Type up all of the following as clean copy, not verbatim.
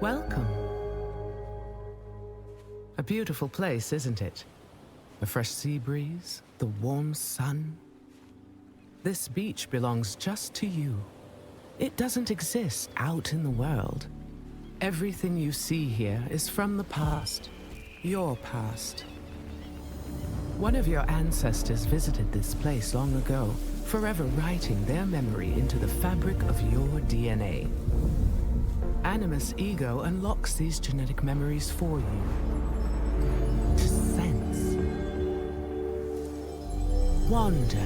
Welcome. A beautiful place, isn't it? A fresh sea breeze, the warm sun. This beach belongs just to you. It doesn't exist out in the world. Everything you see here is from the past. Your past. One of your ancestors visited this place long ago, forever writing their memory into the fabric of your DNA. Animus Ego unlocks these genetic memories for you. To sense. Wander.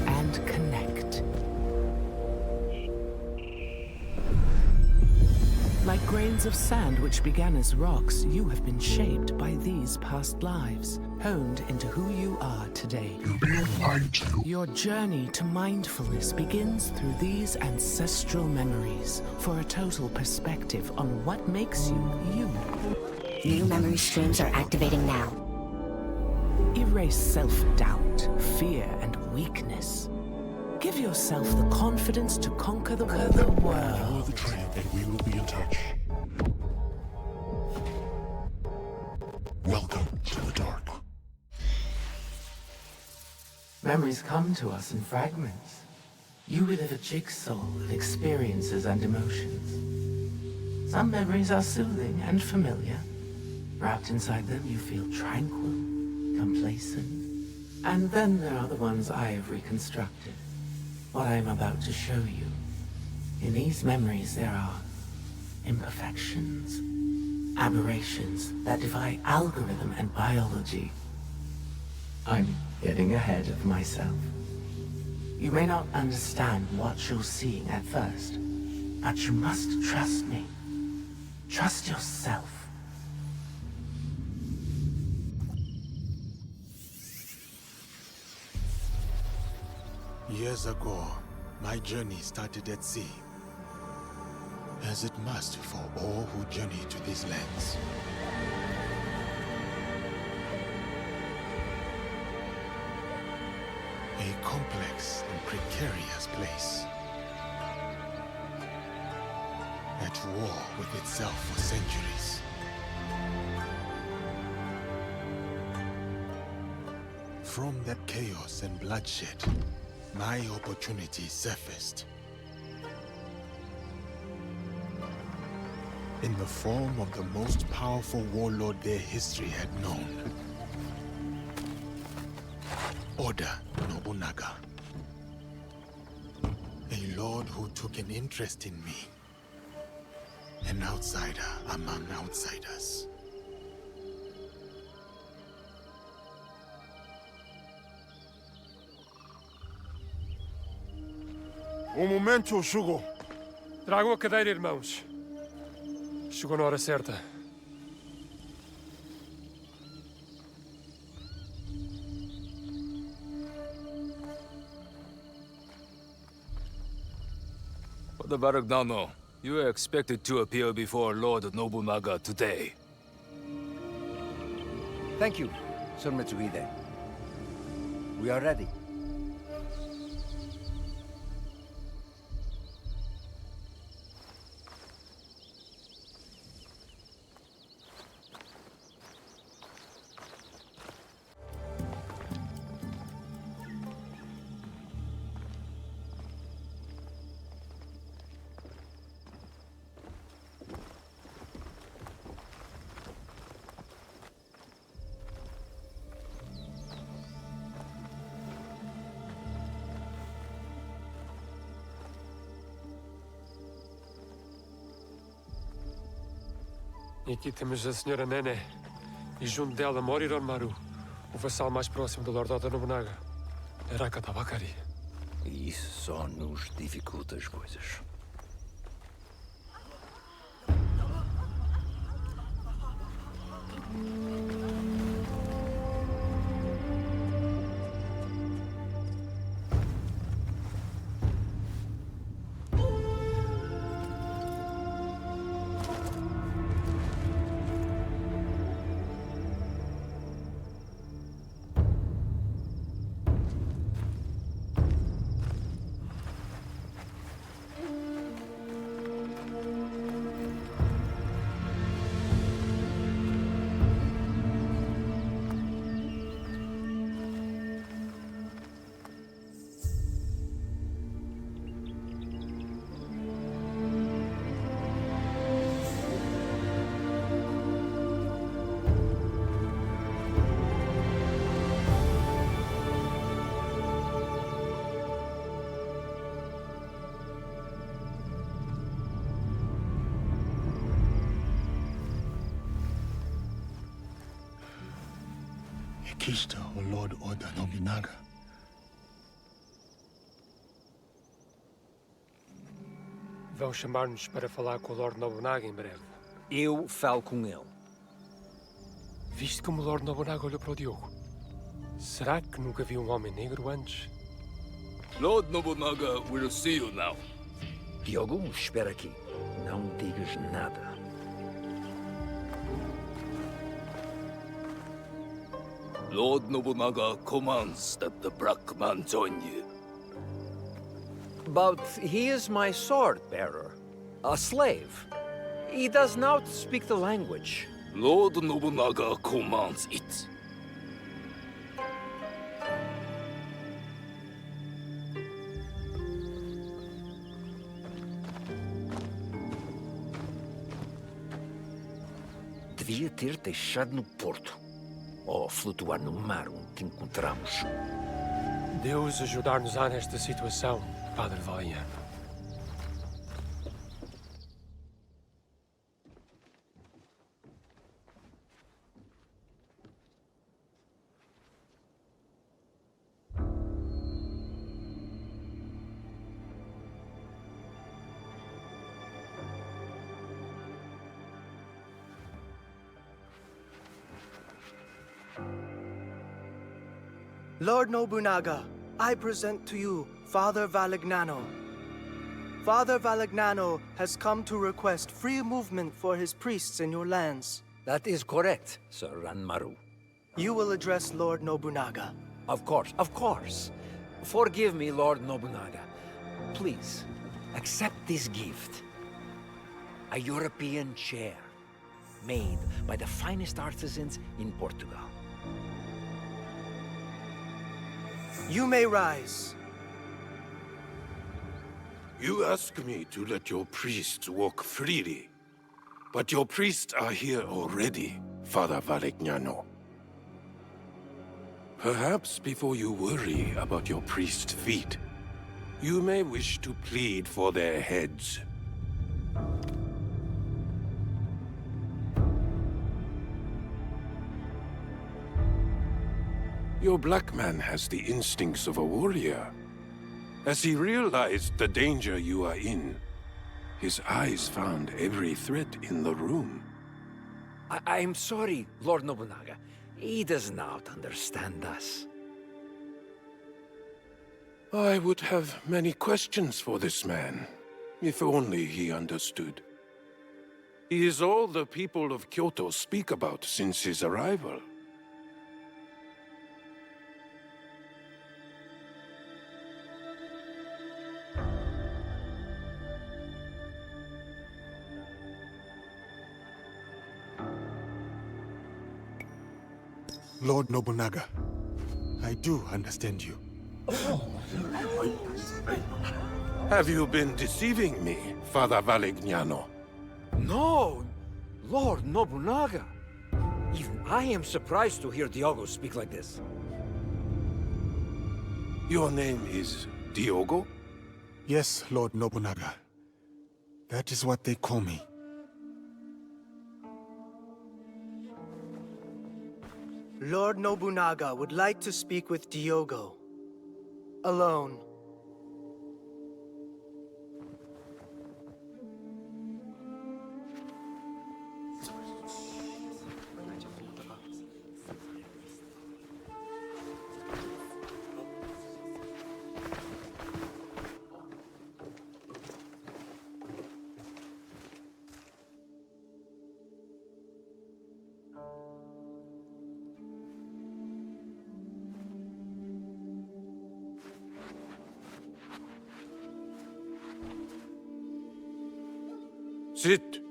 And connect. Like grains of sand which began as rocks, you have been shaped by these past lives, honed into who you are today. You're being lied to. Your journey to mindfulness begins through these ancestral memories for a total perspective on what makes you, you. New memory streams are activating now. Erase self-doubt, fear, and weakness. Give yourself the confidence to conquer the world. Follow the trail and we will be in touch. Welcome to the dark. Memories come to us in fragments. You relive a jigsaw of experiences and emotions. Some memories are soothing and familiar. Wrapped inside them, you feel tranquil, complacent. And then there are the ones I have reconstructed. What I am about to show you. In these memories there are imperfections, aberrations that defy algorithm and biology. I'm getting ahead of myself. You may not understand what you're seeing at first, but you must trust me. Trust yourself. Years ago, my journey started at sea. As it must for all who journey to these lands. A complex and precarious place. At war with itself for centuries. From that chaos and bloodshed, my opportunity surfaced. In the form of the most powerful warlord their history had known. Oda Nobunaga. A lord who took an interest in me. An outsider among outsiders. Um momento, Shugo. Tragam a cadeira, irmãos. Chegou na hora certa. For the Baragnano, you are expected to appear before Lord Nobunaga today. Thank you, Sir Mitsuhide. We are ready. E aqui temos a Senhora Nene. E junto dela Moriron Maru, o vassal mais próximo do Lord Oda Nobunaga. Araka Tabakari. E isso só nos dificulta as coisas. Kista, o Lord Oda Nobunaga. Vão chamar-nos para falar com o Lord Nobunaga em breve. Eu falo com ele. Viste como o Lord Nobunaga olhou para o Diogo? Será que nunca viu um homem negro antes? Lord Nobunaga will see you now. Diogo, espera aqui. Não digas nada. Lord Nobunaga commands that the black man join you. But he is my sword bearer. A slave. He does not speak the language. Lord Nobunaga commands it. Devia ter deixado no porto. Ou flutuar no mar onde te encontramos. Deus ajudar-nos-á nesta situação, Padre Valiano. Lord Nobunaga, I present to you Father Valignano. Father Valignano has come to request free movement for his priests in your lands. That is correct, Sir Ranmaru. You will address Lord Nobunaga. Of course, of course. Forgive me, Lord Nobunaga. Please, accept this gift. A European chair, made by the finest artisans in Portugal. You may rise. You ask me to let your priests walk freely. But your priests are here already, Father Valignano. Perhaps before you worry about your priest's feet, you may wish to plead for their heads. Your black man has the instincts of a warrior. As he realized the danger you are in, his eyes found every threat in the room. I'm sorry, Lord Nobunaga. He does not understand us. I would have many questions for this man, if only he understood. He is all the people of Kyoto speak about since his arrival. Lord Nobunaga, I do understand you. Have you been deceiving me, Father Valignano? No, Lord Nobunaga. Even I am surprised to hear Diogo speak like this. Your name is Diogo? Yes, Lord Nobunaga. That is what they call me. Lord Nobunaga would like to speak with Diogo. Alone. Sit.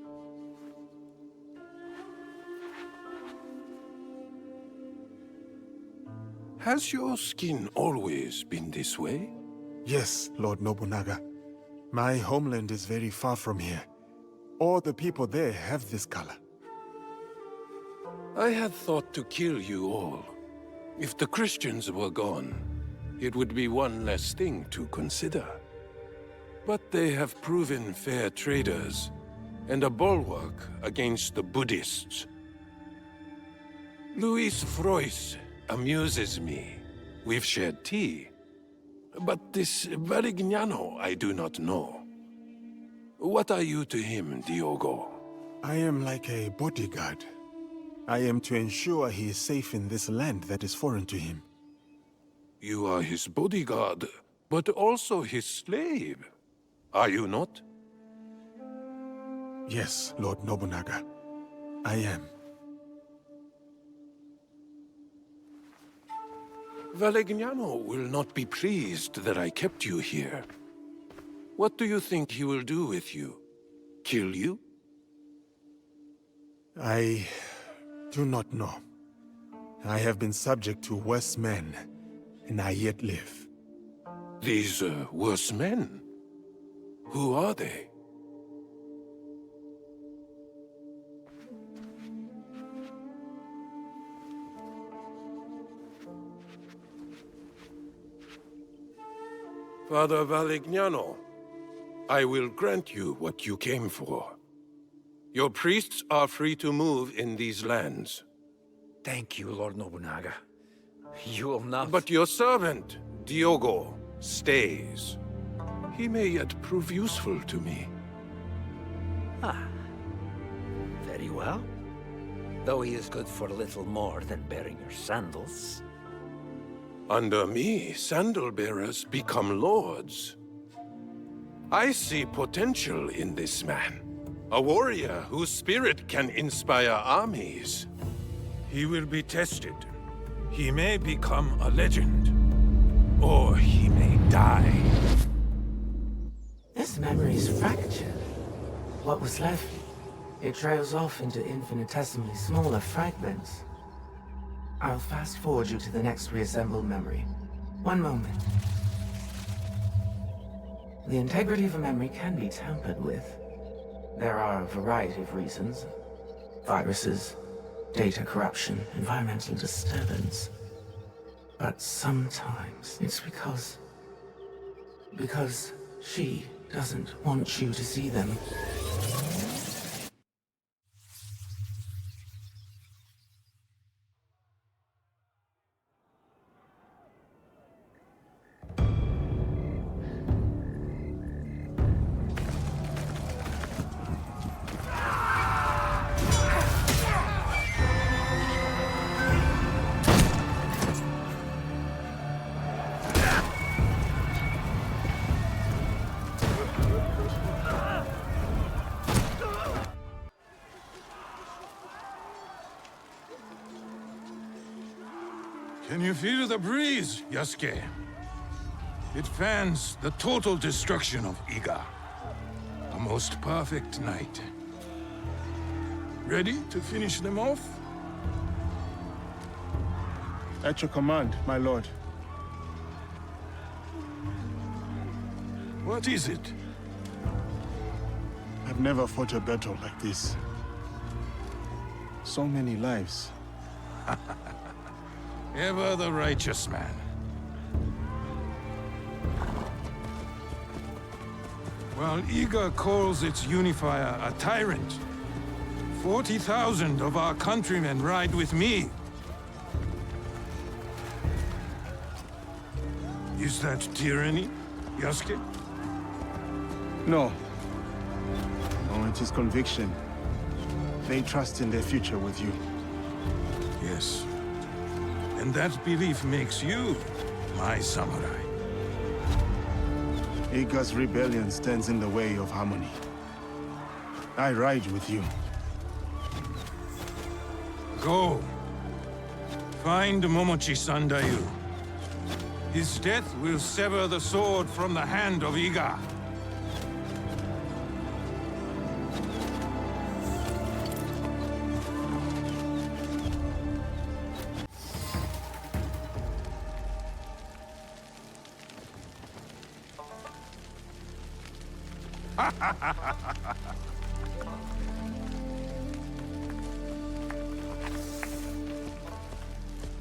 Has your skin always been this way? Yes, Lord Nobunaga. My homeland is very far from here. All the people there have this color. I had thought to kill you all. If the Christians were gone, it would be one less thing to consider. But they have proven fair traders, and a bulwark against the Buddhists. Luis Frois amuses me. We've shared tea. But this Varignano I do not know. What are you to him, Diogo? I am like a bodyguard. I am to ensure he is safe in this land that is foreign to him. You are his bodyguard, but also his slave. Are you not? Yes, Lord Nobunaga. I am. Varignano will not be pleased that I kept you here. What do you think he will do with you? Kill you? I do not know. I have been subject to worse men, and I yet live. These worse men? Who are they? Father Varignano, I will grant you what you came for. Your priests are free to move in these lands. Thank you, Lord Nobunaga. You will not... But your servant, Diogo, stays. He may yet prove useful to me. Ah. Very well. Though he is good for little more than bearing your sandals. Under me, sandal-bearers become lords. I see potential in this man. A warrior whose spirit can inspire armies. He will be tested. He may become a legend. Or he may die. This memory is fractured. What was left, it trails off into infinitesimally smaller fragments. I'll fast forward you to the next reassembled memory. One moment. The integrity of a memory can be tampered with. There are a variety of reasons. Viruses, data corruption, environmental disturbance. But sometimes it's because she doesn't want you to see them. Can you feel the breeze, Yasuke? It fans the total destruction of Iga. A most perfect night. Ready to finish them off? At your command, my lord. What is it? I've never fought a battle like this. So many lives. Ever the righteous man. While Iga calls its unifier a tyrant, 40,000 of our countrymen ride with me. Is that tyranny, Yasuke? No. No, it is conviction. They trust in their future with you. Yes. And that belief makes you my samurai. Iga's rebellion stands in the way of harmony. I ride with you. Go. Find Momochi Sandayu. His death will sever the sword from the hand of Iga.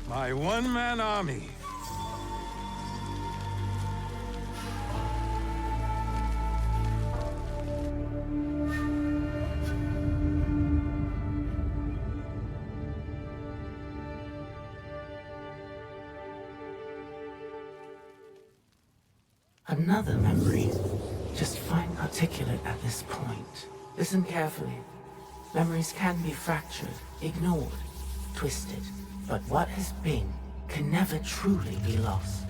My one-man army. Another memory. Just fine articulate at this point. Listen carefully. Memories can be fractured, ignored, twisted. But what has been can never truly be lost.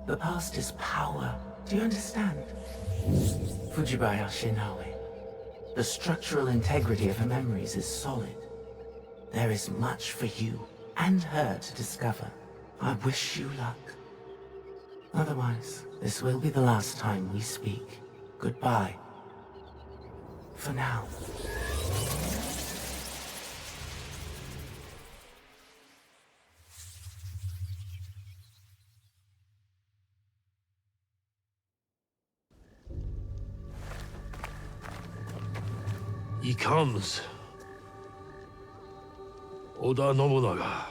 The past is power. Do you understand? Fujibaya Shinawe. The structural integrity of her memories is solid. There is much for you and her to discover. I wish you luck. Otherwise, this will be the last time we speak. Goodbye. For now. He comes. Oda Nobunaga.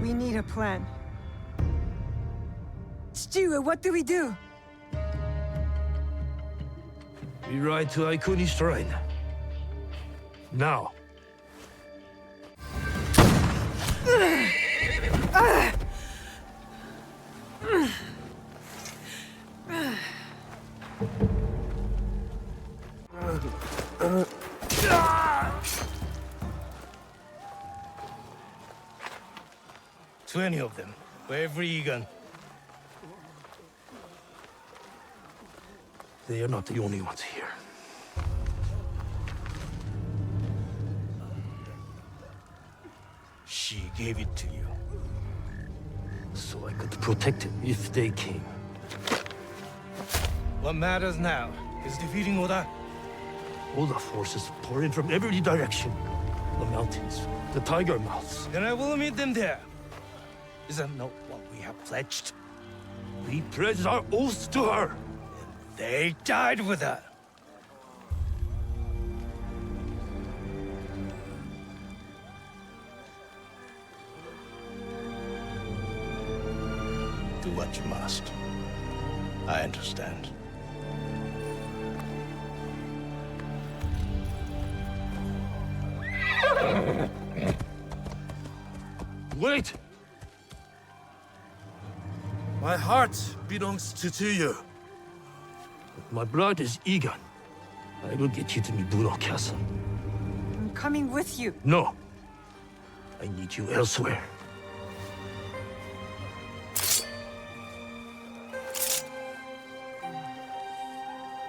We need a plan. Stewart, what do we do? We ride to Aikuni Shrine. Now. "20 of them, for every Egan." They are not the only ones here. She gave it to you. So I could protect him if they came. What matters now is defeating Oda. Oda forces pour in from every direction. The mountains, the tiger mouths. Then I will meet them there. Is that not what we have pledged? We pledged our oaths to her. They died with her. Do what you must. I understand. Wait! My heart belongs to you. My blood is Egan. I will get you to Mibuno Castle. I'm coming with you. No. I need you elsewhere.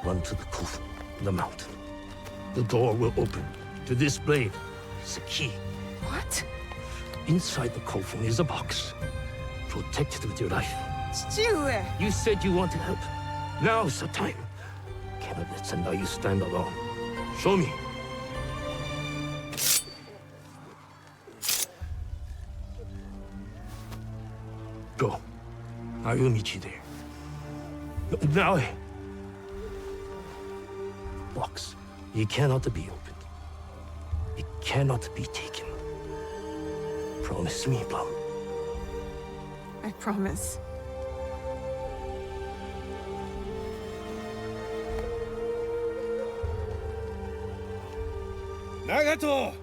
Run to the Kufu, the mountain. The door will open. To this blade is a key. What? Inside the coffin is a box. Protect it with your life. Stewart! You said you wanted help. Now's the time. Cannot let Sendayu stand alone. Show me. Go. I will meet you there. Now. Box. It cannot be opened. It cannot be taken. Promise me, Plum. I promise. Nagato!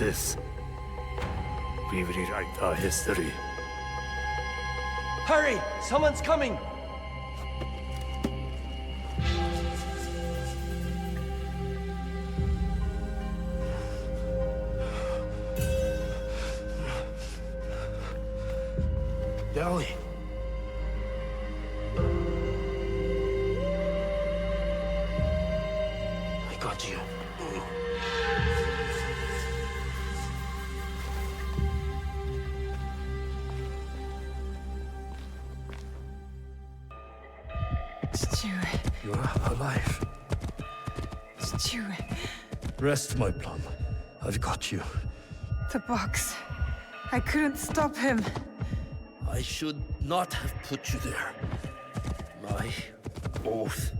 this. We rewrite our history. Hurry! Someone's coming! Dali. I got you. You are alive. Rest, my plum. I've got you. The box. I couldn't stop him. I should not have put you there. My oath.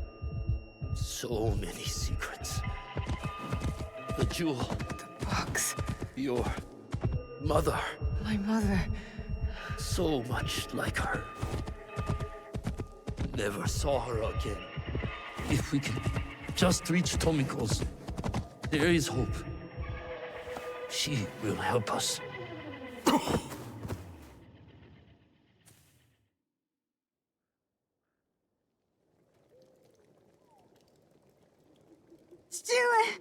So many secrets. The jewel. The box. Your mother. My mother. So much like her. Never saw her again. If we can just reach Tomiko's, there is hope. She will help us. Stuart!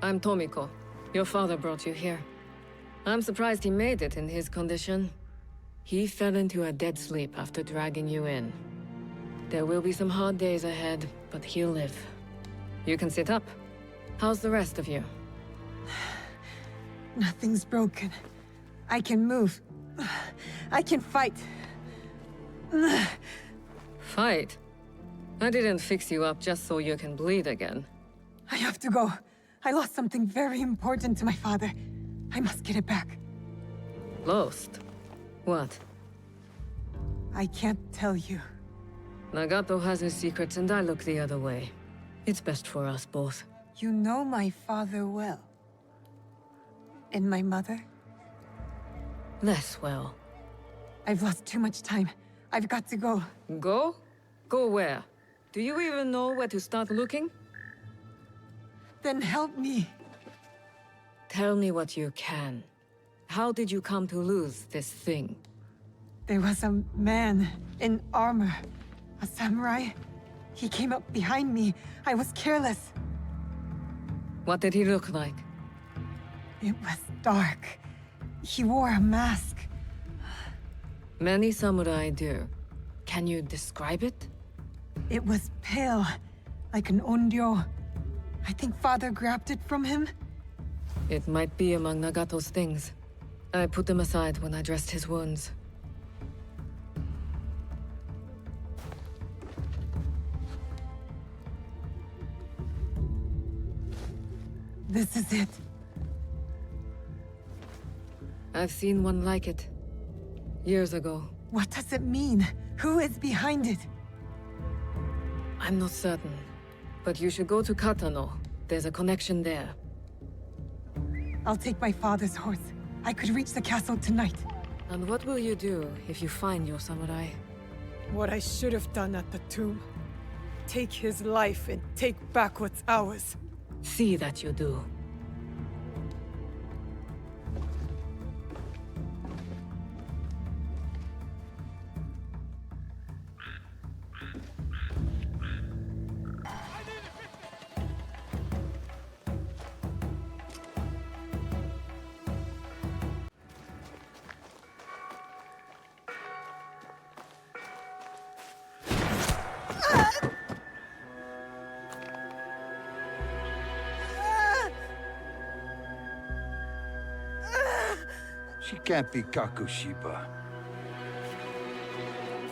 I'm Tomiko. Your father brought you here. I'm surprised he made it in his condition. He fell into a dead sleep after dragging you in. There will be some hard days ahead, but he'll live. You can sit up. How's the rest of you? Nothing's broken. I can move. I can fight. Fight? I didn't fix you up just so you can bleed again. I have to go. I lost something very important to my father. I must get it back. Lost? What? I can't tell you. Nagato has his secrets and I look the other way. It's best for us both. You know my father well. And my mother? Less well. I've lost too much time. I've got to go. Go? Go where? Do you even know where to start looking? Then help me. Tell me what you can. How did you come to lose this thing? There was a man in armor. A samurai. He came up behind me. I was careless. What did he look like? It was dark. He wore a mask. Many samurai do. Can you describe it? It was pale, like an onryo. I think Father grabbed it from him. It might be among Nagato's things. I put them aside when I dressed his wounds. This is it. I've seen one like it. Years ago. What does it mean? Who is behind it? I'm not certain. But you should go to Katano. There's a connection there. I'll take my father's horse. I could reach the castle tonight. And what will you do if you find your samurai? What I should have done at the tomb. Take his life and take back what's ours. See that you do. She can't be Kakushiba.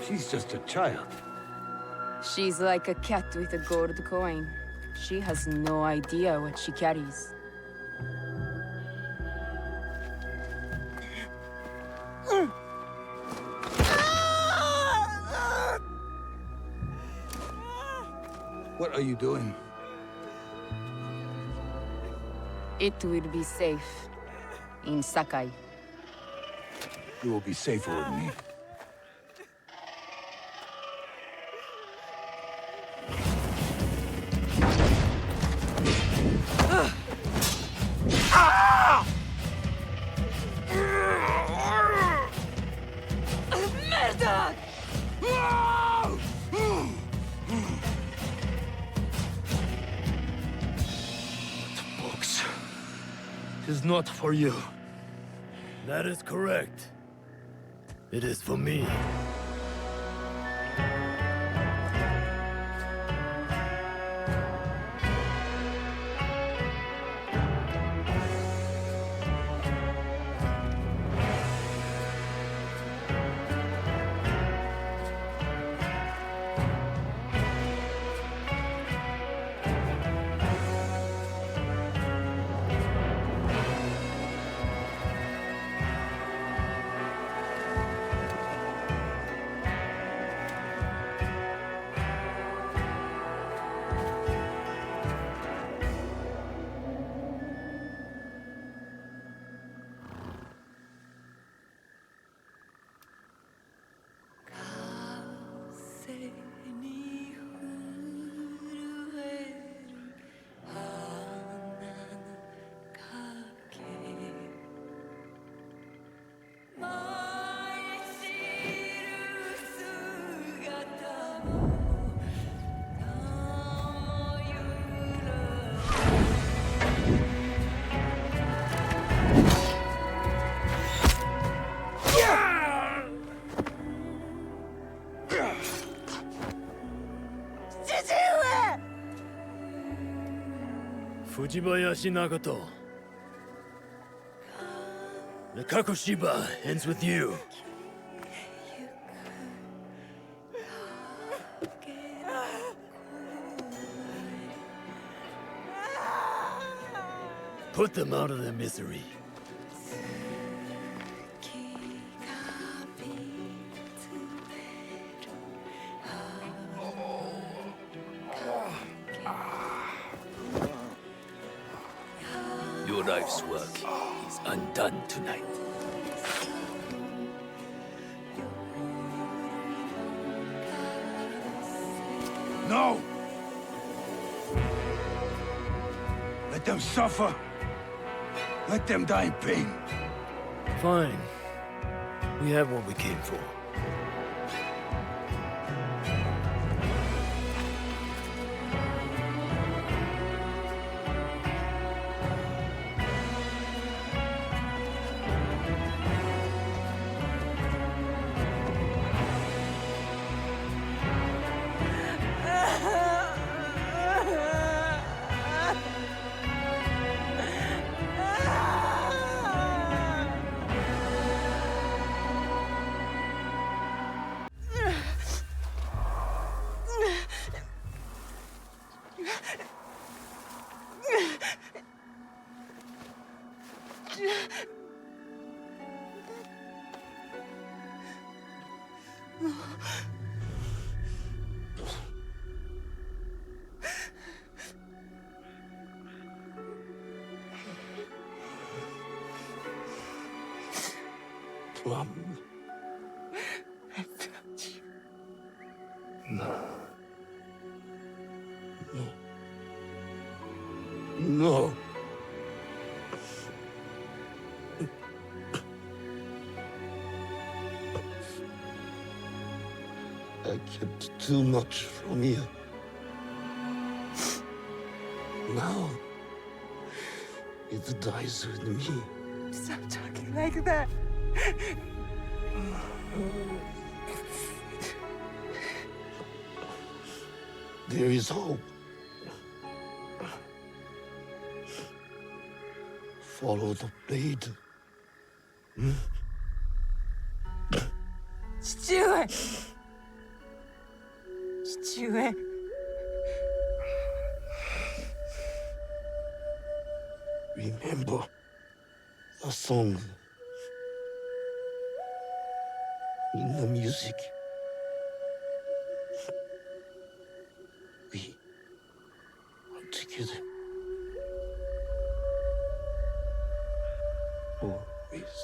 She's just a child. She's like a cat with a gold coin. She has no idea what she carries. What are you doing? It will be safe in Sakai. You will be safer with me. Merda! Books. It is not for you. That is correct. It is for me. Fujibayashi Nagato. The Kakushiba ends with you. Put them out of their misery. Your life's work is undone tonight. No! Let them suffer. Let them die in pain. Fine. We have what we came for. Plum. I found you. No. No. No. I kept too much from you. Now, it dies with me. Stop talking like that. There is hope. Follow the blade. Stuart! Stuart. Remember the song in the music. We are together. Always.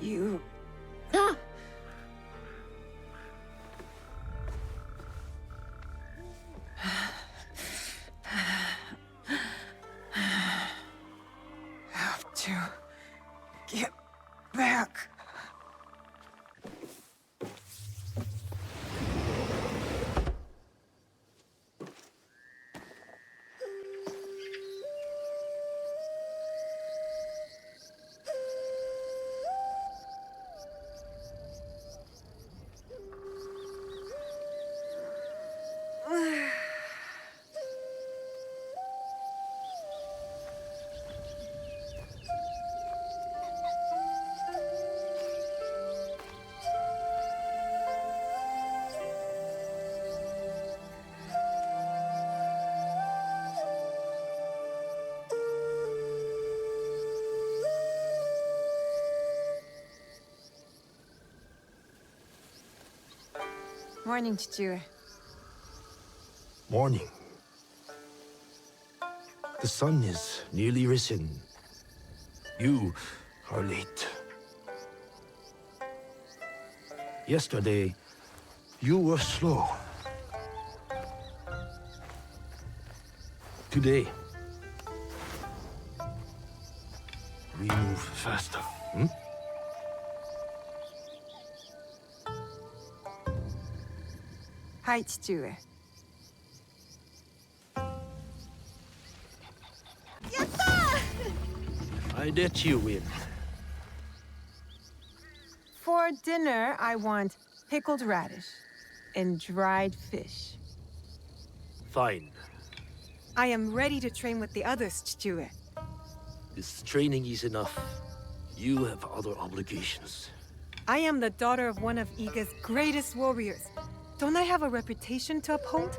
You... have to get back. Morning, Chichu. Morning. The sun is nearly risen. You are late. Yesterday, you were slow. Today, we move faster. Hi, Chichu. I let you win. For dinner, I want pickled radish and dried fish. Fine. I am ready to train with the others, Chichu. This training is enough. You have other obligations. I am the daughter of one of Iga's greatest warriors. Don't I have a reputation to uphold?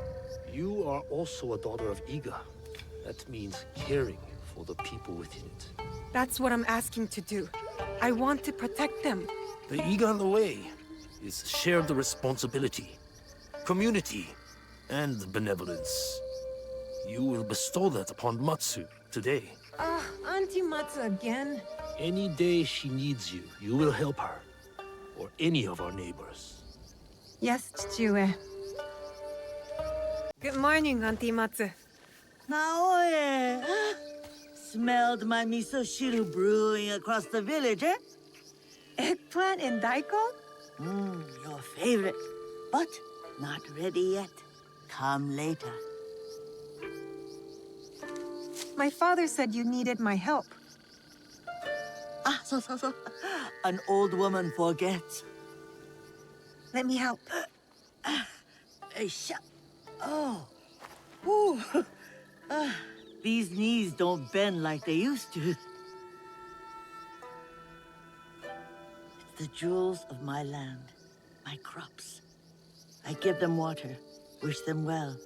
You are also a daughter of Iga. That means caring for the people within it. That's what I'm asking to do. I want to protect them. The Iga way is shared responsibility, community, and benevolence. You will bestow that upon Matsu today. Auntie Matsu again? Any day she needs you, you will help her. Or any of our neighbors. Yes, Chichu. Good morning, Auntie Matsu. Naoe! Smelled my miso shiru brewing across the village, eh? Eggplant and daikon? Your favorite. But not ready yet. Come later. My father said you needed my help. So. An old woman forgets. Let me help. Oh. Ooh. These knees don't bend like they used to. It's the jewels of my land, my crops. I give them water, wish them well,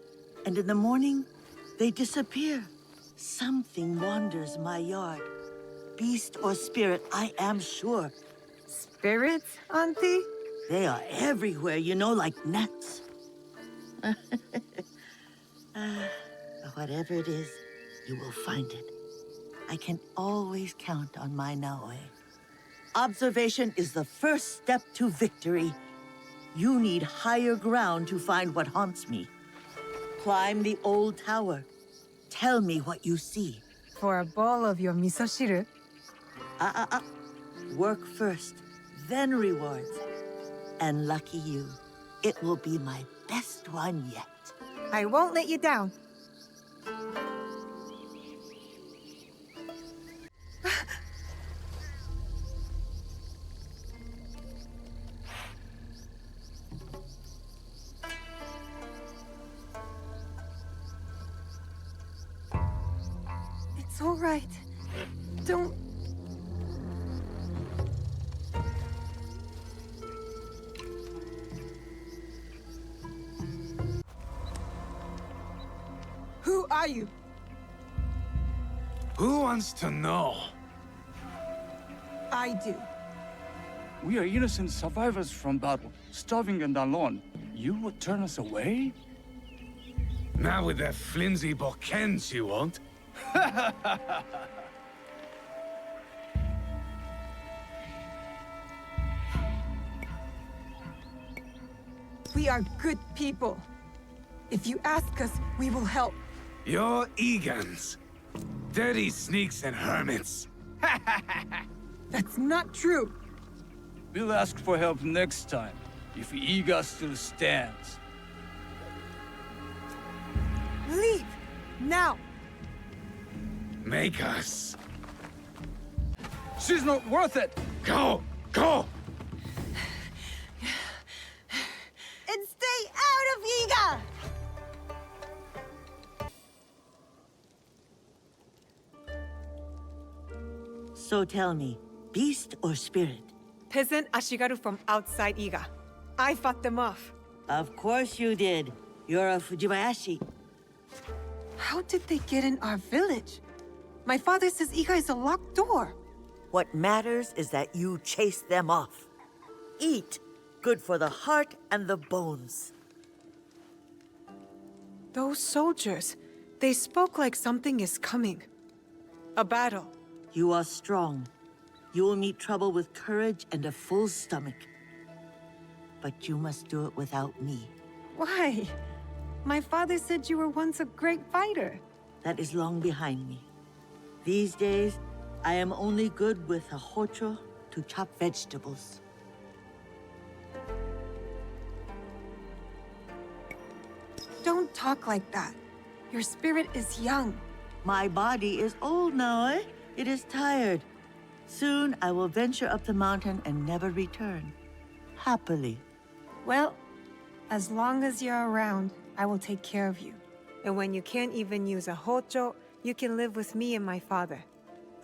and in the morning, they disappear. Something wanders my yard. Beast or spirit, I am sure. Spirits, Auntie? They are everywhere, you know, like gnats. Whatever it is, you will find it. I can always count on my Naoe. Observation is the first step to victory. You need higher ground to find what haunts me. Climb the old tower. Tell me what you see. For a bowl of your misoshiru? Work first, then rewards. And lucky you, it will be my best one yet. I won't let you down. It's all right. Don't... Who are you? Who wants to know? I do. We are innocent survivors from battle, starving and alone. You would turn us away? Not with that flimsy Bokens, you won't. We are good people. If you ask us, we will help. You're Egans. Dirty sneaks and hermits. That's not true. We'll ask for help next time, if Iga still stands. Leave! Now! Make us. She's not worth it! Go! Go! And stay out of Iga! So tell me, beast or spirit? Peasant Ashigaru from outside Iga. I fought them off. Of course you did. You're a Fujibayashi. How did they get in our village? My father says Iga is a locked door. What matters is that you chase them off. Eat. Good for the heart and the bones. Those soldiers, they spoke like something is coming. A battle. You are strong. You will meet trouble with courage and a full stomach. But you must do it without me. Why? My father said you were once a great fighter. That is long behind me. These days, I am only good with a hocho to chop vegetables. Don't talk like that. Your spirit is young. My body is old now, eh? It is tired. Soon I will venture up the mountain and never return. Happily. Well, as long as you're around, I will take care of you. And when you can't even use a hocho, you can live with me and my father.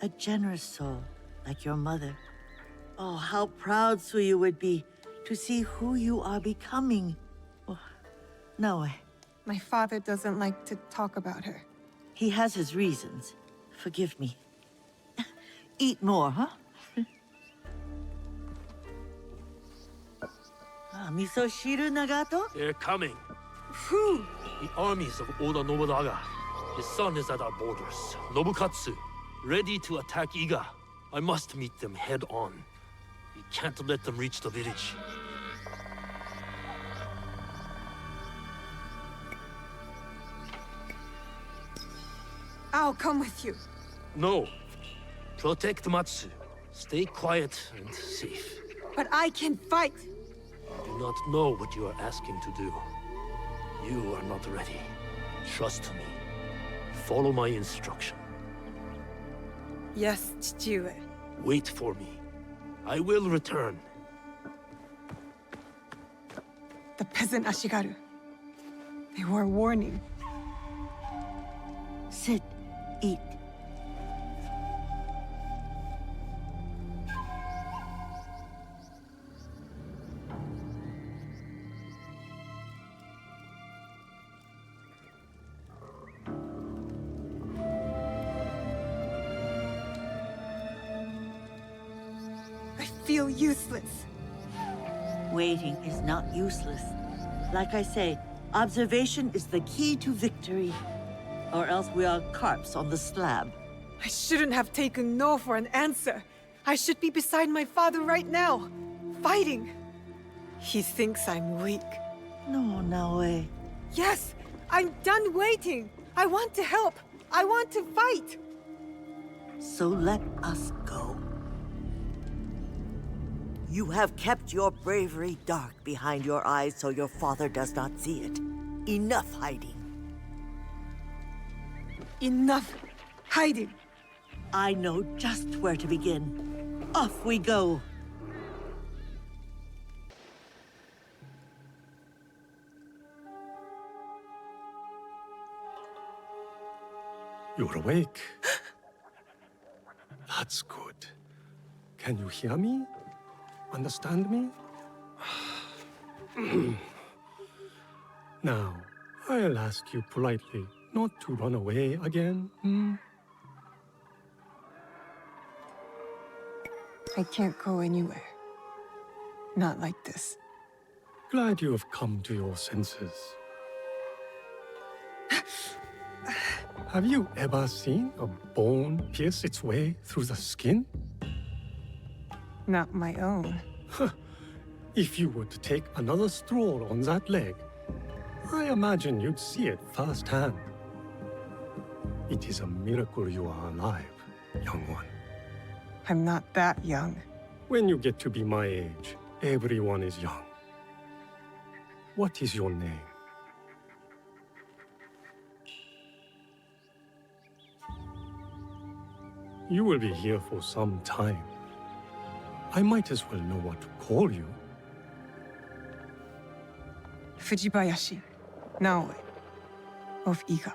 A generous soul, like your mother. Oh, how proud Suyu would be to see who you are becoming. Oh, no, my father doesn't like to talk about her. He has his reasons. Forgive me. Eat more, huh? Misoshiru Nagato? They're coming. Who? The armies of Oda Nobunaga. His son is at our borders. Nobukatsu, ready to attack Iga. I must meet them head on. We can't let them reach the village. I'll come with you. No. Protect Matsu. Stay quiet and safe. But I can fight. You do not know what you are asking to do. You are not ready. Trust me. Follow my instruction. Yes, Chichiue. Wait for me. I will return. The peasant Ashigaru. They were a warning. Sit. Eat. I feel useless. Waiting is not useless. Like I say, observation is the key to victory. Or else we are carps on the slab. I shouldn't have taken no for an answer. I should be beside my father right now, fighting. He thinks I'm weak. No, Naoe. Yes, I'm done waiting. I want to help. I want to fight. So let us go. You have kept your bravery dark behind your eyes so your father does not see it. Enough hiding. Enough hiding. I know just where to begin. Off we go. You're awake. That's good. Can you hear me? Understand me? Now, I'll ask you politely not to run away again, I can't go anywhere. Not like this. Glad you have come to your senses. Have you ever seen a bone pierce its way through the skin? Not my own. If you were to take another stroll on that leg, I imagine you'd see it firsthand. It is a miracle you are alive, young one. I'm not that young. When you get to be my age, everyone is young. What is your name? You will be here for some time. I might as well know what to call you. Fujibayashi, Naoe, of Iga.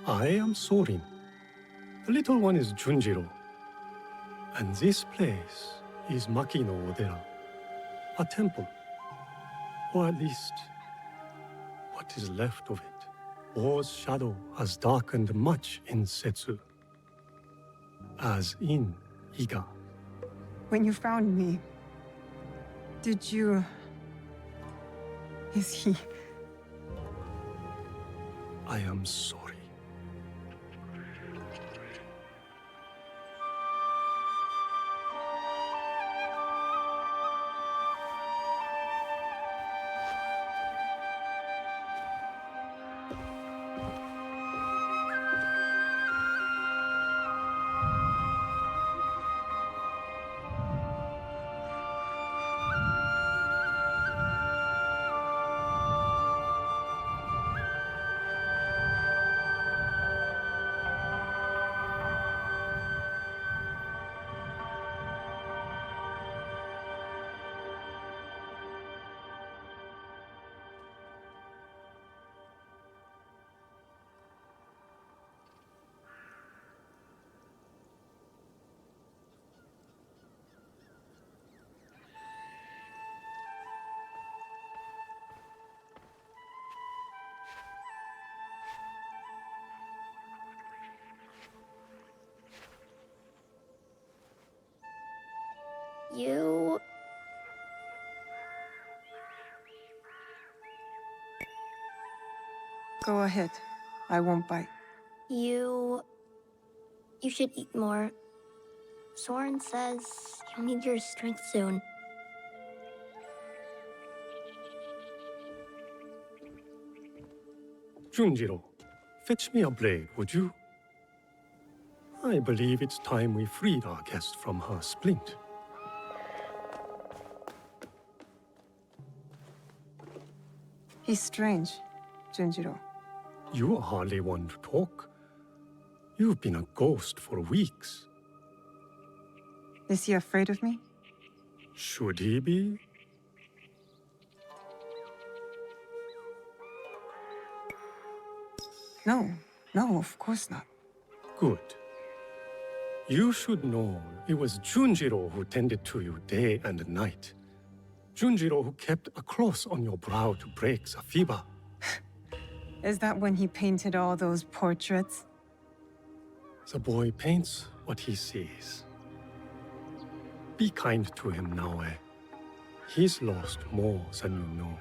I am Sorin. The little one is Junjiro. And this place is Makino Odera, a temple. Or at least, what is left of it. War's shadow has darkened much in Setsu, as in Iga. When you found me, did you... Is he... I am sorry. You... Go ahead. I won't bite. You should eat more. Soren says you'll need your strength soon. Junjiro, fetch me a blade, would you? I believe it's time we freed our guest from her splint. He's strange, Junjiro. You are hardly one to talk. You've been a ghost for weeks. Is he afraid of me? Should he be? No, of course not. Good. You should know it was Junjiro who tended to you day and night. Junjiro who kept a cross on your brow to break the fever. Is that when he painted all those portraits? The boy paints what he sees. Be kind to him, Naoe. He's lost more than you know.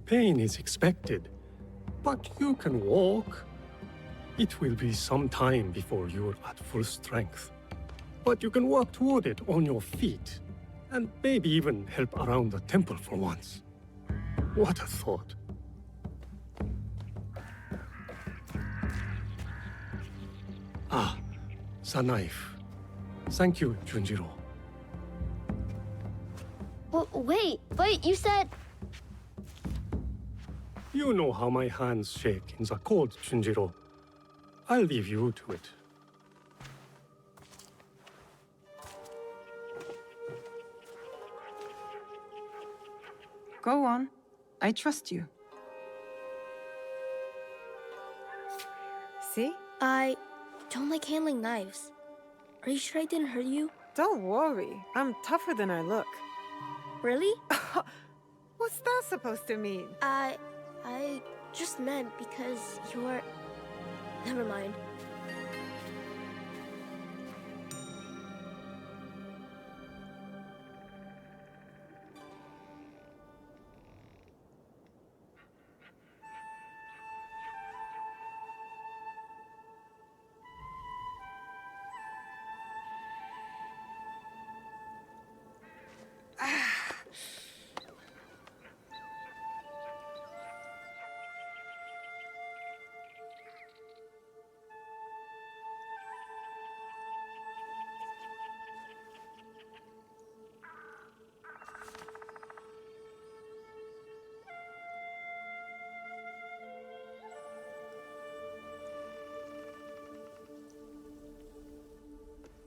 Pain is expected, but you can walk. It will be some time before you're at full strength. But you can walk toward it on your feet, and maybe even help around the temple for once. What a thought. Ah, the knife. Thank you, Junjiro. Wait, you said... You know how my hands shake in the cold, Junjiro. I'll leave you to it. Go on. I trust you. See? I don't like handling knives. Are you sure I didn't hurt you? Don't worry. I'm tougher than I look. Really? What's that supposed to mean? I just meant because you're... Never mind.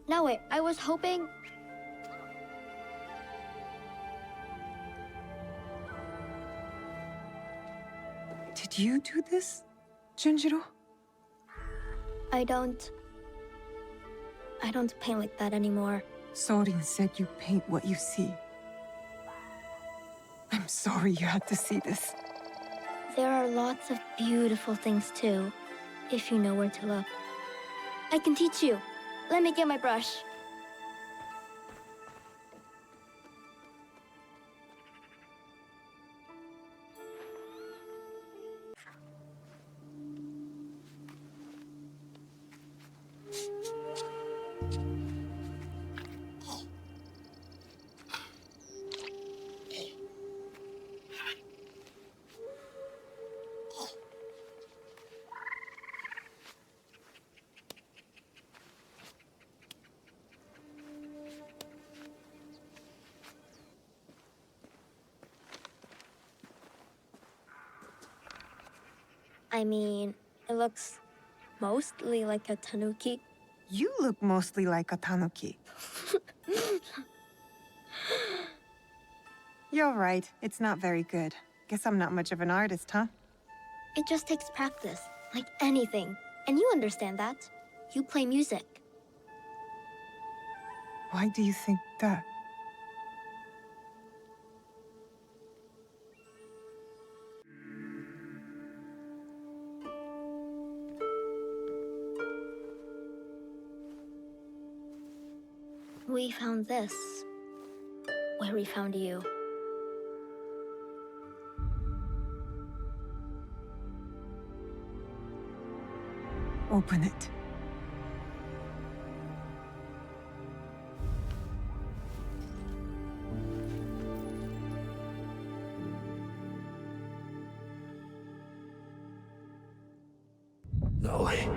Now wait, I was hoping... Did you do this, Junjiro? I don't paint like that anymore. Sorin said you paint what you see. I'm sorry you had to see this. There are lots of beautiful things too, if you know where to look. I can teach you. Let me get my brush. I mean, it looks mostly like a tanuki. You look mostly like a tanuki. You're right, it's not very good. Guess I'm not much of an artist, huh? It just takes practice, like anything. And you understand that. You play music. Why do you think that? We found this where we found you. Open it. No way.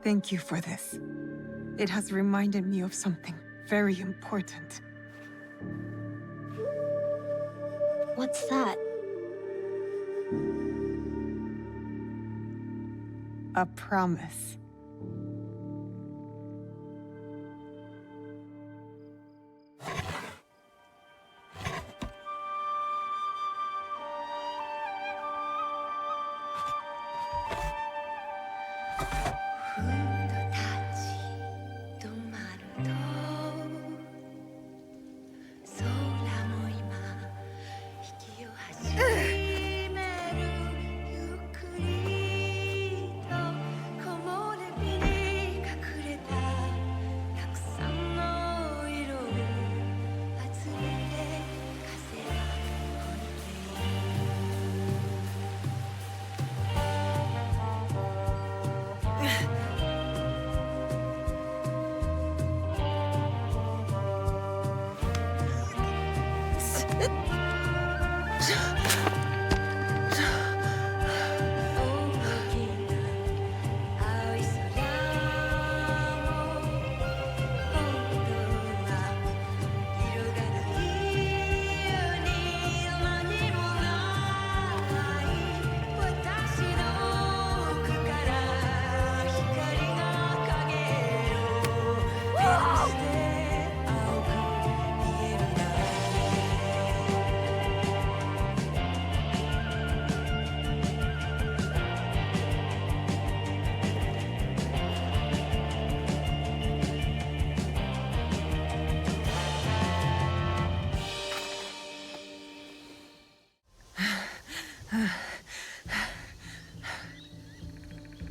Thank you for this. It has reminded me of something very important. What's that? A promise.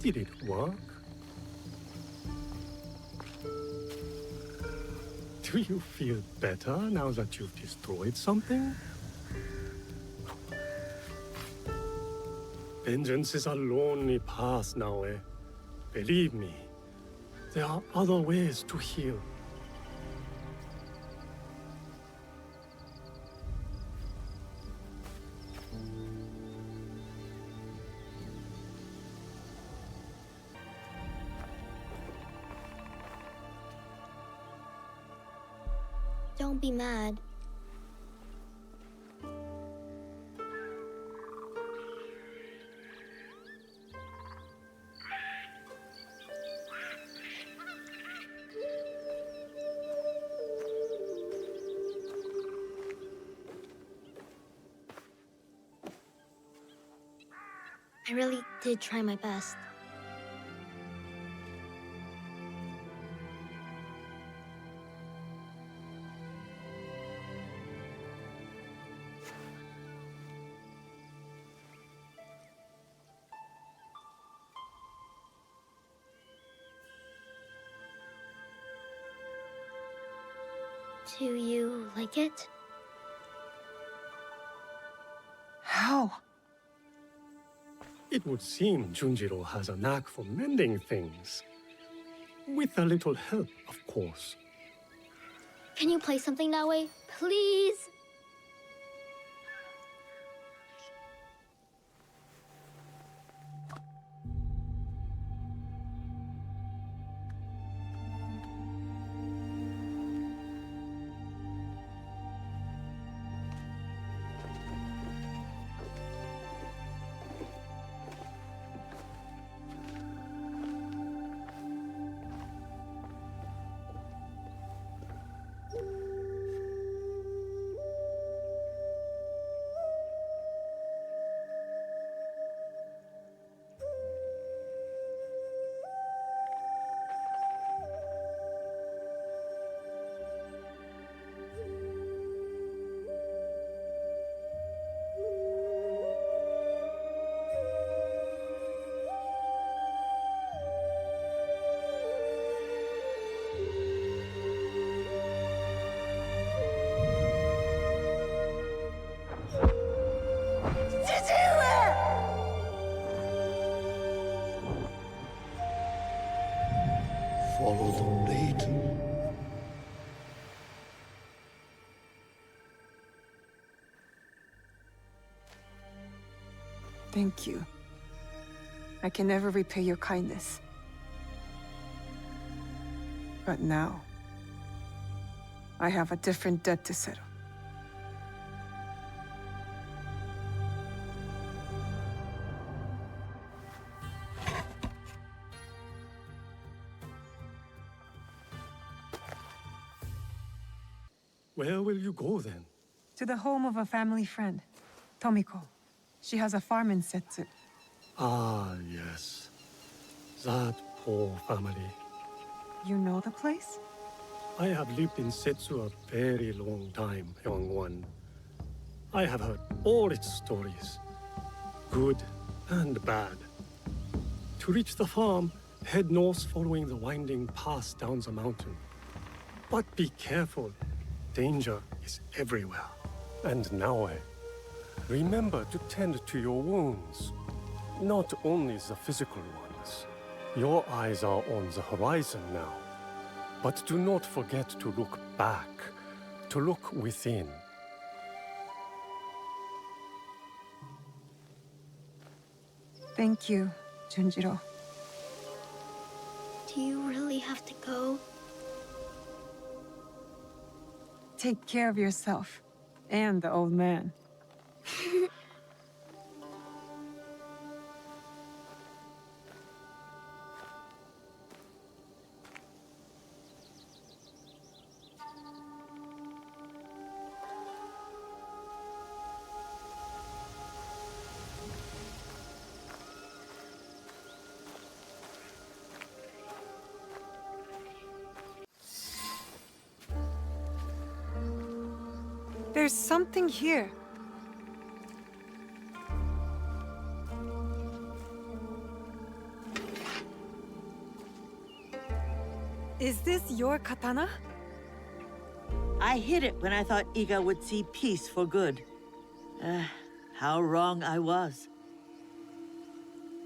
Did it work? Do you feel better now that you've destroyed something? Vengeance is a lonely path now, eh? Believe me, there are other ways to heal. Don't be mad. I really did try my best. Do you like it? How? It would seem Junjiro has a knack for mending things. With a little help, of course. Can you play something that way, please? Follow the blade. Thank you. I can never repay your kindness. But now, I have a different debt to settle. Where will you go then? To the home of a family friend, Tomiko. She has a farm in Setsu. Ah, yes. That poor family. You know the place? I have lived in Setsu a very long time, young one. I have heard all its stories, good and bad. To reach the farm, head north following the winding path down the mountain. But be careful. Danger is everywhere. And now, remember to tend to your wounds. Not only the physical ones. Your eyes are on the horizon now. But do not forget to look back, to look within. Thank you, Junjiro. Do you really have to go? Take care of yourself. And the old man. There's something here. Is this your katana? I hid it when I thought Iga would see peace for good. How wrong I was.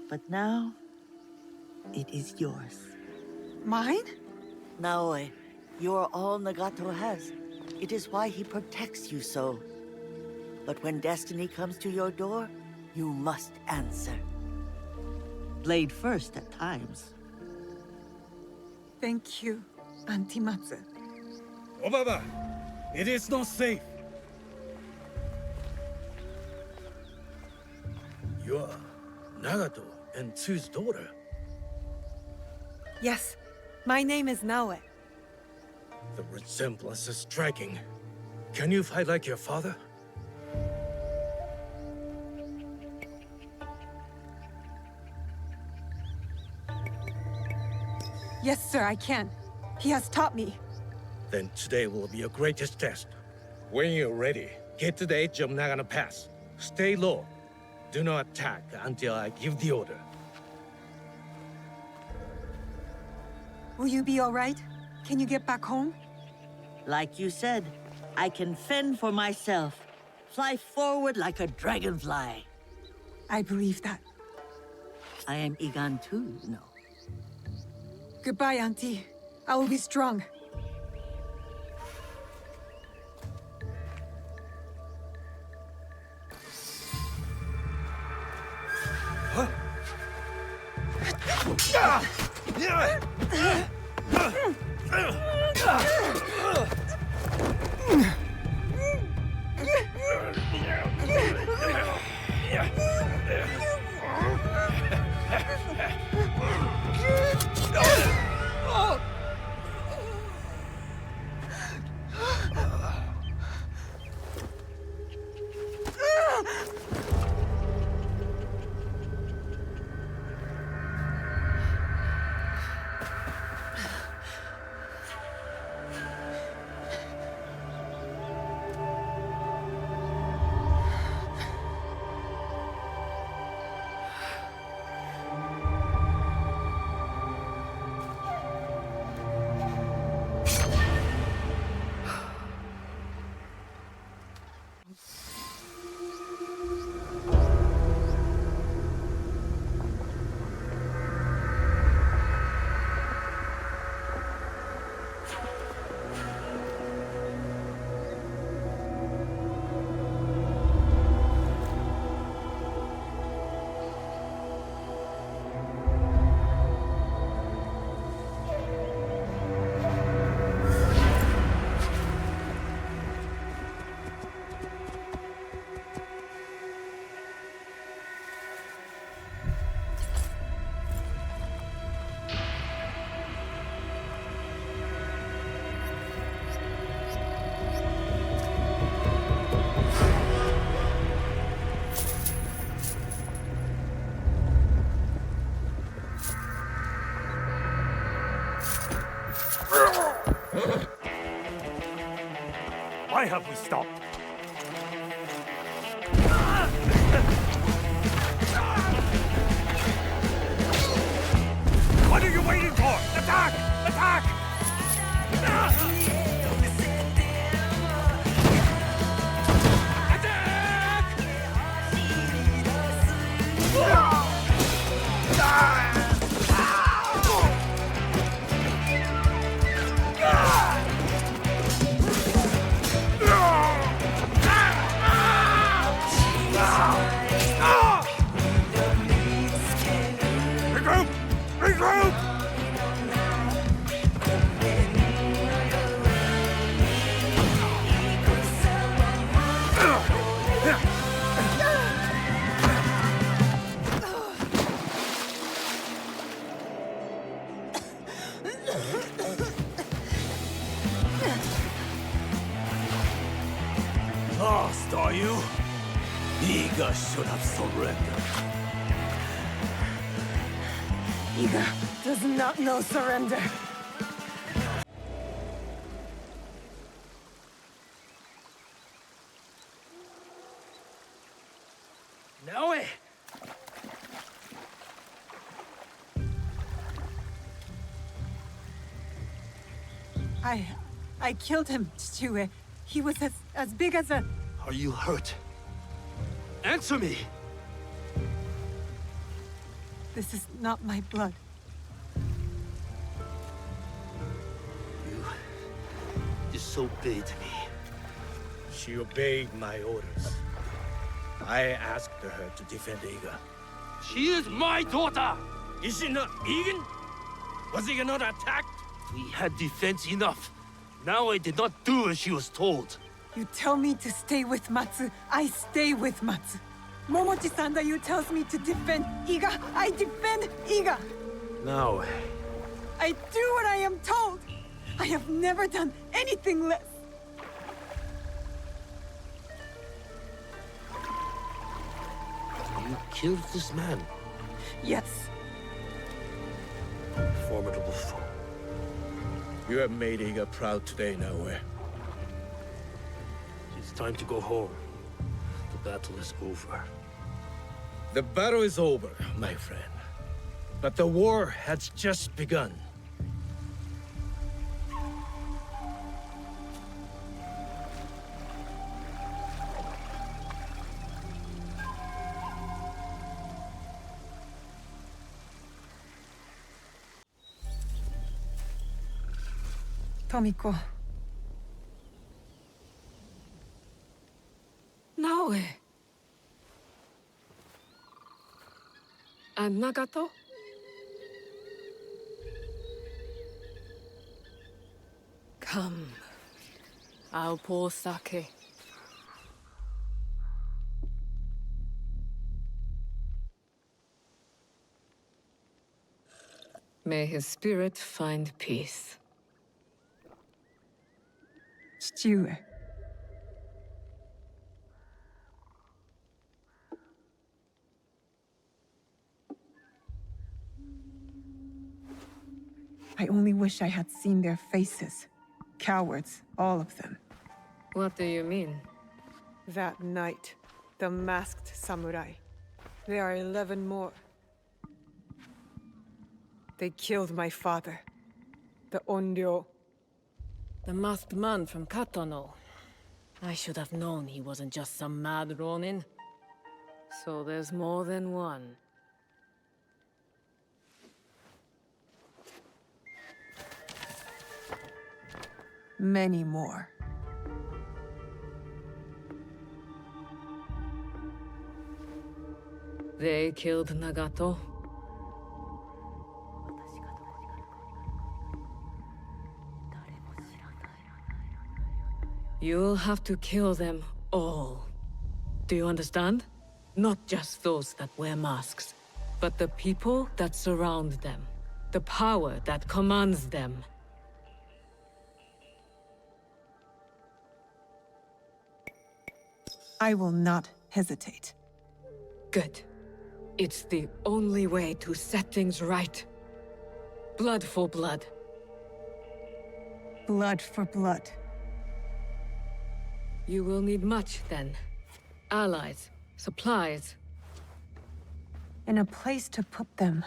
But now, it is yours. Mine? Naoi, you are all Nagato has. It is why he protects you so. But when destiny comes to your door, you must answer. Blade first at times. Thank you, Auntie Matsu. Obaba, it is not safe. You are Nagato and Tsu's daughter. Yes, my name is Naoe. The resemblance is striking. Can you fight like your father? Yes, sir, I can. He has taught me. Then today will be your greatest test. When you're ready, get to the edge of Nagano Pass. Stay low. Do not attack until I give the order. Will you be all right? Can you get back home? Like you said, I can fend for myself. Fly forward like a dragonfly. I believe that. I am Igan too, you know. Goodbye, Auntie. I will be strong. Why have we stopped? What are you waiting for? Attack! Attack! Attack! Are you? Iga should have surrendered. Iga does not know surrender. Naoe! I killed him, Chichiue. He was as big as a... Are you hurt? Answer me! This is not my blood. You disobeyed me. She obeyed my orders. I asked her to defend Iga. She is my daughter! Is she not Egan? Was Iga not attacked? We had defense enough. Now I did not do as she was told. You tell me to stay with Matsu, I stay with Matsu. Momochi-san you tells me to defend Iga, I defend Iga. Now, I do what I am told. I have never done anything less. you killed this man. Yes. Formidable foe. You have made Iga proud today, Naoe. It's time to go home. The battle is over. The battle is over, my friend. But the war has just begun. Tomiko. Naoe. And Nagato? Come. I'll pour sake. May his spirit find peace. Chichiue. I only wish I had seen their faces. Cowards, all of them. What do you mean? That night, the masked samurai. There are 11 more. They killed my father, the Onryo. The masked man from Katono. I should have known he wasn't just some mad ronin. So there's more than one. Many more. They killed Nagato. You'll have to kill them all. Do you understand? Not just those that wear masks, but the people that surround them. The power that commands them. I will not hesitate. Good. It's the only way to set things right. Blood for blood. Blood for blood. You will need much, then. Allies, supplies. And a place to put them.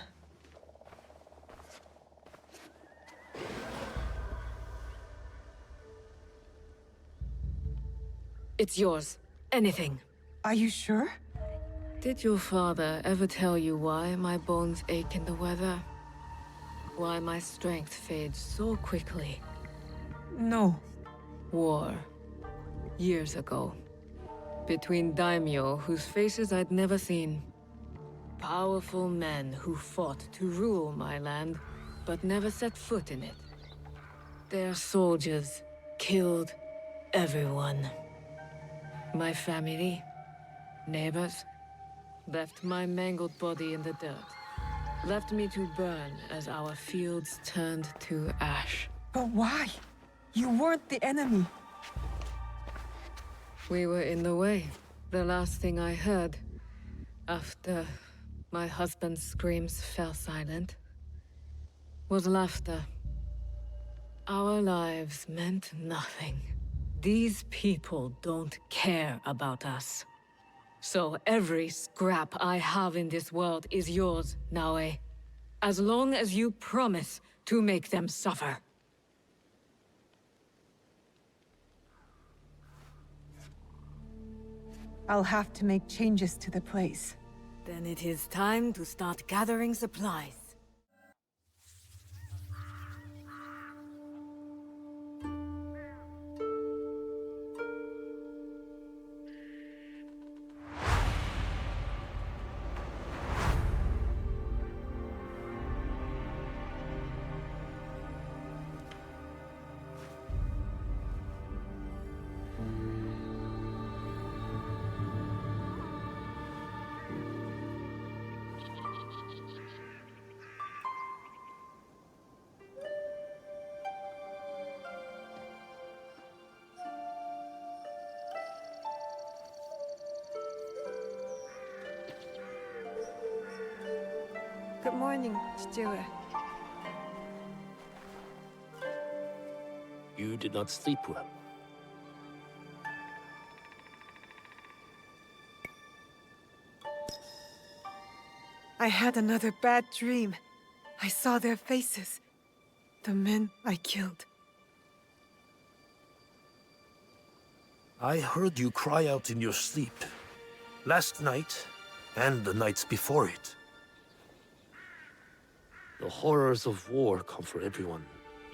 It's yours. Anything. Are you sure? Did your father ever tell you why my bones ache in the weather? Why my strength fades so quickly? No. War. Years ago. Between daimyo whose faces I'd never seen. Powerful men who fought to rule my land, but never set foot in it. Their soldiers killed everyone. My family, neighbors, left my mangled body in the dirt. Left me to burn as our fields turned to ash. But why? You weren't the enemy. We were in the way. The last thing I heard, after my husband's screams fell silent, was laughter. Our lives meant nothing. These people don't care about us. So every scrap I have in this world is yours, Naoe. As long as you promise to make them suffer. I'll have to make changes to the place. Then it is time to start gathering supplies. Good morning, Chichiwe. You did not sleep well. I had another bad dream. I saw their faces. The men I killed. I heard you cry out in your sleep. Last night, and the nights before it. The horrors of war come for everyone,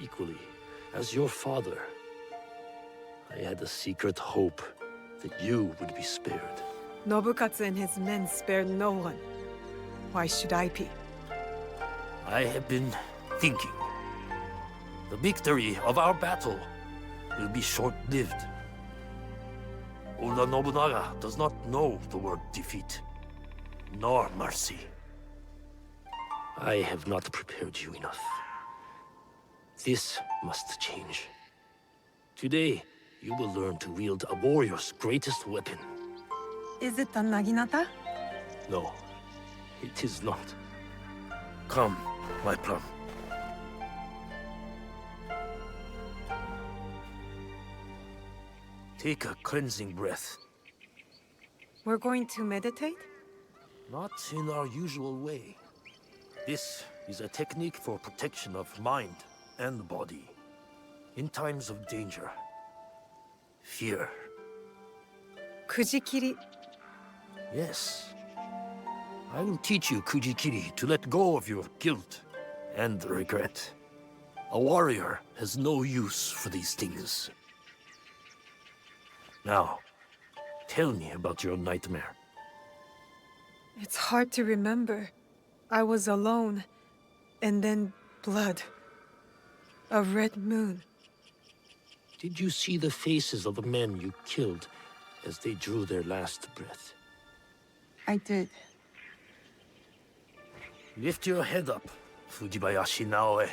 equally. As your father, I had a secret hope that you would be spared. Nobukatsu and his men spared no one. Why should I be? I have been thinking. The victory of our battle will be short-lived. Oda Nobunaga does not know the word defeat, nor mercy. I have not prepared you enough. This must change. Today, you will learn to wield a warrior's greatest weapon. Is it the Naginata? No, it is not. Come, my plum. Take a cleansing breath. We're going to meditate? Not in our usual way. This is a technique for protection of mind and body. In times of danger. Fear. Kujikiri. Yes. I will teach you Kujikiri to let go of your guilt and regret. A warrior has no use for these things. Now, tell me about your nightmare. It's hard to remember. I was alone, and then blood. A red moon. Did you see the faces of the men you killed as they drew their last breath? I did. Lift your head up, Fujibayashi Naoe.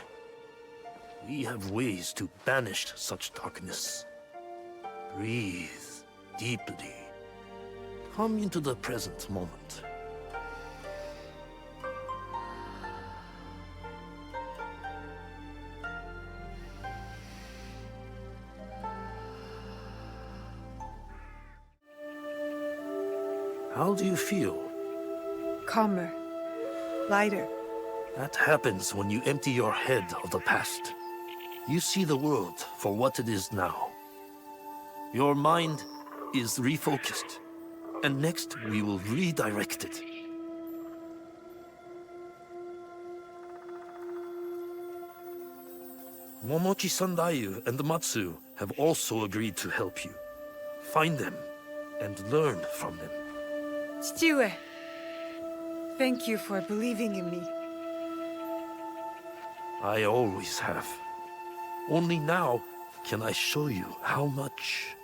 We have ways to banish such darkness. Breathe deeply. Come into the present moment. How do you feel? Calmer. Lighter. That happens when you empty your head of the past. You see the world for what it is now. Your mind is refocused, and next we will redirect it. Momochi Sandayu and Matsu have also agreed to help you. Find them and learn from them. Chichiwe. Thank you for believing in me. I always have. Only now can I show you how much.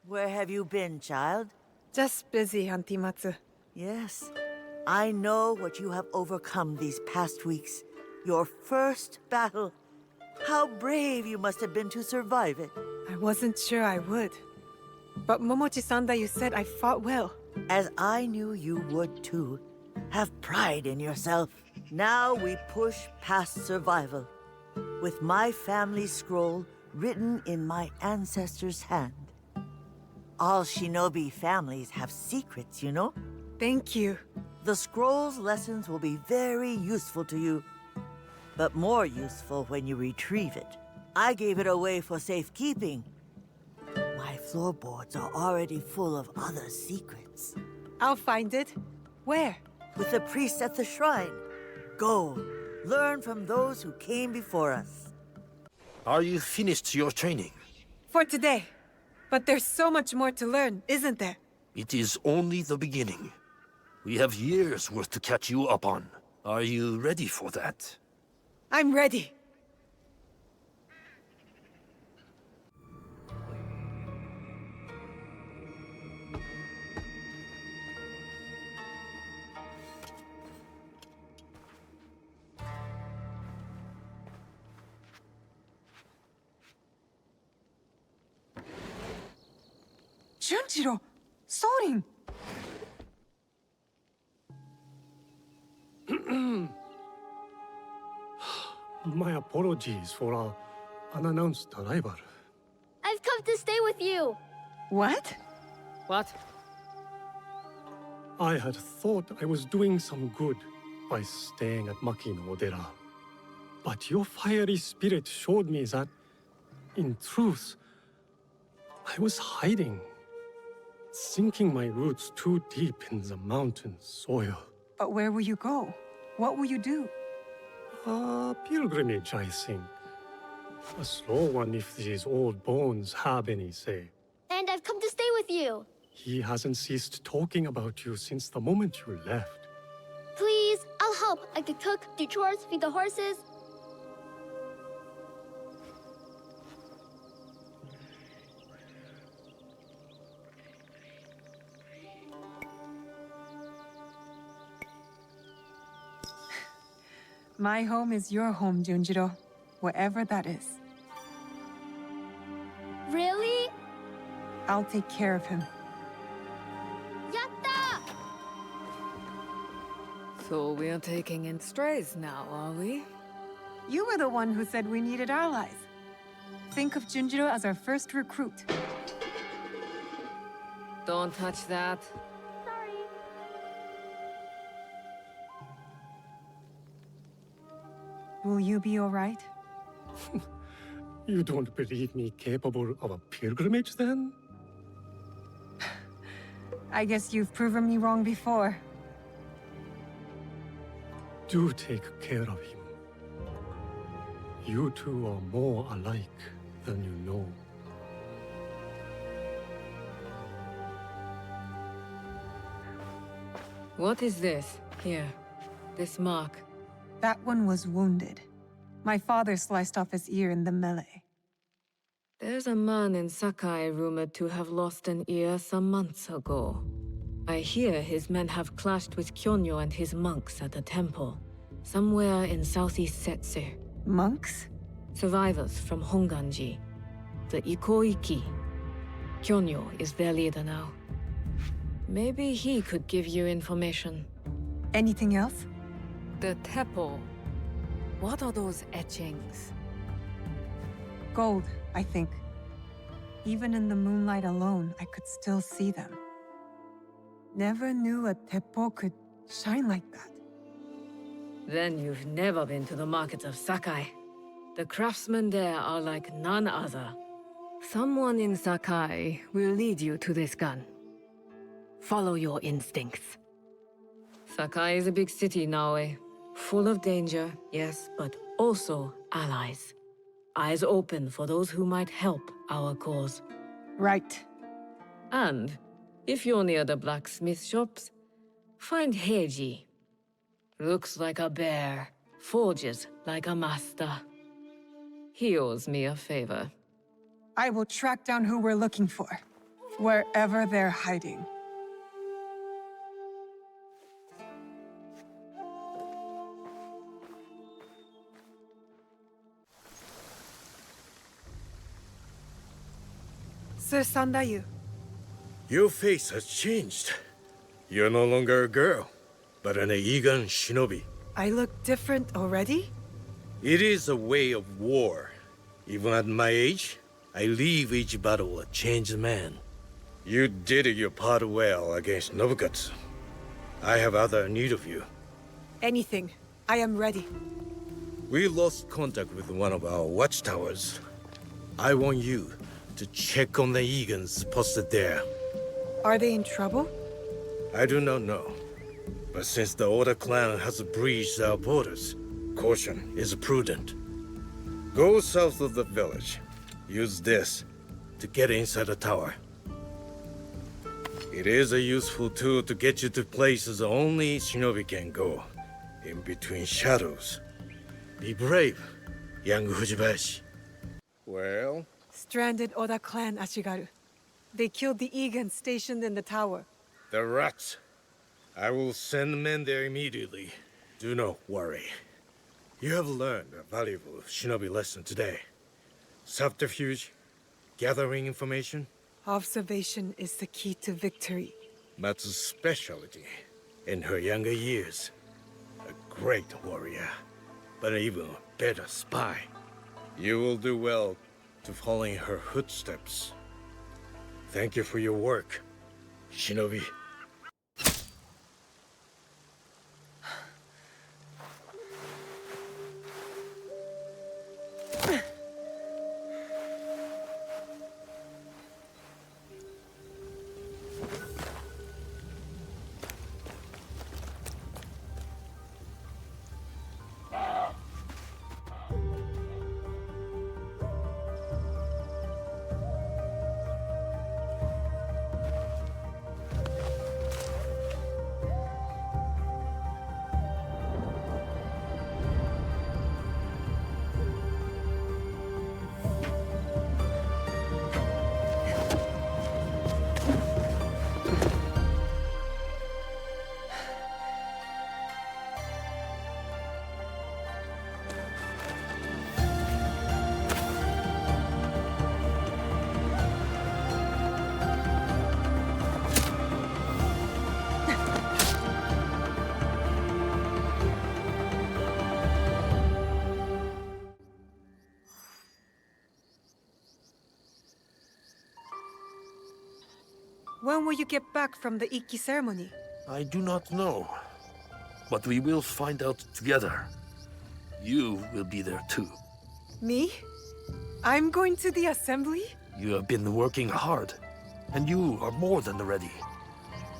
Where have you been, child? Just busy, Auntie Matsu. Yes. I know what you have overcome these past weeks. Your first battle. How brave you must have been to survive it. I wasn't sure I would. But Momochi-san, you said I fought well. As I knew you would too. Have pride in yourself. Now we push past survival. With my family scroll written in my ancestor's hand. All shinobi families have secrets, you know? Thank you. The scroll's lessons will be very useful to you. But more useful when you retrieve it. I gave it away for safekeeping. My floorboards are already full of other secrets. I'll find it. Where? With the priest at the shrine. Go, learn from those who came before us. Are you finished your training? For today. But there's so much more to learn, isn't there? It is only the beginning. We have years worth to catch you up on. Are you ready for that? I'm ready. Junjiro! Sorin! My apologies for our unannounced arrival. I've come to stay with you. What? What? I had thought I was doing some good by staying at Maki no Odera. But your fiery spirit showed me that, in truth, I was hiding. Sinking my roots too deep in the mountain soil. But where will you go? What will you do? A pilgrimage, I think. A slow one if these old bones have any say. And I've come to stay with you. He hasn't ceased talking about you since the moment you left. Please, I'll help. I could cook, do chores, feed the horses. My home is your home, Junjiro. Wherever that is. Really? I'll take care of him. Yatta! So we're taking in strays now, are we? You were the one who said we needed allies. Think of Junjiro as our first recruit. Don't touch that. Will you be all right? You don't believe me capable of a pilgrimage, then? I guess you've proven me wrong before. Do take care of him. You two are more alike than you know. What is this? Here. This mark. That one was wounded. My father sliced off his ear in the melee. There's a man in Sakai rumored to have lost an ear some months ago. I hear his men have clashed with Kyonyo and his monks at a temple, somewhere in southeast Setsu. Monks? Survivors from Honganji, the Ikoiki. Kyonyo is their leader now. Maybe he could give you information. Anything else? The Teppo. What are those etchings? Gold, I think. Even in the moonlight alone, I could still see them. Never knew a teppo could shine like that. Then you've never been to the markets of Sakai. The craftsmen there are like none other. Someone in Sakai will lead you to this gun. Follow your instincts. Sakai is a big city, Naoe. Full of danger, yes, but also allies. Eyes open for those who might help our cause. Right. And, if you're near the blacksmith shops, find Heiji. Looks like a bear, forges like a master. He owes me a favor. I will track down who we're looking for, wherever they're hiding. Sir Sandayu. Your face has changed. You're no longer a girl, but an Eigan shinobi. I look different already? It is a way of war. Even at my age, I leave each battle a changed man. You did your part well against Nobukatsu. I have other need of you. Anything. I am ready. We lost contact with one of our watchtowers. I want you to check on the Egans posted there. Are they in trouble? I do not know. But since the Oda clan has breached our borders, caution is prudent. Go south of the village. Use this to get inside the tower. It is a useful tool to get you to places only shinobi can go. In between shadows. Be brave, young Fujibayashi. Well? Stranded Oda clan Ashigaru. They killed the Egans stationed in the tower. The rats. I will send men there immediately. Do not worry. You have learned a valuable shinobi lesson today. Subterfuge, gathering information. Observation is the key to victory. Matsu's specialty in her younger years. A great warrior, but an even better spy. You will do well to follow in her footsteps. Thank you for your work, shinobi. When will you get back from the Ikki ceremony? I do not know. But we will find out together. You will be there too. Me? I'm going to the assembly? You have been working hard, and you are more than ready.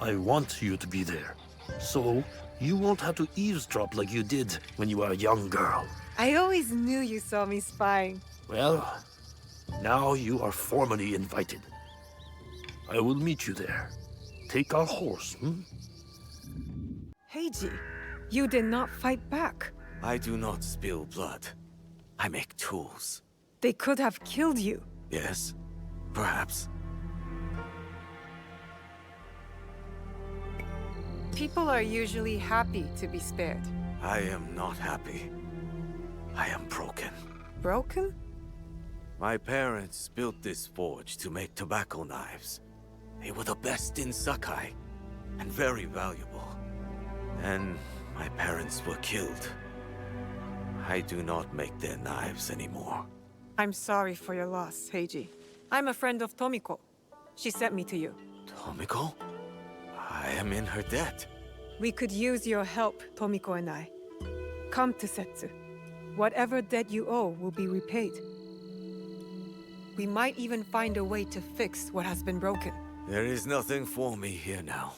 I want you to be there, so you won't have to eavesdrop like you did when you were a young girl. I always knew you saw me spying. Well, now you are formally invited. I will meet you there. Take our horse, Heiji, you did not fight back. I do not spill blood. I make tools. They could have killed you. Yes, perhaps. People are usually happy to be spared. I am not happy. I am broken. Broken? My parents built this forge to make tobacco knives. They were the best in Sakai, and very valuable. And my parents were killed. I do not make their knives anymore. I'm sorry for your loss, Heiji. I'm a friend of Tomiko. She sent me to you. Tomiko? I am in her debt. We could use your help, Tomiko and I. Come to Setsu. Whatever debt you owe will be repaid. We might even find a way to fix what has been broken. There is nothing for me here now.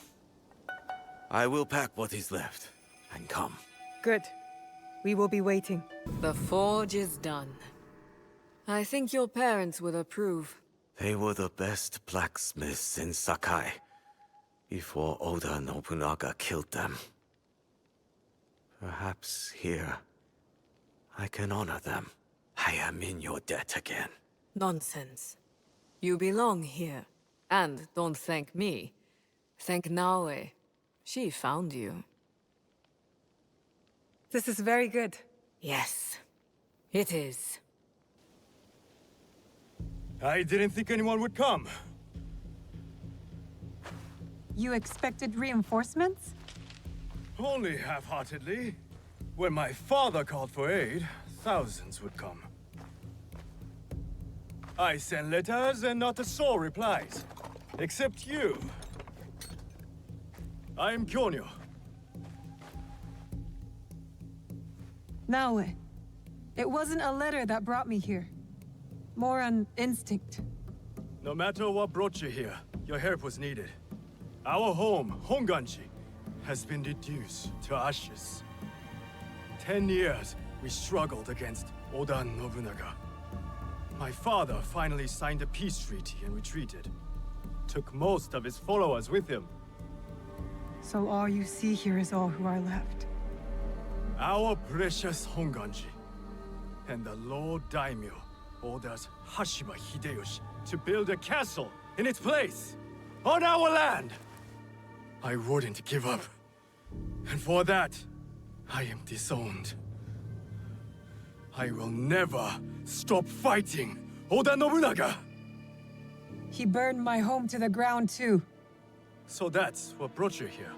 I will pack what is left and come. Good. We will be waiting. The forge is done. I think your parents will approve. They were the best blacksmiths in Sakai before Oda Nobunaga killed them. Perhaps here I can honor them. I am in your debt again. Nonsense. You belong here. And don't thank me. Thank Naoe. She found you. This is very good. Yes, it is. I didn't think anyone would come. You expected reinforcements? Only half-heartedly. When my father called for aid, thousands would come. I sent letters and not a soul replies. Except you. I'm Kyonyo. Naoe, it wasn't a letter that brought me here. More an instinct. No matter what brought you here, your help was needed. Our home, Honganji, has been reduced to ashes. 10 years we struggled against Oda Nobunaga. My father finally signed a peace treaty and retreated. Took most of his followers with him. So all you see here is all who are left. Our precious Honganji. And the Lord Daimyo orders Hashiba Hideyoshi to build a castle in its place, on our land! I wouldn't give up. And for that, I am disowned. I will never stop fighting Oda Nobunaga! He burned my home to the ground too. So that's what brought you here.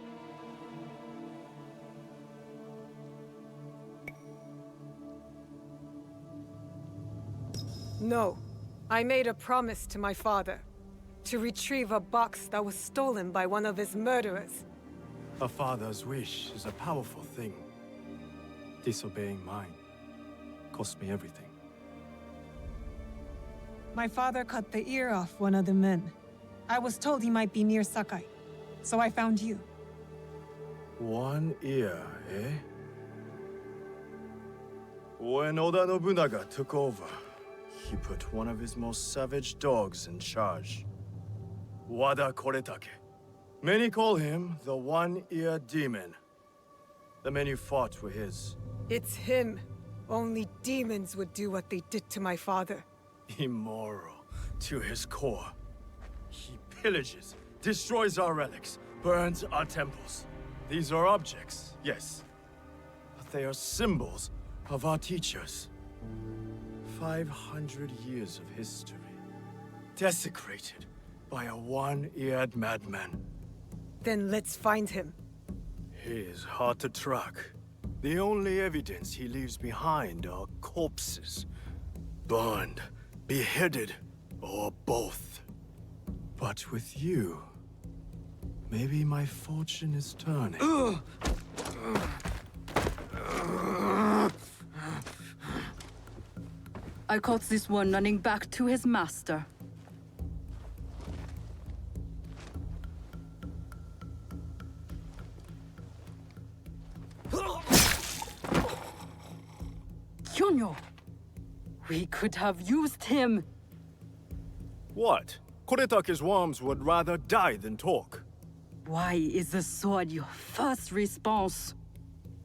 No. I made a promise to my father. To retrieve a box that was stolen by one of his murderers. A father's wish is a powerful thing. Disobeying mine cost me everything. My father cut the ear off one of the men. I was told he might be near Sakai, so I found you. One ear, eh? When Oda Nobunaga took over, he put one of his most savage dogs in charge. Wada Koretake. Many call him the One-Ear Demon. The men you fought were his. It's him. Only demons would do what they did to my father. Immoral to his core. He pillages, destroys our relics, burns our temples. These are objects, yes. But they are symbols of our teachers. 500 years of history. Desecrated by a one-eared madman. Then let's find him. He is hard to track. The only evidence he leaves behind are corpses. Burned, beheaded, or both. But with you, maybe my fortune is turning. I caught this one running back to his master. Kyonyo! We could have used him! What? Koretake's worms would rather die than talk. Why is the sword your first response?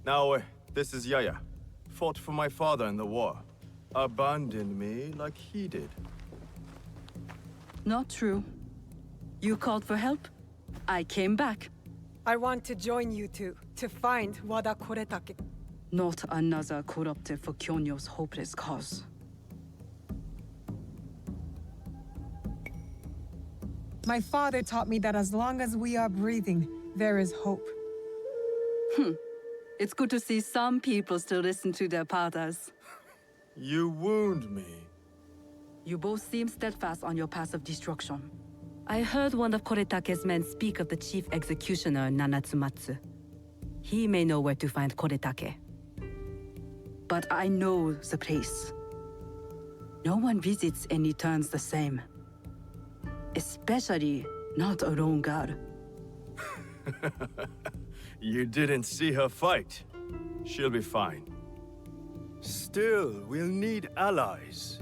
Now, this is Yaya. Fought for my father in the war. Abandoned me like he did. Not true. You called for help? I came back. I want to join you two, to find Wada Koretake. Not another corrupted for Kyonyo's hopeless cause. My father taught me that as long as we are breathing, there is hope. It's good to see some people still listen to their fathers. You wound me. You both seem steadfast on your path of destruction. I heard one of Koretake's men speak of the chief executioner, Nanatsumatsu. He may know where to find Koretake. But I know the place. No one visits and returns the same. Especially not a lone girl. You didn't see her fight. She'll be fine. Still, we'll need allies.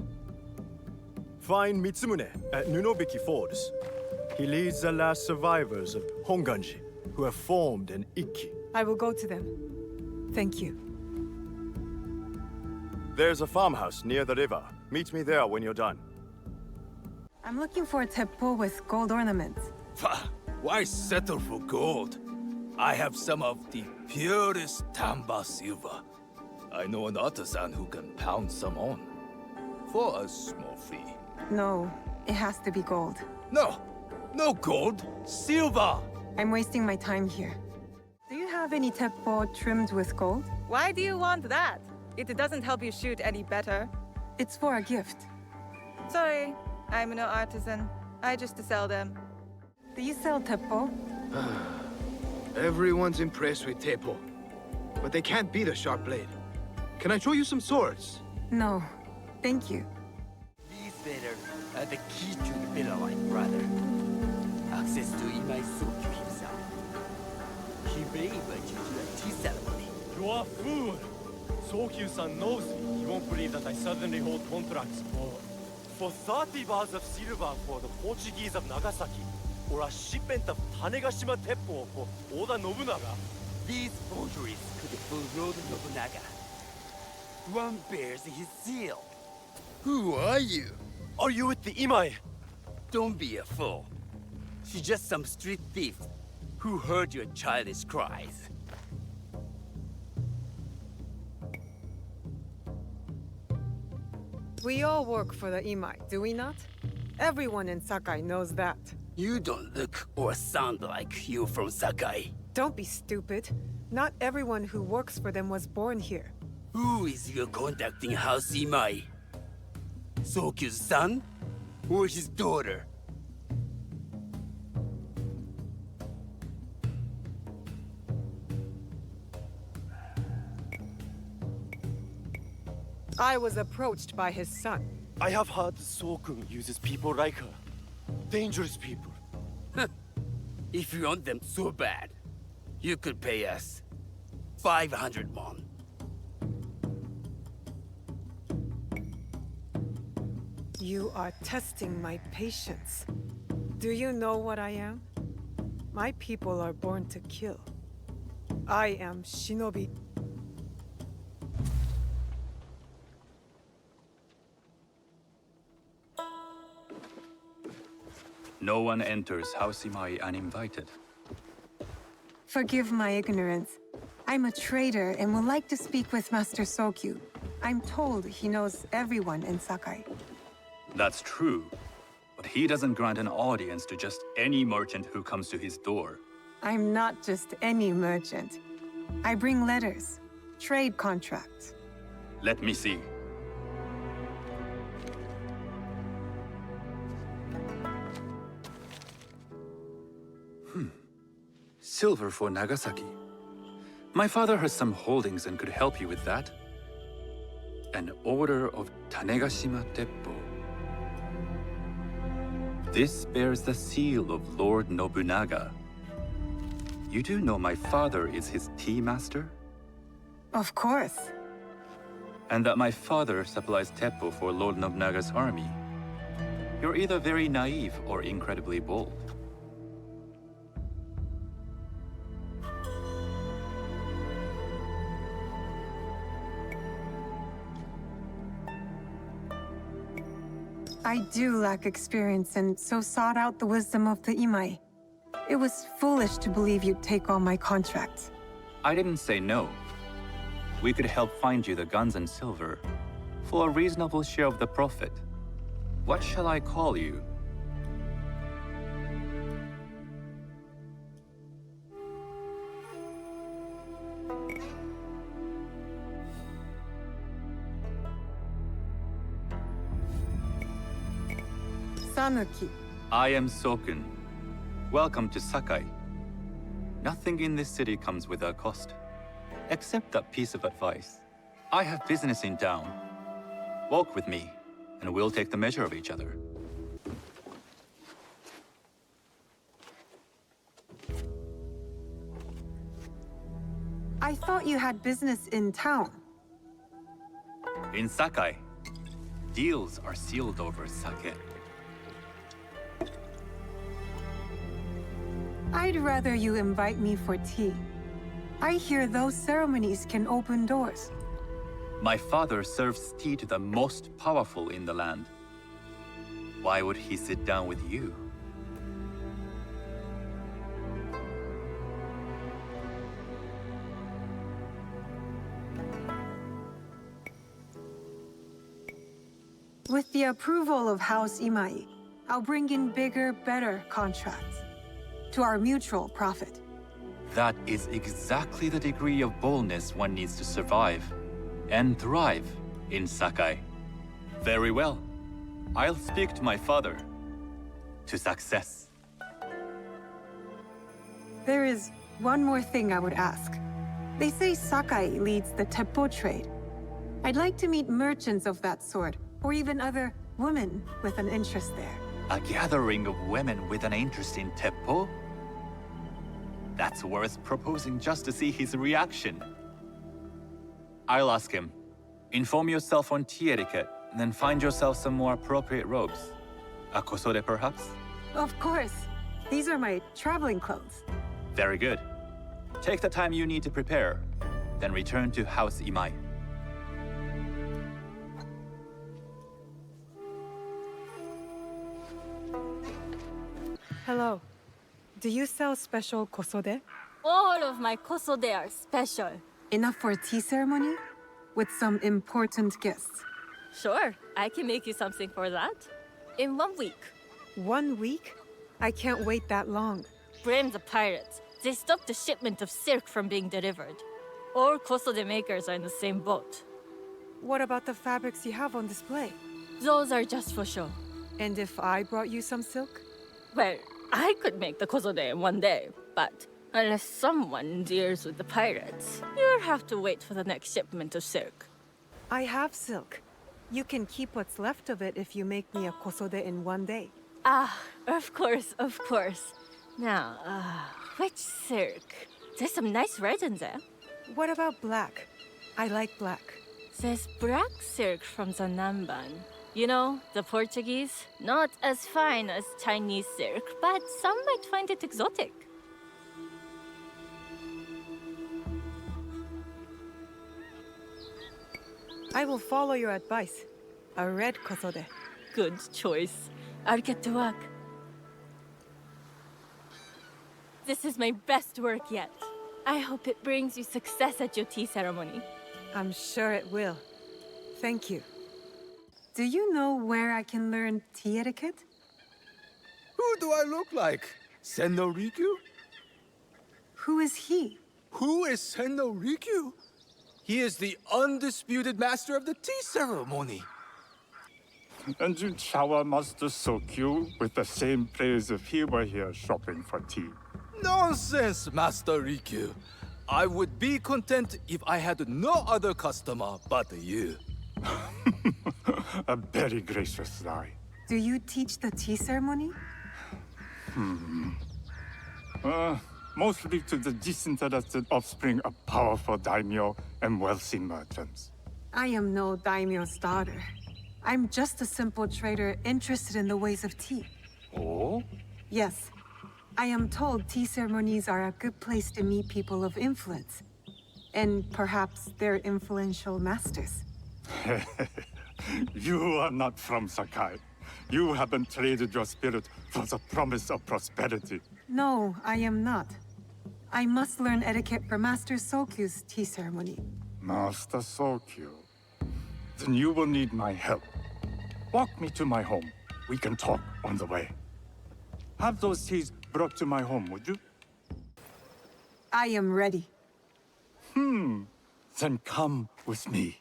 Find Mitsumune at Nunobiki Fords. He leads the last survivors of Honganji, who have formed an Ikki. I will go to them. Thank you. There's a farmhouse near the river. Meet me there when you're done. I'm looking for a teppo with gold ornaments. Why settle for gold? I have some of the purest Tamba silver. I know an artisan who can pound some on. For a small fee. No, It has to be gold. No! No gold! Silver! I'm wasting my time here. Do you have any teppo trimmed with gold? Why do you want that? It doesn't help you shoot any better. It's for a gift. Sorry, I'm no artisan. I just sell them. Do you sell teppo? Everyone's impressed with Teppo, but they can't beat a sharp blade. Can I show you some swords? No, thank you. These better are the key to the better life, brother. Access to Imai Sokyu himself. He may invite you to a tea ceremony. You are a fool! Sokyu-san knows me. He won't believe that I suddenly hold contracts for 30 bars of silver for the Portuguese of Nagasaki, or a shipment of Tanegashima Teppo for Oda Nobunaga. These forgeries could fool Lord Nobunaga. One bears his seal. Who are you? Are you with the Imai? Don't be a fool. She's just some street thief who heard your childish cries. We all work for the Imai, do we not? Everyone in Sakai knows that. You don't look or sound like you from Sakai. Don't be stupid. Not everyone who works for them was born here. Who is your contacting House Imai? Sokyu's son? Or his daughter? I was approached by his son. I have heard Sokun uses people like her. Dangerous people. If you want them so bad, you could pay us 500 won. You are testing my patience. Do you know what I am? My people are born to kill. I am shinobi. No one enters House Imai uninvited. Forgive my ignorance. I'm a trader and would like to speak with Master Sokyu. I'm told he knows everyone in Sakai. That's true, but he doesn't grant an audience to just any merchant who comes to his door. I'm not just any merchant. I bring letters, trade contracts. Let me see. Silver for Nagasaki. My father has some holdings and could help you with that. An order of Tanegashima Teppo. This bears the seal of Lord Nobunaga. You do know my father is his tea master? Of course. And that my father supplies Teppo for Lord Nobunaga's army. You're either very naive or incredibly bold. I do lack experience and so sought out the wisdom of the Imai. It was foolish to believe you'd take on my contracts. I didn't say no. We could help find you the guns and silver for a reasonable share of the profit. What shall I call you? Sanuki. I am Sokun. Welcome to Sakai. Nothing in this city comes without cost. Except that piece of advice. I have business in town. Walk with me, and we'll take the measure of each other. I thought you had business in town. In Sakai, deals are sealed over sake. I'd rather you invite me for tea. I hear those ceremonies can open doors. My father serves tea to the most powerful in the land. Why would he sit down with you? With the approval of House Imai, I'll bring in bigger, better contracts. To our mutual profit. That is exactly the degree of boldness one needs to survive and thrive in Sakai. Very well. I'll speak to my father. To success. There is one more thing I would ask. They say Sakai leads the teppo trade. I'd like to meet merchants of that sort, or even other women with an interest there. A gathering of women with an interest in teppo? That's worth proposing just to see his reaction. I'll ask him. Inform yourself on tea etiquette, and then find yourself some more appropriate robes. A kosode, perhaps? Of course. These are my traveling clothes. Very good. Take the time you need to prepare, then return to House Imai. Hello. Do you sell special kosode? All of my kosode are special. Enough for a tea ceremony? With some important guests? Sure, I can make you something for that. In 1 week. 1 week? I can't wait that long. Blame the pirates. They stopped the shipment of silk from being delivered. All kosode makers are in the same boat. What about the fabrics you have on display? Those are just for show. And if I brought you some silk? Well, I could make the kosode in 1 day, but unless someone deals with the pirates, you'll have to wait for the next shipment of silk. I have silk. You can keep what's left of it if you make me a kosode in 1 day. Ah, of course, of course. Now, which silk? There's some nice red in there. What about black? I like black. There's black silk from the Namban. You know, the Portuguese? Not as fine as Chinese silk, but some might find it exotic. I will follow your advice. A red kosode. Good choice. I'll get to work. This is my best work yet. I hope it brings you success at your tea ceremony. I'm sure it will. Thank you. Do you know where I can learn tea etiquette? Who do I look like? Senno Rikyu? Who is he? Who is Senno Rikyu? He is the undisputed master of the tea ceremony. And you shower Master Sokyu with the same praise if he were here shopping for tea. Nonsense, Master Rikyu. I would be content if I had no other customer but you. A very gracious lie. Do you teach the tea ceremony? Mostly to the disinterested offspring of powerful daimyo and wealthy merchants. I am no daimyo's daughter. I'm just a simple trader interested in the ways of tea. Oh? Yes. I am told tea ceremonies are a good place to meet people of influence. And perhaps their influential masters. You are not from Sakai. You haven't traded your spirit for the promise of prosperity. No, I am not. I must learn etiquette for Master Sokyu's tea ceremony. Master Sokyu. Then you will need my help. Walk me to my home. We can talk on the way. Have those teas brought to my home, would you? I am ready. Then come with me.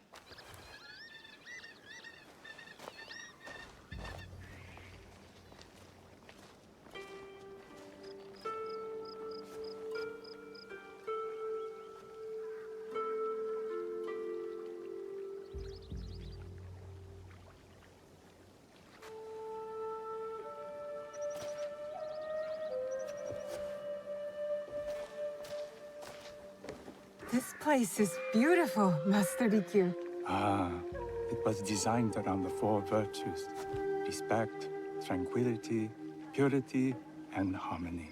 This place is beautiful, Master Rikyu. It was designed around the 4 virtues: respect, tranquility, purity, and harmony.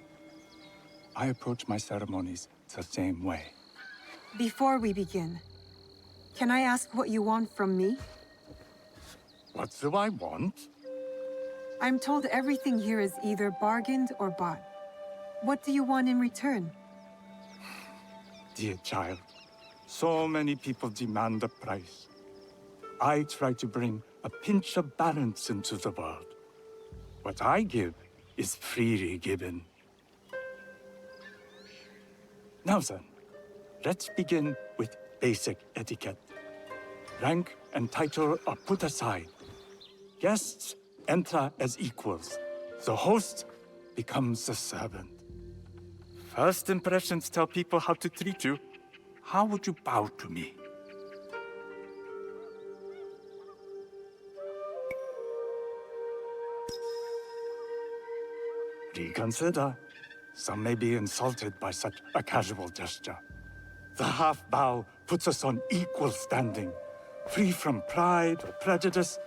I approach my ceremonies the same way. Before we begin, can I ask what you want from me? What do I want? I'm told everything here is either bargained or bought. What do you want in return? Dear child, so many people demand a price. I try to bring a pinch of balance into the world. What I give is freely given. Now then, let's begin with basic etiquette. Rank and title are put aside. Guests enter as equals. The host becomes the servant. First impressions tell people how to treat you. How would you bow to me? Reconsider. Some may be insulted by such a casual gesture. The half bow puts us on equal standing, free from pride or prejudice.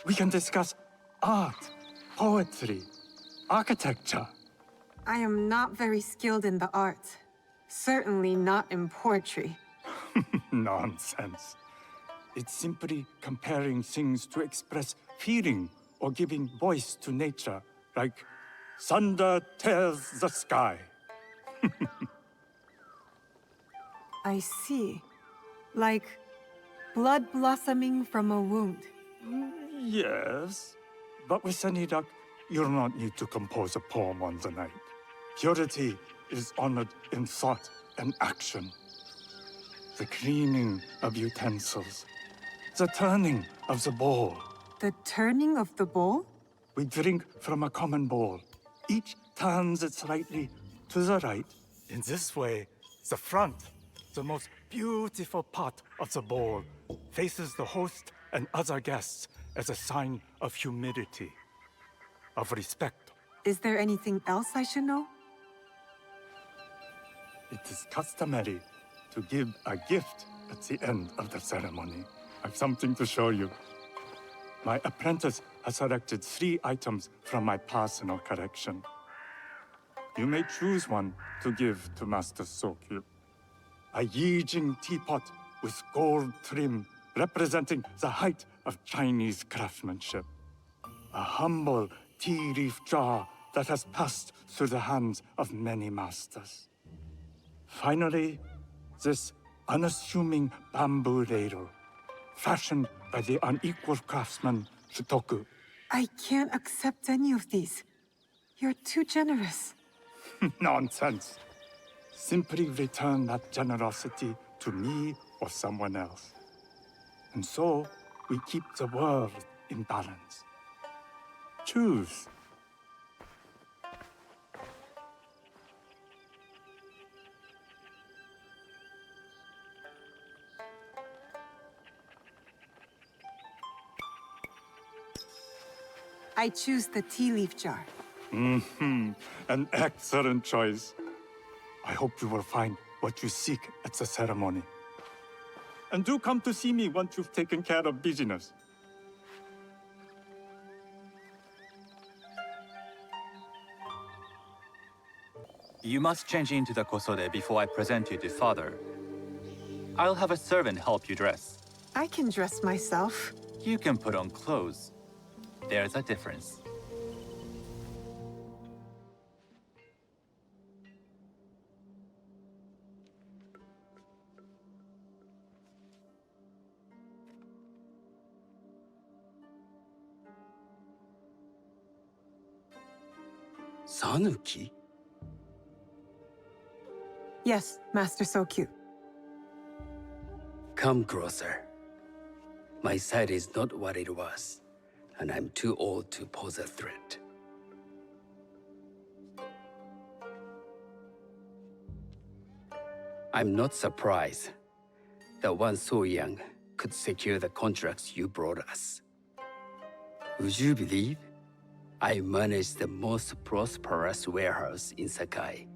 We can discuss art, poetry, architecture. I am not very skilled in the arts. Certainly not in poetry. Nonsense. It's simply comparing things to express feeling or giving voice to nature, like thunder tears the sky. I see. Like blood blossoming from a wound. Yes, but with any luck, you'll not need to compose a poem on the night. Purity is honored in thought and action. The cleaning of utensils, the turning of the bowl. The turning of the bowl? We drink from a common bowl. Each turns it slightly to the right. In this way, the front, the most beautiful part of the bowl, faces the host and other guests as a sign of humility, of respect. Is there anything else I should know? It is customary to give a gift at the end of the ceremony. I've something to show you. My apprentice has selected 3 items from my personal collection. You may choose one to give to Master Sokyu. A Yijing teapot with gold trim representing the height of Chinese craftsmanship. A humble tea leaf jar that has passed through the hands of many masters. Finally, this unassuming bamboo ladle, fashioned by the unequal craftsman Shutoku. I can't accept any of these. You're too generous. Nonsense. Simply return that generosity to me or someone else. And so, we keep the world in balance. Choose. I choose the tea leaf jar. An excellent choice. I hope you will find what you seek at the ceremony. And do come to see me once you've taken care of business. You must change into the kosode before I present you to father. I'll have a servant help you dress. I can dress myself. You can put on clothes. There's a difference. Sanuki? Yes, Master Sokyu. Come closer. My sight is not what it was, and I'm too old to pose a threat. I'm not surprised that one so young could secure the contracts you brought us. Would you believe I managed the most prosperous warehouse in Sakai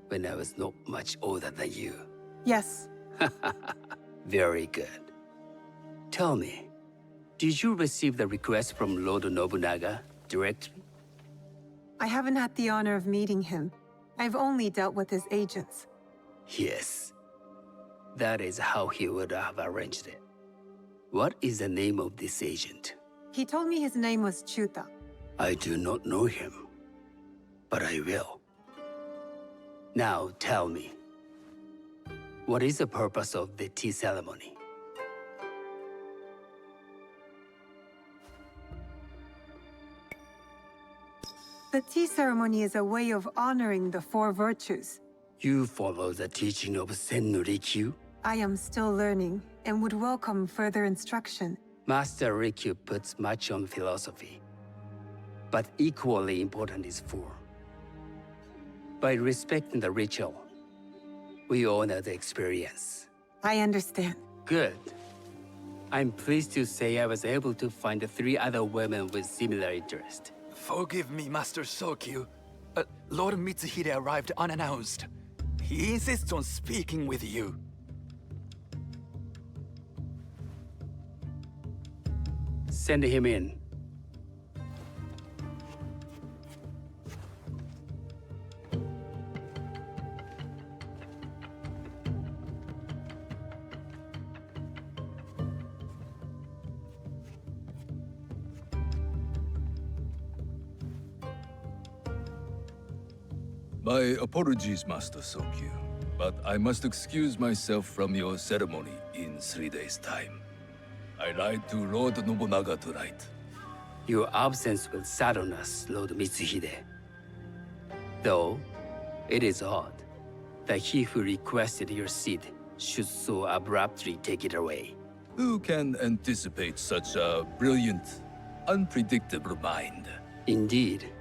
when I was not much older than you? Yes. Very good. Tell me, did you receive the request from Lord Nobunaga directly? I haven't had the honor of meeting him. I've only dealt with his agents. Yes. That is how he would have arranged it. What is the name of this agent? He told me his name was Chuta. I do not know him, but I will. Now tell me, what is the purpose of the tea ceremony? The tea ceremony is a way of honoring the four virtues. You follow the teaching of Sen no Rikyu? I am still learning and would welcome further instruction. Master Rikyu puts much on philosophy. But equally important is four. By respecting the ritual, we honor the experience. I understand. Good. I'm pleased to say I was able to find 3 other women with similar interest. Forgive me, Master Sokyu. Lord Mitsuhide arrived unannounced. He insists on speaking with you. Send him in. My apologies, Master Sokyu, but I must excuse myself from your ceremony in 3 days' time. I ride to Lord Nobunaga tonight. Your absence will sadden us, Lord Mitsuhide. Though, it is odd that he who requested your seat should so abruptly take it away. Who can anticipate such a brilliant, unpredictable mind? Indeed,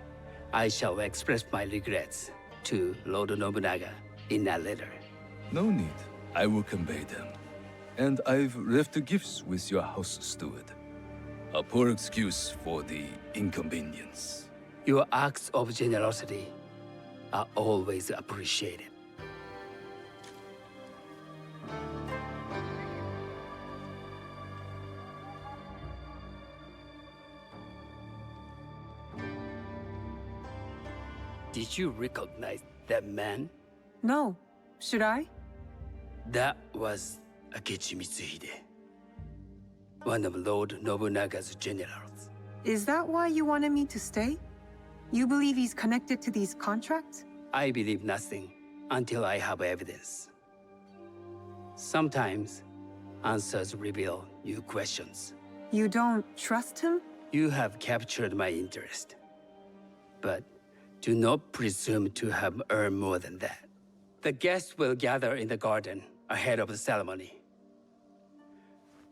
I shall express my regrets to Lord Nobunaga in a letter. No need. I will convey them. And I've left the gifts with your house steward. A poor excuse for the inconvenience. Your acts of generosity are always appreciated. Did you recognize that man? No. Should I? That was Akechi Mitsuhide, one of Lord Nobunaga's generals. Is that why you wanted me to stay? You believe he's connected to these contracts? I believe nothing until I have evidence. Sometimes, answers reveal new questions. You don't trust him? You have captured my interest. But do not presume to have earned more than that. The guests will gather in the garden ahead of the ceremony.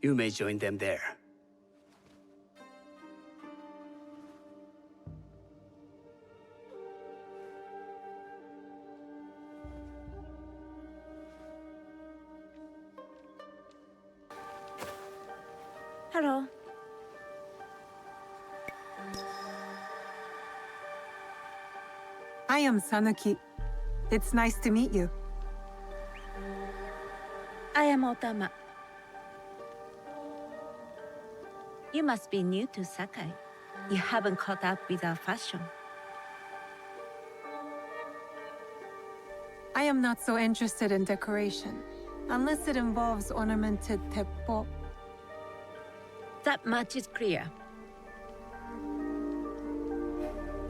You may join them there. Hello. I am Sanuki. It's nice to meet you. I am Otama. You must be new to Sakai. You haven't caught up with our fashion. I am not so interested in decoration, unless it involves ornamented teppo. That much is clear.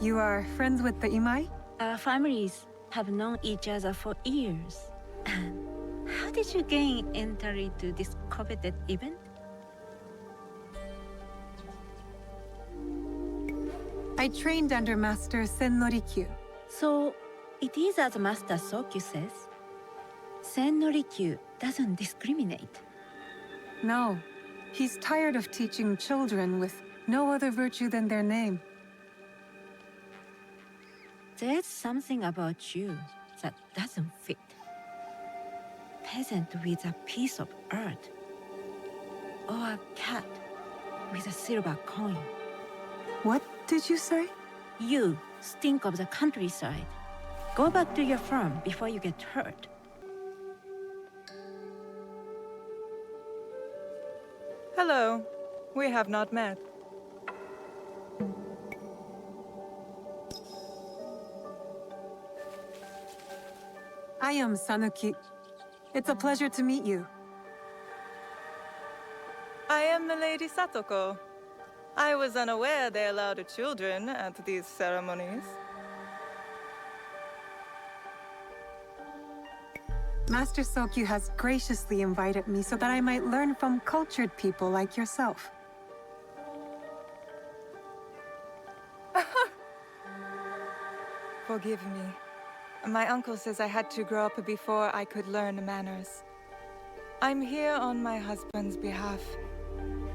You are friends with the Imai? Our families have known each other for years. How did you gain entry to this coveted event? I trained under Master Sen no Rikyu. So, it is as Master Sokyu says. Sen no Rikyu doesn't discriminate. No. He's tired of teaching children with no other virtue than their name. There's something about you that doesn't fit. Peasant with a piece of earth. Or a cat with a silver coin. What did you say? You stink of the countryside. Go back to your farm before you get hurt. Hello. We have not met. I am Sanuki. It's a pleasure to meet you. I am the Lady Satoko. I was unaware they allowed children at these ceremonies. Master Sokyu has graciously invited me so that I might learn from cultured people like yourself. forgive me. My uncle says I had to grow up before I could learn manners. I'm here on my husband's behalf,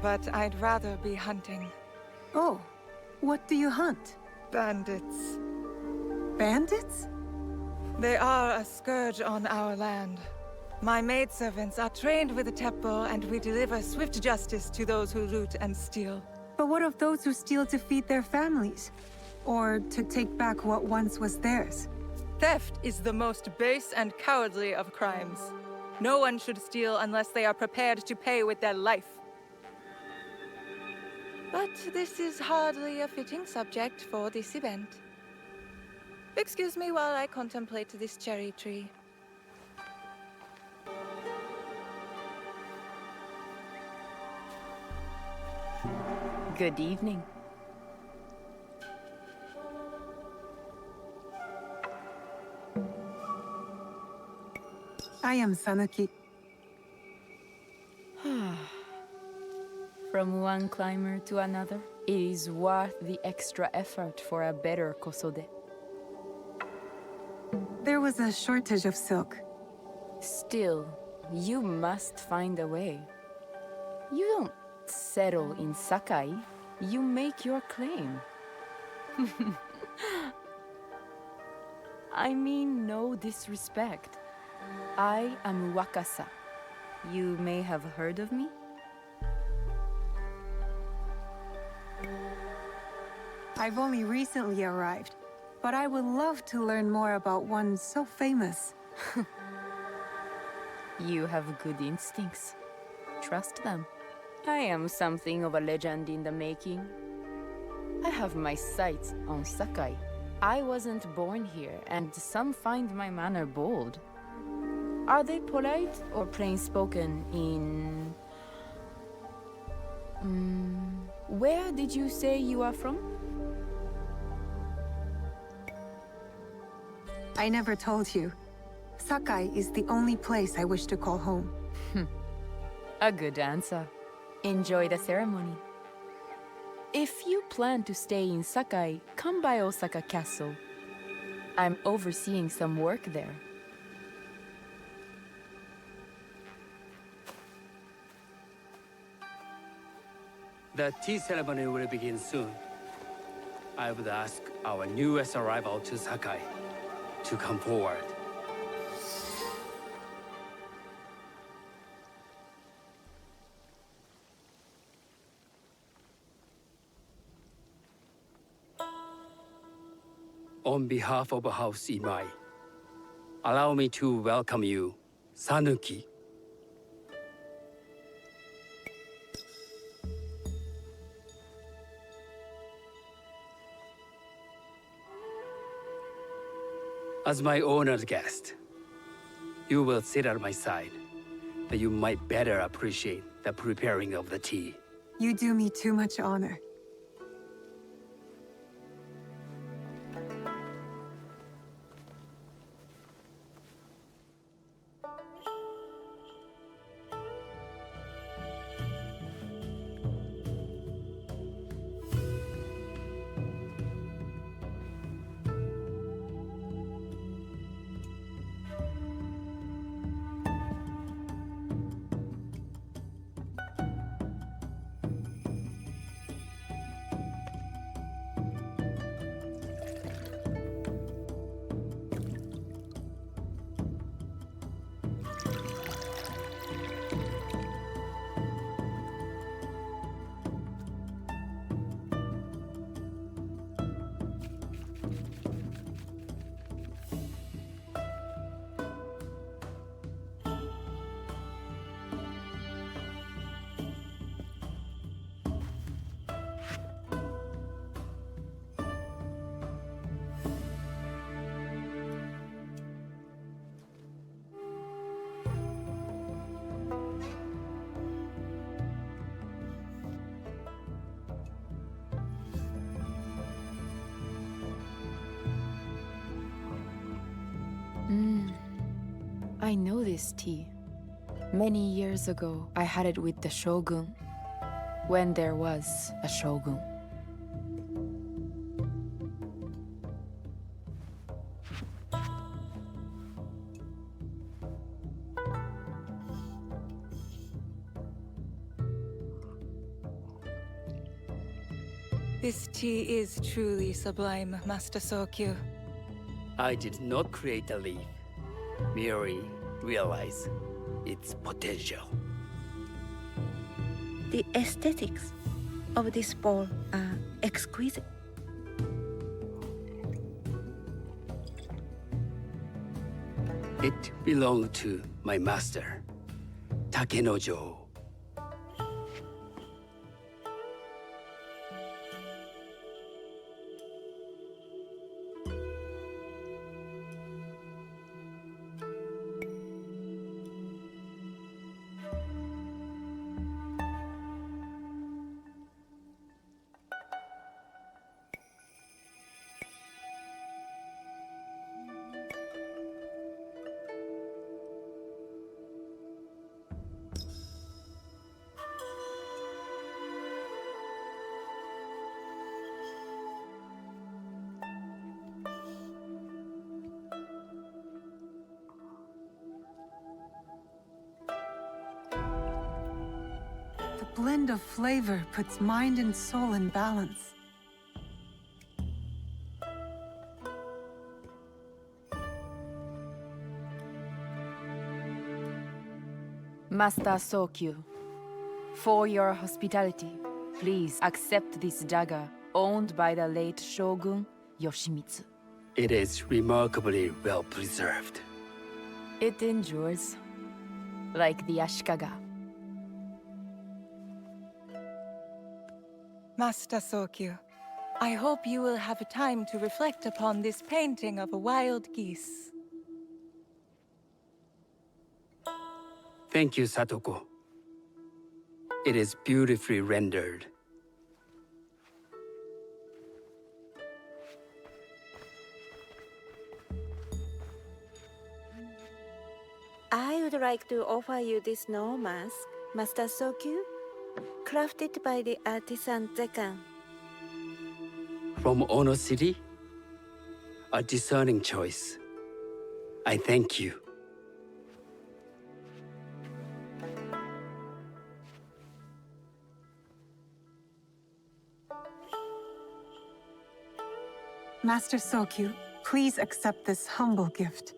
but I'd rather be hunting. Oh, what do you hunt? Bandits. Bandits? They are a scourge on our land. My maidservants are trained with the temple, and we deliver swift justice to those who loot and steal. But what of those who steal to feed their families? Or to take back what once was theirs? Theft is the most base and cowardly of crimes. No one should steal unless they are prepared to pay with their life. But this is hardly a fitting subject for this event. Excuse me while I contemplate this cherry tree. Good evening. I am Sanuki. From one climber to another, it is worth the extra effort for a better kosode. There was a shortage of silk. Still, you must find a way. You don't settle in Sakai, you make your claim. I mean no disrespect. I am Wakasa. You may have heard of me? I've only recently arrived, but I would love to learn more about one so famous. You have good instincts. Trust them. I am something of a legend in the making. I have my sights on Sakai. I wasn't born here, and some find my manner bold. Are they polite or plain-spoken in... where did you say you are from? I never told you. Sakai is the only place I wish to call home. A good answer. Enjoy the ceremony. If you plan to stay in Sakai, come by Osaka Castle. I'm overseeing some work there. The tea ceremony will begin soon. I would ask our newest arrival to Sakai to come forward. On behalf of House Imai, allow me to welcome you, Sanuki. As my honored guest, you will sit at my side, that you might better appreciate the preparing of the tea. You do me too much honor. I know this tea. Many years ago, I had it with the shogun, when there was a shogun. This tea is truly sublime, Master Sokyu. I did not create a leaf, merely realize its potential. The aesthetics of this bowl are exquisite. It belonged to my master, Takenojo. The blend of flavor puts mind and soul in balance. Master Sokyu, for your hospitality, please accept this dagger owned by the late Shogun Yoshimitsu. It is remarkably well preserved. It endures, like the Ashikaga. Master Sokyu, I hope you will have time to reflect upon this painting of a wild geese. Thank you, Satoko. It is beautifully rendered. I would like to offer you this snow mask, Master Sokyu, crafted by the artisan Zekan. From Ono City? A discerning choice. I thank you. Master Sokyu, please accept this humble gift.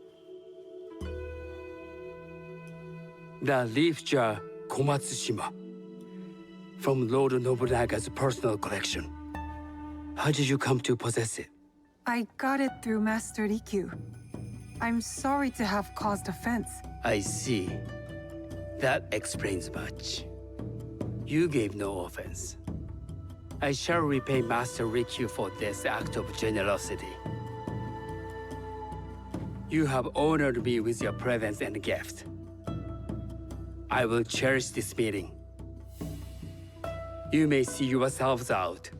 The leaf jar Komatsushima, from Lord Nobunaga's personal collection. How did you come to possess it? I got it through Master Rikyu. I'm sorry to have caused offense. I see. That explains much. You gave no offense. I shall repay Master Rikyu for this act of generosity. You have honored me with your presence and gift. I will cherish this meeting. You may see yourselves out.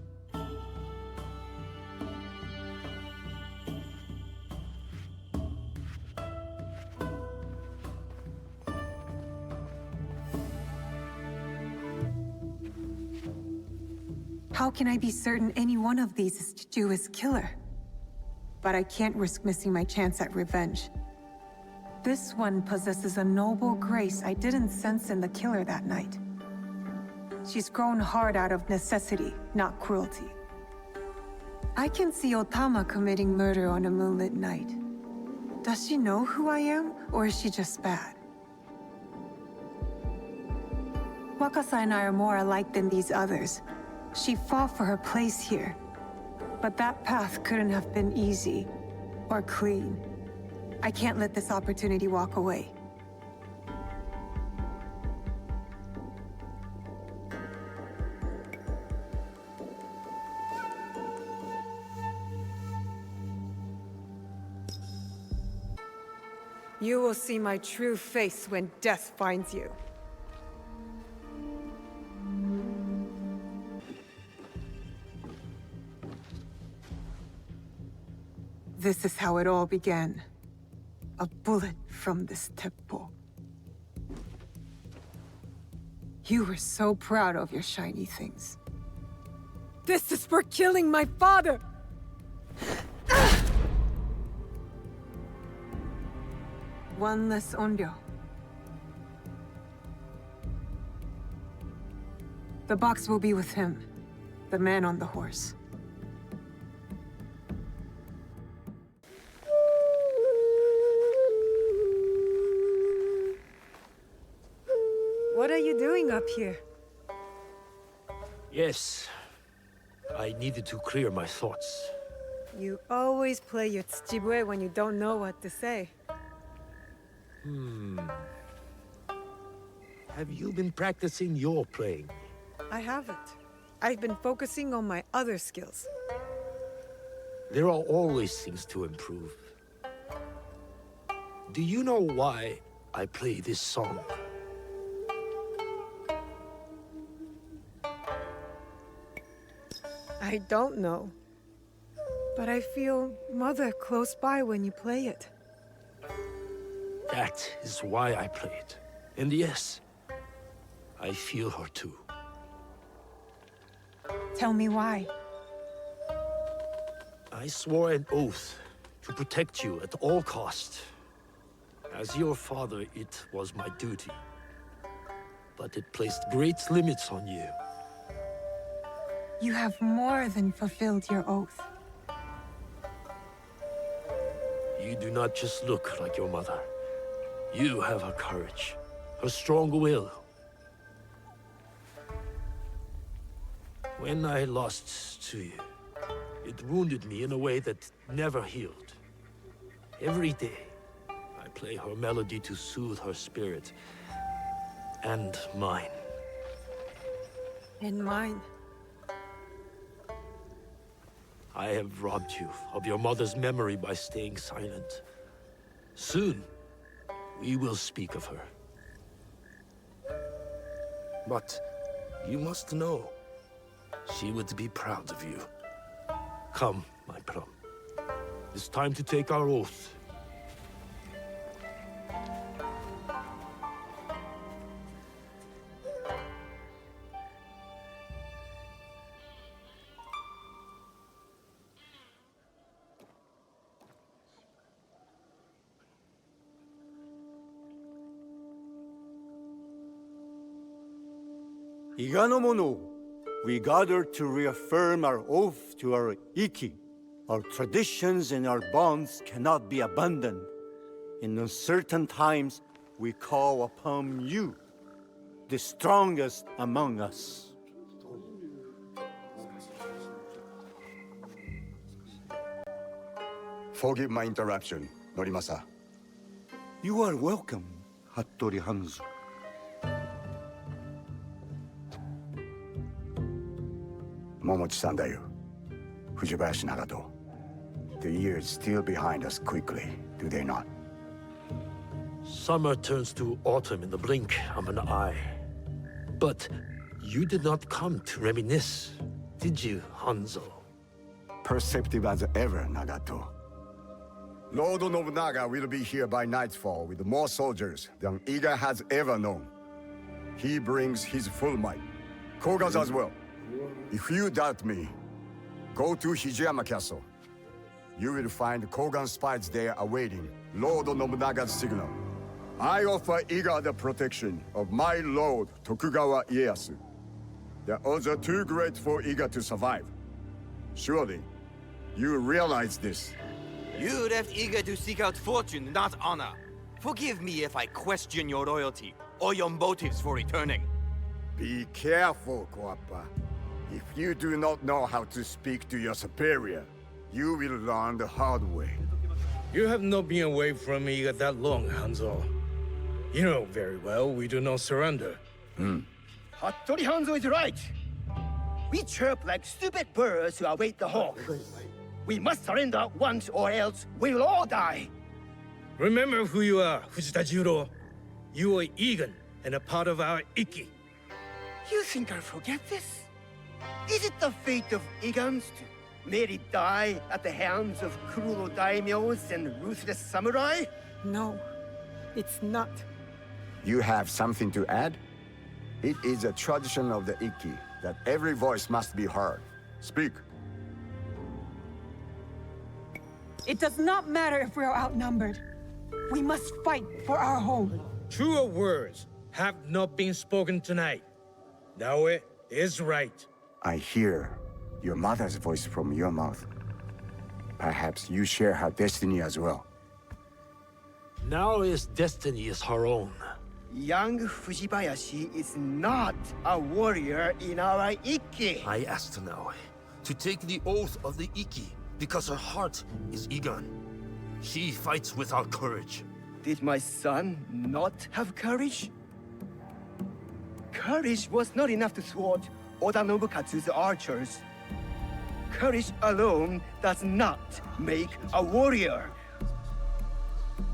How can I be certain any one of these is Chiju's killer? But I can't risk missing my chance at revenge. This one possesses a noble grace I didn't sense in the killer that night. She's grown hard out of necessity, not cruelty. I can see Otama committing murder on a moonlit night. Does she know who I am, or is she just bad? Wakasa and I are more alike than these others. She fought for her place here. But that path couldn't have been easy, or clean. I can't let this opportunity walk away. You will see my true face when death finds you. This is how it all began. A bullet from this teppo. You were so proud of your shiny things. This is for killing my father! One less onryo. The box will be with him. The man on the horse. What are you doing up here? Yes, I needed to clear my thoughts. You always play your tsuchibue when you don't know what to say. Have you been practicing your playing? I haven't. I've been focusing on my other skills. There are always things to improve. Do you know why I play this song? I don't know. But I feel Mother close by when you play it. That is why I play it. And yes, I feel her too. Tell me why. I swore an oath to protect you at all costs. As your father, it was my duty. But it placed great limits on you. You have more than fulfilled your oath. You do not just look like your mother. You have her courage, her strong will. When I lost to you, it wounded me in a way that never healed. Every day, I play her melody to soothe her spirit. And mine. And mine. I have robbed you of your mother's memory by staying silent. Soon, we will speak of her. But you must know, she would be proud of you. Come, my plum. It's time to take our oath. Iganomono, we gather to reaffirm our oath to our Iki. Our traditions and our bonds cannot be abandoned. In uncertain times, we call upon you, the strongest among us. Forgive my interruption, Norimasa. You are welcome, Hattori Hanzo. Momochi-san da yo. Fujibayashi Nagato. The years steal behind us quickly, do they not? Summer turns to autumn in the blink of an eye. But you did not come to reminisce, did you, Hanzo? Perceptive as ever, Nagato. Lord Nobunaga will be here by nightfall with more soldiers than Iga has ever known. He brings his full might. Koga's as well. If you doubt me, go to Hijiyama Castle. You will find Kogan spies there awaiting Lord Nobunaga's signal. I offer Iga the protection of my lord Tokugawa Ieyasu. The odds are too great for Iga to survive. Surely, you realize this. You left Iga to seek out fortune, not honor. Forgive me if I question your loyalty or your motives for returning. Be careful, Koappa. If you do not know how to speak to your superior, you will learn the hard way. You have not been away from me that long, Hanzo. You know very well we do not surrender. Hattori Hanzo is right. We chirp like stupid birds who await the hawk. We must surrender once or else we will all die. Remember who you are, Fujita Juro. You are Egan and a part of our Iki. You think I'll forget this? Is it the fate of Igans to merely die at the hands of cruel daimyos and ruthless samurai? No, it's not. You have something to add? It is a tradition of the Iki that every voice must be heard. Speak. It does not matter if we are outnumbered. We must fight for our home. Truer words have not been spoken tonight. Naoe is right. I hear your mother's voice from your mouth. Perhaps you share her destiny as well. Naoe's destiny is her own. Young Fujibayashi is not a warrior in our Ikki. I asked Naoe to take the oath of the Ikki because her heart is Igan. She fights without courage. Did my son not have courage? Courage was not enough to thwart Oda Nobukatsu's archers. Courage alone does not make a warrior.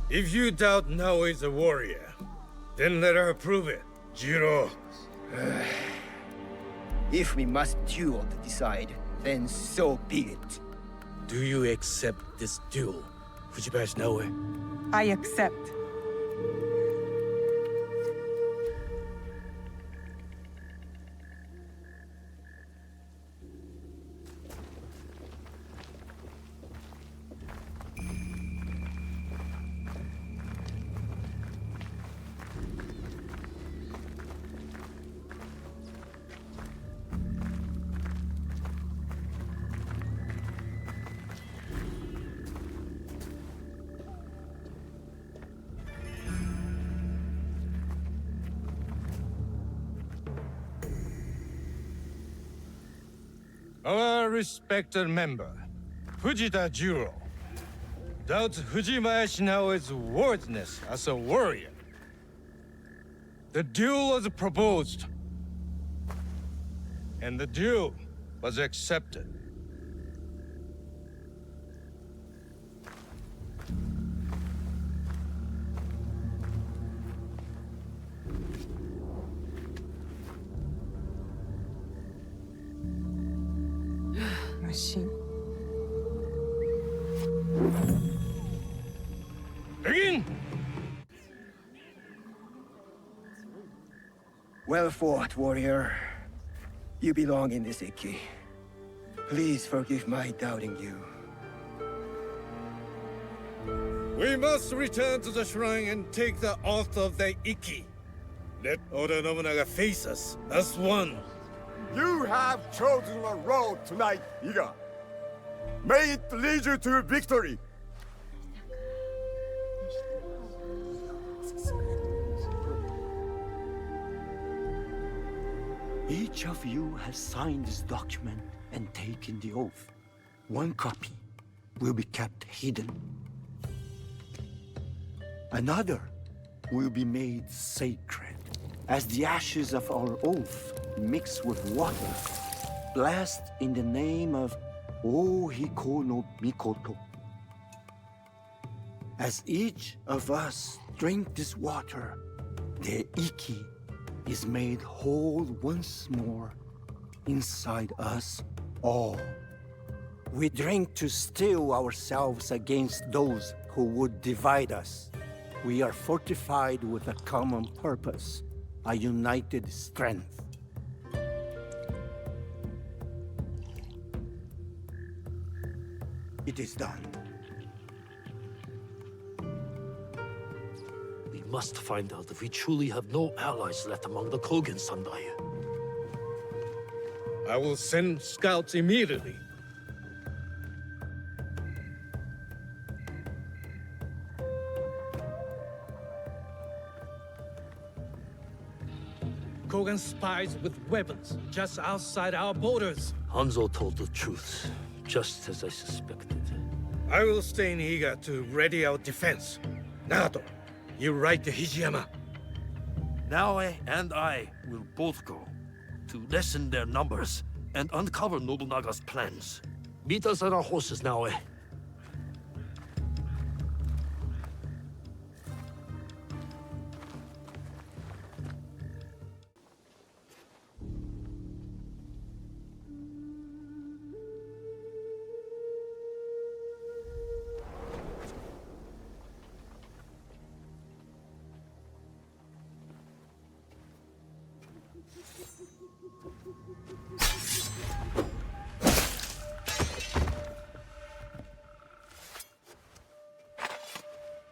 If you doubt Naoe is a warrior, then let her prove it, Jiro. If we must duel to decide, then so be it. Do you accept this duel, Fujibayashi Naoe? I accept. Our respected member, Fujita Jiro, doubts Fujibayashi Naoe's worthiness as a warrior. The duel was proposed, and the duel was accepted. Machine. Begin! Well fought, warrior. You belong in this Ikki. Please forgive my doubting you. We must return to the shrine and take the oath of the Ikki. Let Oda Nobunaga face us as one. You have chosen a road tonight, Iga. May it lead you to victory. Each of you has signed this document and taken the oath. One copy will be kept hidden. Another will be made sacred, as the ashes of our oath mixed with water, blessed in the name of Ohiko no Mikoto. As each of us drink this water, the Ikki is made whole once more inside us all. We drink to steel ourselves against those who would divide us. We are fortified with a common purpose, a united strength. It is done. We must find out if we truly have no allies left among the Kogen Sandai. I will send scouts immediately. Kogan spies with weapons just outside our borders. Hanzo told the truth, just as I suspected. I will stay in Iga to ready our defense. Nagato, you ride to Hijiyama. Naoe and I will both go to lessen their numbers and uncover Nobunaga's plans. Meet us at our horses, Naoe.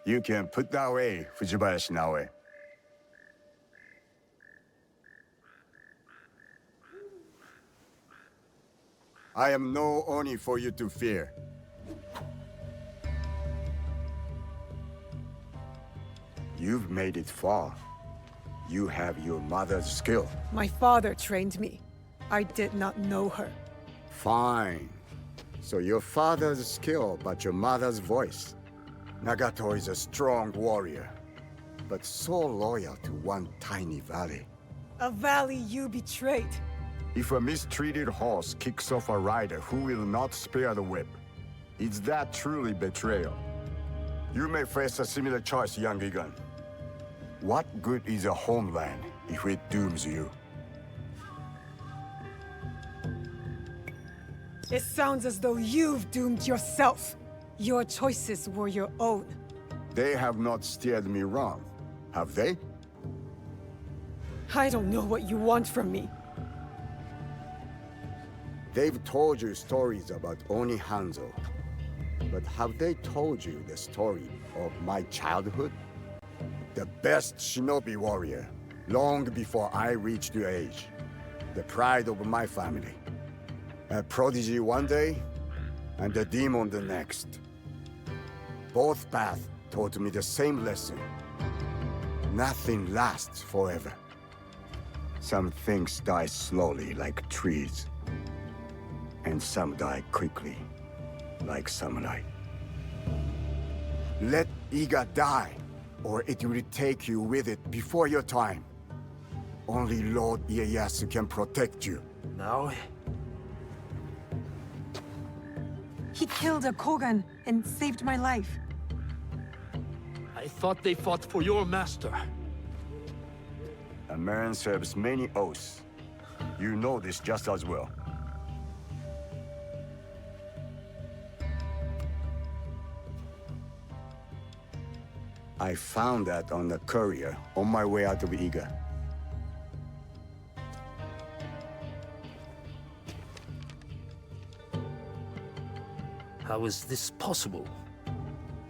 You can put that away, Fujibayashi Naoe. I am no Oni for you to fear. You've made it far. You have your mother's skill. My father trained me. I did not know her. Fine. So your father's skill, but your mother's voice. Nagato is a strong warrior, but so loyal to one tiny valley. A valley you betrayed. If a mistreated horse kicks off a rider who will not spare the whip, is that truly betrayal? You may face a similar choice, young Igan. What good is a homeland if it dooms you? It sounds as though you've doomed yourself. Your choices were your own. They have not steered me wrong, have they? I don't know what you want from me. They've told you stories about Oni Hanzo, but have they told you the story of my childhood? The best shinobi warrior, long before I reached your age. The pride of my family. A prodigy one day, and a demon the next. Both paths taught me the same lesson. Nothing lasts forever. Some things die slowly like trees. And some die quickly, like samurai. Let Iga die, or it will take you with it before your time. Only Lord Ieyasu can protect you. Now? He killed a Kogan and saved my life. I thought they fought for your master. A man serves many oaths. You know this just as well. I found that on the courier on my way out of Iga. How is this possible?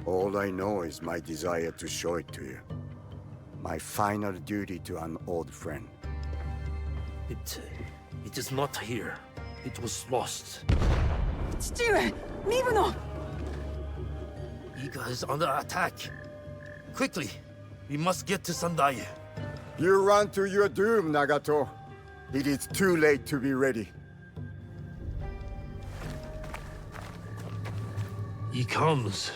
All I know is my desire to show it to you. My final duty to an old friend. It is not here. It was lost. Chichiue! Mibuno! Iga is under attack. Quickly, we must get to Sendai. You run to your doom, Nagato. It is too late to be ready. He comes.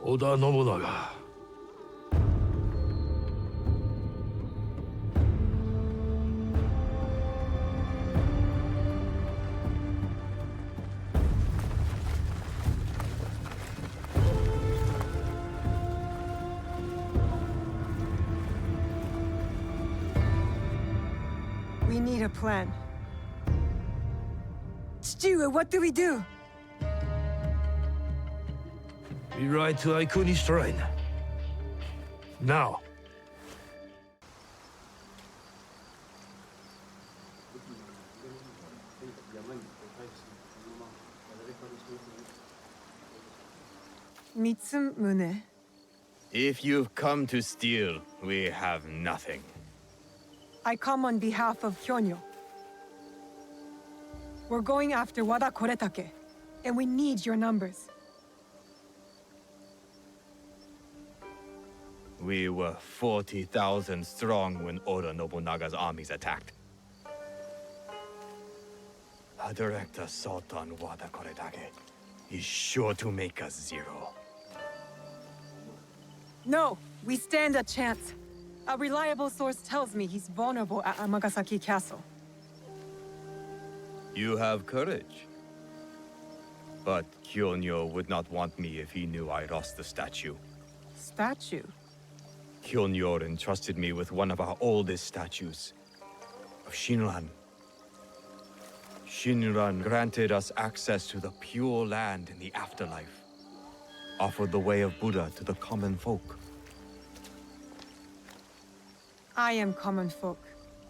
Oda Nobunaga. We need a plan. Chichiue, what do we do? We ride to Aikuni Shrine. Now. Mitsumune. If you've come to steal, we have nothing. I come on behalf of Hyonyo. We're going after Wada Koretake, and we need your numbers. We were 40,000 strong when Oda Nobunaga's armies attacked. A direct assault on Wada Koretake is sure to make us zero. No, we stand a chance. A reliable source tells me he's vulnerable at Amagasaki Castle. You have courage. But Kyonyo would not want me if he knew I lost the statue. Statue? Kyonyo entrusted me with one of our oldest statues, of Shinran. Shinran granted us access to the pure land in the afterlife, offered the way of Buddha to the common folk. I am common folk.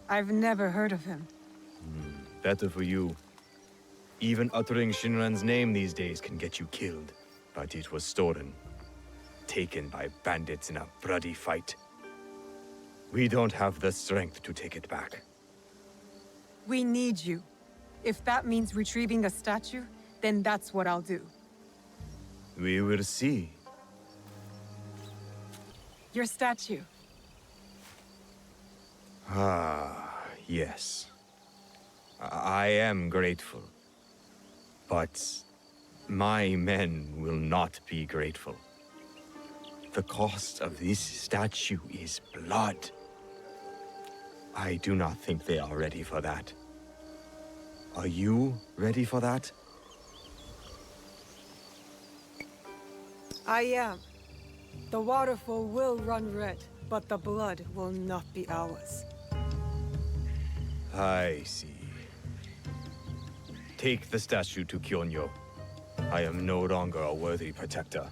I've never heard of him. Better for you. Even uttering Shinran's name these days can get you killed. But it was stolen. Taken by bandits in a bloody fight. We don't have the strength to take it back. We need you. If that means retrieving a statue, then that's what I'll do. We will see. Your statue. Ah, yes. I am grateful. But my men will not be grateful. The cost of this statue is blood. I do not think they are ready for that. Are you ready for that? I am. The waterfall will run red, but the blood will not be ours. I see. Take the statue to Kyonyo. I am no longer a worthy protector.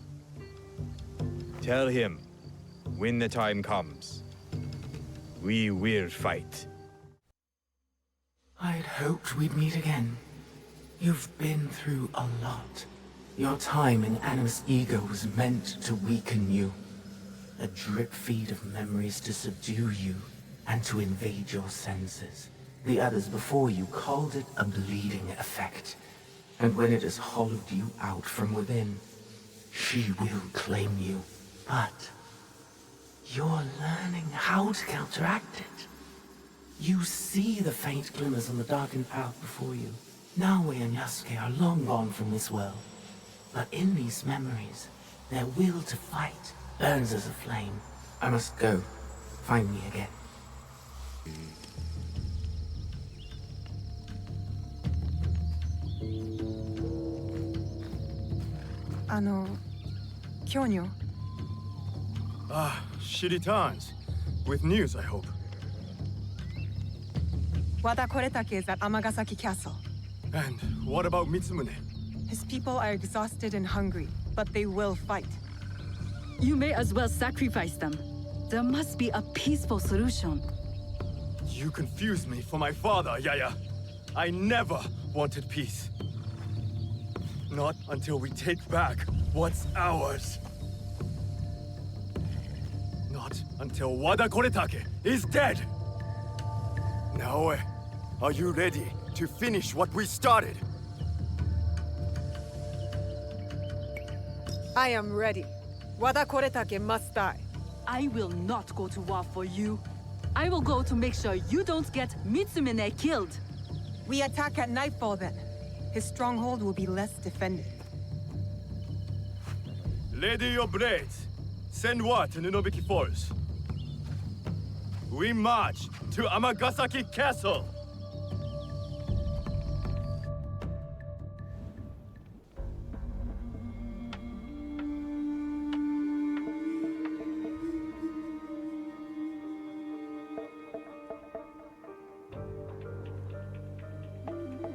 Tell him, when the time comes, we will fight. I'd hoped we'd meet again. You've been through a lot. Your time in Animus Ego was meant to weaken you. A drip feed of memories to subdue you and to invade your senses. The others before you called it a bleeding effect. And when it has hollowed you out from within, she will claim you. But you're learning how to counteract it. You see the faint glimmers on the darkened path before you. Naoe and Yasuke are long gone from this world. But in these memories, their will to fight burns as a flame. I must go. Find me again. Kyonyo. Ah, she returns. With news, I hope. Wada Koretake is at Amagasaki Castle. And what about Mitsumune? His people are exhausted and hungry, but they will fight. You may as well sacrifice them. There must be a peaceful solution. You confused me for my father, Yaya. I never wanted peace. Not until we take back what's ours. Not until Wada Koretake is dead. Naoe, are you ready to finish what we started? I am ready. Wada Koretake must die. I will not go to war for you. I will go to make sure you don't get Mitsumune killed. We attack at nightfall then. His stronghold will be less defended. Ready your blades. Send word to Nunobiki Forest. We march to Amagasaki Castle.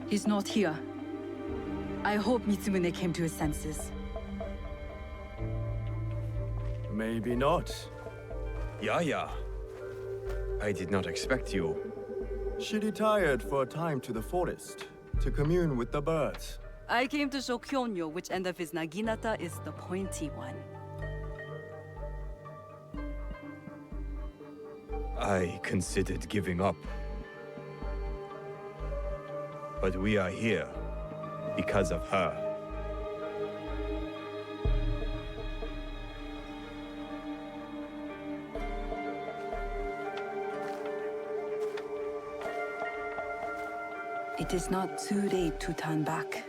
He's not here. I hope Mitsumune came to his senses. Maybe not. Yaya. I did not expect you. She retired for a time to the forest, to commune with the birds. I came to show Kyonyo which end of his Naginata is the pointy one. I considered giving up. But we are here because of her. It is not too late to turn back.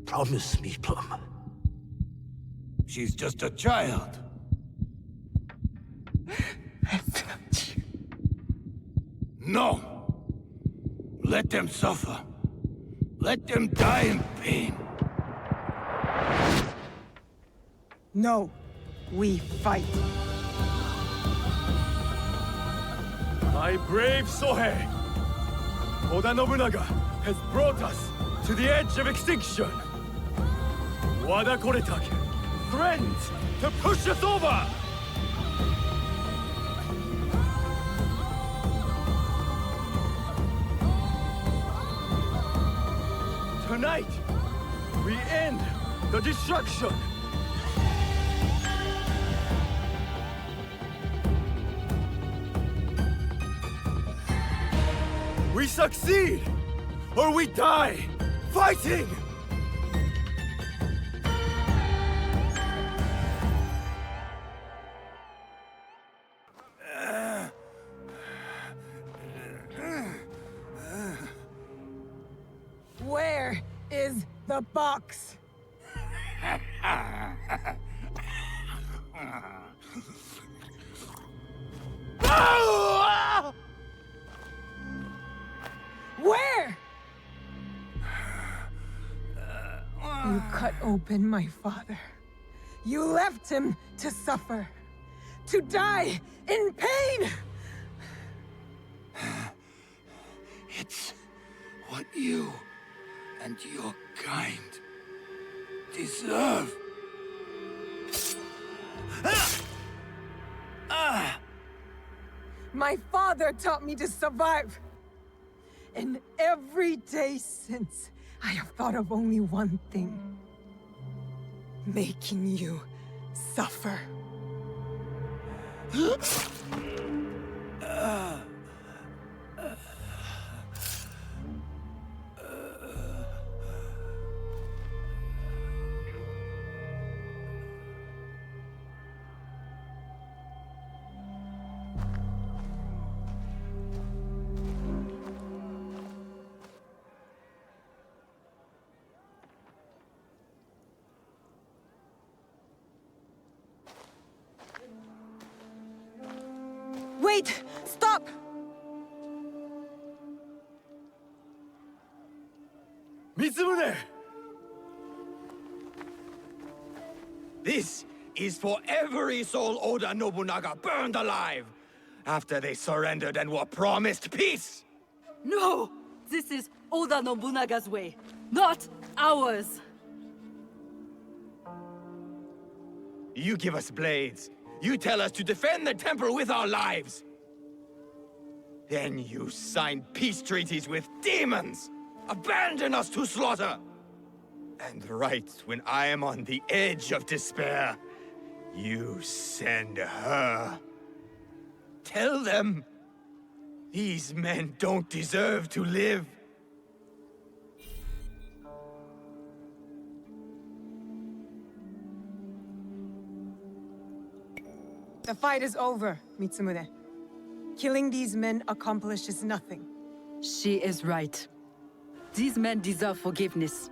Promise me, Plum. She's just a child. No! Let them suffer. Let them die in pain. No, we fight. My brave Sohei! Oda Nobunaga has brought us to the edge of extinction. Wada Koretake threatens to push us over! Tonight, we end the destruction! We succeed! Or we die! Fighting! Where is the box? Where? You cut open my father. You left him to suffer, to die in pain! It's what you and your kind deserve. My father taught me to survive. And every day since, I have thought of only one thing. Making you suffer. Wait! Stop! Mitsumune! This is for every soul Oda Nobunaga burned alive after they surrendered and were promised peace! No! This is Oda Nobunaga's way, not ours! You give us blades. You tell us to defend the temple with our lives. Then you sign peace treaties with demons! Abandon us to slaughter! And right when I am on the edge of despair, you send her. Tell them, these men don't deserve to live. The fight is over, Mitsumune. Killing these men accomplishes nothing. She is right. These men deserve forgiveness,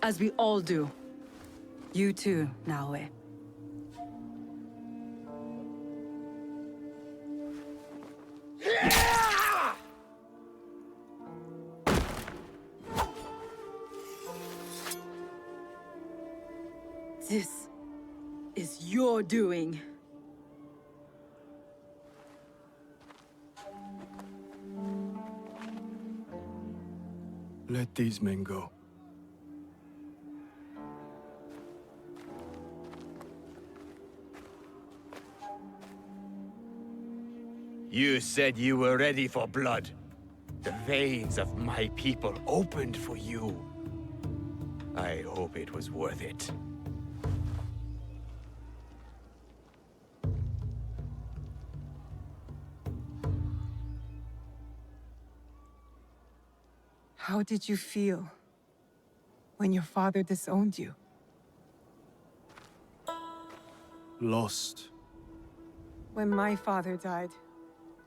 as we all do. You too, Naoe. This is your doing. Let these men go. You said you were ready for blood. The veins of my people opened for you. I hope it was worth it. How did you feel when your father disowned you? Lost. When my father died,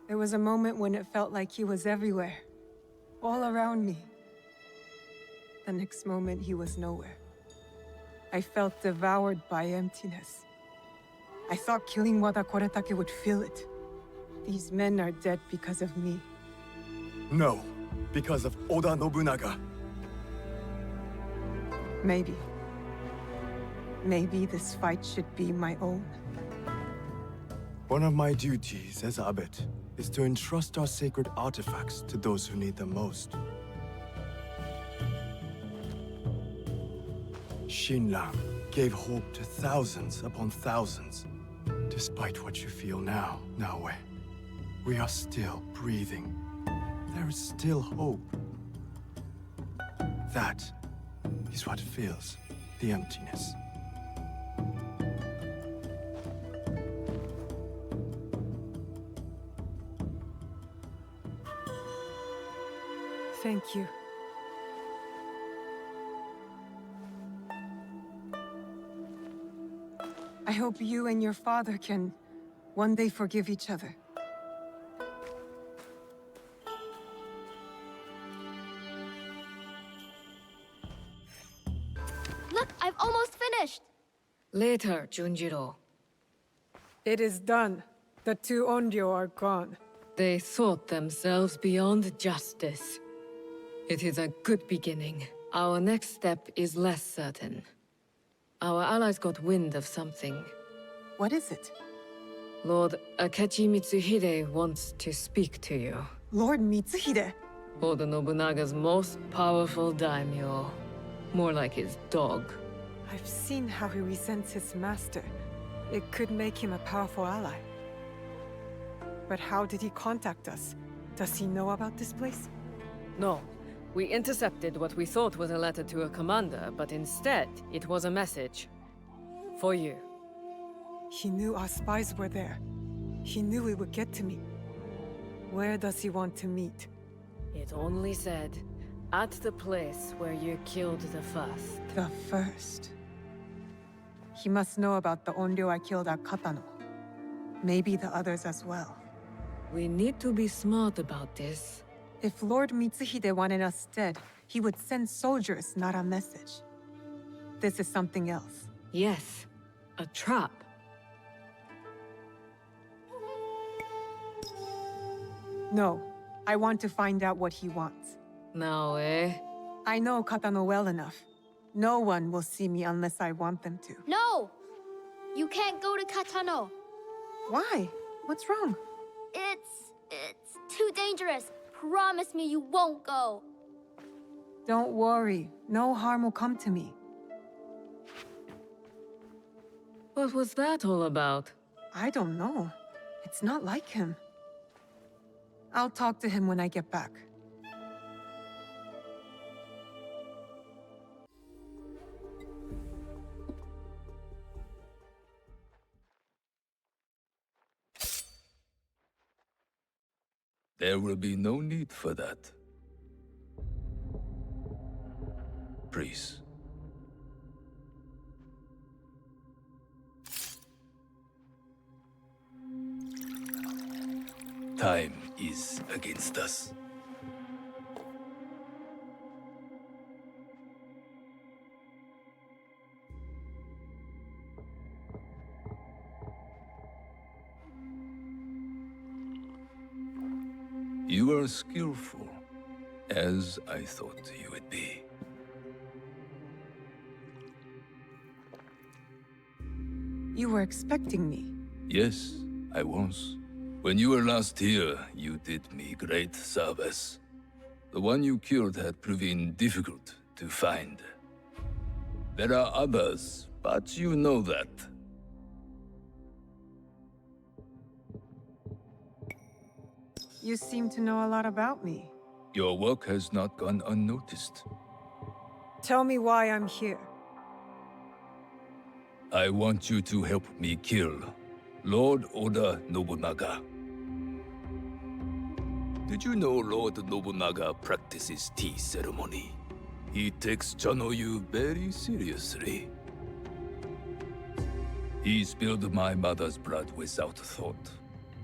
there was a moment when it felt like he was everywhere, all around me. The next moment, he was nowhere. I felt devoured by emptiness. I thought killing Wada Koretake would fill it. These men are dead because of me. No, because of Oda Nobunaga. Maybe. Maybe this fight should be my own. One of my duties as abbot is to entrust our sacred artifacts to those who need them most. Shinran gave hope to thousands upon thousands. Despite what you feel now, Naoe, we are still breathing. There is still hope. That is what fills the emptiness. Thank you. I hope you and your father can one day forgive each other. Look, I've almost finished! Later, Junjiro. It is done. The two Onryo are gone. They thought themselves beyond justice. It is a good beginning. Our next step is less certain. Our allies got wind of something. What is it? Lord Akechi Mitsuhide wants to speak to you. Lord Mitsuhide? Oda Nobunaga's most powerful daimyo. More like his dog. I've seen how he resents his master. It could make him a powerful ally. But how did he contact us? Does he know about this place? No. We intercepted what we thought was a letter to a commander, but instead, it was a message. For you. He knew our spies were there. He knew he would get to me. Where does he want to meet? It only said, at the place where you killed the first. The first? He must know about the Onryo I killed at Katano. Maybe the others as well. We need to be smart about this. If Lord Mitsuhide wanted us dead, he would send soldiers, not a message. This is something else. Yes, a trap. No, I want to find out what he wants. Now, eh? I know Katano well enough. No one will see me unless I want them to. No! You can't go to Katano. Why? What's wrong? It's too dangerous. Promise me you won't go. Don't worry. No harm will come to me. What was that all about? I don't know. It's not like him. I'll talk to him when I get back. There will be no need for that. Please. Time is against us. You are skillful, as I thought you would be. You were expecting me? Yes, I was. When you were last here, you did me great service. The one you killed had proven difficult to find. There are others, but you know that. You seem to know a lot about me. Your work has not gone unnoticed. Tell me why I'm here. I want you to help me kill Lord Oda Nobunaga. Did you know Lord Nobunaga practices tea ceremony? He takes Chanoyu very seriously. He spilled my mother's blood without thought.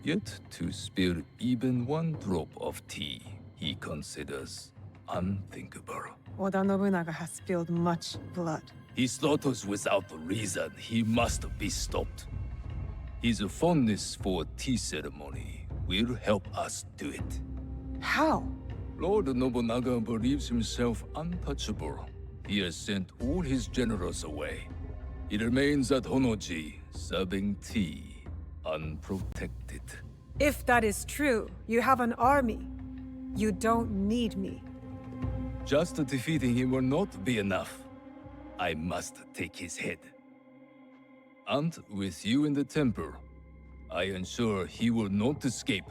Yet to spill even one drop of tea, he considers unthinkable. Oda Nobunaga has spilled much blood. He slaughters without reason. He must be stopped. His fondness for tea ceremony will help us do it. How? Lord Nobunaga believes himself untouchable. He has sent all his generals away. He remains at Honoji, serving tea, unprotected. If that is true, you have an army. You don't need me. Just defeating him will not be enough. I must take his head. And with you in the temple, I ensure he will not escape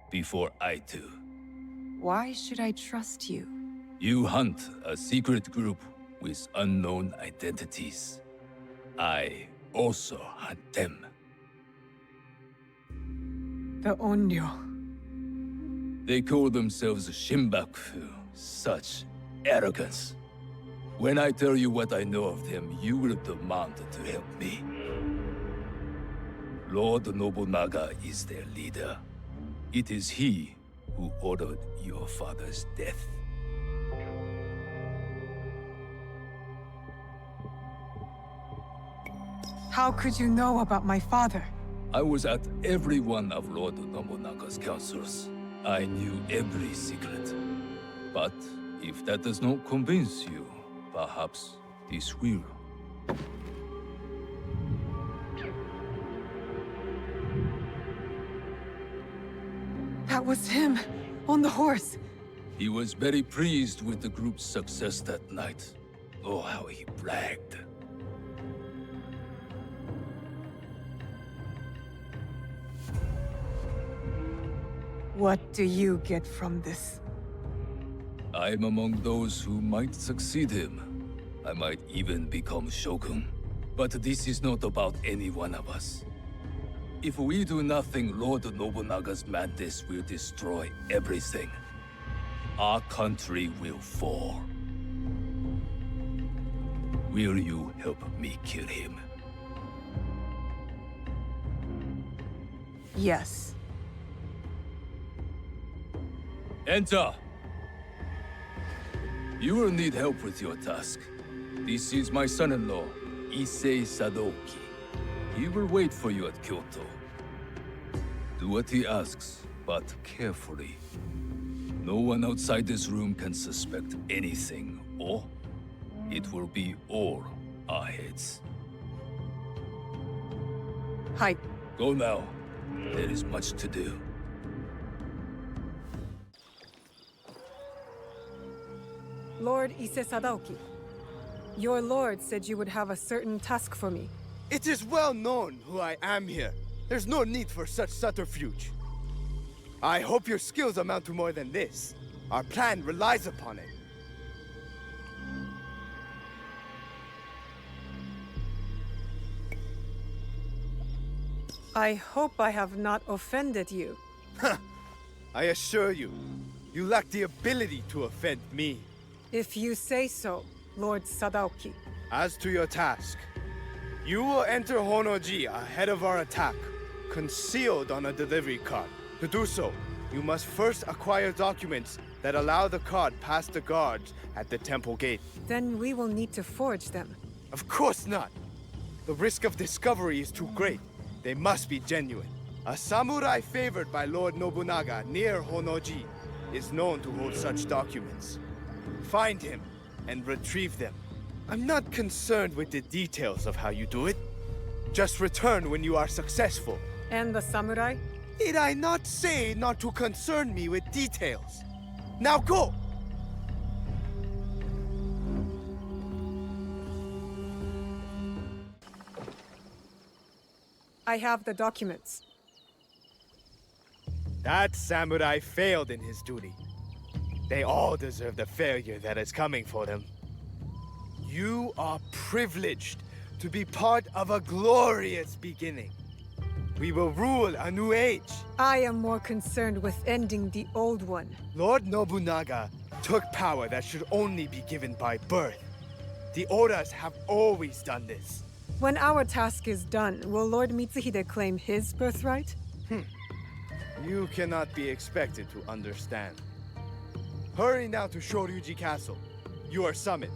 before I do. Why should I trust you? You hunt a secret group with unknown identities. I also hunt them. The Onryo. They call themselves Shimbakufu, Such arrogance. When I tell you what I know of them, you will demand to help me. Lord Nobunaga is their leader. It is he who ordered your father's death. How could you know about my father? I was at every one of Lord Nobunaga's councils. I knew every secret. But if that does not convince you, perhaps this will. That was him, on the horse. He was very pleased with the group's success that night. Oh, how he bragged. What do you get from this? I'm among those who might succeed him. I might even become Shogun. But this is not about any one of us. If we do nothing, Lord Nobunaga's madness will destroy everything. Our country will fall. Will you help me kill him? Yes. Enter! You will need help with your task. This is my son-in-law, Issei Sadoki. He will wait for you at Kyoto. Do what he asks, but carefully. No one outside this room can suspect anything, or it will be all our heads. Hi. Go now. There is much to do. Lord Issei Sadoki, your lord said you would have a certain task for me. It is well known who I am here. There's no need for such subterfuge. I hope your skills amount to more than this. Our plan relies upon it. I hope I have not offended you. I assure you, you lack the ability to offend me. If you say so, Lord Sadoki. As to your task, you will enter Honoji ahead of our attack, concealed on a delivery cart. To do so, you must first acquire documents that allow the cart past the guards at the temple gate. Then we will need to forge them. Of course not. The risk of discovery is too great. They must be genuine. A samurai favored by Lord Nobunaga near Honoji is known to hold such documents. Find him and retrieve them. I'm not concerned with the details of how you do it. Just return when you are successful. And the samurai? Did I not say not to concern me with details? Now go! I have the documents. That samurai failed in his duty. They all deserve the failure that is coming for them. You are privileged to be part of a glorious beginning. We will rule a new age. I am more concerned with ending the old one. Lord Nobunaga took power that should only be given by birth. The Odas have always done this. When our task is done, will Lord Mitsuhide claim his birthright? You cannot be expected to understand. Hurry now to Shoryuji Castle. You are summoned.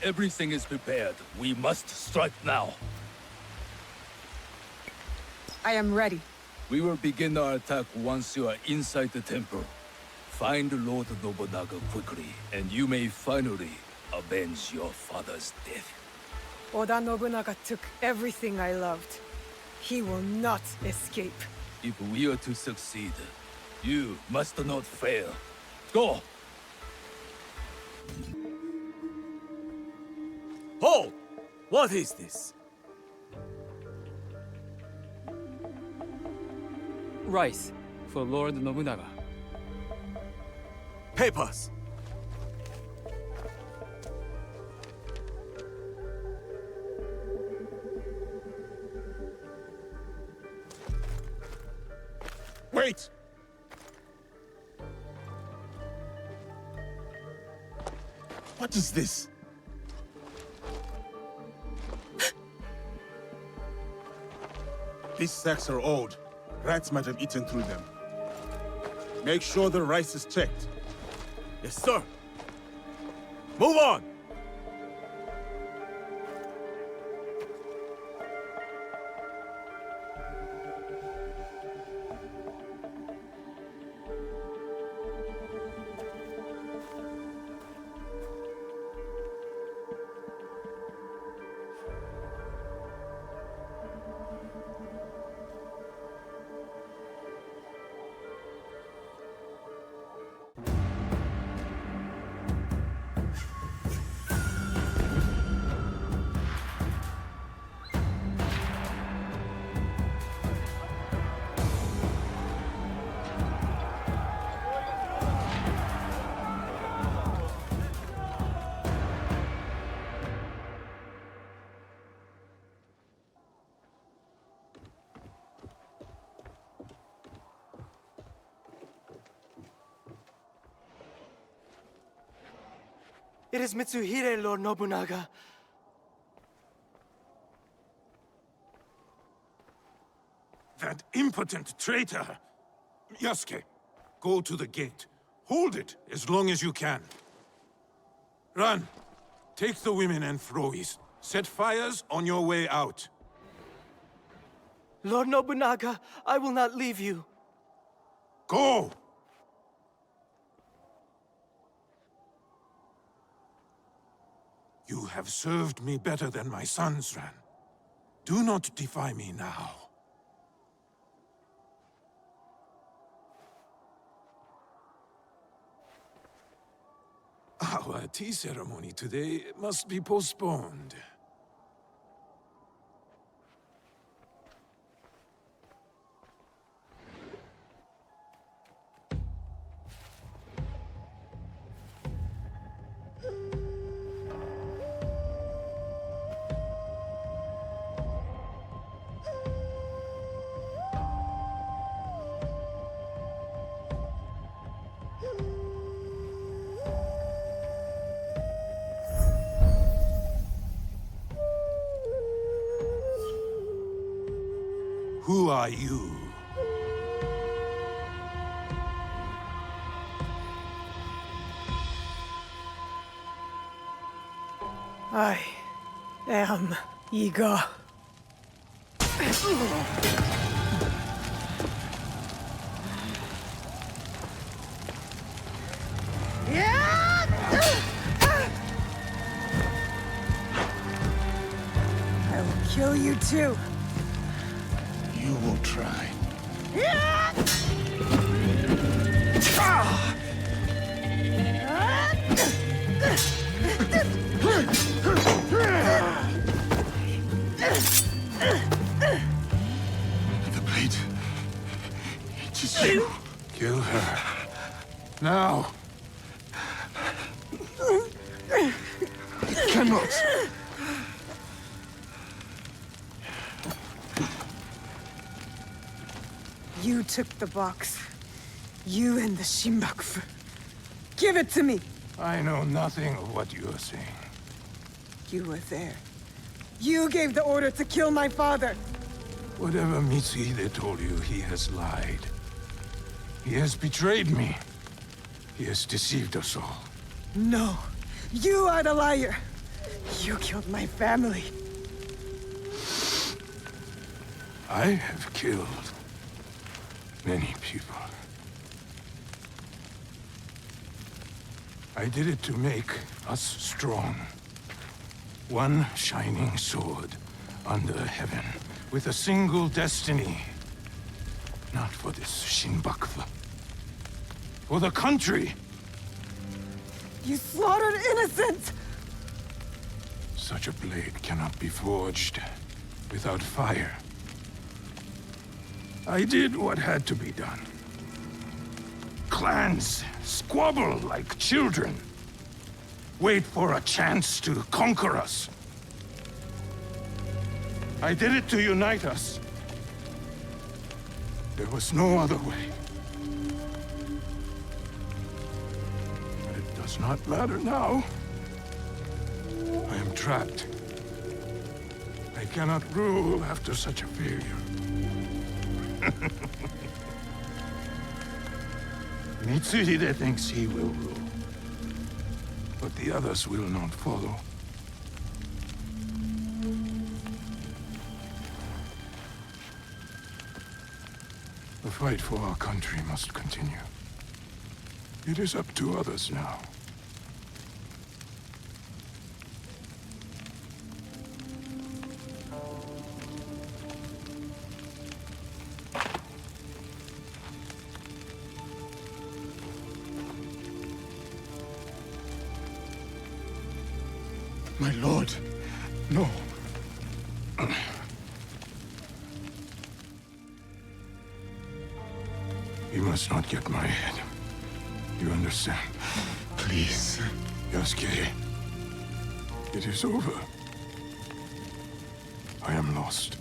Everything is prepared. We must strike now. I am ready. We will begin our attack once you are inside the temple. Find Lord Nobunaga quickly, and you may finally avenge your father's death. Oda Nobunaga took everything I loved. He will not escape. If we are to succeed, you must not fail. Go! Hold! What is this? Rice for Lord Nobunaga. Papers! Wait! What is this? These sacks are old. Rats might have eaten through them. Make sure the rice is checked. Yes, sir. Move on! It is Mitsuhide, Lord Nobunaga. That impotent traitor! Yasuke, go to the gate. Hold it as long as you can. Run! Take the women and Frois. Set fires on your way out. Lord Nobunaga, I will not leave you. Go! You have served me better than my sons, Ran. Do not defy me now. Our tea ceremony today must be postponed. Who are you? I am Iga. I will kill you too. You will try. The blade. It is you. Kill her. Now. I cannot. You took the box. You and the Shinbakufu. Give it to me! I know nothing of what you are saying. You were there. You gave the order to kill my father! Whatever Mitsuhide told you, he has lied. He has betrayed me. He has deceived us all. No! You are the liar! You killed my family. I have killed many people. I did it to make us strong. One shining sword under heaven, with a single destiny. Not for this Shinbakufu. For the country! You slaughtered innocents! Such a blade cannot be forged without fire. I did what had to be done. Clans squabble like children. Wait for a chance to conquer us. I did it to unite us. There was no other way. But it does not matter now. I am trapped. I cannot rule after such a failure. Mitsuhide thinks he will rule, but the others will not follow. The fight for our country must continue. It is up to others now. My lord, no. You must not get my head. You understand? Please. Yasuke, it is over. I am lost.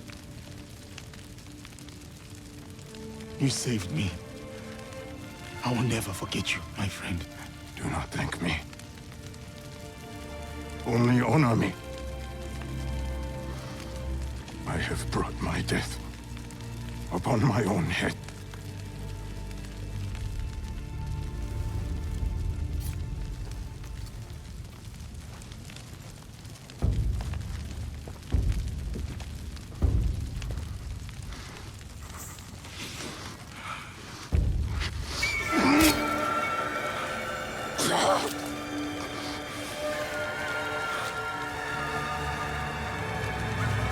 You saved me. I will never forget you, my friend. Do not thank me. Only honor me. I have brought my death upon my own head.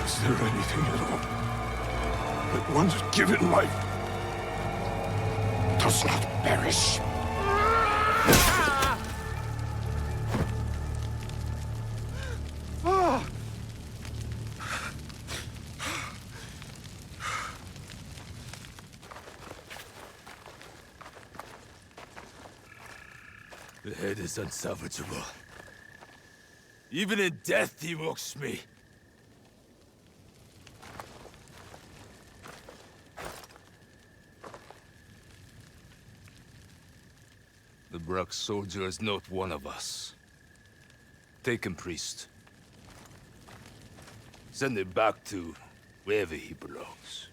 Is there anything at all that once given life does not perish? The head is unsalvageable. Even in death, he mocks me. The Brok soldier is not one of us. Take him, priest. Send him back to wherever he belongs.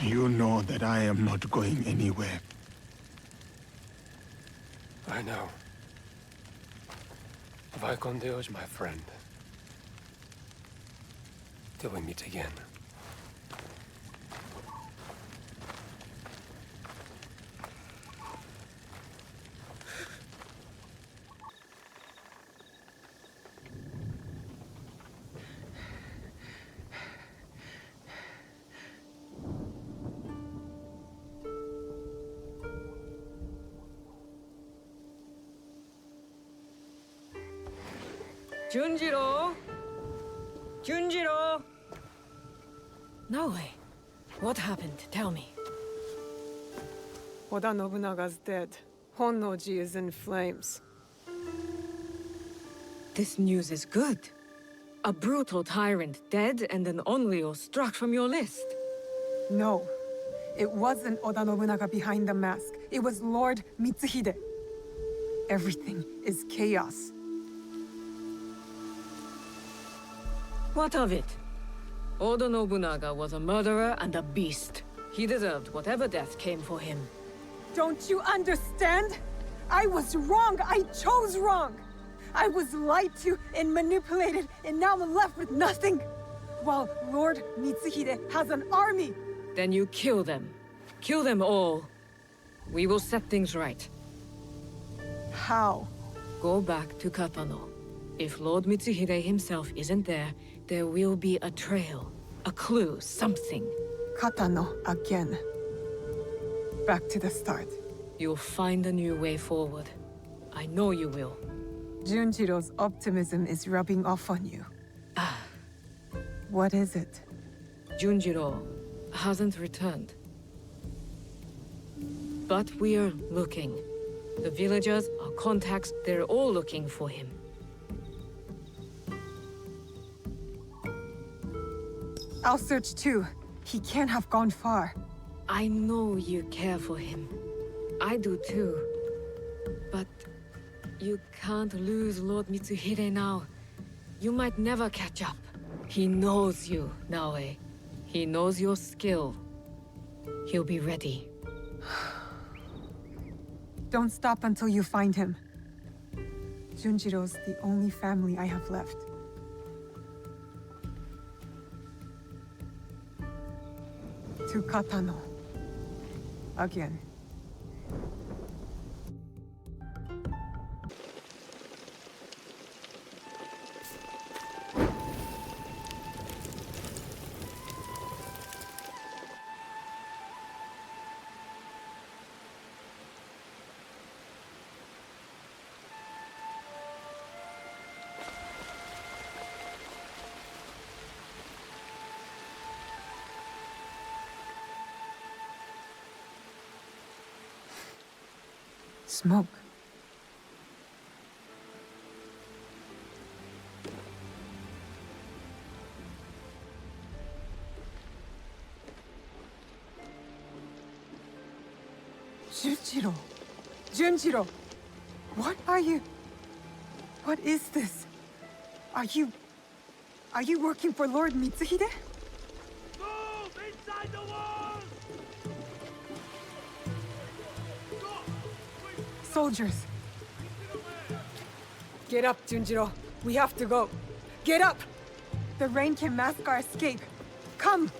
You know that I am not going anywhere. I know. Vicon Deo's my friend. Till we meet again. Junjiro! Junjiro! No way. What happened? Tell me. Oda Nobunaga's dead. Honnoji is in flames. This news is good. A brutal tyrant dead and an Onryo struck from your list. No. It wasn't Oda Nobunaga behind the mask. It was Lord Mitsuhide. Everything is chaos. What of it? Oda Nobunaga was a murderer and a beast. He deserved whatever death came for him. Don't you understand? I was wrong. I chose wrong. I was lied to and manipulated, and now I'm left with nothing. While Lord Mitsuhide has an army. Then you kill them. Kill them all. We will set things right. How? Go back to Katano. If Lord Mitsuhide himself isn't there, there will be a trail, a clue, something. Katano again. Back to the start. You'll find a new way forward. I know you will. Junjiro's optimism is rubbing off on you. What is it? Junjiro hasn't returned. But we're looking. The villagers, our contacts, they're all looking for him. I'll search too. He can't have gone far. I know you care for him. I do too. But you can't lose Lord Mitsuhide now. You might never catch up. He knows you, Naoe. He knows your skill. He'll be ready. Don't stop until you find him. Junjiro's the only family I have left. To Katano. Again. Smoke. Junjiro. Junjiro. What are you? What is this? Are you working for Lord Mitsuhide? Move inside the walls! Soldiers. Get up, Junjiro. We have to go. Get up! The rain can mask our escape. Come!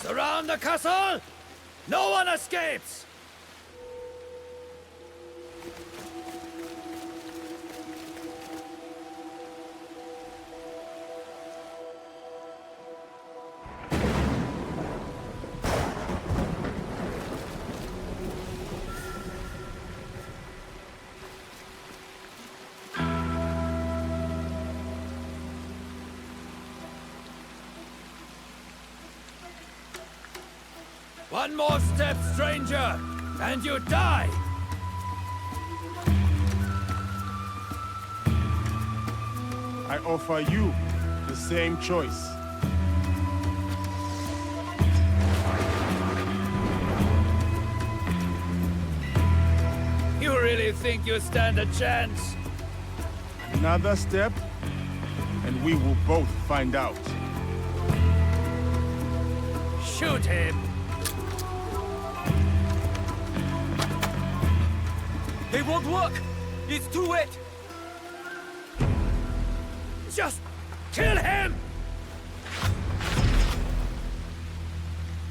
Surround the castle! No one escapes! One more step, stranger, and you die! I offer you the same choice. You really think you stand a chance? Another step, and we will both find out. Shoot him! It won't work! It's too wet! Just kill him!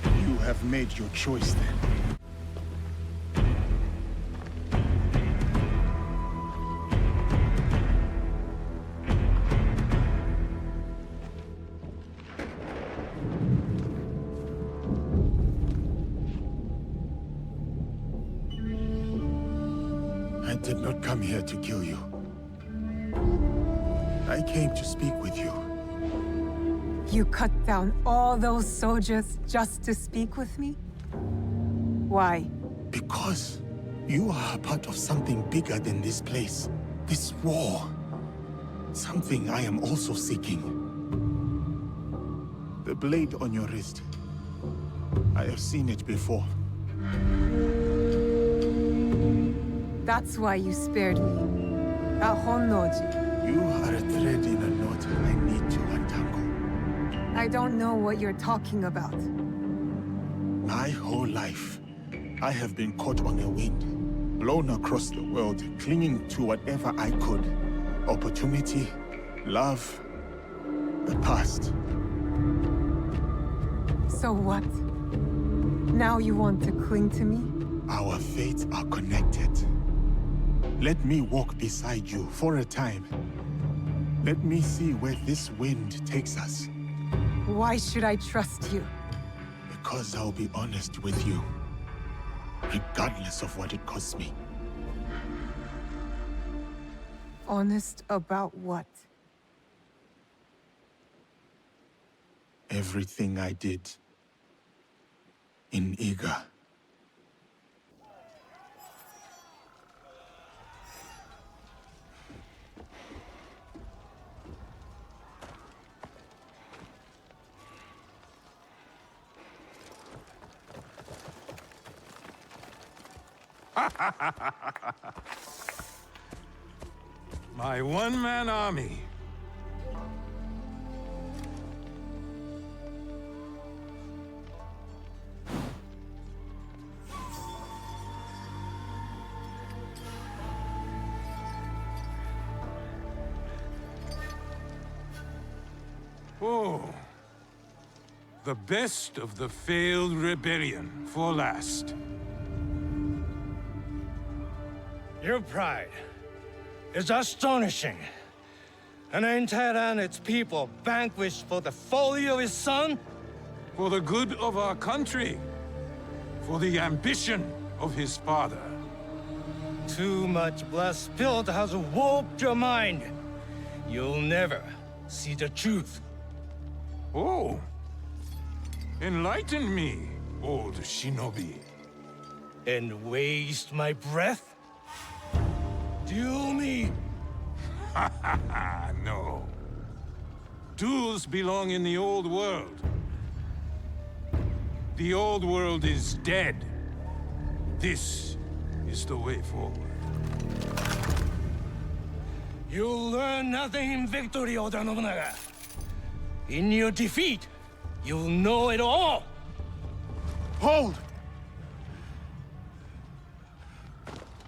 You have made your choice then. I did not come here to kill you. I came to speak with you. You cut down all those soldiers just to speak with me? Why? Because you are a part of something bigger than this place. This war. Something I am also seeking. The blade on your wrist. I have seen it before. That's why you spared me. At Honnoji. You are a thread in a knot I need to untangle. I don't know what you're talking about. My whole life, I have been caught on a wind, blown across the world, clinging to whatever I could. Opportunity, love, the past. So what? Now you want to cling to me? Our fates are connected. Let me walk beside you for a time. Let me see where this wind takes us. Why should I trust you? Because I'll be honest with you, regardless of what it costs me. Honest about what? Everything I did in Iga. My one-man army. Oh, the best of the failed rebellion for last. Your pride is astonishing. An entire and its people vanquished for the folly of his son? For the good of our country. For the ambition of his father. Too much blood spilled has warped your mind. You'll never see the truth. Oh. Enlighten me, old shinobi. And waste my breath? Duel me! No. Duels belong in the old world. The old world is dead. This is the way forward. You'll learn nothing in victory, Oda Nobunaga. In your defeat, you'll know it all! Hold!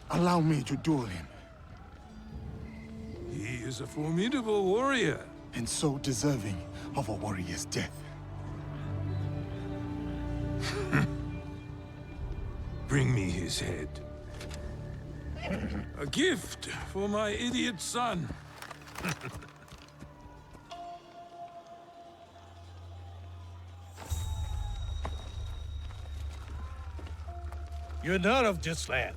Allow me to duel him. He is a formidable warrior. And so deserving of a warrior's death. Bring me his head. A gift for my idiot son. You're not of this land.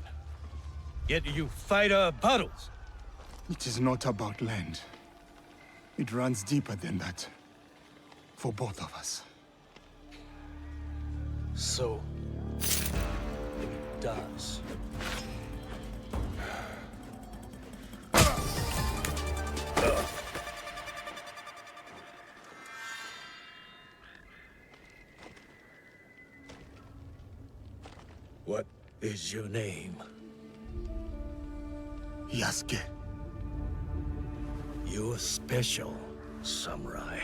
Yet you fight our battles. It is not about land. It runs deeper than that. For both of us. So, it does. What is your name? Yasuke. You're special, samurai.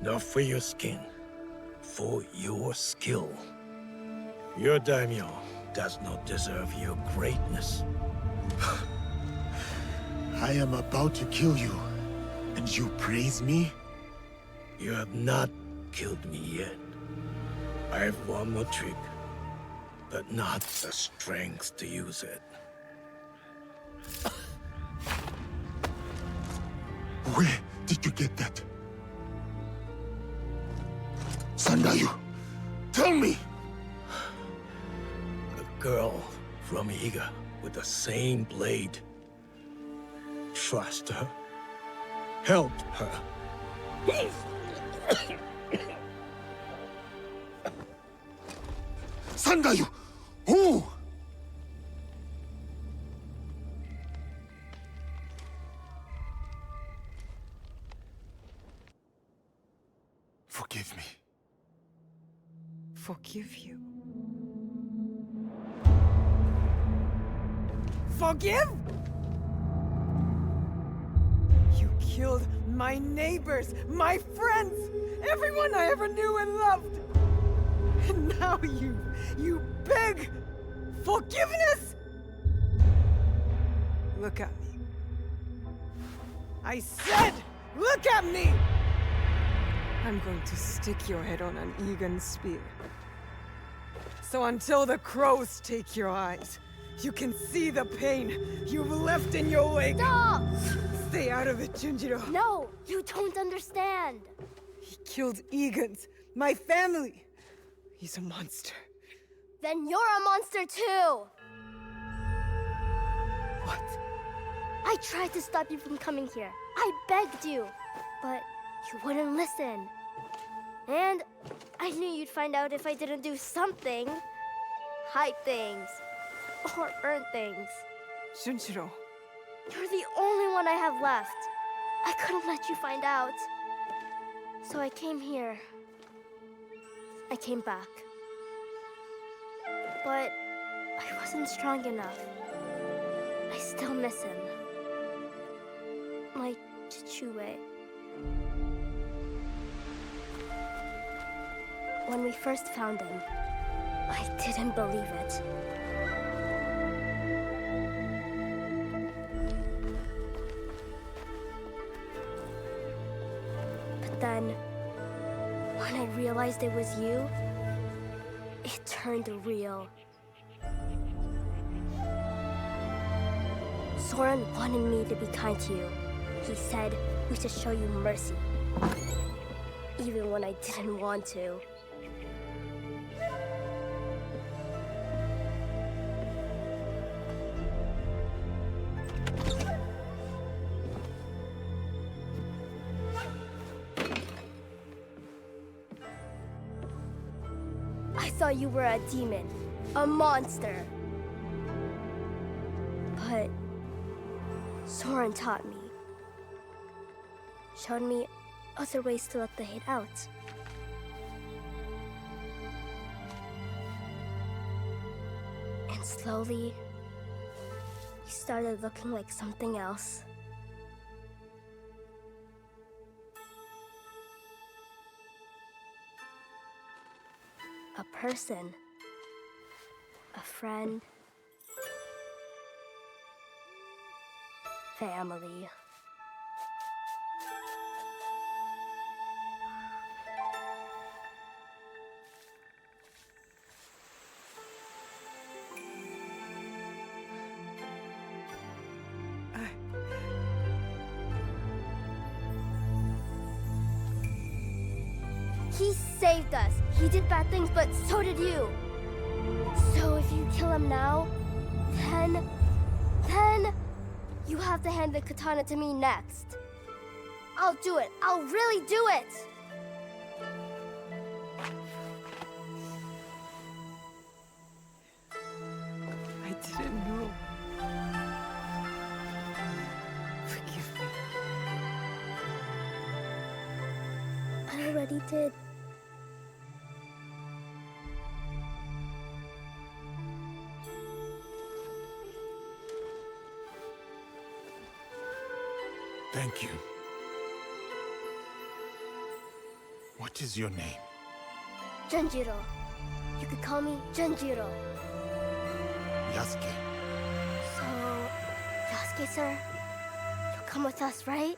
Not for your skin, for your skill. Your daimyo does not deserve your greatness. I am about to kill you, and you praise me? You have not killed me yet. I have one more trick, but not the strength to use it. Where did you get that? Sandayu, tell me! A girl from Iga with the same blade. Trust her. Help her. Sandayu! Who? Forgive me. Forgive you? Forgive? You killed my neighbors, my friends, everyone I ever knew and loved. And now you beg forgiveness? Look at me. I said, look at me! I'm going to stick your head on an Egan spear. So until the crows take your eyes, you can see the pain you've left in your leg. Stop! Stay out of it, Junjiro. No, you don't understand. He killed Egans, my family. He's a monster. Then you're a monster too! What? I tried to stop you from coming here. I begged you, but you wouldn't listen. And I knew you'd find out if I didn't do something. Hide things. Or burn things. Junjiro. You're the only one I have left. I couldn't let you find out. So I came here. I came back. But I wasn't strong enough. I still miss him. My Chichue. When we first found him, I didn't believe it. But then, when I realized it was you, it turned real. Soren wanted me to be kind to you. He said we should show you mercy. Even when I didn't want to. I thought you were a demon, a monster. But Soren taught me. Showed me other ways to let the hate out. And slowly, he started looking like something else. A person. A friend. Family. He saved us. He did bad things, but so did you. So if you kill him now, then you have to hand the katana to me next. I'll do it. I'll really do it. I didn't know. Forgive me. I already did. Thank you. What is your name? Junjiro. You could call me Junjiro. Yasuke. So, Yasuke, sir, you'll come with us, right?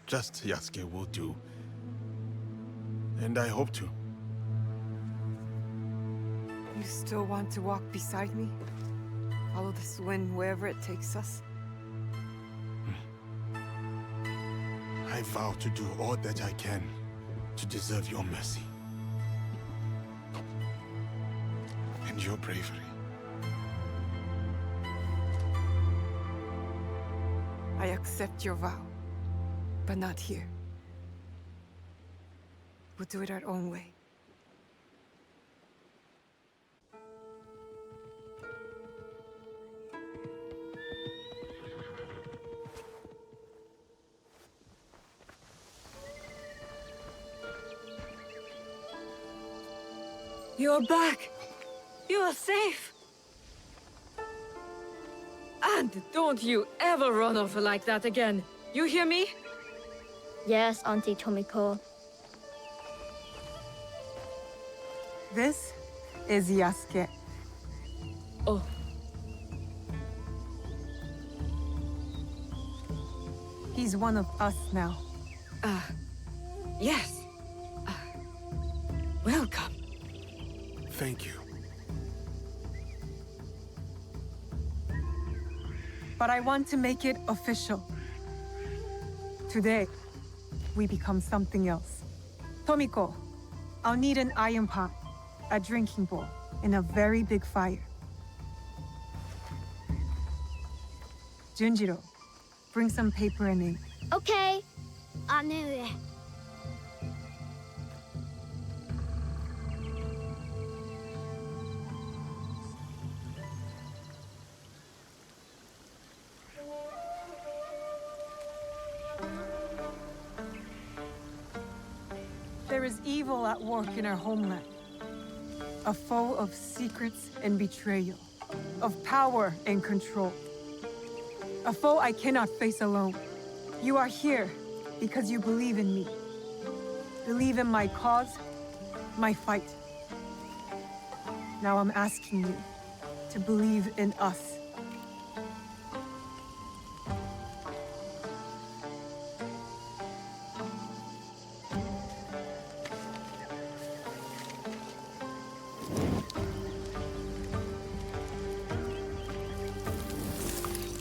Just Yasuke will do. And I hope to. You still want to walk beside me? Follow this wind wherever it takes us? I vow to do all that I can to deserve your mercy. And your bravery. I accept your vow, but not here. We'll do it our own way. You're back! You are safe! And don't you ever run off like that again! You hear me? Yes, Auntie Tomiko. This is Yasuke. Oh. He's one of us now. Yes. Welcome. Thank you. But I want to make it official. Today, we become something else. Tomiko, I'll need an iron pot, a drinking bowl, and a very big fire. Junjiro, bring some paper and ink. Okay. Anu. There is evil at work in our homeland. A foe of secrets and betrayal, of power and control. A foe I cannot face alone. You are here because you believe in me. Believe in my cause, my fight. Now I'm asking you to believe in us.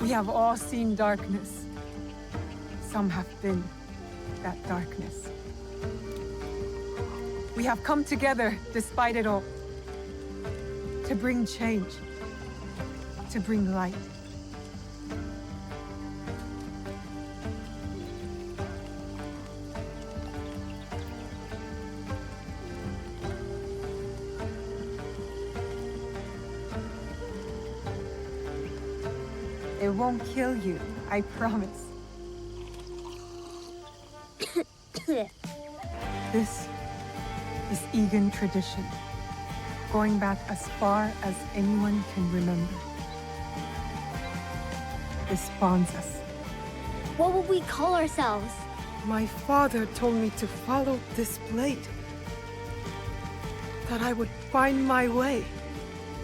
We have all seen darkness. Some have been that darkness. We have come together despite it all. To bring change. To bring light. It won't kill you, I promise. This is Egan tradition, going back as far as anyone can remember. This bonds us. What will we call ourselves? My father told me to follow this blade. That I would find my way.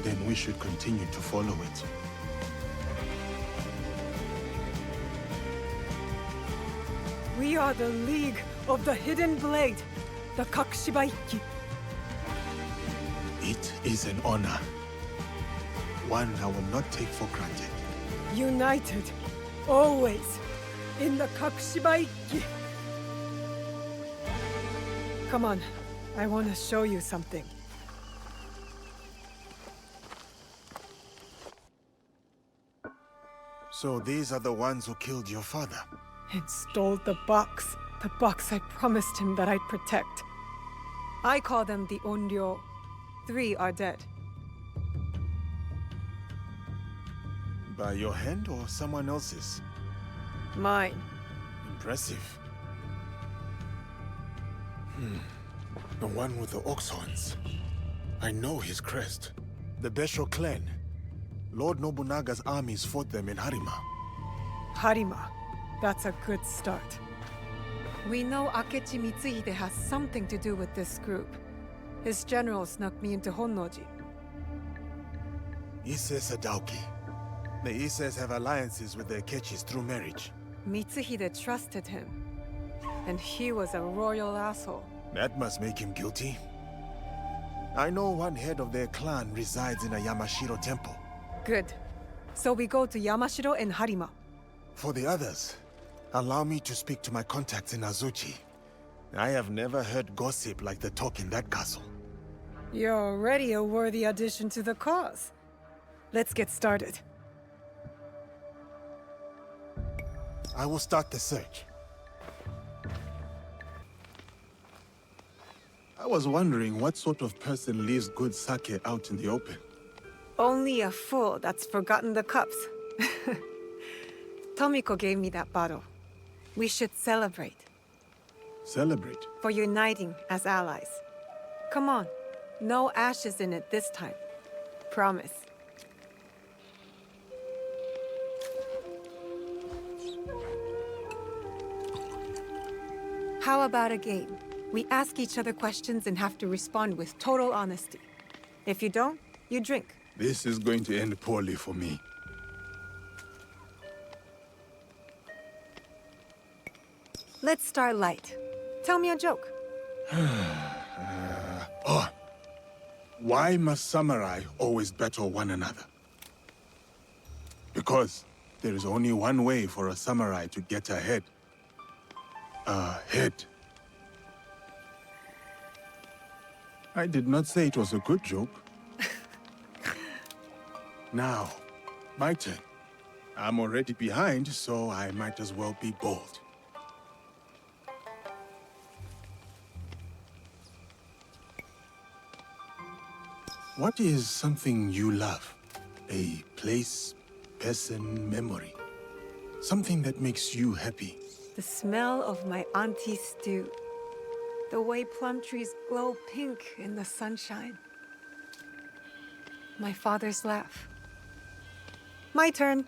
Then we should continue to follow it. We are the League of the Hidden Blade, the Kakibai. It is an honor. One I will not take for granted. United, always, in the Kakibai. Come on, I want to show you something. So these are the ones who killed your father? And stole the box I promised him that I'd protect. I call them the Onryo. 3 are dead. By your hand or someone else's? Mine. Impressive. The one with the ox horns. I know his crest. The Besho clan. Lord Nobunaga's armies fought them in Harima. Harima. That's a good start. We know Akechi Mitsuhide has something to do with this group. His general snuck me into Honnoji. Ise Sadauki. The Ises have alliances with the Akechis through marriage. Mitsuhide trusted him. And he was a royal asshole. That must make him guilty. I know one head of their clan resides in a Yamashiro temple. Good. So we go to Yamashiro and Harima. For the others, allow me to speak to my contacts in Azuchi. I have never heard gossip like the talk in that castle. You're already a worthy addition to the cause. Let's get started. I will start the search. I was wondering what sort of person leaves good sake out in the open. Only a fool that's forgotten the cups. Tomiko gave me that bottle. We should celebrate. Celebrate? For uniting as allies. Come on. No ashes in it this time. Promise. How about a game? We ask each other questions and have to respond with total honesty. If you don't, you drink. This is going to end poorly for me. Let's start light. Tell me a joke. Why must samurai always battle one another? Because there is only one way for a samurai to get ahead. Ahead. I did not say it was a good joke. Now, my turn. I'm already behind, so I might as well be bold. What is something you love? A place, person, memory. Something that makes you happy. The smell of my auntie's stew. The way plum trees glow pink in the sunshine. My father's laugh. My turn.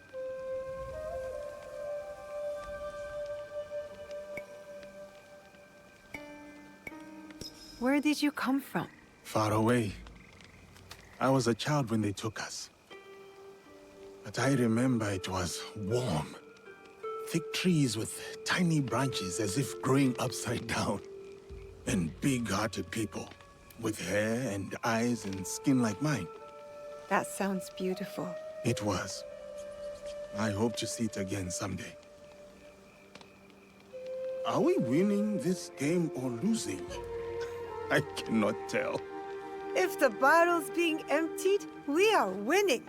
Where did you come from? Far away. I was a child when they took us. But I remember it was warm. Thick trees with tiny branches as if growing upside down. And big-hearted people, with hair and eyes and skin like mine. That sounds beautiful. It was. I hope to see it again someday. Are we winning this game or losing? I cannot tell. If the bottle's being emptied, we are winning.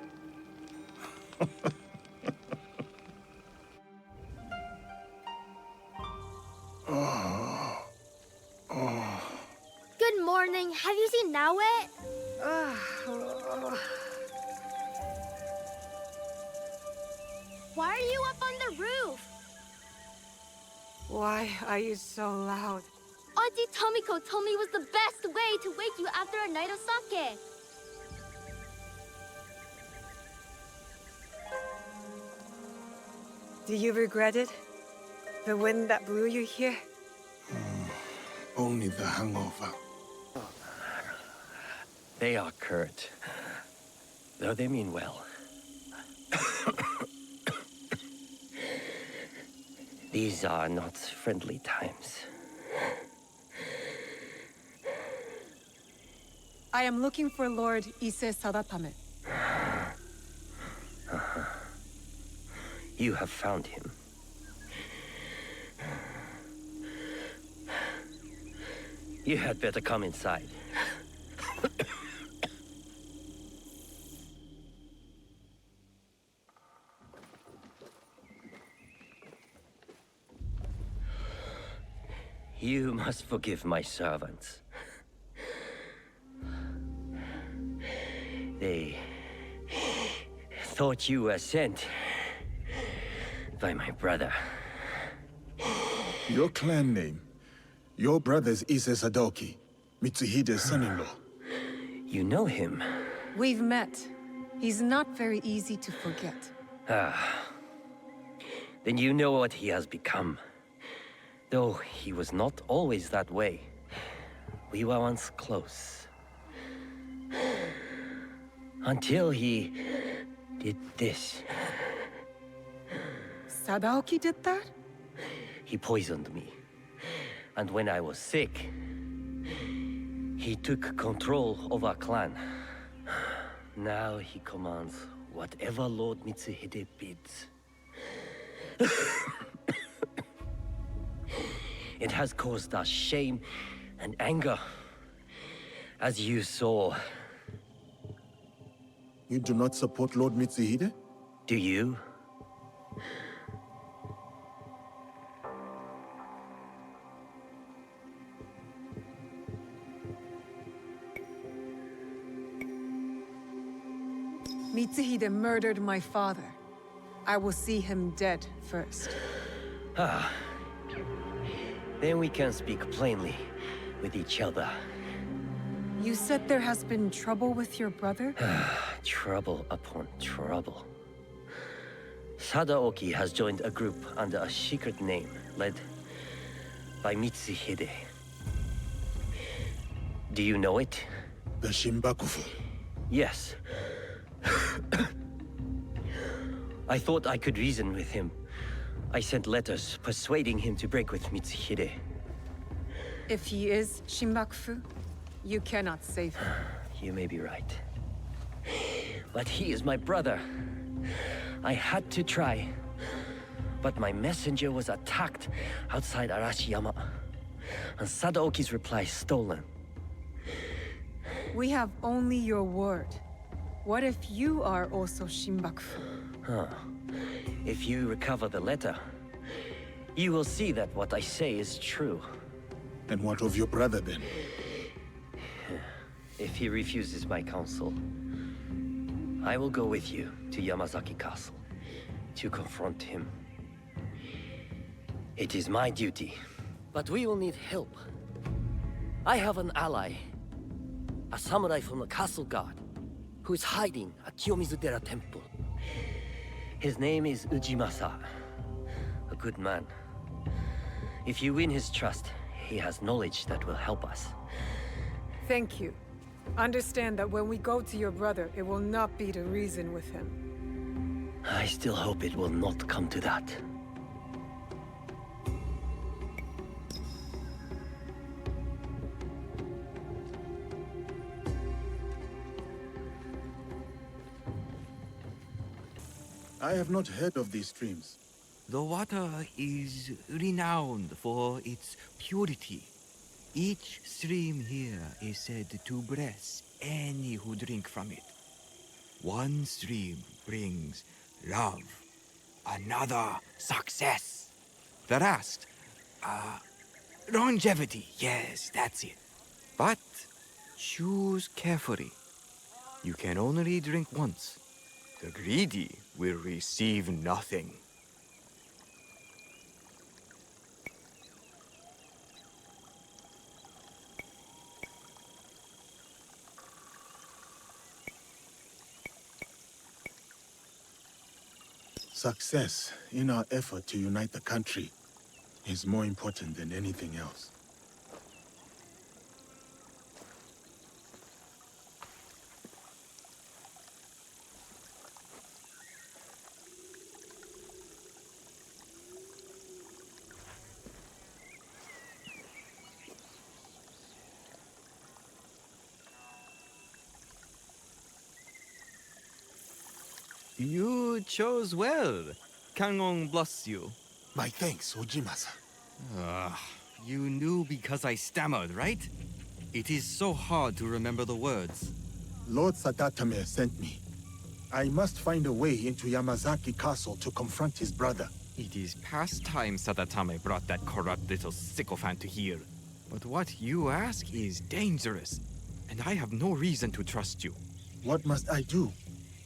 Good morning. Have you seen Nawe? Why are you up on the roof? Why are you so loud? Auntie Tomiko told me it was the best way to wake you after a night of sake. Do you regret it? The wind that blew you here? Only the hangover. They are curt, though they mean well. These are not friendly times. I am looking for Lord Ise Sadatame. You have found him. You had better come inside. You must forgive my servants. They thought you were sent by my brother. Your clan name. Your brother's Ise Sadoki, Mitsuhide's son-in-law. You know him? We've met. He's not very easy to forget. Then you know what he has become. Though he was not always that way. We were once close. Until he did this. Sadaoki did that? He poisoned me. And when I was sick, he took control of our clan. Now he commands whatever Lord Mitsuhide bids. It has caused us shame and anger, as you saw. You do not support Lord Mitsuhide? Do you? Mitsuhide murdered my father. I will see him dead first. Then we can speak plainly with each other. You said there has been trouble with your brother? Trouble upon trouble. Sadaoki has joined a group under a secret name, led by Mitsuhide. Do you know it? The Shimbakufu. Yes. I thought I could reason with him. I sent letters persuading him to break with Mitsuhide. If he is Shimbakufu, you cannot save him. You may be right. But he is my brother. I had to try. But my messenger was attacked outside Arashiyama, and Sadaoki's reply stolen. We have only your word. What if you are also Shinbakufu? Huh. If you recover the letter, you will see that what I say is true. And what of your brother then? If he refuses my counsel, I will go with you to Yamazaki Castle to confront him. It is my duty, but we will need help. I have an ally, a samurai from the castle guard, who is hiding at Kiyomizu-dera temple. His name is Ujimasa, a good man. If you win his trust, he has knowledge that will help us. Thank you. Understand that when we go to your brother, it will not be to reason with him. I still hope it will not come to that. I have not heard of these streams. The water is renowned for its purity. Each stream here is said to bless any who drink from it. One stream brings love, another success, the rest, longevity. Yes, that's it. But choose carefully. You can only drink once. The greedy will receive nothing. Success in our effort to unite the country is more important than anything else. You chose well. Kangon bless you. My thanks, Ujimasa. You knew because I stammered, right? It is so hard to remember the words. Lord Sadatame sent me. I must find a way into Yamazaki Castle to confront his brother. It is past time Sadatame brought that corrupt little sycophant to here. But what you ask is dangerous, and I have no reason to trust you. What must I do?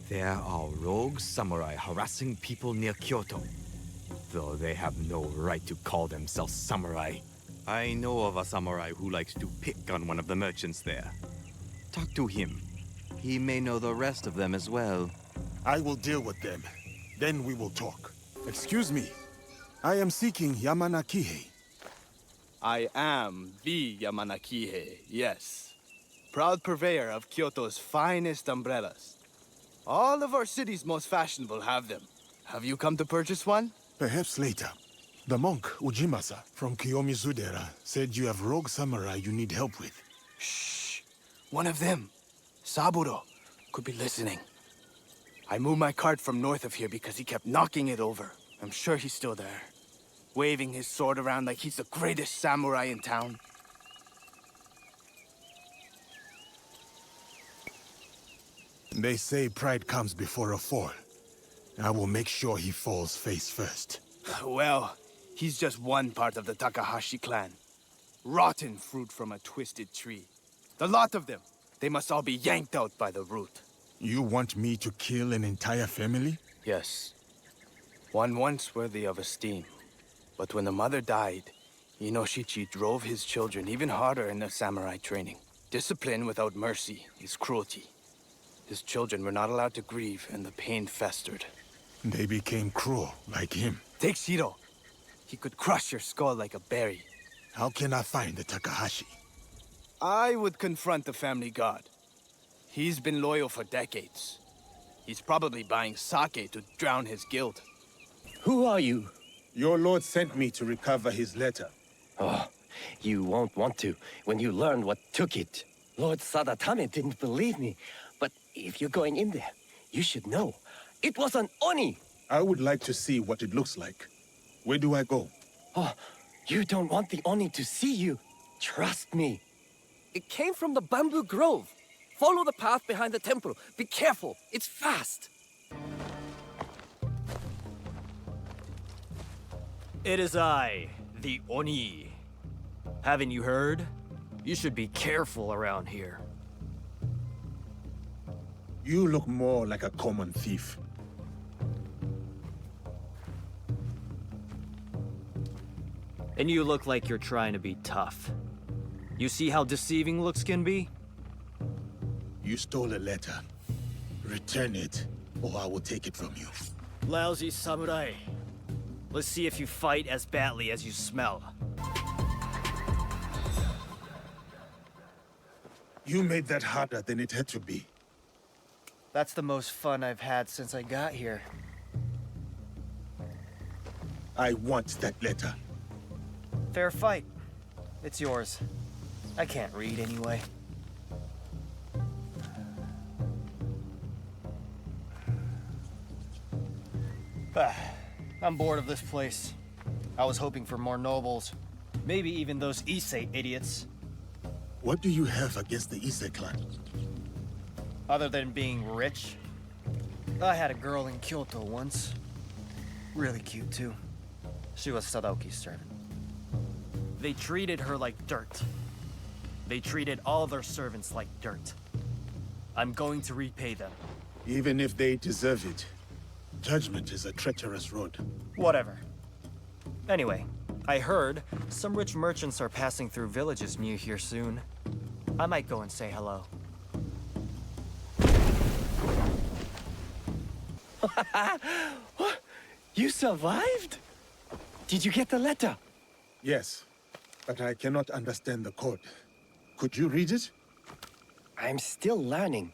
There are rogue samurai harassing people near Kyoto, though they have no right to call themselves samurai. I know of a samurai who likes to pick on one of the merchants there. Talk to him. He may know the rest of them as well. I will deal with them. Then we will talk. Excuse me. I am seeking Yamanakihei. I am the Yamanakihei, yes. Proud purveyor of Kyoto's finest umbrellas. All of our city's most fashionable have them. Have you come to purchase one? Perhaps later. The monk, Ujimasa, from Kiyomizu-dera, said you have rogue samurai you need help with. Shh! One of them, Saburo, could be listening. I moved my cart from north of here because he kept knocking it over. I'm sure he's still there. Waving his sword around like he's the greatest samurai in town. They say pride comes before a fall. I will make sure he falls face first. Well, he's just one part of the Takahashi clan. Rotten fruit from a twisted tree. The lot of them. They must all be yanked out by the root. You want me to kill an entire family? Yes. One once worthy of esteem. But when the mother died, Inoshichi drove his children even harder in their samurai training. Discipline without mercy is cruelty. His children were not allowed to grieve, and the pain festered. They became cruel, like him. Take Shiro. He could crush your skull like a berry. How can I find the Takahashi? I would confront the family god. He's been loyal for decades. He's probably buying sake to drown his guilt. Who are you? Your lord sent me to recover his letter. Oh, you won't want to when you learn what took it. Lord Sadatame didn't believe me, but if you're going in there, you should know. It was an Oni! I would like to see what it looks like. Where do I go? Oh, you don't want the Oni to see you. Trust me. It came from the bamboo grove. Follow the path behind the temple. Be careful. It's fast. It is I, the Oni. Haven't you heard? You should be careful around here. You look more like a common thief. And you look like you're trying to be tough. You see how deceiving looks can be? You stole a letter. Return it, or I will take it from you. Lousy samurai. Let's see if you fight as badly as you smell. You made that harder than it had to be. That's the most fun I've had since I got here. I want that letter. Fair fight. It's yours. I can't read anyway. I'm bored of this place. I was hoping for more nobles. Maybe even those Issei idiots. What do you have against the Issei clan? Other than being rich, I had a girl in Kyoto once. Really cute, too. She was Sadaoki's servant. They treated her like dirt. They treated all their servants like dirt. I'm going to repay them. Even if they deserve it, judgment is a treacherous road. Whatever. Anyway, I heard some rich merchants are passing through villages near here soon. I might go and say hello. What? You survived? Did you get the letter? Yes, but I cannot understand the code. Could you read it? I'm still learning,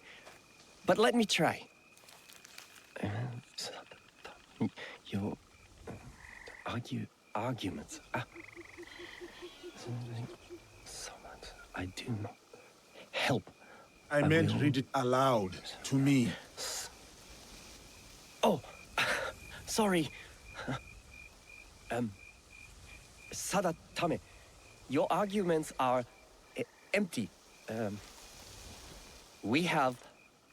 but let me try. Your arguments. So much I do not help. I meant read it aloud to me. Oh, sorry. Sadatame, your arguments are empty. We have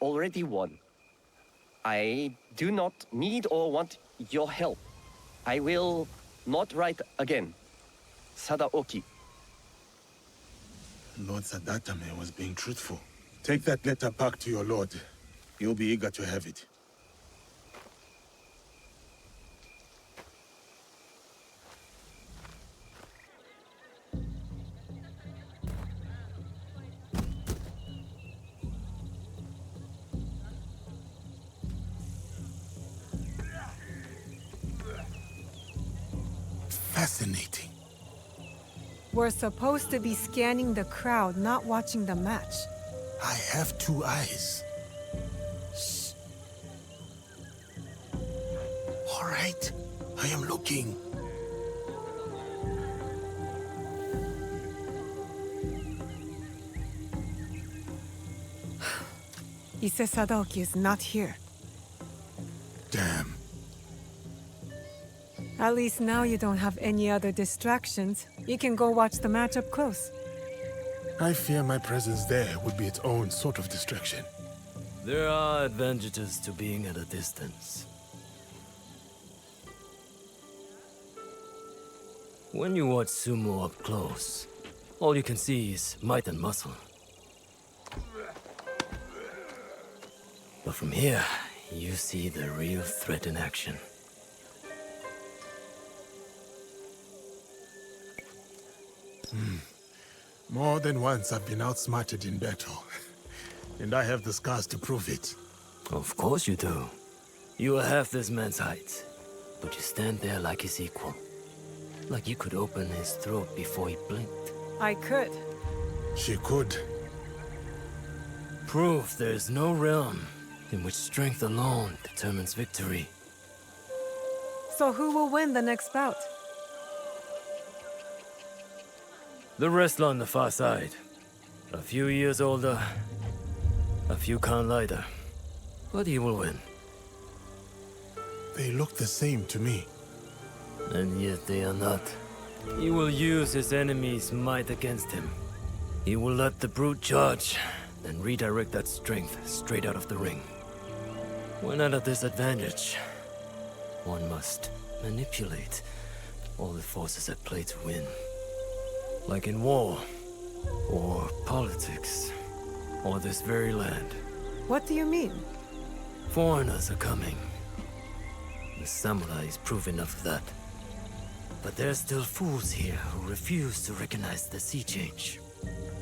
already won. I do not need or want your help. I will not write again. Sadaoki. Lord Sadatame was being truthful. Take that letter back to your lord. He'll be eager to have it. Fascinating. We're supposed to be scanning the crowd, not watching the match. I have two eyes. Shh. All right, I am looking. Ise Sadaoki is not here. Damn. At least now you don't have any other distractions. You can go watch the match up close. I fear my presence there would be its own sort of distraction. There are advantages to being at a distance. When you watch sumo up close, all you can see is might and muscle. But from here, you see the real threat in action. More than once I've been outsmarted in battle. And I have the scars to prove it. Of course you do. You are half this man's height, but you stand there like his equal. Like you could open his throat before he blinked. I could. She could. Proof there is no realm in which strength alone determines victory. So who will win the next bout? The wrestler on the far side. A few years older, a few pounds lighter. But he will win. They look the same to me. And yet they are not. He will use his enemy's might against him. He will let the brute charge, then redirect that strength straight out of the ring. When at a disadvantage, one must manipulate all the forces at play to win. Like in war, or politics, or this very land. What do you mean? Foreigners are coming. The samurai is proof enough of that. But there's still fools here who refuse to recognize the sea change.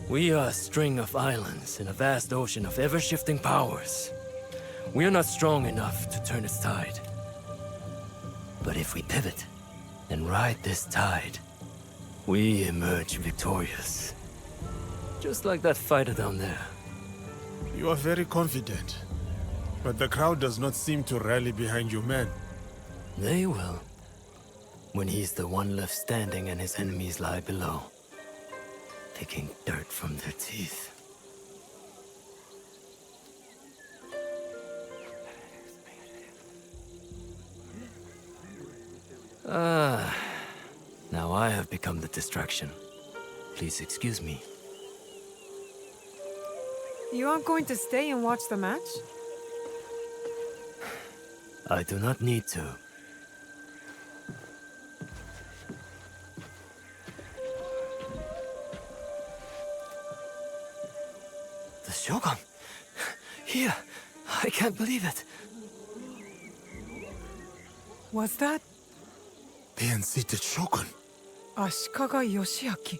We are a string of islands in a vast ocean of ever-shifting powers. We are not strong enough to turn its tide. But if we pivot and ride this tide, we emerge victorious. Just like that fighter down there. You are very confident, but the crowd does not seem to rally behind your men. They will. When he's the one left standing and his enemies lie below, picking dirt from their teeth. Now I have become the distraction. Please excuse me. You aren't going to stay and watch the match? I do not need to. The Shogun! Here! I can't believe it! Was that The unseated Shogun? Ashikaga Yoshiaki?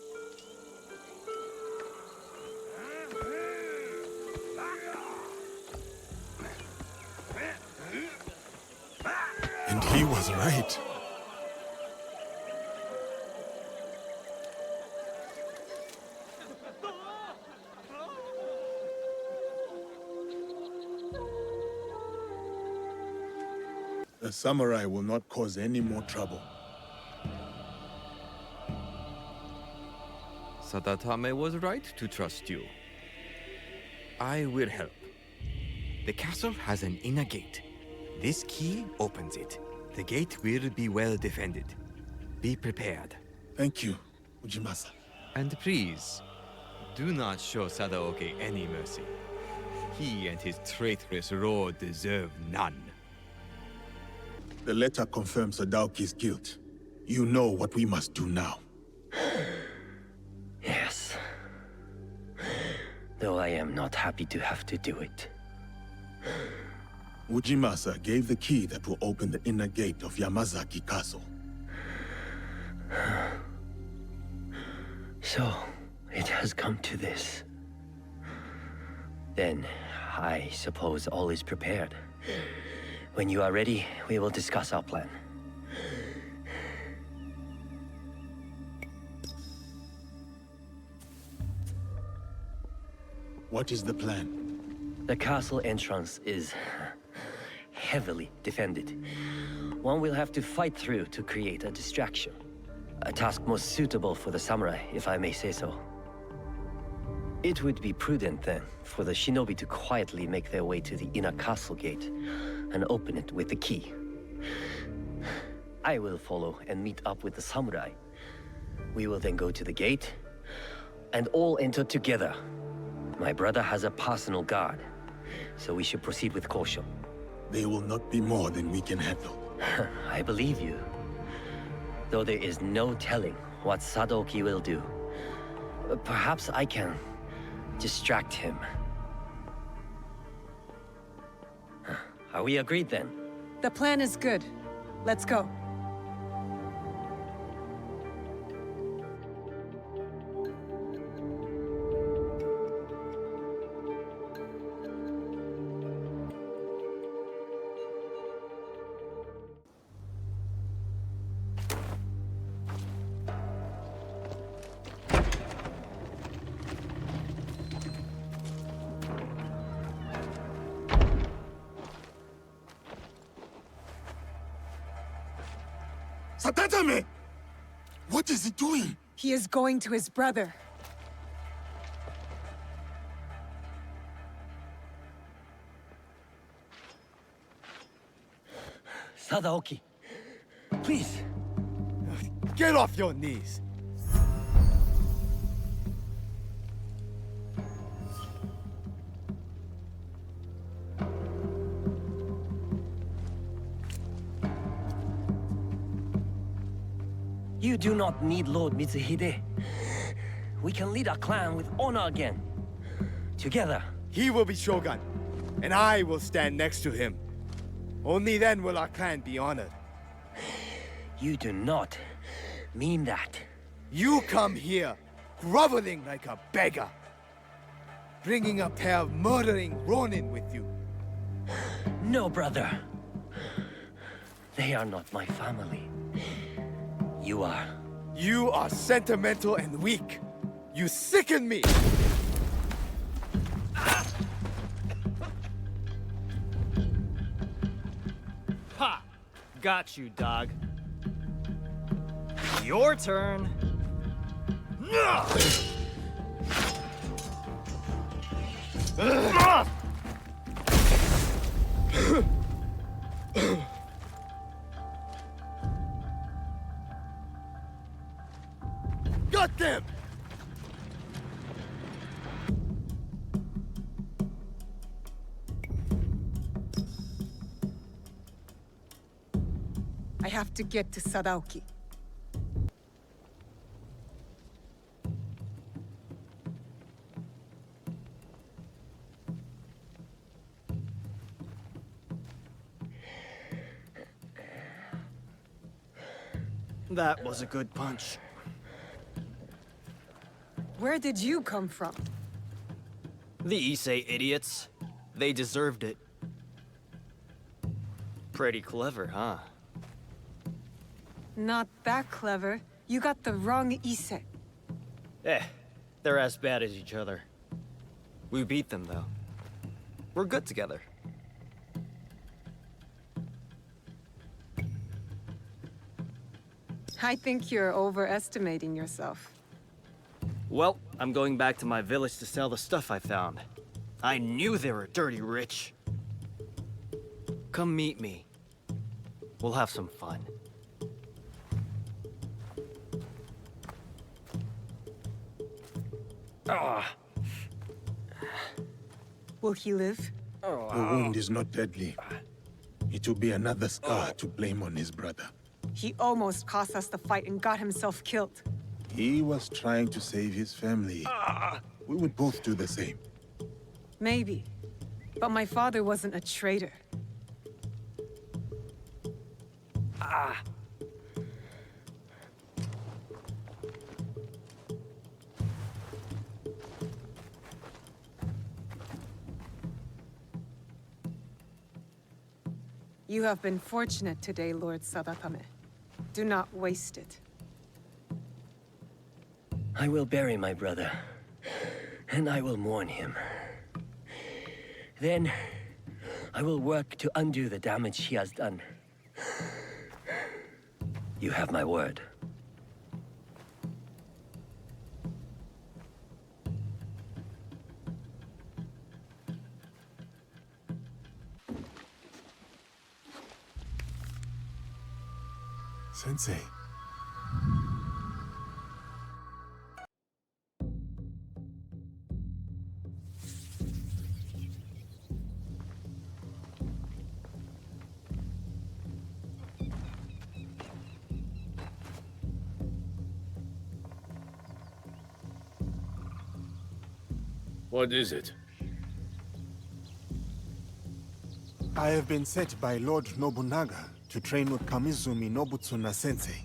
And he was right. The samurai will not cause any more trouble. Sadatame was right to trust you. I will help. The castle has an inner gate. This key opens it. The gate will be well defended. Be prepared. Thank you, Ujimasa. And please, do not show Sadaoki any mercy. He and his traitorous lord deserve none. The letter confirms Sadaoki's guilt. You know what we must do now. Yes. Though I am not happy to have to do it. Ujimasa gave the key that will open the inner gate of Yamazaki Castle. So, it has come to this. Then, I suppose all is prepared. When you are ready, we will discuss our plan. What is the plan? The castle entrance is heavily defended. One will have to fight through to create a distraction. A task most suitable for the samurai, if I may say so. It would be prudent then for the shinobi to quietly make their way to the inner castle gate and open it with the key. I will follow and meet up with the samurai. We will then go to the gate and all enter together. My brother has a personal guard, so we should proceed with caution. They will not be more than we can handle. I believe you. Though there is no telling what Sadoki will do. Perhaps I can distract him. Are we agreed then? The plan is good. Let's go. Satatame! What is he doing? He is going to his brother. Sadaoki, please. Get off your knees. You do not need Lord Mitsuhide. We can lead our clan with honor again. Together. He will be Shogun, and I will stand next to him. Only then will our clan be honored. You do not mean that. You come here, groveling like a beggar, bringing a pair of murdering Ronin with you. No, brother. They are not my family. You are. You are sentimental and weak. You sicken me! Ha! Got you, dog. Your turn. Got them! I have to get to Sadaoki. That was a good punch. Where did you come from? The Issei idiots. They deserved it. Pretty clever, huh? Not that clever. You got the wrong Issei. They're as bad as each other. We beat them, though. We're good together. I think you're overestimating yourself. Well, I'm going back to my village to sell the stuff I found. I knew they were dirty rich. Come meet me. We'll have some fun. Will he live? The wound is not deadly. It will be another scar to blame on his brother. He almost cost us the fight and got himself killed. He was trying to save his family. We would both do the same. Maybe. But my father wasn't a traitor. You have been fortunate today, Lord Sadatame. Do not waste it. I will bury my brother, and I will mourn him. Then, I will work to undo the damage he has done. You have my word. Sensei. What is it? I have been sent by Lord Nobunaga to train with Kamizumi Nobutsuna Sensei.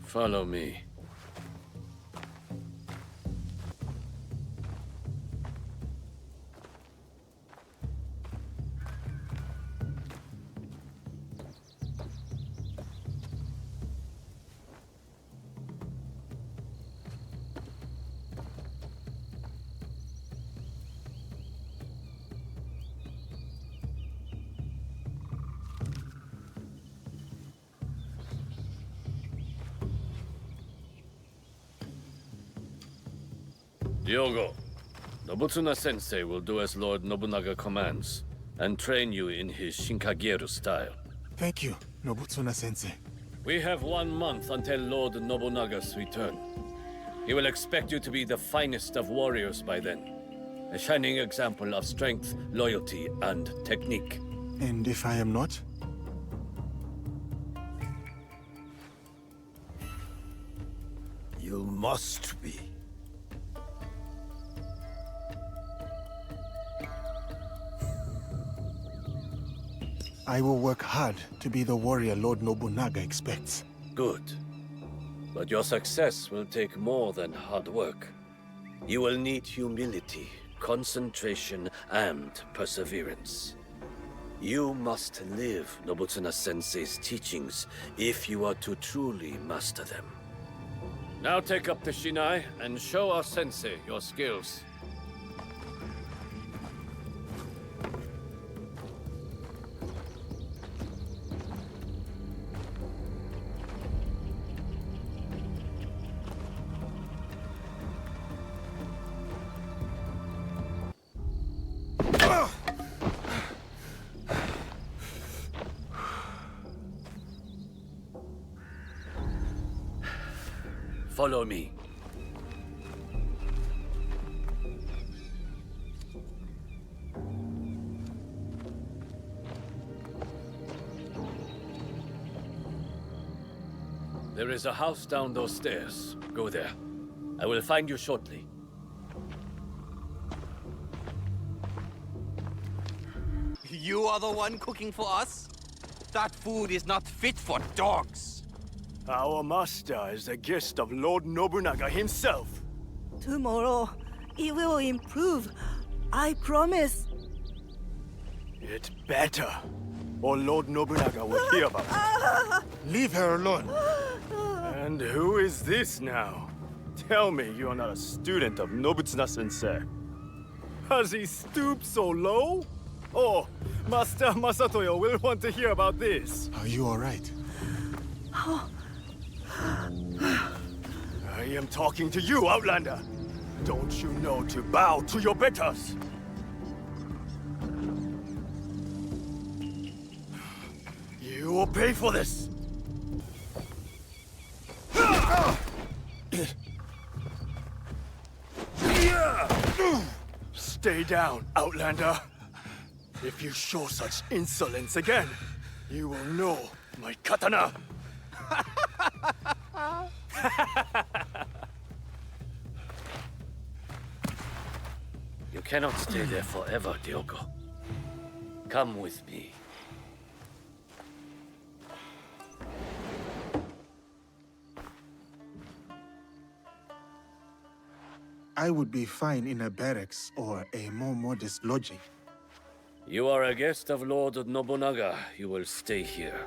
Follow me. Diogo, Nobutsuna Sensei will do as Lord Nobunaga commands, and train you in his Shinkageru style. Thank you. Nobutsuna-sensei. We have 1 month until Lord Nobunaga's return. He will expect you to be the finest of warriors by then. A shining example of strength, loyalty, and technique. And if I am not? You must be. I will work hard to be the warrior Lord Nobunaga expects. Good. But your success will take more than hard work. You will need humility, concentration, and perseverance. You must live Nobutsuna-sensei's teachings if you are to truly master them. Now take up the Shinai and show our sensei your skills. Follow me. There is a house down those stairs. Go there. I will find you shortly. You are the one cooking for us? That food is not fit for dogs. Our master is a guest of Lord Nobunaga himself. Tomorrow, it will improve. I promise. It better, or Lord Nobunaga will hear about it. Leave her alone. And who is this now? Tell me you are not a student of Nobutsuna-sensei. Has he stooped so low? Oh, Master Masatoyo will want to hear about this. Are you all right? I am talking to you, Outlander. Don't you know to bow to your betters? You will pay for this. Stay down, Outlander. If you show such insolence again, you will know my katana. You cannot stay there forever, Diogo. Come with me. I would be fine in a barracks or a more modest lodging. You are a guest of Lord Nobunaga. You will stay here.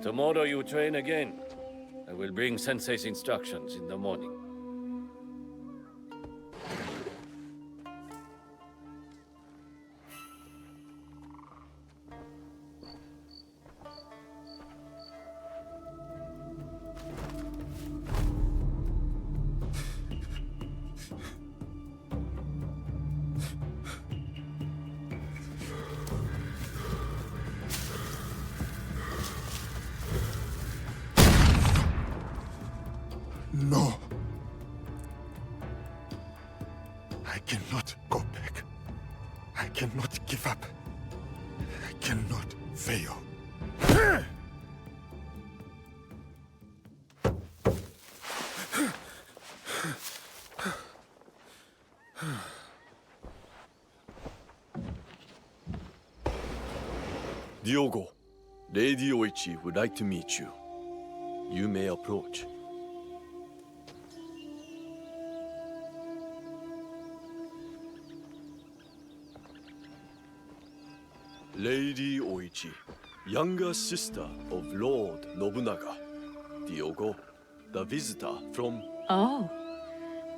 Tomorrow you train again. I will bring Sensei's instructions in the morning. No. I cannot go back. I cannot give up. I cannot fail. Diogo, Lady Oichi would like to meet you. You may approach. Lady Oichi, younger sister of Lord Nobunaga. Diogo, the visitor from... Oh,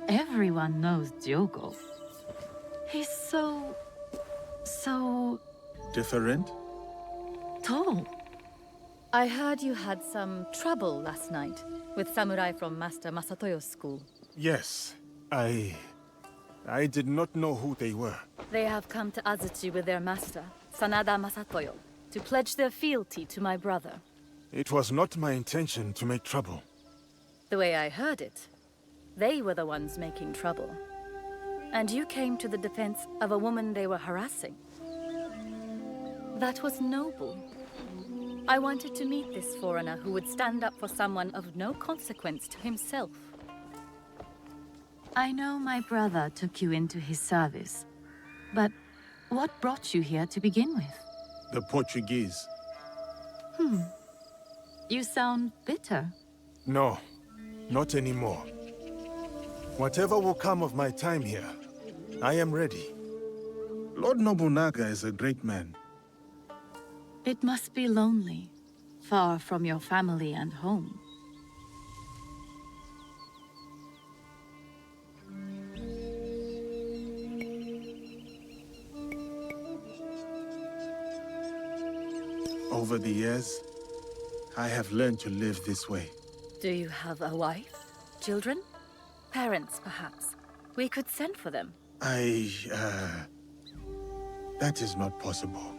everyone knows Diogo. He's so... Different? tall. I heard you had some trouble last night with samurai from Master Masatoyo's school. Yes, I did not know who they were. They have come to Azuchi with their master, Sanada Masatoyo, to pledge their fealty to my brother. It was not my intention to make trouble. The way I heard it, they were the ones making trouble. And you came to the defense of a woman they were harassing. That was noble. I wanted to meet this foreigner who would stand up for someone of no consequence to himself. I know my brother took you into his service, but what brought you here to begin with? The Portuguese. You sound bitter. No, not anymore. Whatever will come of my time here, I am ready. Lord Nobunaga is a great man. It must be lonely, far from your family and home. Over the years, I have learned to live this way. Do you have a wife? Children? Parents, perhaps? We could send for them. That is not possible.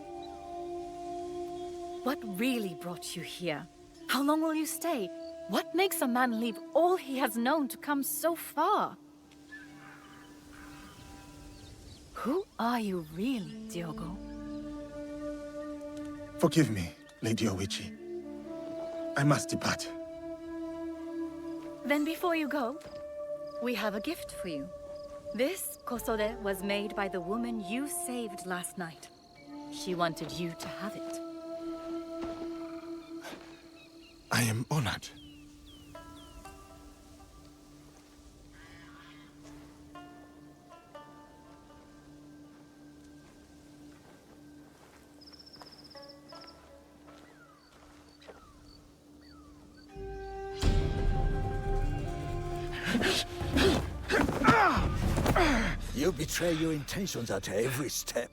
What really brought you here? How long will you stay? What makes a man leave all he has known to come so far? Who are you really, Diogo? Forgive me, Lady Oichi. I must depart. Then before you go, we have a gift for you. This kosode was made by the woman you saved last night. She wanted you to have it. I am honored. You betray your intentions at every step.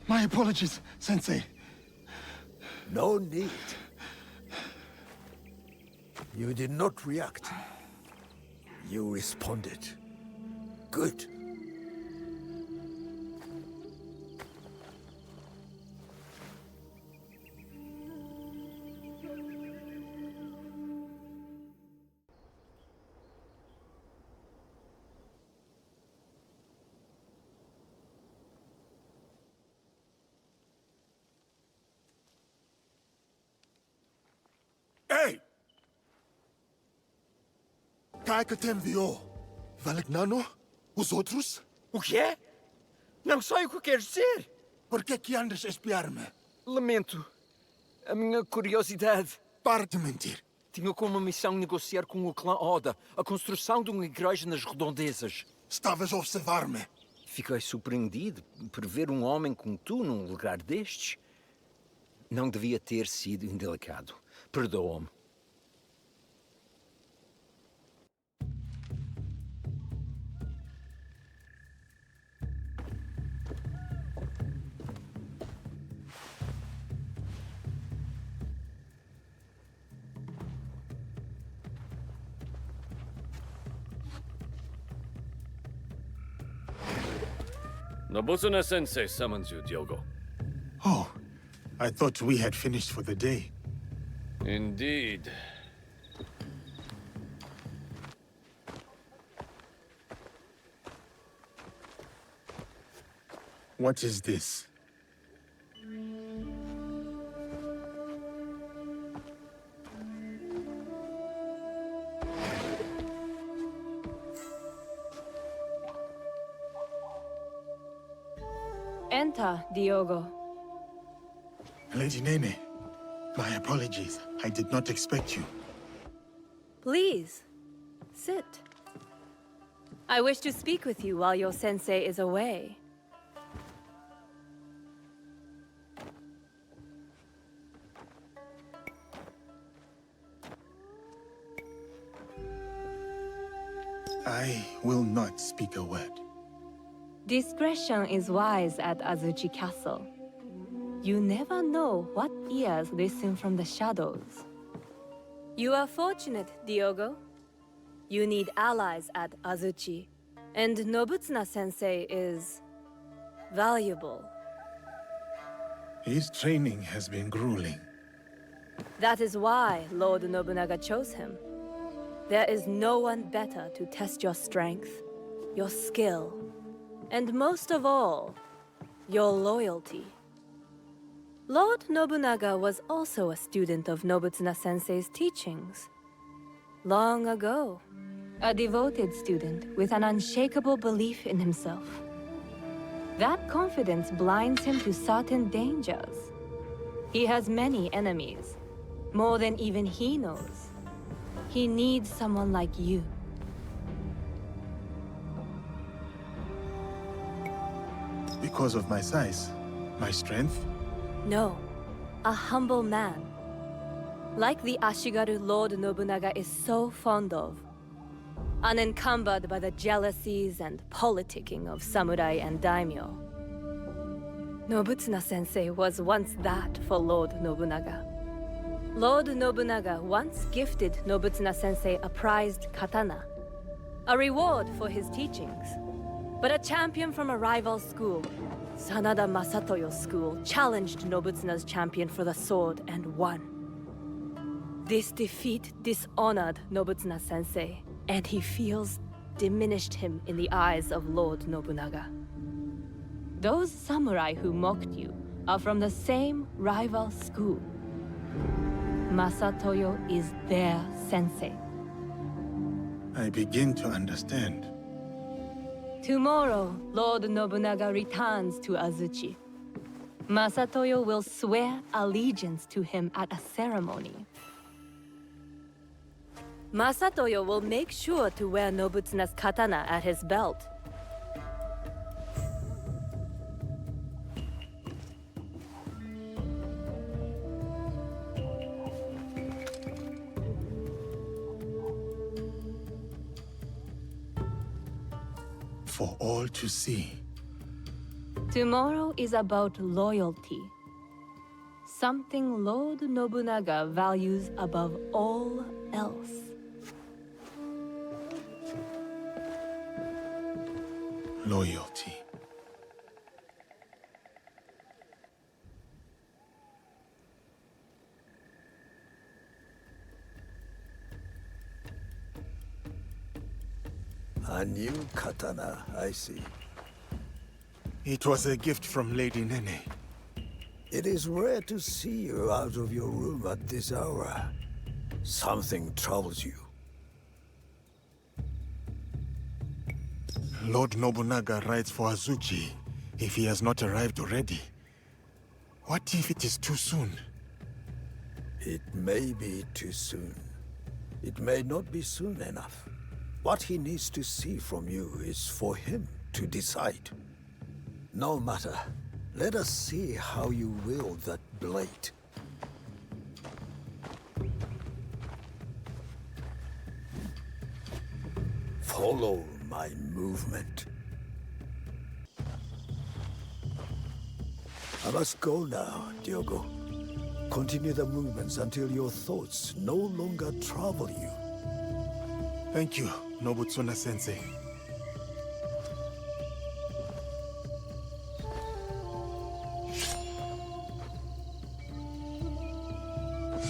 My apologies, Sensei. No need. You did not react. You responded. Good. Hey! Kaya ka te enviou. Valek nano? Os outros? O quê? Não sei o que queres dizer. Por que andas a espiar-me? Lamento. A minha curiosidade. Pare de mentir. Tinha como missão negociar com o clã Oda a construção de uma igreja nas redondezas. Estavas a observar-me. Fiquei surpreendido por ver um homem como tu num lugar destes. Não devia ter sido indelicado. Perdoa-me. Nobutsuna-sensei summons you, Diogo. Oh, I thought we had finished for the day. Indeed. What is this? Enter, Diogo. Lady Nene, my apologies. I did not expect you. Please, sit. I wish to speak with you while your sensei is away. I will not speak a word. Discretion is wise at Azuchi Castle. You never know what ears listen from the shadows. You are fortunate, Diogo. You need allies at Azuchi, and Nobutsuna-sensei is valuable. His training has been grueling. That is why Lord Nobunaga chose him. There is no one better to test your strength, your skill, and most of all, your loyalty. Lord Nobunaga was also a student of Nobutsuna-sensei's teachings. Long ago, a devoted student with an unshakable belief in himself. That confidence blinds him to certain dangers. He has many enemies, more than even he knows. He needs someone like you. Because of my size? My strength? No, a humble man. Like the Ashigaru Lord Nobunaga is so fond of. Unencumbered by the jealousies and politicking of samurai and daimyo. Nobutsuna-sensei was once that for Lord Nobunaga. Lord Nobunaga once gifted Nobutsuna-sensei a prized katana, a reward for his teachings. But a champion from a rival school, Sanada Masatoyo School, challenged Nobutsuna's champion for the sword and won. This defeat dishonored Nobutsuna-sensei, and he feels diminished him in the eyes of Lord Nobunaga. Those samurai who mocked you are from the same rival school. Masatoyo is their sensei. I begin to understand. Tomorrow, Lord Nobunaga returns to Azuchi. Masatoyo will swear allegiance to him at a ceremony. Masatoyo will make sure to wear Nobutsuna's katana at his belt. For all to see. Tomorrow is about loyalty. Something Lord Nobunaga values above all else. Loyalty. A new katana, I see. It was a gift from Lady Nene. It is rare to see you out of your room at this hour. Something troubles you. Lord Nobunaga rides for Azuchi. if he has not arrived already. What if it is too soon? It may be too soon. It may not be soon enough. What he needs to see from you is for him to decide. No matter. Let us see how you wield that blade. Follow my movement. I must go now, Diogo. Continue the movements until your thoughts no longer trouble you. Thank you, Nobutsuna-sensei.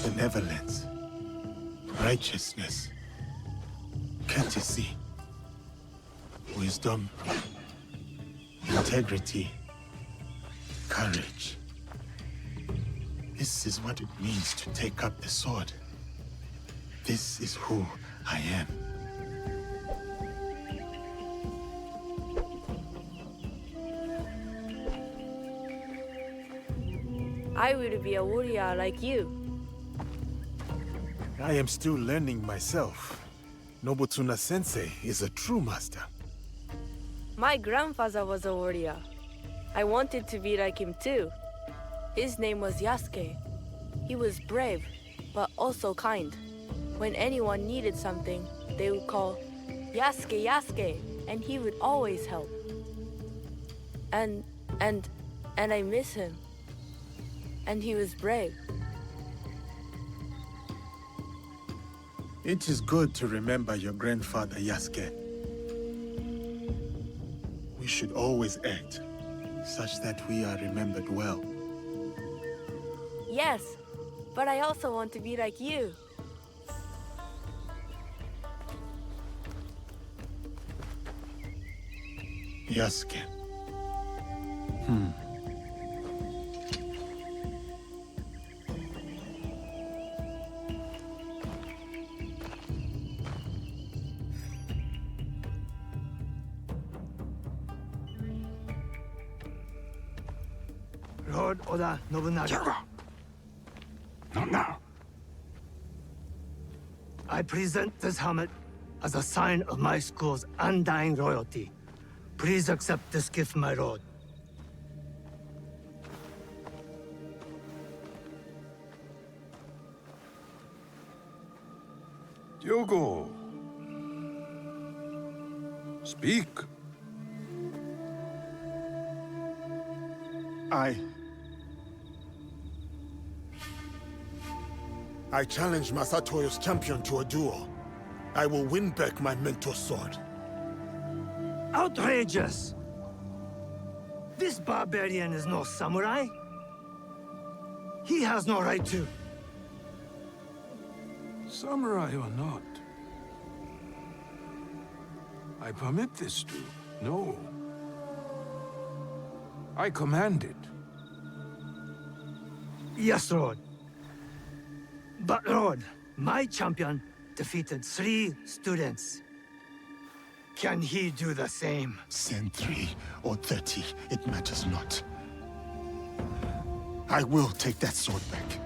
Benevolence, righteousness, courtesy, wisdom, integrity, courage. This is what it means to take up the sword. This is who I am. I will be a warrior like you. I am still learning myself. Nobutsuna-sensei is a true master. My grandfather was a warrior. I wanted to be like him too. His name was Yasuke. He was brave, but also kind. When anyone needed something, they would call, Yasuke, Yasuke, and he would always help. And I miss him. And he was brave. It is good to remember your grandfather, Yasuke. We should always act such that we are remembered well. Yes, but I also want to be like you. Yasuke. Lord Oda Nobunaga. Not now. I present this helmet as a sign of my school's undying loyalty. Please accept this gift, my lord. Diogo. Speak. I challenge Masatoyo's champion to a duel. I will win back my mentor's sword. Outrageous! This barbarian is no samurai. He has no right to. Samurai or not, I permit this to. No. I command it. Yes, Lord. But, Lord, my champion defeated 3 students. Can he do the same? Send 3 or 30, it matters not. I will take that sword back.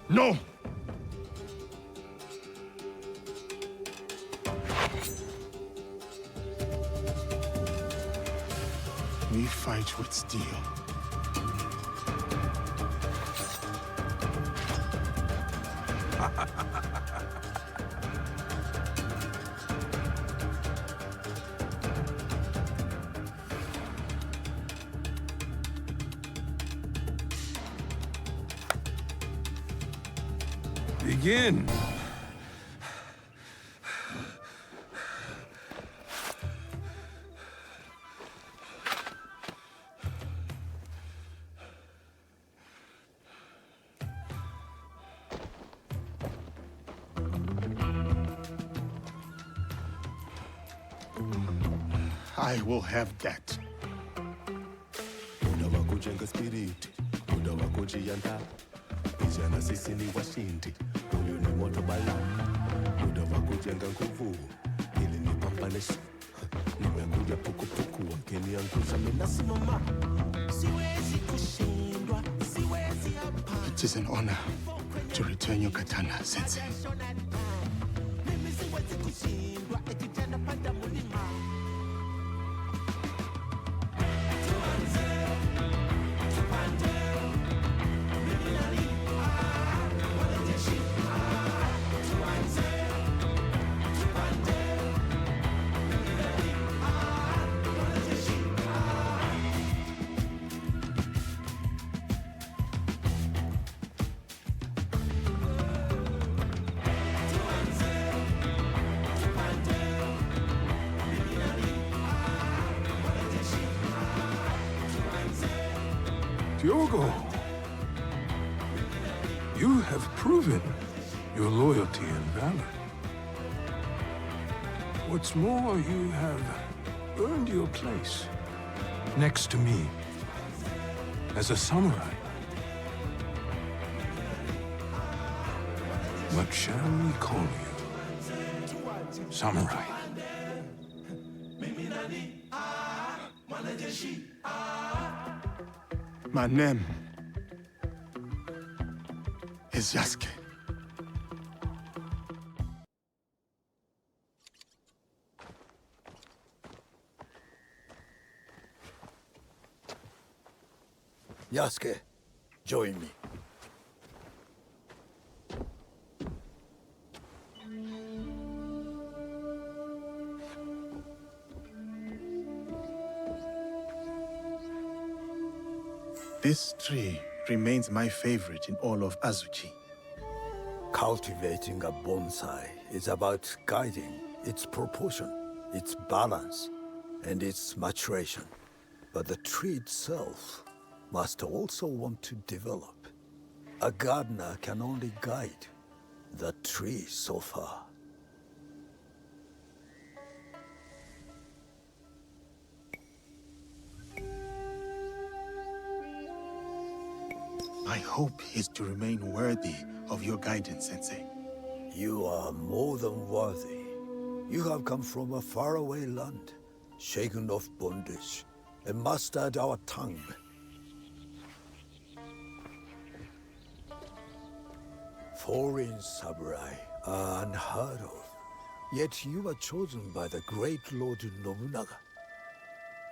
No! We fight with steel. Begin. I will have that. Ijana sisi ni washindi, huyu ni moto bala. Muda wa kujenga nguvu, ili nipambanishe. Nimekuja pukupuku, wakiniangusha mimi nasimama. Siwezi kushindwa, siwezi hapa. It is an honor to return your katana, Sensei. Mimi siwezi kushindwa, ekijana panda mulima. Diogo, you have proven your loyalty and valor. What's more, you have earned your place next to me as a samurai. What shall we call you? Samurai. My name is Yasuke. Yasuke, join me. This tree remains my favorite in all of Azuchi. Cultivating a bonsai is about guiding its proportion, its balance, and its maturation. But the tree itself must also want to develop. A gardener can only guide the tree so far. My hope is to remain worthy of your guidance, Sensei. You are more than worthy. You have come from a faraway land, shaken of bondage, and mastered our tongue. Foreign samurai are unheard of, yet you were chosen by the great Lord Nobunaga.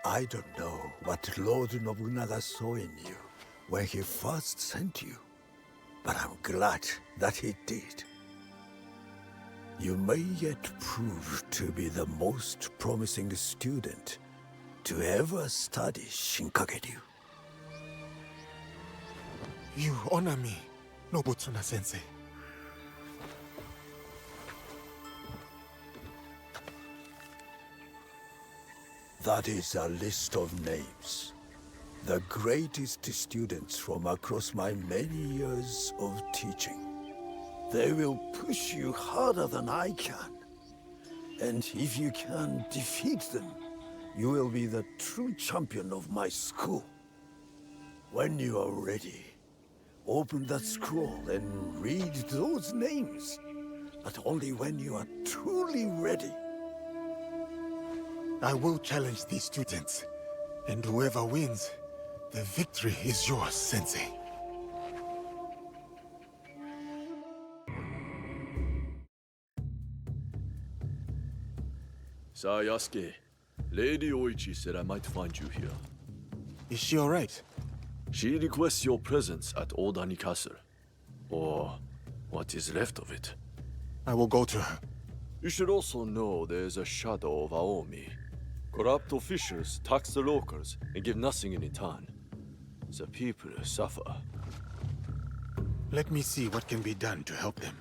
I don't know what Lord Nobunaga saw in you when he first sent you, but I'm glad that he did. You may yet prove to be the most promising student to ever study Shinkaguryu. You honor me, Nobutsuna-sensei. That is a list of names. The greatest students from across my many years of teaching. They will push you harder than I can. And if you can defeat them, you will be the true champion of my school. When you are ready, open that scroll and read those names. But only when you are truly ready. I will challenge these students, and whoever wins, the victory is yours, Sensei. Yasuke, Lady Oichi said I might find you here. Is she all right? She requests your presence at Odani Castle. Or what is left of it. I will go to her. You should also know there is a shadow of Aomi. Corrupt officials tax the locals and give nothing in return. The people suffer. Let me see what can be done to help them.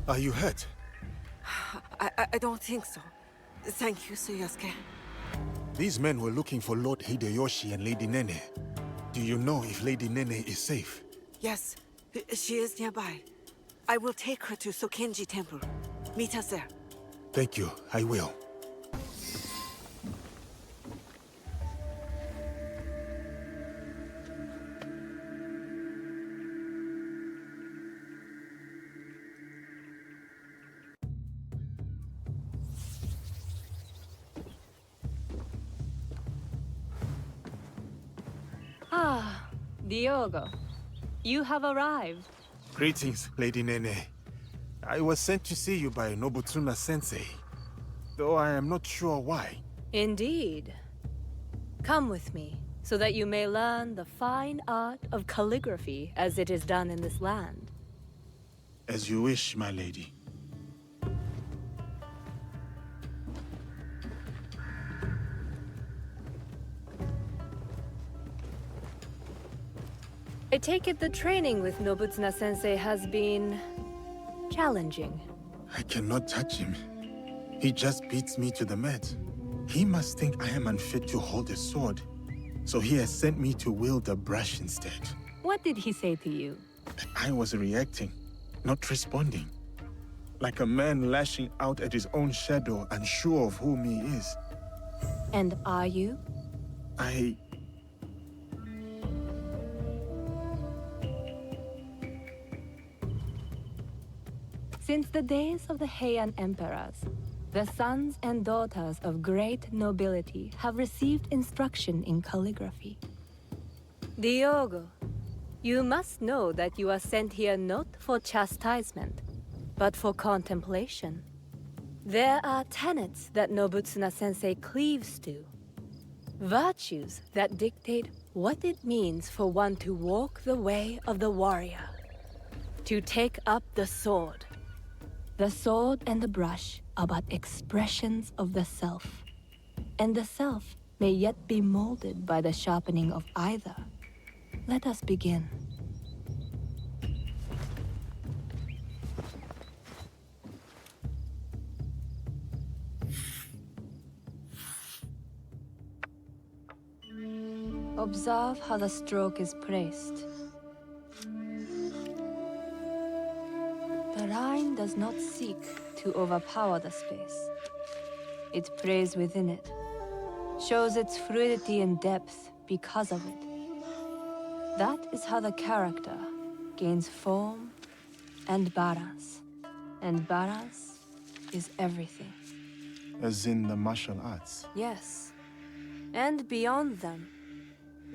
Are you hurt? I don't think so. Thank you, Sir Yasuke. These men were looking for Lord Hideyoshi and Lady Nene. Do you know if Lady Nene is safe? Yes, she is nearby. I will take her to Sokenji Temple. Meet us there. Thank you, I will. Diogo, you have arrived. Greetings, Lady Nene. I was sent to see you by Nobutsuna-sensei, though I am not sure why. Indeed. Come with me, so that you may learn the fine art of calligraphy as it is done in this land. As you wish, my lady. I take it the training with Nobutsuna-sensei has been challenging. I cannot touch him. He just beats me to the mat. He must think I am unfit to hold a sword, so he has sent me to wield a brush instead. What did he say to you? I was reacting, not responding. Like a man lashing out at his own shadow, unsure of whom he is. And are you? Since the days of the Heian emperors, the sons and daughters of great nobility have received instruction in calligraphy. Diogo, you must know that you are sent here not for chastisement, but for contemplation. There are tenets that Nobutsuna-sensei cleaves to. Virtues that dictate what it means for one to walk the way of the warrior. To take up the sword. The sword and the brush are but expressions of the self. And the self may yet be molded by the sharpening of either. Let us begin. Observe how the stroke is placed. The line does not seek to overpower the space. It prays within it, shows its fluidity and depth because of it. That is how the character gains form and balance. And balance is everything. As in the martial arts? Yes. And beyond them,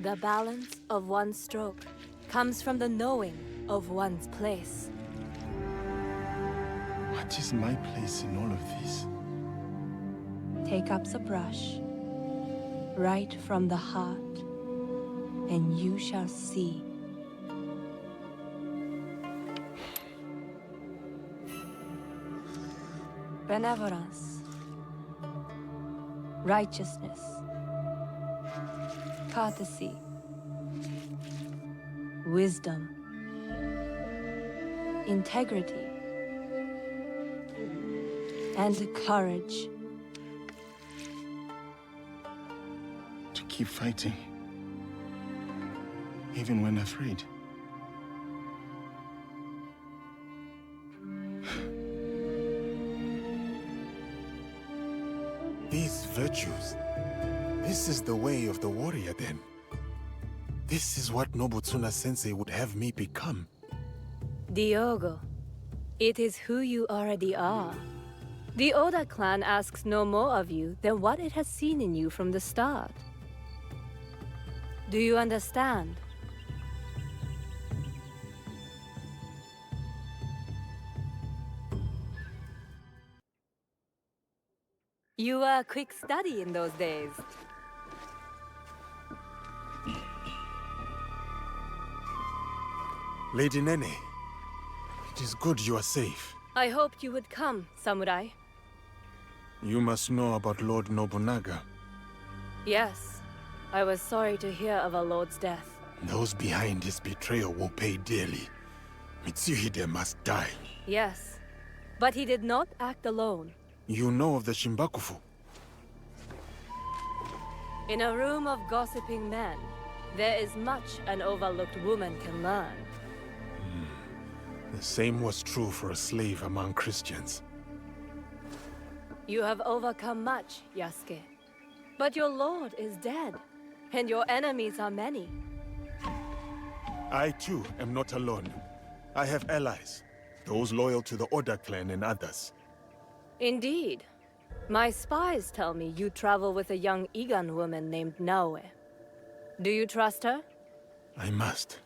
the balance of one's stroke comes from the knowing of one's place. What is my place in all of this? Take up the brush, right from the heart, and you shall see. Benevolence, righteousness, courtesy, wisdom, integrity, and courage. To keep fighting, even when afraid. These virtues, this is the way of the warrior then. This is what Nobutsuna-sensei would have me become. Diogo, it is who you already are. The Oda clan asks no more of you than what it has seen in you from the start. Do you understand? You were a quick study in those days. Lady Nene, it is good you are safe. I hoped you would come, samurai. You must know about Lord Nobunaga. Yes. I was sorry to hear of our lord's death. Those behind his betrayal will pay dearly. Mitsuhide must die. Yes. But he did not act alone. You know of the Shimbakufu? In a room of gossiping men, there is much an overlooked woman can learn. The same was true for a slave among Christians. You have overcome much, Yasuke. But your lord is dead, and your enemies are many. I too am not alone. I have allies, those loyal to the Oda clan and others. Indeed. My spies tell me you travel with a young Igan woman named Naoe. Do you trust her? I must.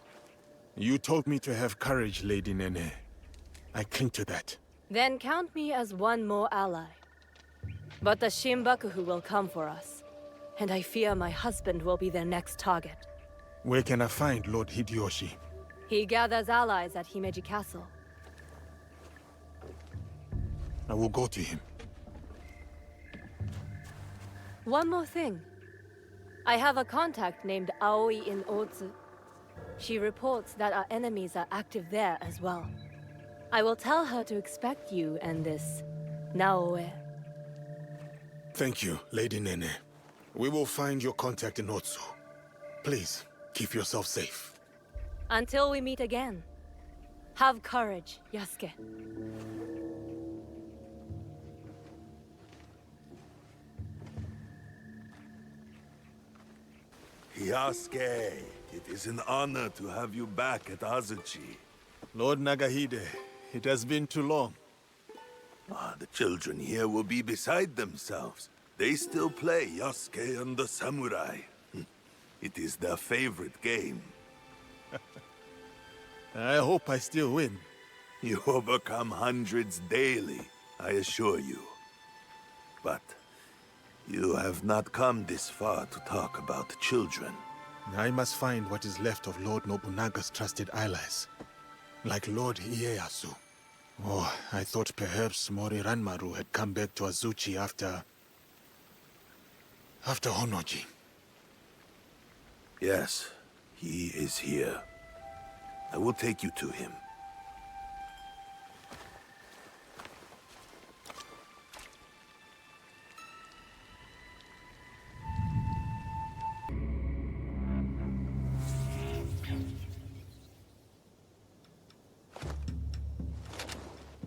You told me to have courage, Lady Nene. I cling to that. Then count me as one more ally. But the Shinbakuhu will come for us, and I fear my husband will be their next target. Where can I find Lord Hideyoshi? He gathers allies at Himeji Castle. I will go to him. One more thing. I have a contact named Aoi in Otsu. She reports that our enemies are active there as well. I will tell her to expect you and this Naoe. Thank you, Lady Nene. We will find your contact in Otsu. Please, keep yourself safe. Until we meet again. Have courage, Yasuke. Yasuke, it is an honor to have you back at Azuchi. Lord Nagahide, it has been too long. The children here will be beside themselves. They still play Yasuke and the Samurai. It is their favorite game. I hope I still win. You overcome hundreds daily, I assure you. But you have not come this far to talk about children. I must find what is left of Lord Nobunaga's trusted allies, like Lord Ieyasu. Oh, I thought perhaps Mori Ranmaru had come back to Azuchi after Honoji. Yes, he is here. I will take you to him.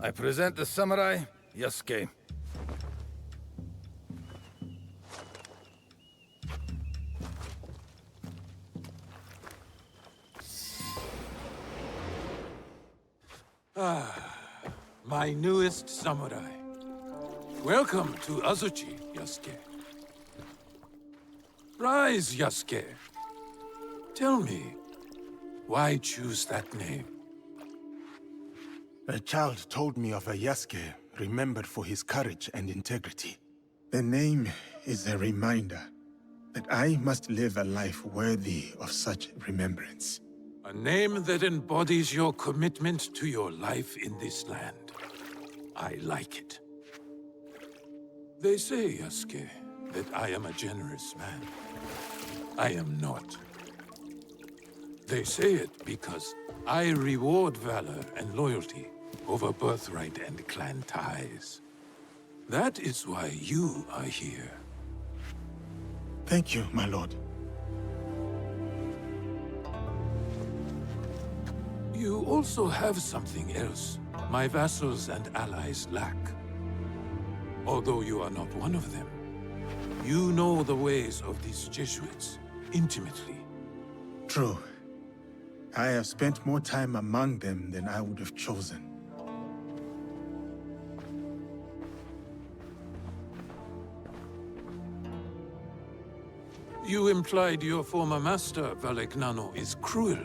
I present the samurai, Yasuke. My newest samurai. Welcome to Azuchi, Yasuke. Rise, Yasuke. Tell me, why choose that name? A child told me of a Yasuke remembered for his courage and integrity. The name is a reminder that I must live a life worthy of such remembrance. A name that embodies your commitment to your life in this land. I like it. They say, Yasuke, that I am a generous man. I am not. They say it because I reward valor and loyalty over birthright and clan ties. That is why you are here. Thank you, my lord. You also have something else my vassals and allies lack. Although you are not one of them, you know the ways of these Jesuits intimately. True. I have spent more time among them than I would have chosen. You implied your former master, Valegnano, is cruel.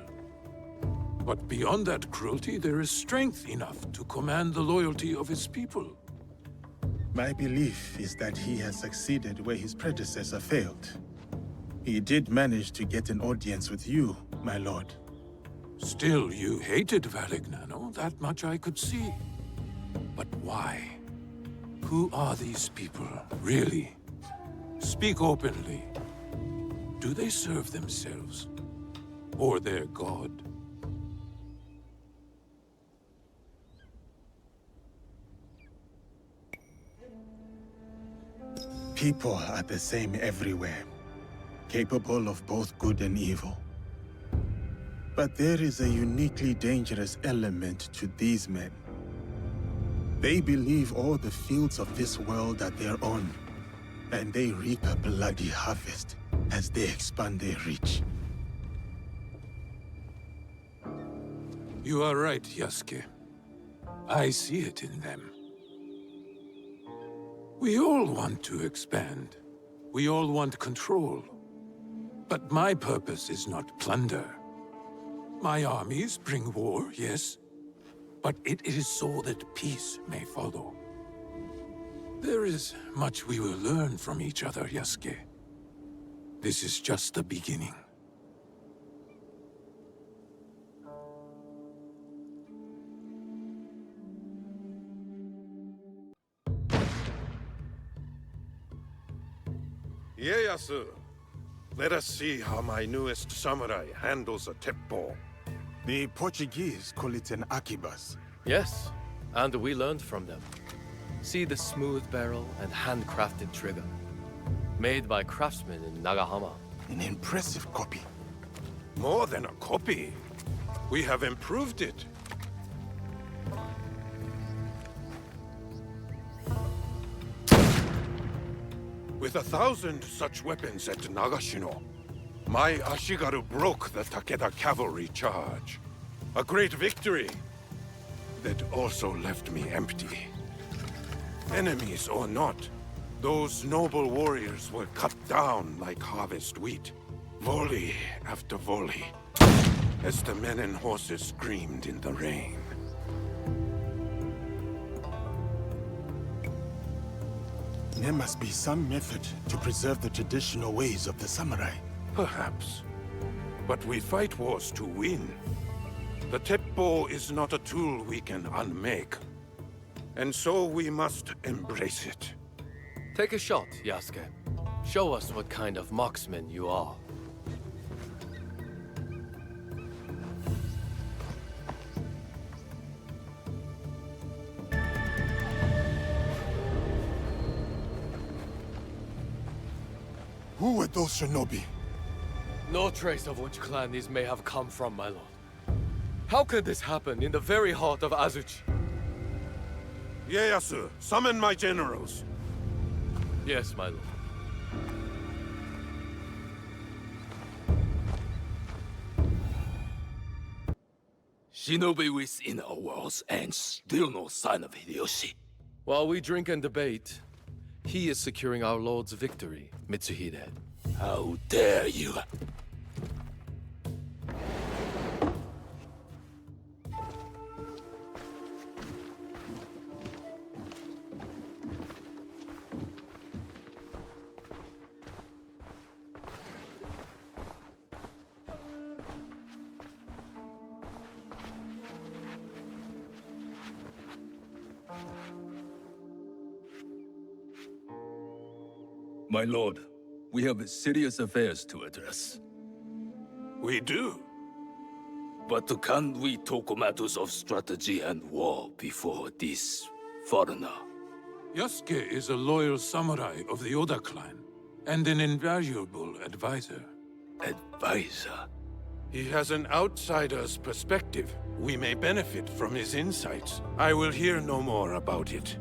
But beyond that cruelty, there is strength enough to command the loyalty of his people. My belief is that he has succeeded where his predecessor failed. He did manage to get an audience with you, my lord. Still, you hated Valegnano, that much I could see. But why? Who are these people, really? Speak openly. Do they serve themselves? Or their god? People are the same everywhere, capable of both good and evil. But there is a uniquely dangerous element to these men. They believe all the fields of this world are their own, and they reap a bloody harvest as they expand their reach. You are right, Yasuke. I see it in them. We all want to expand. We all want control. But my purpose is not plunder. My armies bring war, yes. But it is so that peace may follow. There is much we will learn from each other, Yasuke. This is just the beginning. Ieyasu, let us see how my newest samurai handles a teppo. The Portuguese call it an akibas. Yes, and we learned from them. See the smooth barrel and handcrafted trigger. Made by craftsmen in Nagahama. An impressive copy. More than a copy. We have improved it. With 1,000 such weapons at Nagashino, my Ashigaru broke the Takeda cavalry charge. A great victory that also left me empty. Enemies or not, those noble warriors were cut down like harvest wheat, volley after volley, as the men and horses screamed in the rain. There must be some method to preserve the traditional ways of the samurai. Perhaps. But we fight wars to win. The teppo is not a tool we can unmake. And so we must embrace it. Take a shot, Yasuke. Show us what kind of marksman you are. Who were those shinobi? No trace of which clan these may have come from, my lord. How could this happen in the very heart of Azuchi? Ieyasu, summon my generals. Yes, my lord. Shinobi within our walls and still no sign of Hideyoshi. While we drink and debate, he is securing our lord's victory, Mitsuhide. How dare you! My lord, we have serious affairs to address. We do. But can't we talk matters of strategy and war before this foreigner? Yasuke is a loyal samurai of the Oda clan, and an invaluable advisor. Advisor? He has an outsider's perspective. We may benefit from his insights. I will hear no more about it.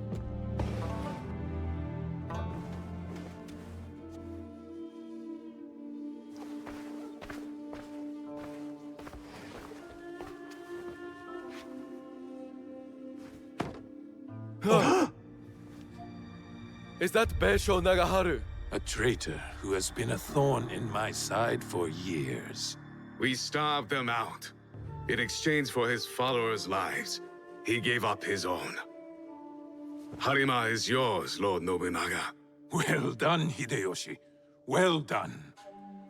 Is that Beisho Nagaharu? A traitor who has been a thorn in my side for years. We starved them out. In exchange for his followers' lives, he gave up his own. Harima is yours, Lord Nobunaga. Well done, Hideyoshi. Well done.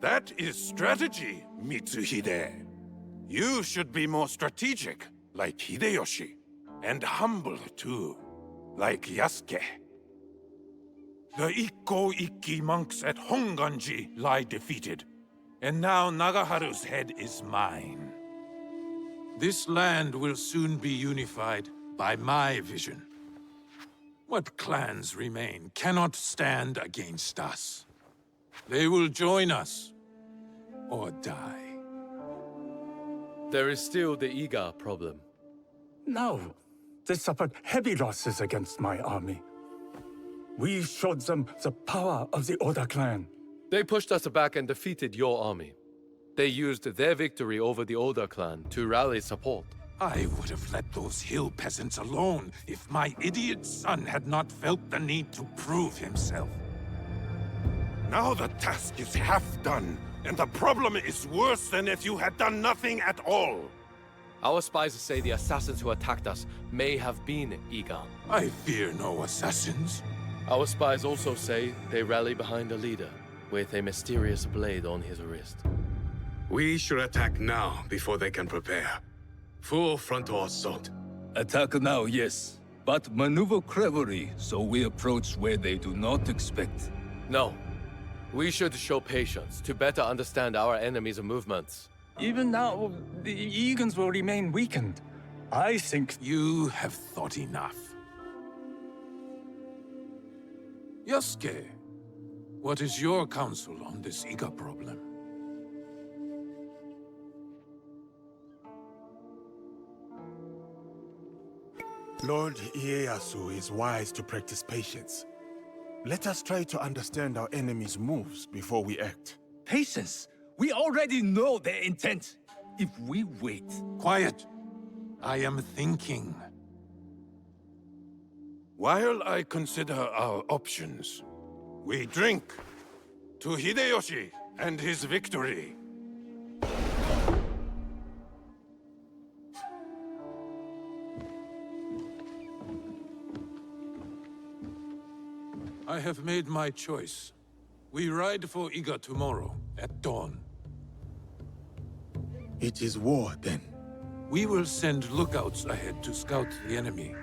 That is strategy, Mitsuhide. You should be more strategic, like Hideyoshi. And humble, too, like Yasuke. The Ikko-Ikki monks at Honganji lie defeated. And now Nagaharu's head is mine. This land will soon be unified by my vision. What clans remain cannot stand against us. They will join us, or die. There is still the Iga problem. No, they suffered heavy losses against my army. We showed them the power of the Oda clan. They pushed us back and defeated your army. They used their victory over the Oda clan to rally support. I would have let those hill peasants alone if my idiot son had not felt the need to prove himself. Now the task is half done, and the problem is worse than if you had done nothing at all. Our spies say the assassins who attacked us may have been Iga. I fear no assassins. Our spies also say they rally behind a leader with a mysterious blade on his wrist. We should attack now before they can prepare. Full frontal assault. Attack now, yes. But maneuver cleverly so we approach where they do not expect. No. We should show patience to better understand our enemy's movements. Even now, the Egans will remain weakened. I think... You have thought enough. Yasuke, what is your counsel on this Iga problem? Lord Ieyasu is wise to practice patience. Let us try to understand our enemy's moves before we act. Patience! We already know their intent. If we wait... Quiet! I am thinking. While I consider our options, we drink to Hideyoshi and his victory. I have made my choice. We ride for Iga tomorrow, at dawn. It is war, then. We will send lookouts ahead to scout the enemy.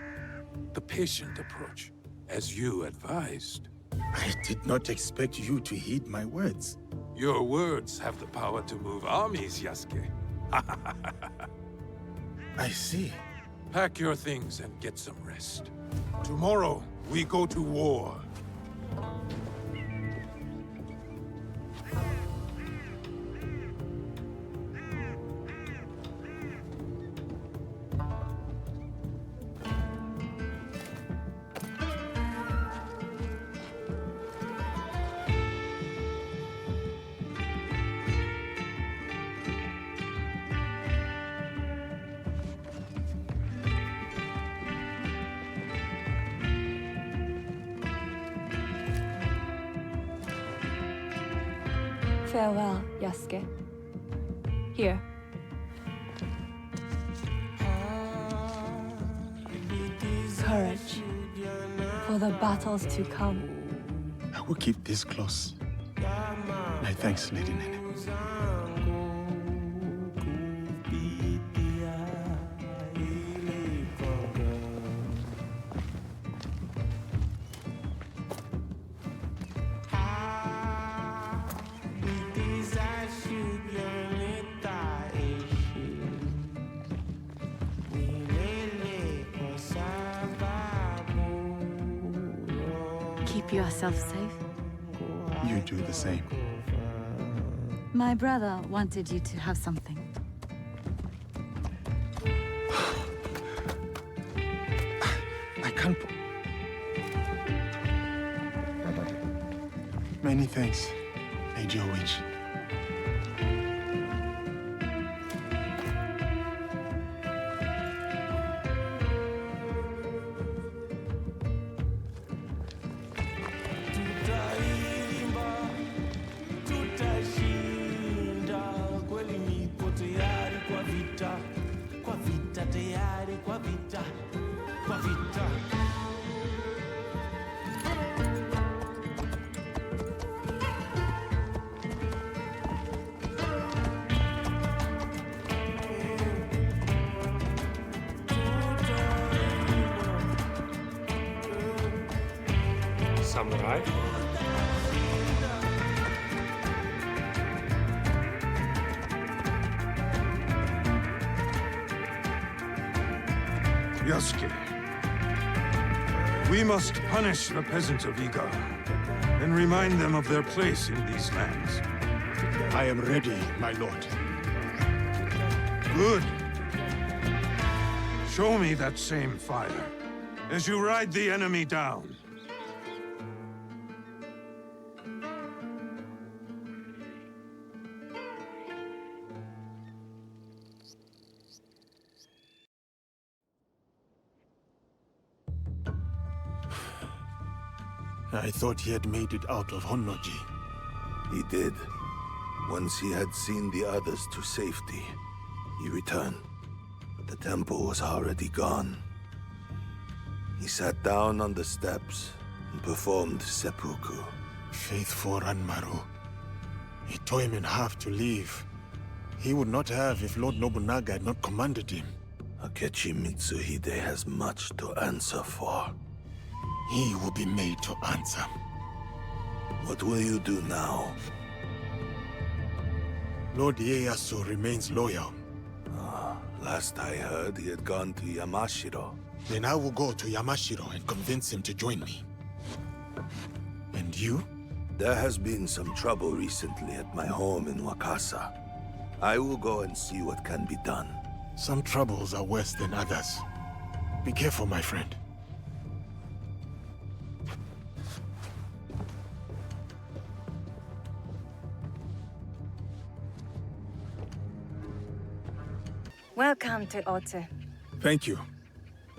The patient approach, as you advised. I did not expect you to heed my words. Your words have the power to move armies, Yasuke. I see. Pack your things and get some rest. Tomorrow, we go to war. Farewell, Yasuke. Here. Courage. For the battles to come. I will keep this close. My thanks, Lady Nene. Keep yourself safe. You do the same. My brother wanted you to have something. I can't... Many thanks, Lady Witch. Samurai? Yasuke, we must punish the peasants of Iga and remind them of their place in these lands. I am ready, my lord. Good. Show me that same fire as you ride the enemy down. I thought he had made it out of Honnoji. He did. Once he had seen the others to safety, he returned. But the temple was already gone. He sat down on the steps and performed seppuku. Faithful Ranmaru. He tore him in half to leave. He would not have if Lord Nobunaga had not commanded him. Akechi Mitsuhide has much to answer for. He will be made to answer. What will you do now? Lord Ieyasu remains loyal. Last I heard, he had gone to Yamashiro. Then I will go to Yamashiro and convince him to join me. And you? There has been some trouble recently at my home in Wakasa. I will go and see what can be done. Some troubles are worse than others. Be careful, my friend. Welcome to Otsu. Thank you.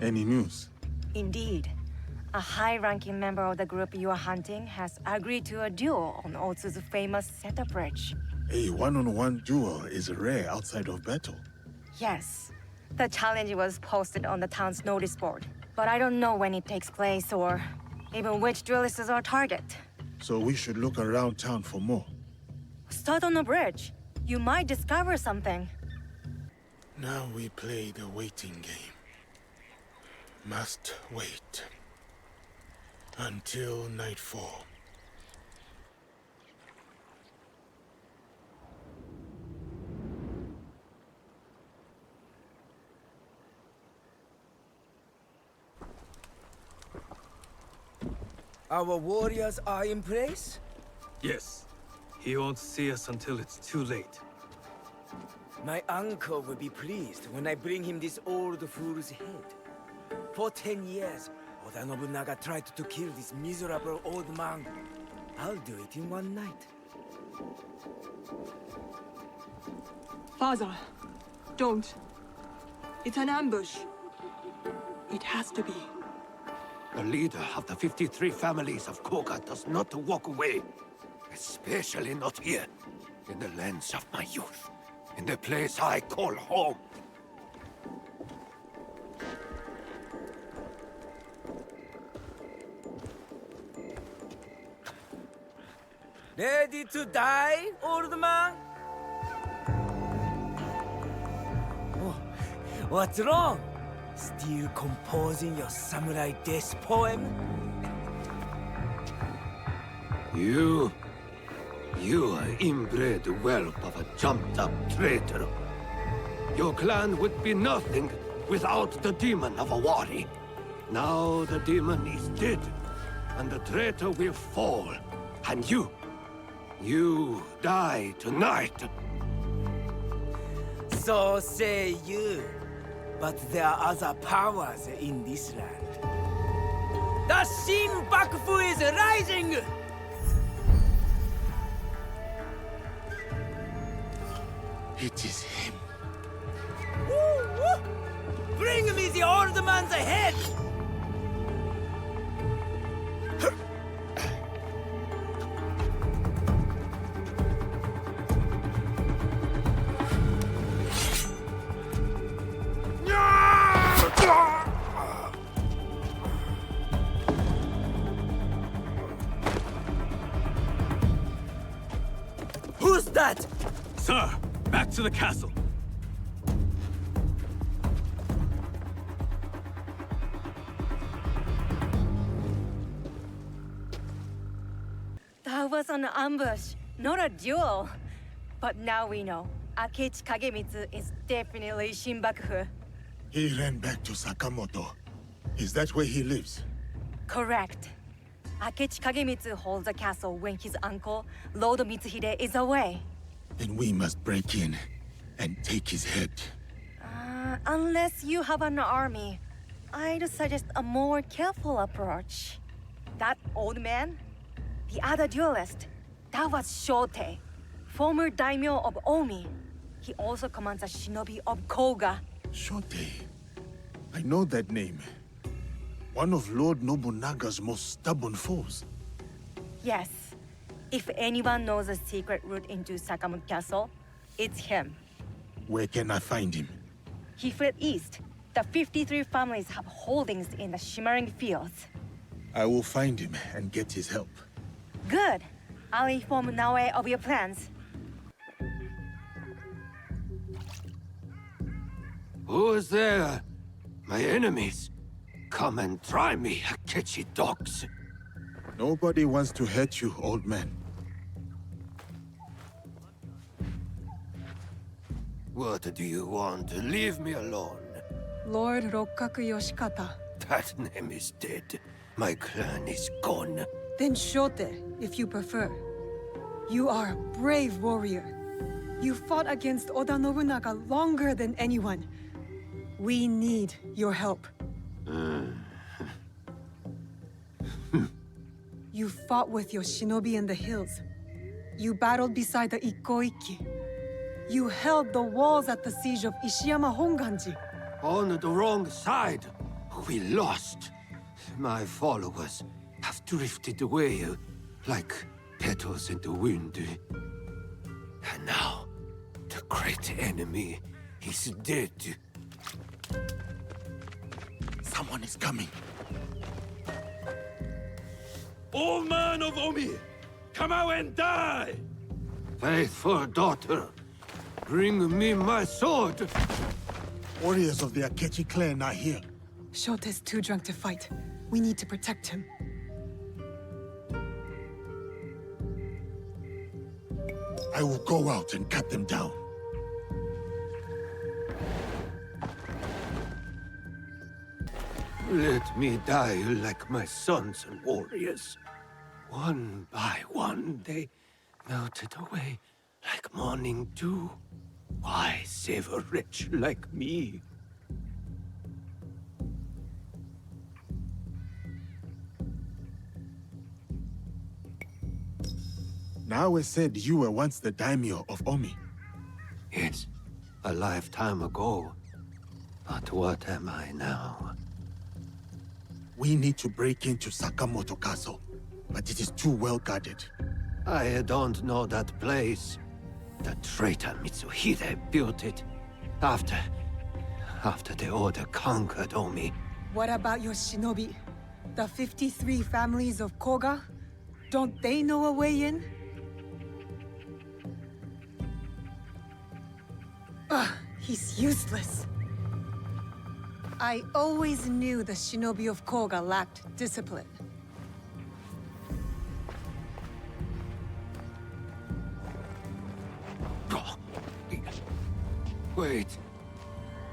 Any news? Indeed. A high-ranking member of the group you are hunting has agreed to a duel on Otsu's famous Seta Bridge. A one-on-one duel is rare outside of battle. Yes. The challenge was posted on the town's notice board, but I don't know when it takes place or even which duelist is our target. So we should look around town for more. Start on the bridge. You might discover something. Now we play the waiting game. Must wait. Until nightfall. Our warriors are in place? Yes. He won't see us until it's too late. My uncle will be pleased when I bring him this old fool's head. For 10 years, Oda Nobunaga tried to kill this miserable old man. I'll do it in one night. Father, don't. It's an ambush. It has to be. The leader of the 53 families of Koga does not walk away. Especially not here, in the lands of my youth. In the place I call home. Ready to die, old man? Oh, what's wrong? Still composing your samurai death poem? You are inbred whelp of a jumped-up traitor. Your clan would be nothing without the demon of a wari. Now the demon is dead, and the traitor will fall. And you die tonight. So say you. But there are other powers in this land. The Shin Bakufu is rising! It is him. Woo, woo. Bring me the old man's head! Who's that? Sir, back to the castle. That was an ambush, not a duel. But now we know. Akechi Kagemitsu is definitely Shin Bakufu. He ran back to Sakamoto. Is that where he lives? Correct. Akechi Kagemitsu holds the castle when his uncle, Lord Mitsuhide, is away. Then we must break in and take his head. Unless you have an army, I'd suggest a more careful approach. That old man? The other duelist? That was Shote, former daimyo of Omi. He also commands a shinobi of Koga. Shote. I know that name. One of Lord Nobunaga's most stubborn foes. Yes. If anyone knows a secret route into Sakamoto Castle, it's him. Where can I find him? He fled east. The 53 families have holdings in the shimmering fields. I will find him and get his help. Good. I'll inform Naoe of your plans. Who is there? My enemies. Come and try me, Akechi dogs. Nobody wants to hurt you, old man. What do you want? Leave me alone. Lord Rokkaku Yoshikata. That name is dead. My clan is gone. Then Shote, if you prefer. You are a brave warrior. You fought against Oda Nobunaga longer than anyone. We need your help. You fought with your shinobi in the hills. You battled beside the Ikkoiki. You held the walls at the siege of Ishiyama Honganji. On the wrong side. We lost. My followers have drifted away like petals in the wind. And now, the great enemy is dead. Someone is coming. Old man of Omi, come out and die! Faithful daughter, bring me my sword! Warriors of the Akechi clan are here. Shote's too drunk to fight. We need to protect him. I will go out and cut them down. Let me die like my sons and warriors. One by one, they melted away like morning dew. Why save a wretch like me? Naoe said you were once the daimyo of Omi. Yes, a lifetime ago. But what am I now? We need to break into Sakamoto Castle, but it is too well guarded. I don't know that place. The traitor Mitsuhide built it after the Order conquered Omi. What about your shinobi? The 53 families of Koga? Don't they know a way in? Ugh, he's useless. I always knew the shinobi of Koga lacked discipline. Wait.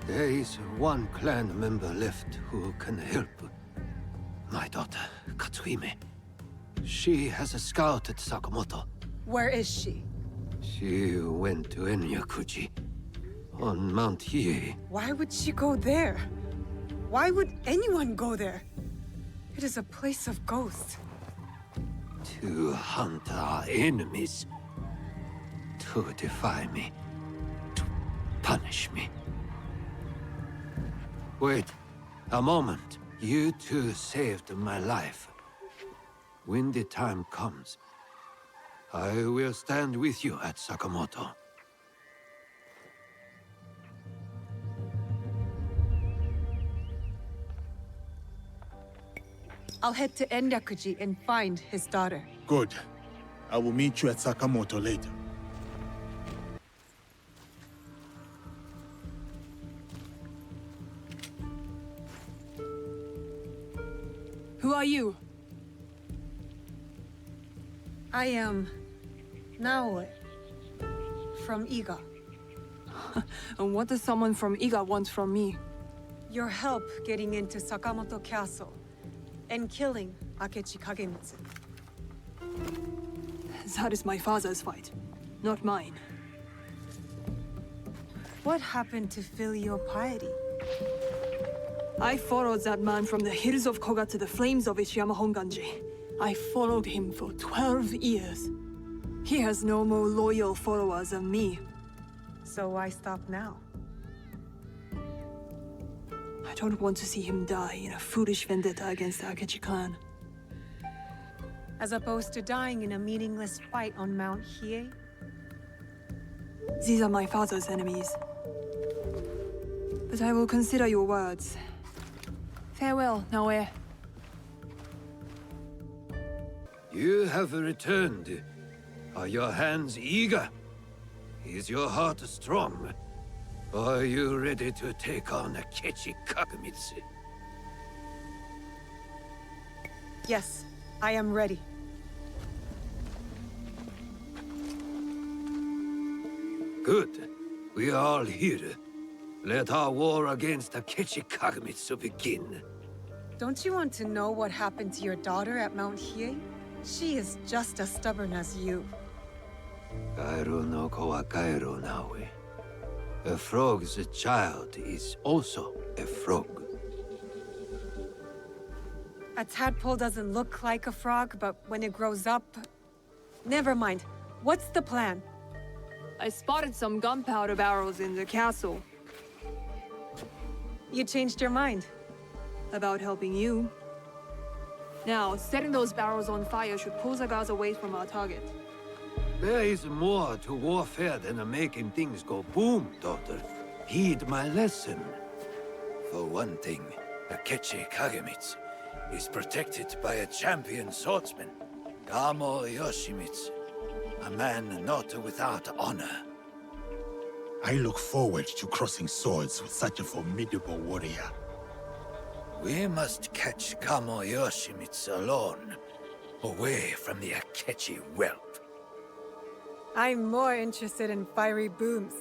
There is one clan member left who can help. My daughter, Katsuhime. She has scouted Sakamoto. Where is she? She went to Enyakuji, on Mount Hiei. Why would she go there? Why would anyone go there? It is a place of ghosts. To hunt our enemies. To defy me. To punish me. Wait, a moment. You two saved my life. When the time comes, I will stand with you at Sakamoto. I'll head to Enyakuji and find his daughter. Good. I will meet you at Sakamoto later. Who are you? I am Naoe from Iga. And what does someone from Iga want from me? Your help getting into Sakamoto Castle and killing Akechi Kagemitsu. That is my father's fight, not mine. What happened to filial piety? I followed that man from the hills of Koga to the flames of Ishiyama Honganji. I followed him for 12 years. He has no more loyal followers than me. So why stop now? I don't want to see him die in a foolish vendetta against the Akechi clan. as opposed to dying in a meaningless fight on Mount Hiei? These are my father's enemies. But I will consider your words. Farewell, Naoe. You have returned. Are your hands eager? Is your heart strong? Are you ready to take on Akechi Kagamitsu? Yes, I am ready. Good. We are all here. Let our war against Akechi Kagamitsu begin. Don't you want to know what happened to your daughter at Mount Hiei? She is just as stubborn as you. Kairo no ko wa kairo nawe. A frog's child is also a frog. A tadpole doesn't look like a frog, but when it grows up... Never mind. What's the plan? I spotted some gunpowder barrels in the castle. You changed your mind? About helping you. Now, setting those barrels on fire should pull the guards away from our target. There is more to warfare than making things go boom, daughter. Heed my lesson. For one thing, Akechi Kagamitsu is protected by a champion swordsman, Gamo Yoshimitsu, a man not without honor. I look forward to crossing swords with such a formidable warrior. We must catch Gamo Yoshimitsu alone, away from the Akechi wealth. I'm more interested in fiery booms.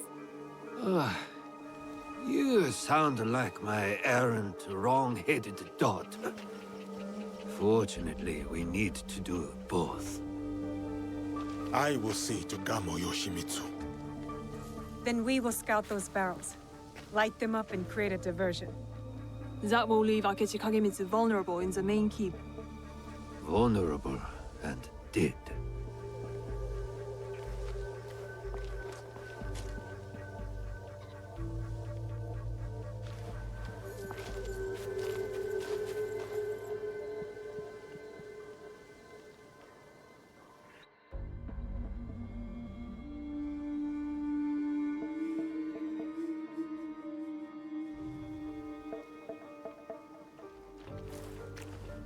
You sound like my errant, wrong-headed daughter. Fortunately, we need to do both. I will see to Gamo Yoshimitsu. Then we will scout those barrels. Light them up and create a diversion. That will leave Akechi Kagemitsu vulnerable in the main keep. Vulnerable and dead.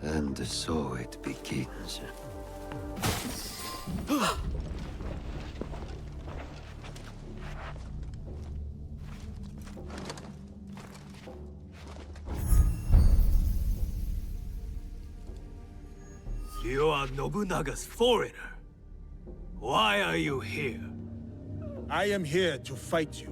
And so it begins. You are Nobunaga's foreigner. Why are you here? I am here to fight you.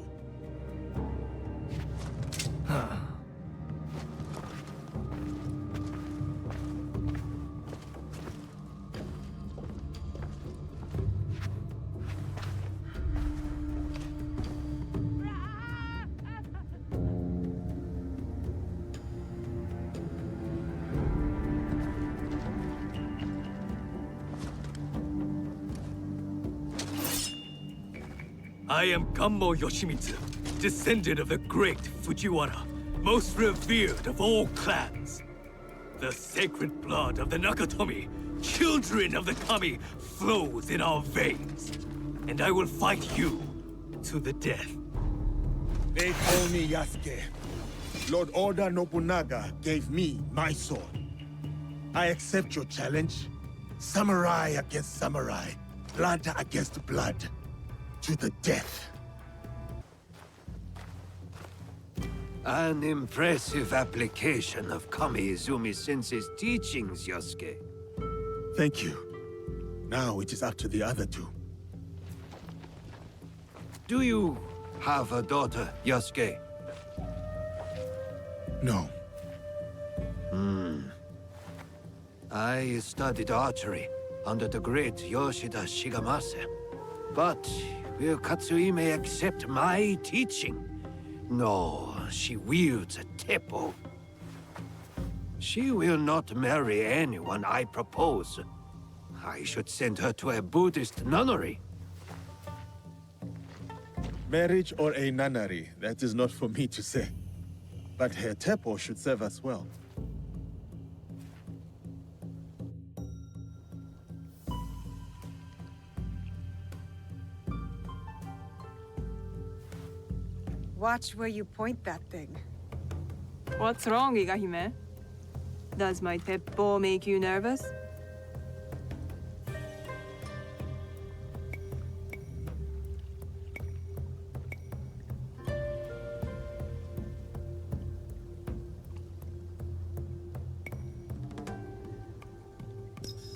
I am Gamo Yoshimitsu, descendant of the great Fujiwara, most revered of all clans. The sacred blood of the Nakatomi, children of the Kami, flows in our veins. And I will fight you to the death. They call me Yasuke. Lord Oda Nobunaga gave me my sword. I accept your challenge. Samurai against samurai. Blood against blood. To the death. An impressive application of Kami Izumi-sensei's teachings, Yasuke. Thank you. Now it is up to the other two. Do you have a daughter, Yasuke? No. I studied archery under the great Yoshida Shigemasa. But will Katsuhime accept my teaching? No, she wields a teppo. She will not marry anyone I propose. I should send her to a Buddhist nunnery. Marriage or a nunnery, that is not for me to say. But her teppo should serve us well. Watch where you point that thing. What's wrong, Igahime? Does my teppo make you nervous?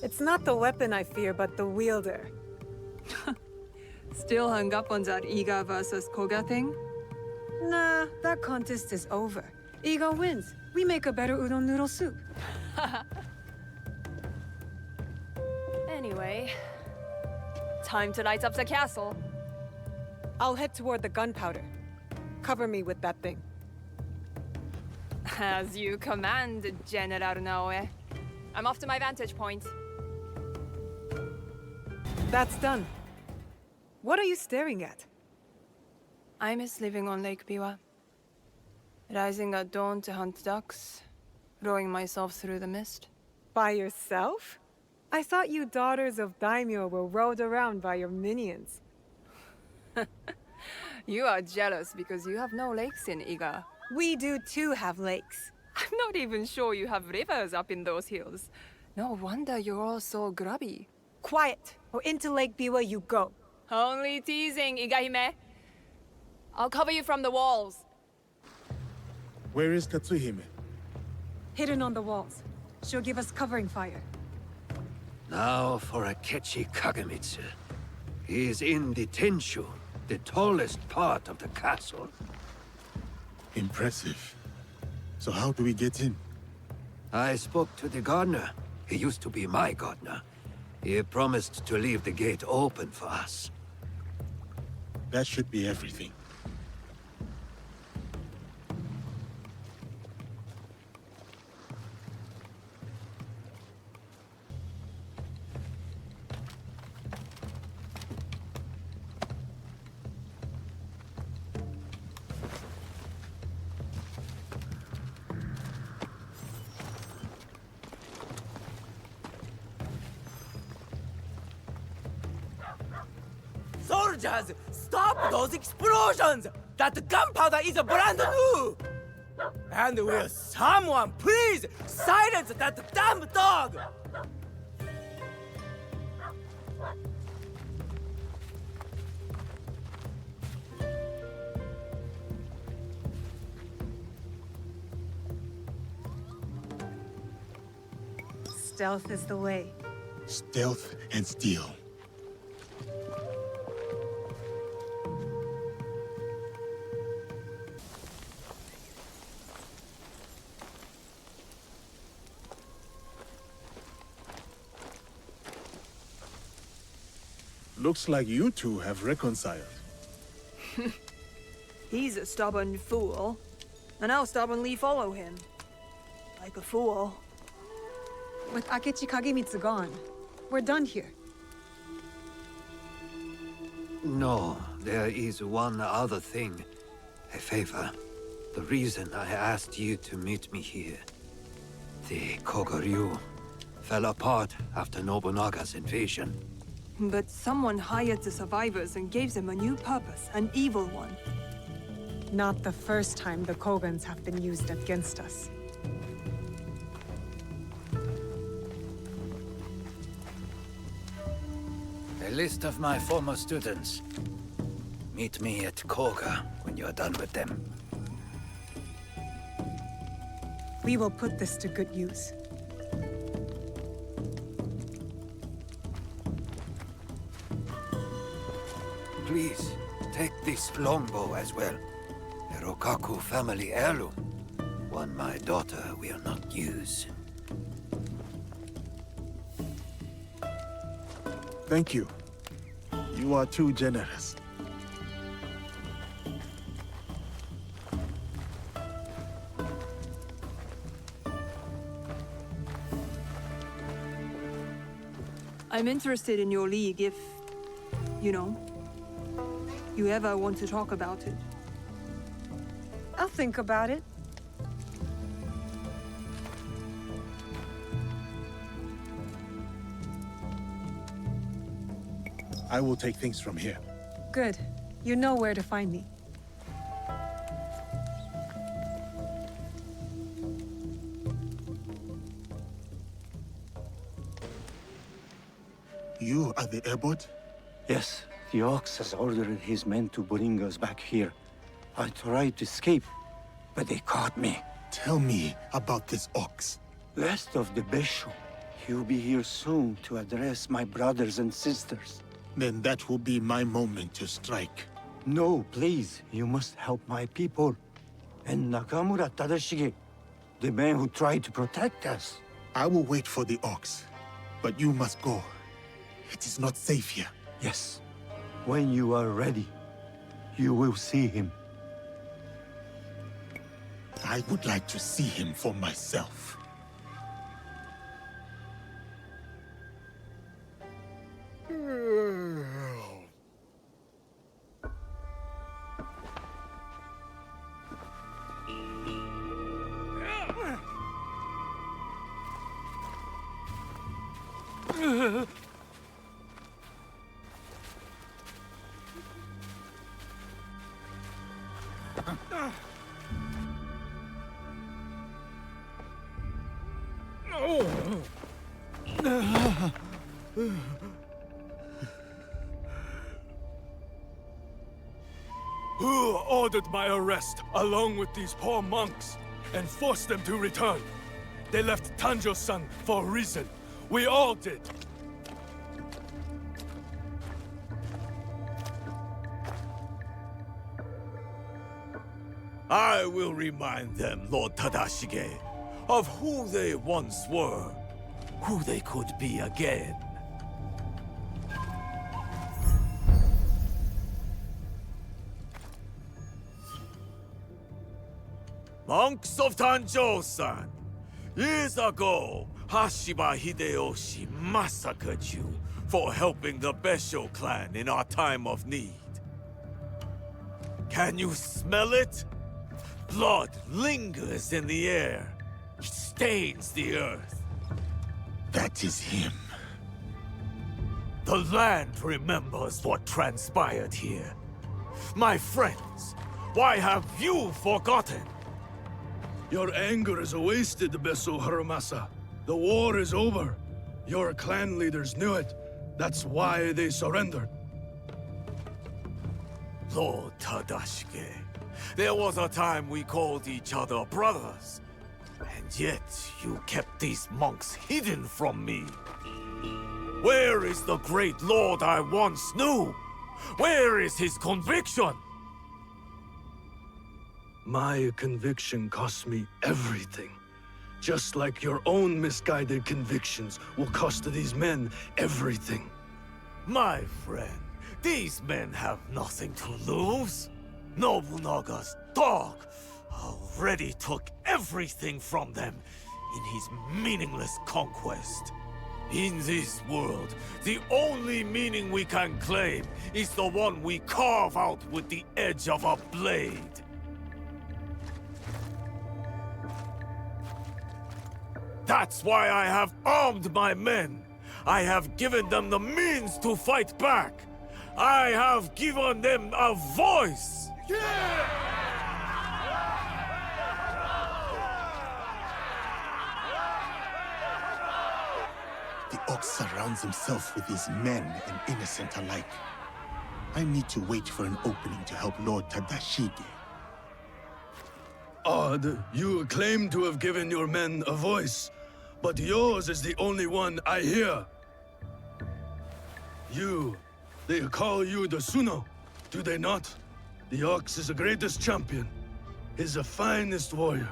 It's not the weapon I fear, but the wielder. Still hung up on that Iga versus Koga thing? Nah, that contest is over. Iga wins. We make a better udon noodle soup. Anyway, time to light up the castle. I'll head toward the gunpowder. Cover me with that thing. As you command, General Naoe. I'm off to my vantage point. That's done. What are you staring at? I miss living on Lake Biwa. Rising at dawn to hunt ducks, rowing myself through the mist. By yourself? I thought you daughters of daimyo were rowed around by your minions. You are jealous because you have no lakes in Iga. We do too have lakes. I'm not even sure you have rivers up in those hills. No wonder you're all so grubby. Quiet, or into Lake Biwa you go. Only teasing, Igahime. I'll cover you from the walls. Where is Katsuhime? Hidden on the walls. She'll give us covering fire. Now for Akechi Kagamitsu. He is in the Tenshu, the tallest part of the castle. Impressive. So how do we get in? I spoke to the gardener. He used to be my gardener. He promised to leave the gate open for us. That should be everything. Soldiers, stop those explosions! That gunpowder is brand new! And will someone please silence that damn dog? Stealth is the way. Stealth and steel. Looks like you two have reconciled. He's a stubborn fool, and I'll stubbornly follow him. Like a fool. With Akechi Kagemitsu gone, we're done here. No, there is one other thing. A favor. The reason I asked you to meet me here. The Kogoryu fell apart after Nobunaga's invasion. But someone hired the survivors and gave them a new purpose, an evil one. Not the first time the Kogans have been used against us. A list of my former students. Meet me at Koga when you're done with them. We will put this to good use. Please, take this longbow as well. A Rokaku family heirloom. One my daughter will not use. Thank you. You are too generous. I'm interested in your league if, you know, you ever want to talk about it. I'll think about it. I will take things from here. Good. You know where to find me. You are the abbot? Yes, the Ox has ordered his men to bring us back here. I tried to escape, but they caught me. Tell me about this Ox. Last of the Besho. He'll be here soon to address my brothers and sisters. Then that will be my moment to strike. No, please. You must help my people. And Nakamura Tadashige, the man who tried to protect us. I will wait for the Ox, but you must go. It is not safe here. Yes. When you are ready, you will see him. I would like to see him for myself. Who ordered my arrest, along with these poor monks, and forced them to return? They left Tanjo-san for a reason. We all did. I will remind them, Lord Tadashige, of who they once were, who they could be again. Monks of Tanjo-san, years ago, Hashiba Hideyoshi massacred you for helping the Besho clan in our time of need. Can you smell it? Blood lingers in the air. It stains the earth. That is him. The land remembers what transpired here. My friends, why have you forgotten? Your anger is wasted, Beso Haramasa. The war is over. Your clan leaders knew it. That's why they surrendered. Lord Tadashige, there was a time we called each other brothers. And yet, you kept these monks hidden from me. Where is the great lord I once knew? Where is his conviction? My conviction cost me everything. Just like your own misguided convictions will cost these men everything. My friend, these men have nothing to lose. Nobunaga's dog already took everything from them in his meaningless conquest. In this world, the only meaning we can claim is the one we carve out with the edge of a blade. That's why I have armed my men. I have given them the means to fight back. I have given them a voice. The Ox surrounds himself with his men and innocent alike. I need to wait for an opening to help Lord Tadashige. Odd, you claim to have given your men a voice, but yours is the only one I hear. They call you the Suno, do they not? The Ox is the greatest champion. He's the finest warrior.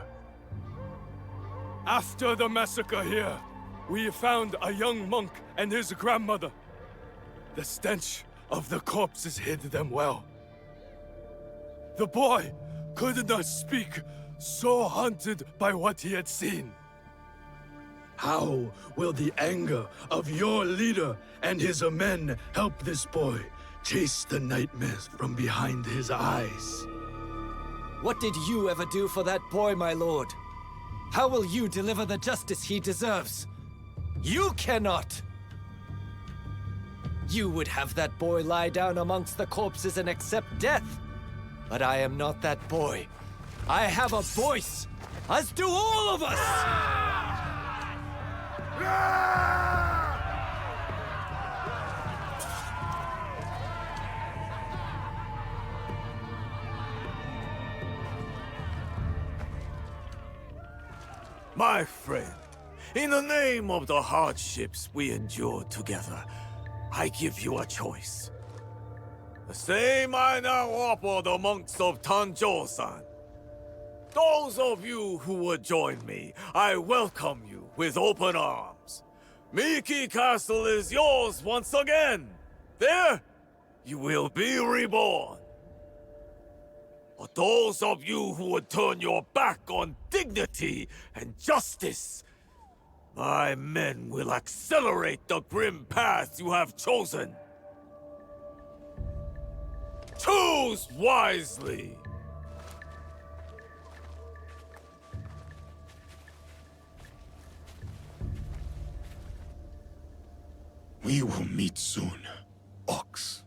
After the massacre here, we found a young monk and his grandmother. The stench of the corpses hid them well. The boy could not speak, so haunted by what he had seen. How will the anger of your leader and his men help this boy chase the nightmares from behind his eyes? What did you ever do for that boy, my lord? How will you deliver the justice he deserves? You cannot! You would have that boy lie down amongst the corpses and accept death. But I am not that boy. I have a voice, as do all of us! My friend, in the name of the hardships we endured together, I give you a choice. The same I now offer the monks of Tanjo-san. Those of you who would join me, I welcome you with open arms. Miki Castle is yours once again. There, you will be reborn. But those of you who would turn your back on dignity and justice, my men will accelerate the grim path you have chosen. Choose wisely! We will meet soon, Ox.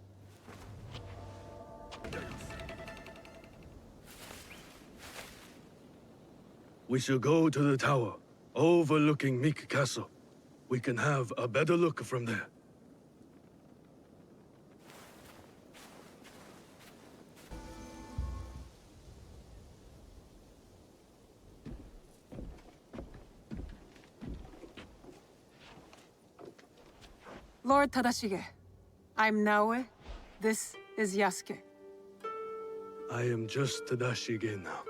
We shall go to the tower, overlooking Meek Castle. We can have a better look from there. Lord Tadashige, I'm Naoe. This is Yasuke. I am just Tadashige now.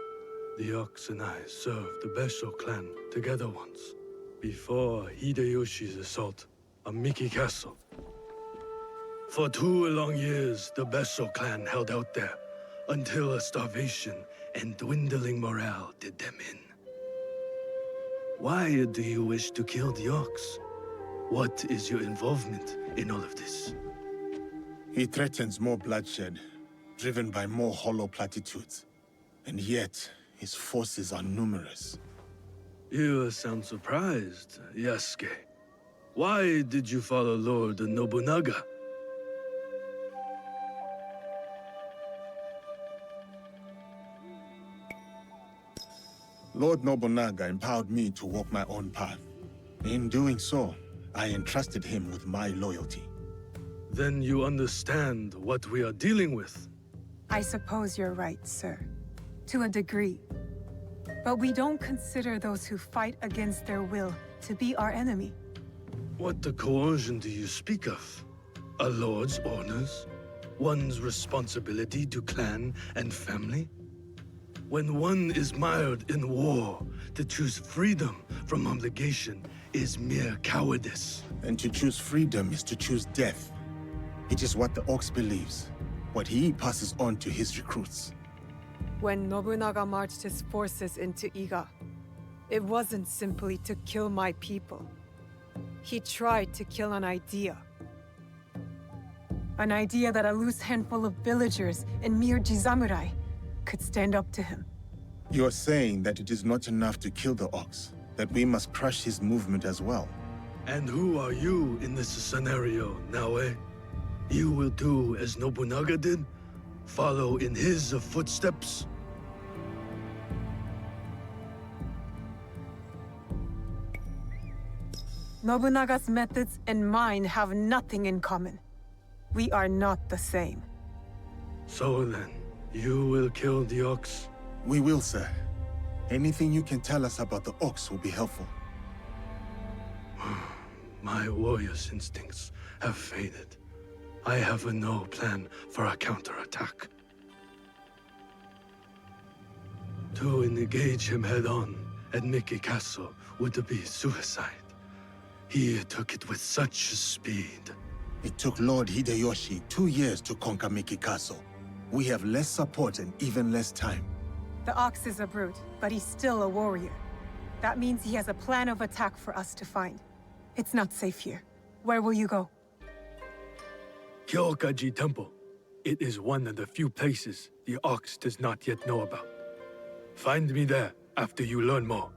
The Ox and I served the Besho clan together once, before Hideyoshi's assault on Miki Castle. For 2 long years, the Besho clan held out there, until a starvation and dwindling morale did them in. Why do you wish to kill the Ox? What is your involvement in all of this? He threatens more bloodshed, driven by more hollow platitudes. And yet, his forces are numerous. You sound surprised, Yasuke. Why did you follow Lord Nobunaga? Lord Nobunaga empowered me to walk my own path. In doing so, I entrusted him with my loyalty. Then you understand what we are dealing with. I suppose you're right, sir. To a degree. But we don't consider those who fight against their will to be our enemy. What the coercion do you speak of? A lord's orders? One's responsibility to clan and family? When one is mired in war, to choose freedom from obligation is mere cowardice. And to choose freedom is to choose death. It is what the Ox believes, what he passes on to his recruits. When Nobunaga marched his forces into Iga, it wasn't simply to kill my people. He tried to kill an idea. An idea that a loose handful of villagers and mere Jizamurai could stand up to him. You are saying that it is not enough to kill the Ox, that we must crush his movement as well. And who are you in this scenario, Naoe? You will do as Nobunaga did? Follow in his footsteps? Nobunaga's methods and mine have nothing in common. We are not the same. So then, you will kill the Ox? We will, sir. Anything you can tell us about the Ox will be helpful. My warrior's instincts have faded. I have no plan for a counterattack. To engage him head-on at Miki Castle would be suicide. He took it with such speed. It took Lord Hideyoshi 2 years to conquer Miki Castle. We have less support and even less time. The Ox is a brute, but he's still a warrior. That means he has a plan of attack for us to find. It's not safe here. Where will you go? Kyokaji Temple. It is one of the few places the Ox does not yet know about. Find me there after you learn more.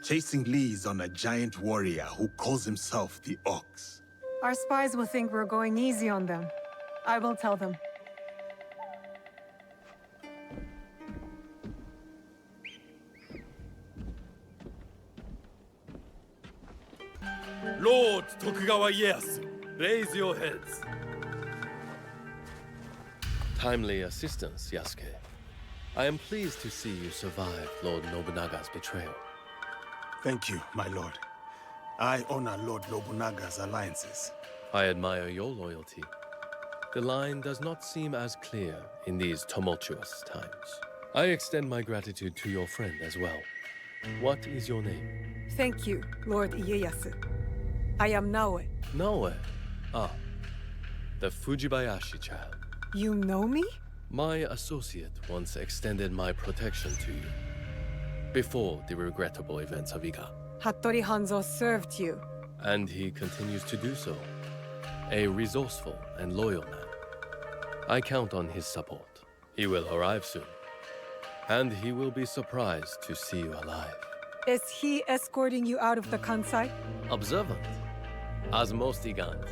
Chasing leads on a giant warrior who calls himself the Ox. Our spies will think we're going easy on them. I will tell them. Lord Tokugawa Ieyasu, raise your heads. Timely assistance, Yasuke. I am pleased to see you survived Lord Nobunaga's betrayal. Thank you, my lord. I honor Lord Nobunaga's alliances. I admire your loyalty. The line does not seem as clear in these tumultuous times. I extend my gratitude to your friend as well. What is your name? Thank you, Lord Ieyasu. I am Naoe. Naoe? Ah, the Fujibayashi child. You know me? My associate once extended my protection to you. Before the regrettable events of Iga. Hattori Hanzo served you. And he continues to do so. A resourceful and loyal man. I count on his support. He will arrive soon. And he will be surprised to see you alive. Is he escorting you out of the Kansai? Observant, as most Igans.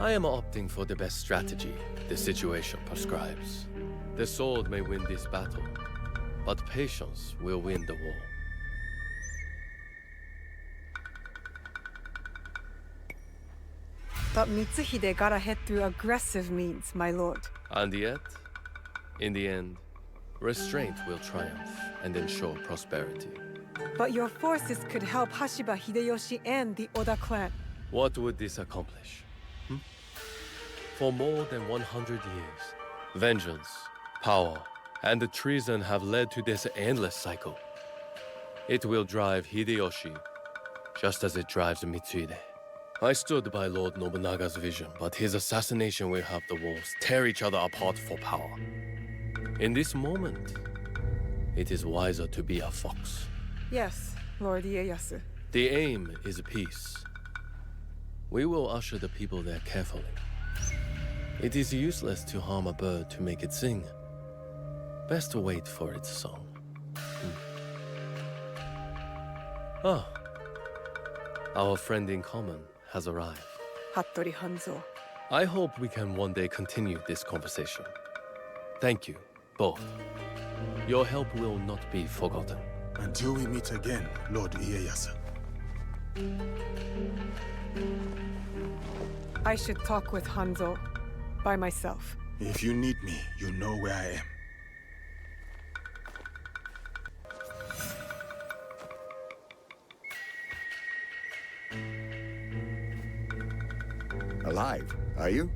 I am opting for the best strategy the situation prescribes. The sword may win this battle, but patience will win the war. But Mitsuhide got ahead through aggressive means, my lord. And yet, in the end, restraint will triumph and ensure prosperity. But your forces could help Hashiba Hideyoshi and the Oda clan. What would this accomplish? For more than 100 years, vengeance, power, and the treason have led to this endless cycle. It will drive Hideyoshi, just as it drives Mitsuhide. I stood by Lord Nobunaga's vision, but his assassination will have the wolves tear each other apart for power. In this moment, it is wiser to be a fox. Yes, Lord Ieyasu. The aim is peace. We will usher the people there carefully. It is useless to harm a bird to make it sing. Best to wait for its song. Ah, our friend in common has arrived. Hattori Hanzo. I hope we can one day continue this conversation. Thank you, both. Your help will not be forgotten. Until we meet again, Lord Ieyasu. I should talk with Hanzo by myself. If you need me, you know where I am. Alive, are you?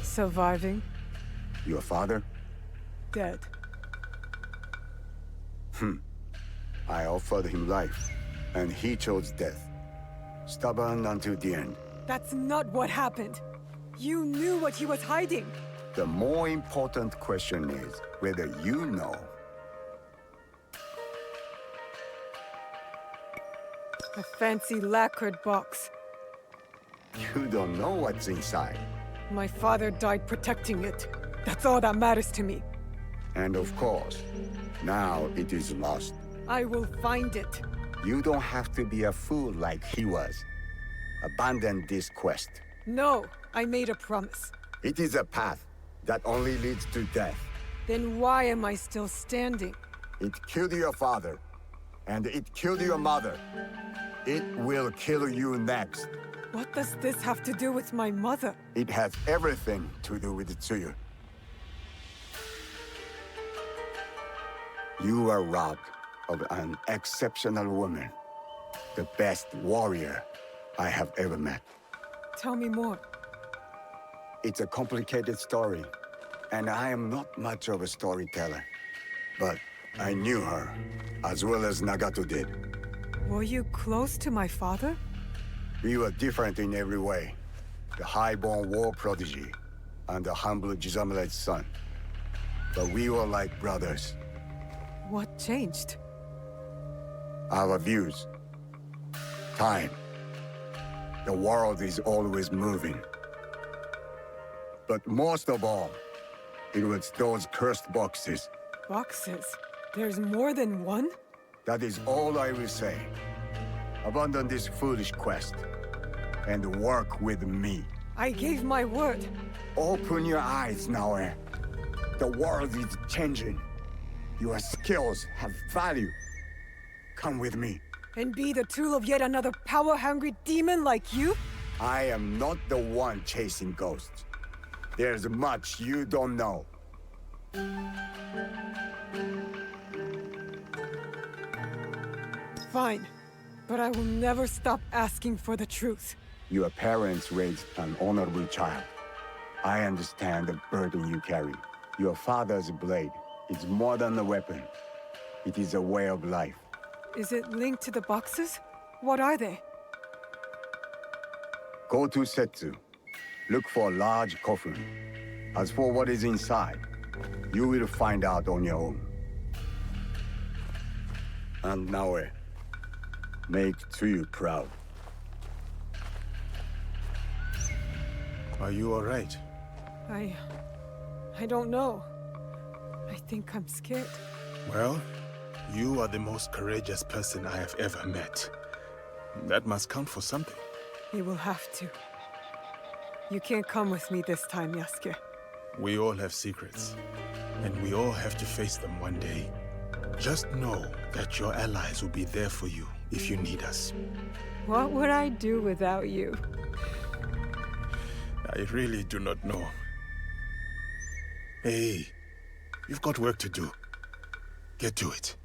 Surviving. Your father? Dead. I offered him life, and he chose death. Stubborn until the end. That's not what happened. You knew what he was hiding. The more important question is whether you know. A fancy lacquered box. You don't know what's inside. My father died protecting it. That's all that matters to me. And of course, now it is lost. I will find it. You don't have to be a fool like he was. Abandon this quest. No, I made a promise. It is a path that only leads to death. Then why am I still standing? It killed your father, and it killed your mother. It will kill you next. What does this have to do with my mother? It has everything to do with Tsuyu. You are robbed of an exceptional woman. The best warrior I have ever met. Tell me more. It's a complicated story, and I am not much of a storyteller. But I knew her, as well as Nagato did. Were you close to my father? We were different in every way. The high-born war prodigy, and the humble Jizamure's son. But we were like brothers. What changed? Our views. Time. The world is always moving. But most of all, it was those cursed boxes. Boxes? There's more than one? That is all I will say. Abandon this foolish quest, and work with me. I gave my word. Open your eyes, Naoe. The world is changing. Your skills have value. Come with me. And be the tool of yet another power-hungry demon like you? I am not the one chasing ghosts. There's much you don't know. Fine, but I will never stop asking for the truth. Your parents raised an honorable child. I understand the burden you carry. Your father's blade is more than a weapon. It is a way of life. Is it linked to the boxes? What are they? Go to Setsu. Look for a large coffin. As for what is inside, you will find out on your own. And Naoe, make Tsuyu proud. Are you all right? I don't know. I think I'm scared. Well, you are the most courageous person I have ever met. That must count for something. You will have to. You can't come with me this time, Yasuke. We all have secrets, and we all have to face them one day. Just know that your allies will be there for you if you need us. What would I do without you? I really do not know. Hey, you've got work to do. Get to it.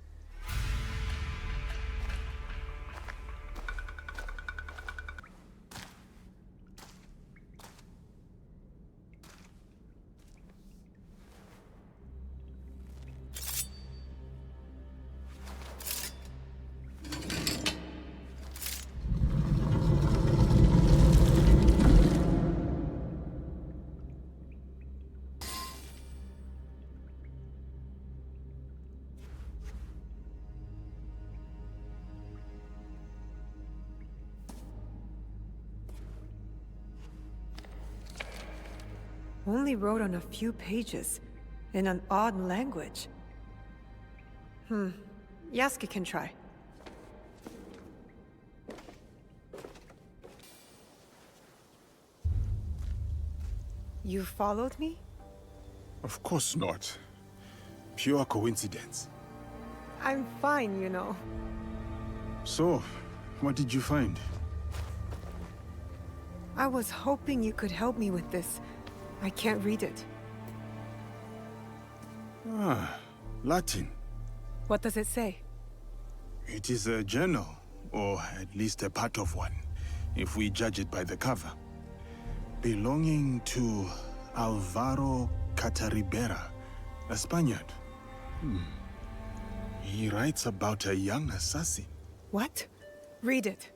Only wrote on a few pages, in an odd language. Yasuke can try. You followed me? Of course not. Pure coincidence. I'm fine, you know. So, what did you find? I was hoping you could help me with this. I can't read it. Ah, Latin. What does it say? It is a journal, or at least a part of one, if we judge it by the cover. Belonging to Alvaro Cataribera, a Spaniard. He writes about a young assassin. What? Read it.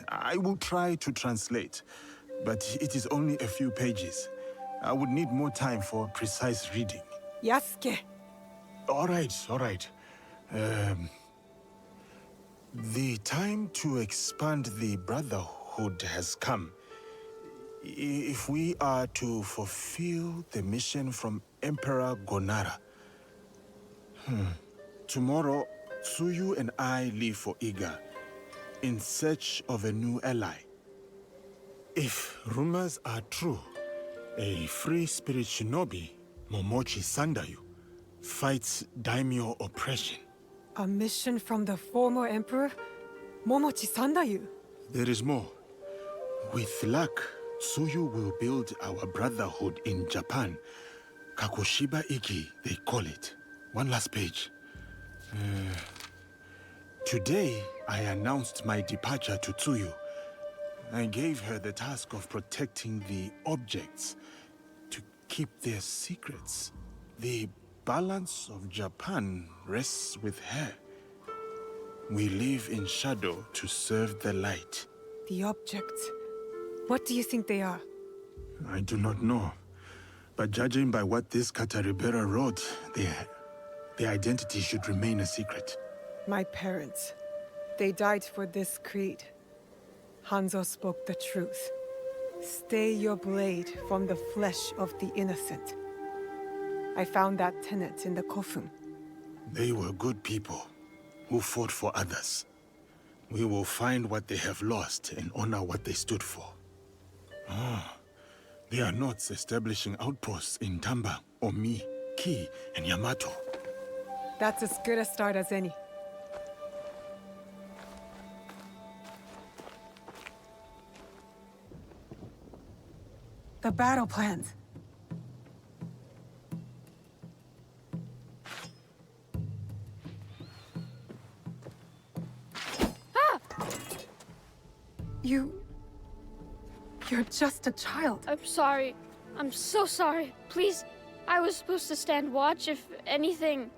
I will try to translate, but it is only a few pages. I would need more time for precise reading. Yasuke! All right. The time to expand the Brotherhood has come. If we are to fulfill the mission from Emperor Gonara. Tomorrow, Tsuyu and I leave for Iga, in search of a new ally. If rumors are true, a free spirit shinobi, Momochi Sandayu, fights daimyo oppression. A mission from the former emperor? Momochi Sandayu? There is more. With luck, Tsuyu will build our brotherhood in Japan. Kakushiba Iki, they call it. One last page. Today, I announced my departure to Tsuyu. I gave her the task of protecting the objects, to keep their secrets. The balance of Japan rests with her. We live in shadow to serve the light. The objects. What do you think they are? I do not know. But judging by what this Kataribera wrote, their identity should remain a secret. My parents. They died for this creed. Hanzo spoke the truth. Stay your blade from the flesh of the innocent. I found that tenet in the coffin. They were good people who fought for others. We will find what they have lost and honor what they stood for. They are not establishing outposts in Tamba, Omi, Ki, and Yamato. That's as good a start as any. The battle plans. You're just a child. I'm sorry. I'm so sorry. Please, I was supposed to stand watch if anything.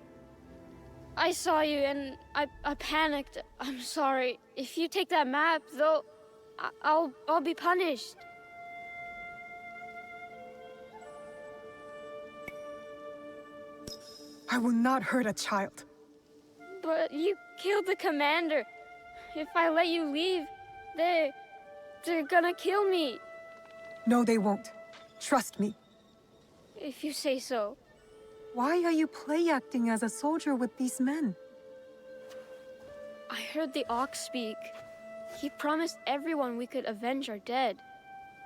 I saw you and I panicked. I'm sorry. If you take that map, though, I'll be punished. I will not hurt a child. But you killed the commander. If I let you leave, they're gonna kill me. No, they won't. Trust me. If you say so. Why are you play-acting as a soldier with these men? I heard the Ox speak. He promised everyone we could avenge our dead.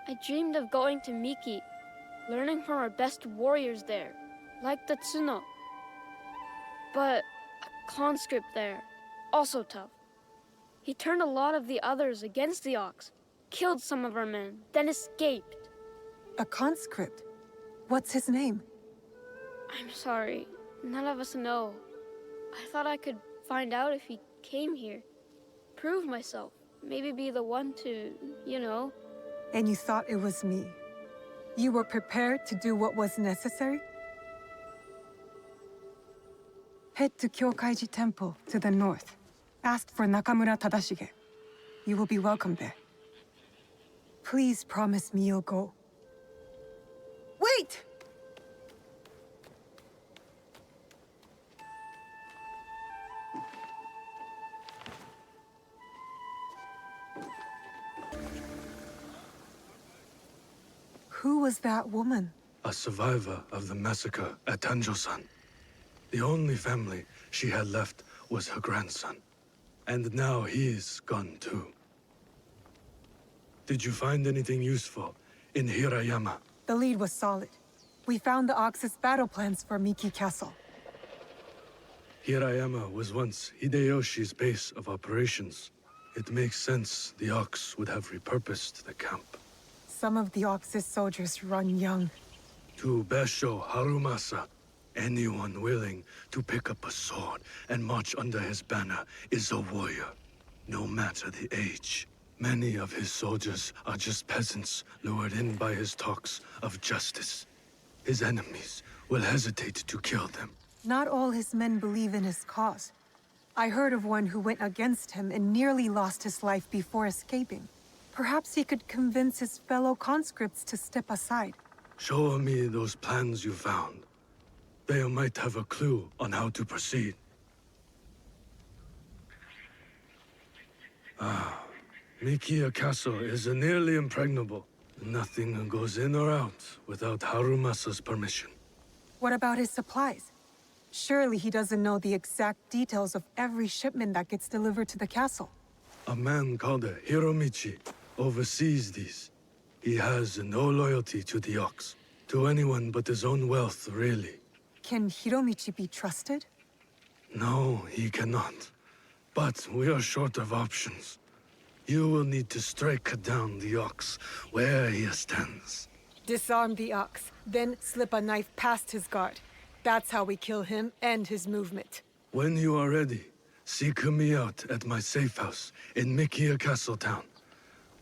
I dreamed of going to Miki, learning from our best warriors there, like the Tsuno. But a conscript there, also tough. He turned a lot of the others against the Ox, killed some of our men, then escaped. A conscript? What's his name? I'm sorry. None of us know. I thought I could find out if he came here. Prove myself. Maybe be the one to, you know. And you thought it was me? You were prepared to do what was necessary? Head to Kyokaiji Temple to the north. Ask for Nakamura Tadashige. You will be welcome there. Please promise me you'll go. Wait! Who was that woman? A survivor of the massacre at Tanjo-san. The only family she had left was her grandson. And now he's gone too. Did you find anything useful in Hirayama? The lead was solid. We found the Ox's battle plans for Miki Castle. Hirayama was once Hideyoshi's base of operations. It makes sense the Ox would have repurposed the camp. Some of the Ox's soldiers run young. To Basho Harumasa, anyone willing to pick up a sword and march under his banner is a warrior, no matter the age. Many of his soldiers are just peasants lured in by his talks of justice. His enemies will hesitate to kill them. Not all his men believe in his cause. I heard of one who went against him and nearly lost his life before escaping. Perhaps he could convince his fellow conscripts to step aside. Show me those plans you found. They might have a clue on how to proceed. Mikiya Castle is nearly impregnable. Nothing goes in or out without Harumasa's permission. What about his supplies? Surely he doesn't know the exact details of every shipment that gets delivered to the castle. A man called Hiromichi oversees these. He has no loyalty to the Ox, to anyone but his own wealth, really. Can Hiromichi be trusted? No, he cannot. But we are short of options. You will need to strike down the Ox where he stands. Disarm the Ox, then slip a knife past his guard. That's how we kill him and his movement. When you are ready, seek me out at my safe house in Mikiya Castle Town.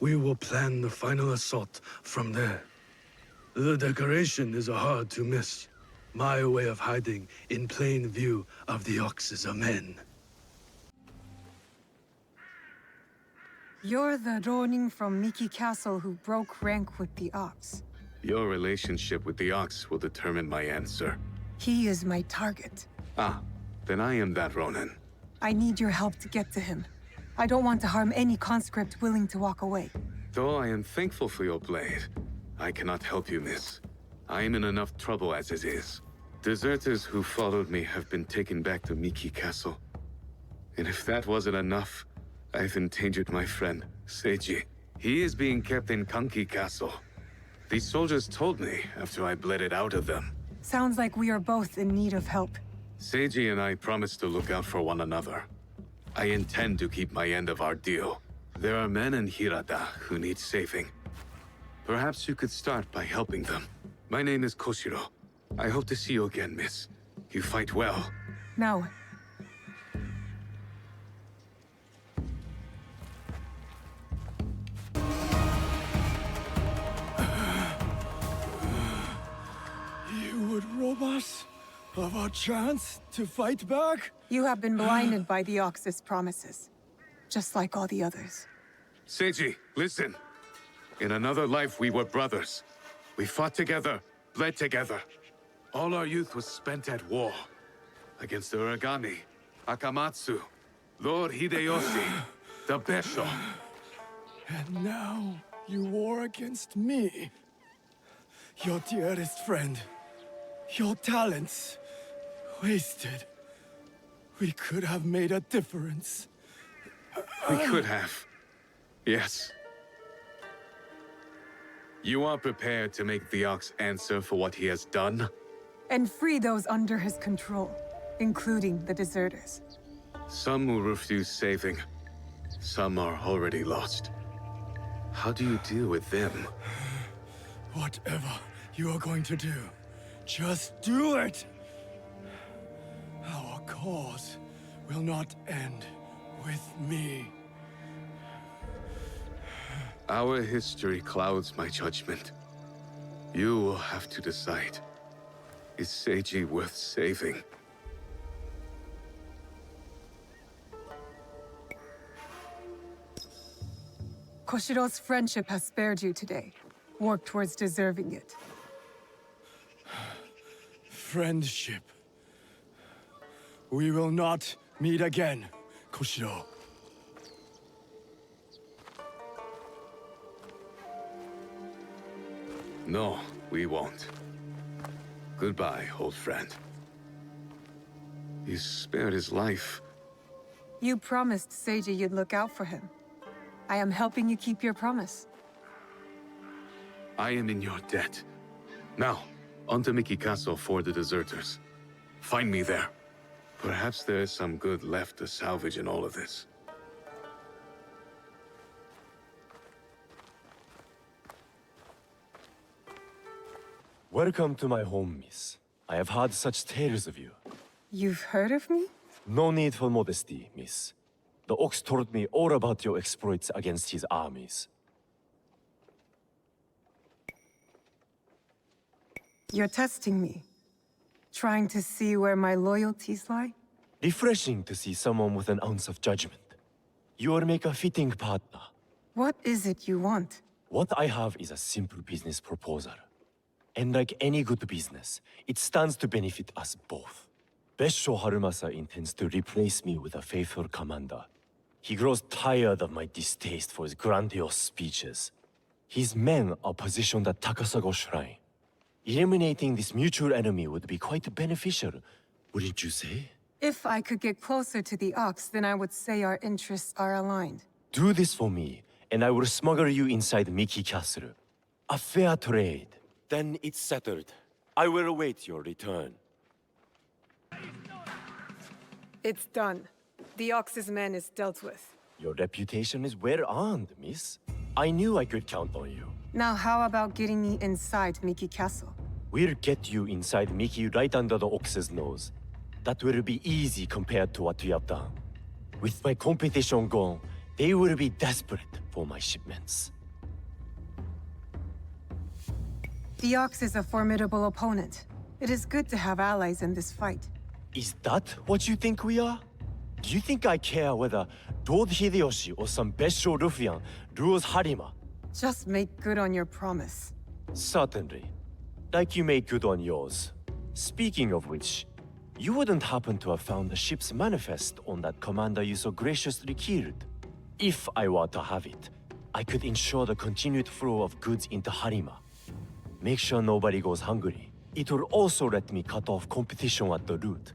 We will plan the final assault from there. The decoration is hard to miss. My way of hiding in plain view of the Ox's men. You're the Ronin from Miki Castle who broke rank with the Ox. Your relationship with the Ox will determine my answer. He is my target. Ah, then I am that Ronin. I need your help to get to him. I don't want to harm any conscript willing to walk away. Though I am thankful for your blade, I cannot help you, miss. I am in enough trouble as it is. Deserters who followed me have been taken back to Miki Castle. And if that wasn't enough, I've endangered my friend, Seiji. He is being kept in Kanki Castle. These soldiers told me after I bled it out of them. Sounds like we are both in need of help. Seiji and I promised to look out for one another. I intend to keep my end of our deal. There are men in Hirata who need saving. Perhaps you could start by helping them. My name is Koshiro. I hope to see you again, miss. You fight well. Now, You would rob us of our chance to fight back? you have been blinded by the Ox's promises, just like all the others. Seiji, listen. In another life, we were brothers. We fought together, bled together. All our youth was spent at war. Against the Uragami, Akamatsu, Lord Hideyoshi, the Besho. And now you war against me. Your dearest friend. Your talents. Wasted. We could have made a difference. We could have. Yes. You are prepared to make the Ox answer for what he has done? And free those under his control, including the deserters. Some will refuse saving. Some are already lost. How do you deal with them? Whatever you are going to do, just do it! Our cause will not end with me. Our history clouds my judgment. You will have to decide. Is Seiji worth saving? Koshiro's friendship has spared you today. Work towards deserving it. Friendship. We will not meet again, Koshiro. No, we won't. Goodbye, old friend. You spared his life. You promised Seiji you'd look out for him. I am helping you keep your promise. I am in your debt. Now, on to Miki Castle for the deserters. Find me there. Perhaps there is some good left to salvage in all of this. Welcome to my home, miss. I have heard such tales of you. You've heard of me? No need for modesty, miss. The Ox told me all about your exploits against his armies. You're testing me. Trying to see where my loyalties lie? Refreshing to see someone with an ounce of judgment. You will make a fitting partner. What is it you want? What I have is a simple business proposal. And like any good business, it stands to benefit us both. Besho Harumasa intends to replace me with a faithful commander. He grows tired of my distaste for his grandiose speeches. His men are positioned at Takasago Shrine. Eliminating this mutual enemy would be quite beneficial, wouldn't you say? If I could get closer to the Ox, then I would say our interests are aligned. Do this for me, and I will smuggle you inside Miki Castle. A fair trade. Then it's settled. I will await your return. It's done. The Ox's man is dealt with. Your reputation is well earned, miss. I knew I could count on you. Now how about getting me inside Miki Castle? We'll get you inside Miki right under the Ox's nose. That will be easy compared to what we have done. With my competition gone, they will be desperate for my shipments. The Ox is a formidable opponent. It is good to have allies in this fight. Is that what you think we are? Do you think I care whether Lord Hideyoshi or some Besho ruffian rules Harima? Just make good on your promise. Certainly. Like you made good on yours. Speaking of which, you wouldn't happen to have found the ship's manifest on that commander you so graciously killed. If I were to have it, I could ensure the continued flow of goods into Harima. Make sure nobody goes hungry. It will also let me cut off competition at the root.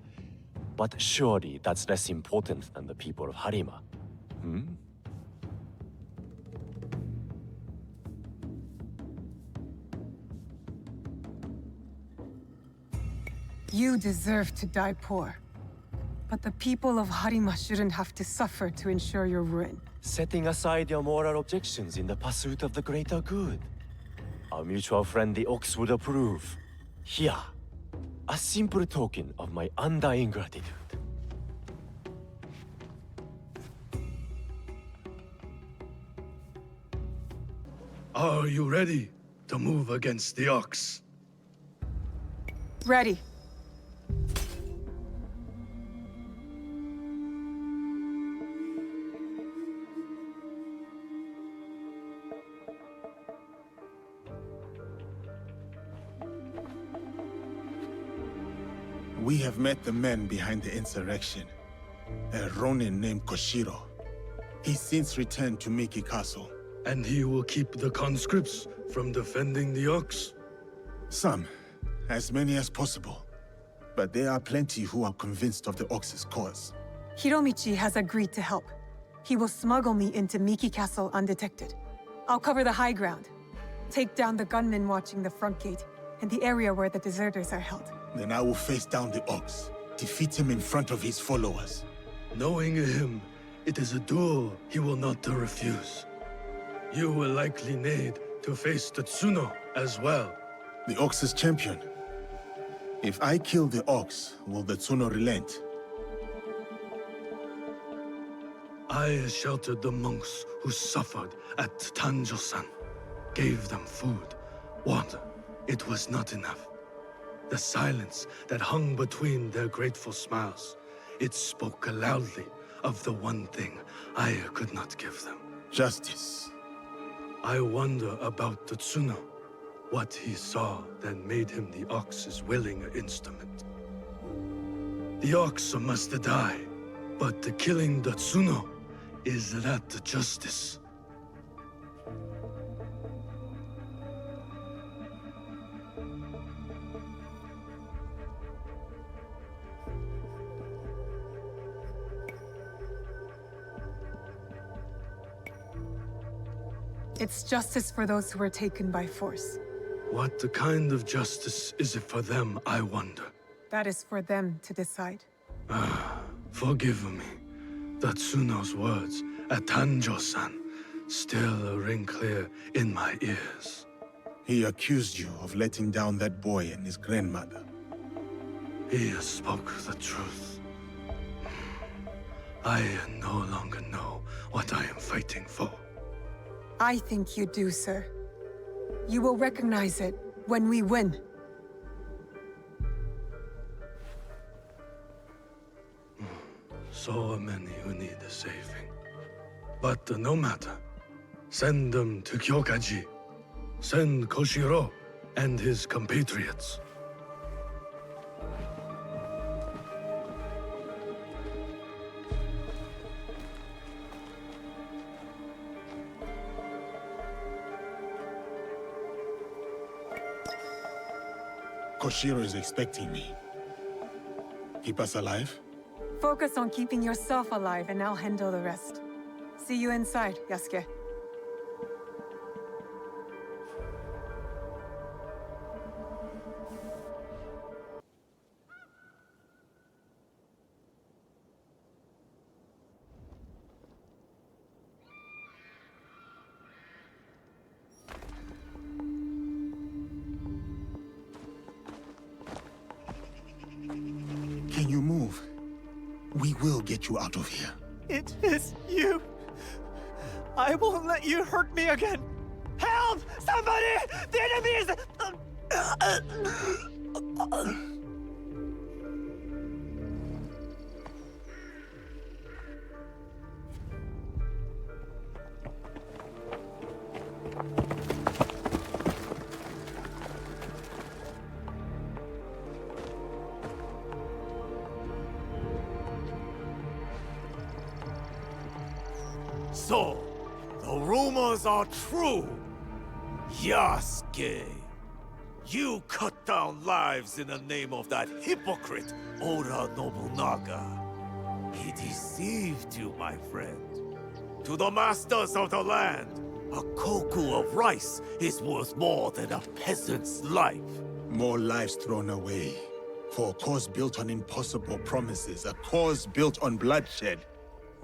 But surely that's less important than the people of Harima. You deserve to die poor. But the people of Harima shouldn't have to suffer to ensure your ruin. Setting aside your moral objections in the pursuit of the greater good. Our mutual friend the Ox would approve. Here, a simple token of my undying gratitude. Are you ready to move against the Ox? Ready. We have met the men behind the insurrection. A Ronin named Koshiro. He's since returned to Miki Castle. And he will keep the conscripts from defending the Ox? Some. As many as possible. But there are plenty who are convinced of the Ox's cause. Hiromichi has agreed to help. He will smuggle me into Miki Castle undetected. I'll cover the high ground. Take down the gunmen watching the front gate, and the area where the deserters are held. Then I will face down the Ox, defeat him in front of his followers. Knowing him, it is a duel he will not refuse. You will likely need to face the Tsuno as well. The Ox's champion. If I kill the Ox, will the Tsuno relent? I sheltered the monks who suffered at Tanjo-san. Gave them food, water. It was not enough. The silence that hung between their grateful smiles, it spoke loudly of the one thing I could not give them. Justice. I wonder about the Tsuno. What he saw that made him the Ox's willing instrument. The Ox must die, but killing the Tsuno, is that justice? It's justice for those who were taken by force. What kind of justice is it for them, I wonder? That is for them to decide. Forgive me. The Tsuno's words at Tanjo-san still ring clear in my ears. He accused you of letting down that boy and his grandmother. He spoke the truth. I no longer know what I am fighting for. I think you do, sir. You will recognize it when we win. So many who need saving. But no matter. Send them to Kyokaji. Send Koshiro and his compatriots. Koshiro is expecting me. Keep us alive? Focus on keeping yourself alive and I'll handle the rest. See you inside, Yasuke. Can you move? We will get you out of here. It is you. I won't let you hurt me again. Help! Somebody! The enemy is... So, the rumors are true. Yasuke, you cut down lives in the name of that hypocrite, Oda Nobunaga. He deceived you, my friend. To the masters of the land, a koku of rice is worth more than a peasant's life. More lives thrown away. For a cause built on impossible promises, a cause built on bloodshed.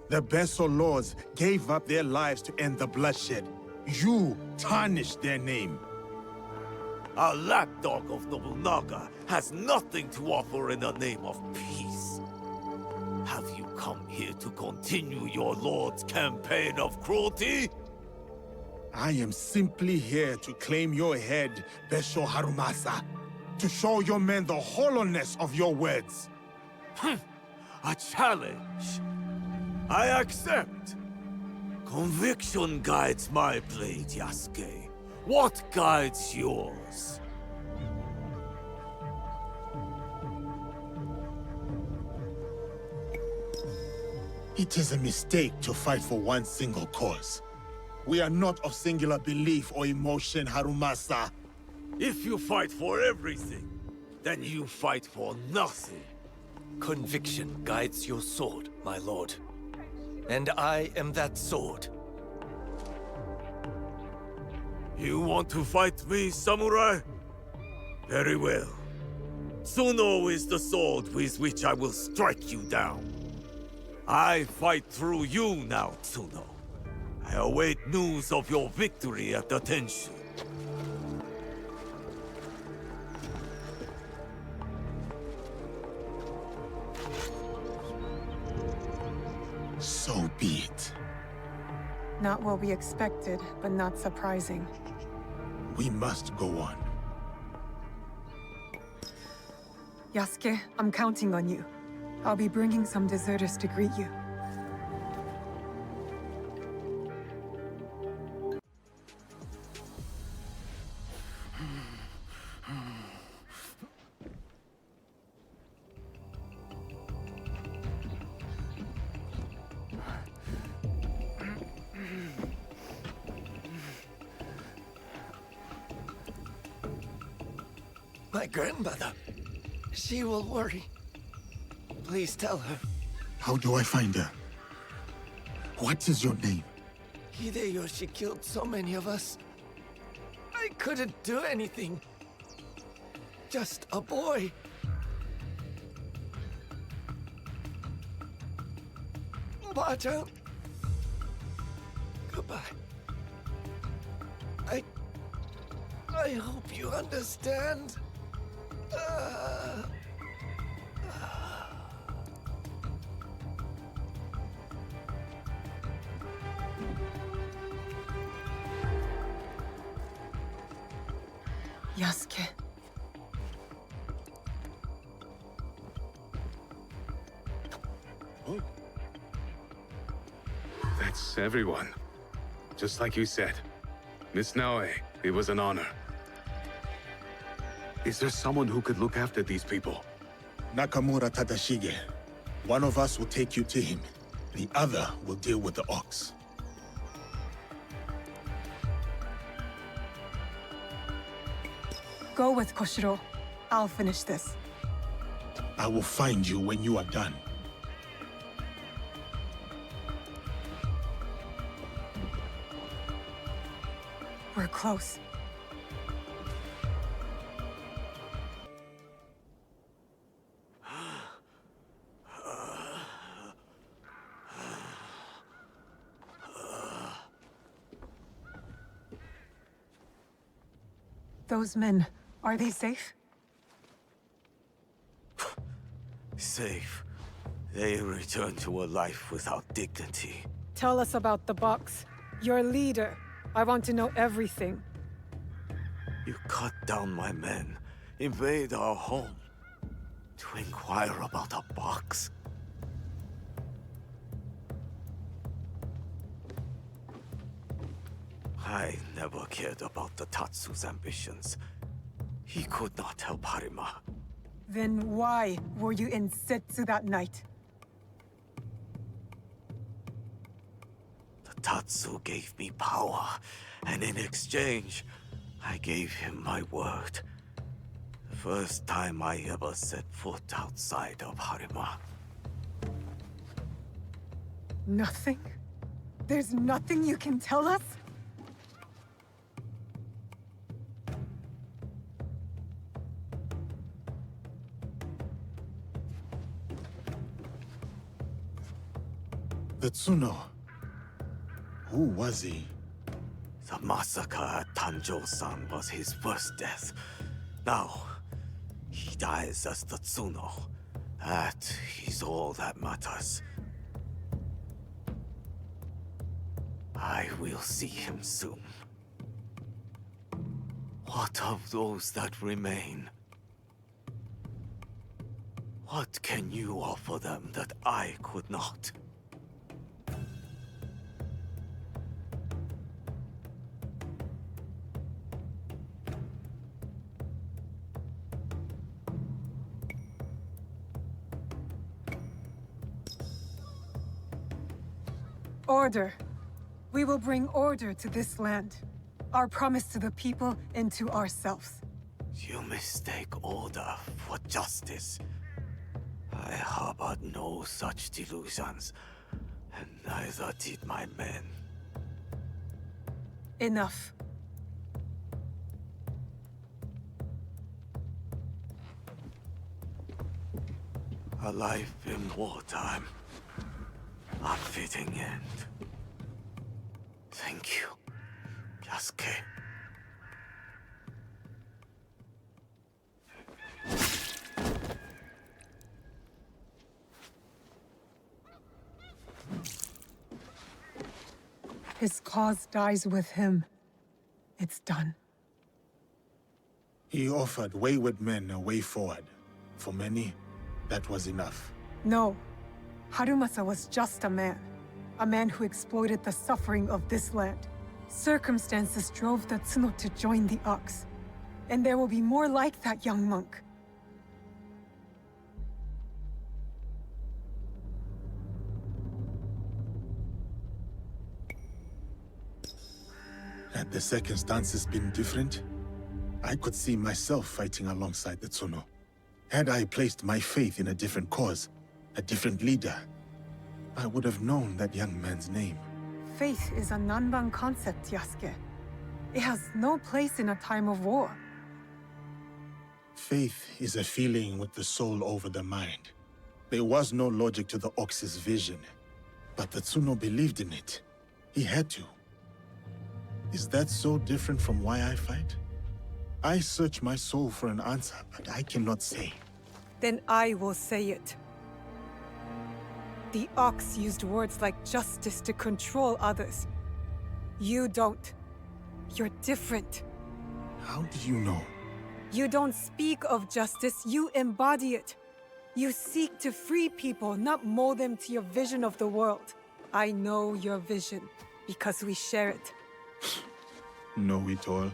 The Beso lords gave up their lives to end the bloodshed. You tarnished their name. A lapdog of Nobunaga has nothing to offer in the name of peace. Have you come here to continue your lord's campaign of cruelty? I am simply here to claim your head, Besho Harumasa. To show your men the hollowness of your words. A challenge. I accept. Conviction guides my blade, Yasuke. What guides yours? It is a mistake to fight for one single cause. We are not of singular belief or emotion, Harumasa. If you fight for everything, then you fight for nothing. Conviction guides your sword, my lord. And I am that sword. You want to fight me, samurai? Very well. Tsuno is the sword with which I will strike you down. I fight through you now, Tsuno. I await news of your victory at the Tenshu. So be it. Not what we expected, but not surprising. We must go on. Yasuke, I'm counting on you. I'll be bringing some deserters to greet you. My grandmother. She will worry. Please tell her. How do I find her? What is your name? Hideyoshi killed so many of us. I couldn't do anything. Just a boy. Ba-chan. Goodbye. I hope you understand. Yasuke. That's everyone. Just like you said. Miss Naoe, it was an honor. Is there someone who could look after these people? Nakamura Tadashige. One of us will take you to him. The other will deal with the ox. Go with Koshiro. I'll finish this. I will find you when you are done. We're close. Those men, are they safe? Safe. They return to a life without dignity. Tell us about the box. Your leader. I want to know everything. You cut down my men, invade our home, to inquire about a box. I never cared about the Tatsu's ambitions. He could not help Harima. Then why were you in Setsu that night? The Tatsu gave me power, and in exchange, I gave him my word. The first time I ever set foot outside of Harima. Nothing? There's nothing you can tell us? The Tsuno. Who was he? The massacre at Tanjo-san was his worst death. Now, he dies as the Tsuno. That is all that matters. I will see him soon. What of those that remain? What can you offer them that I could not? Order. We will bring order to this land. Our promise to the people and to ourselves. You mistake order for justice. I harbored no such delusions, and neither did my men. Enough. A life in wartime. A fitting end. Thank you, Yasuke. His cause dies with him. It's done. He offered wayward men a way forward. For many, that was enough. No. Harumasa was just a man. A man who exploited the suffering of this land. Circumstances drove the Tsuno to join the Ox. And there will be more like that young monk. Had the circumstances been different, I could see myself fighting alongside the Tsuno. Had I placed my faith in a different cause, a different leader, I would have known that young man's name. Faith is a Nanban concept, Yasuke. It has no place in a time of war. Faith is a feeling with the soul over the mind. There was no logic to the Ox's vision, but the Tsuno believed in it. He had to. Is that so different from why I fight? I search my soul for an answer, but I cannot say. Then I will say it. The Ox used words like justice to control others. You don't. You're different. How do you know? You don't speak of justice, you embody it. You seek to free people, not mold them to your vision of the world. I know your vision, because we share it. Know it all.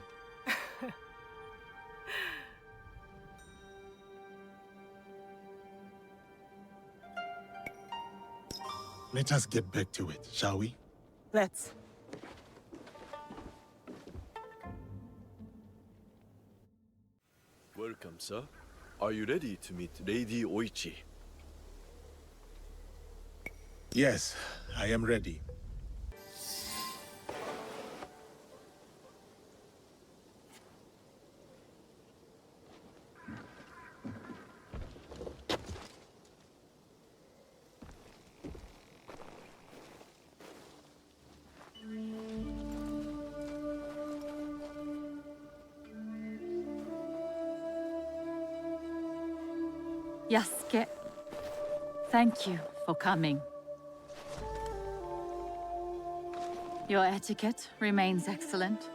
Let us get back to it, shall we? Let's. Welcome, sir. Are you ready to meet Lady Oichi? Yes, I am ready. Yasuke, thank you for coming. Your etiquette remains excellent.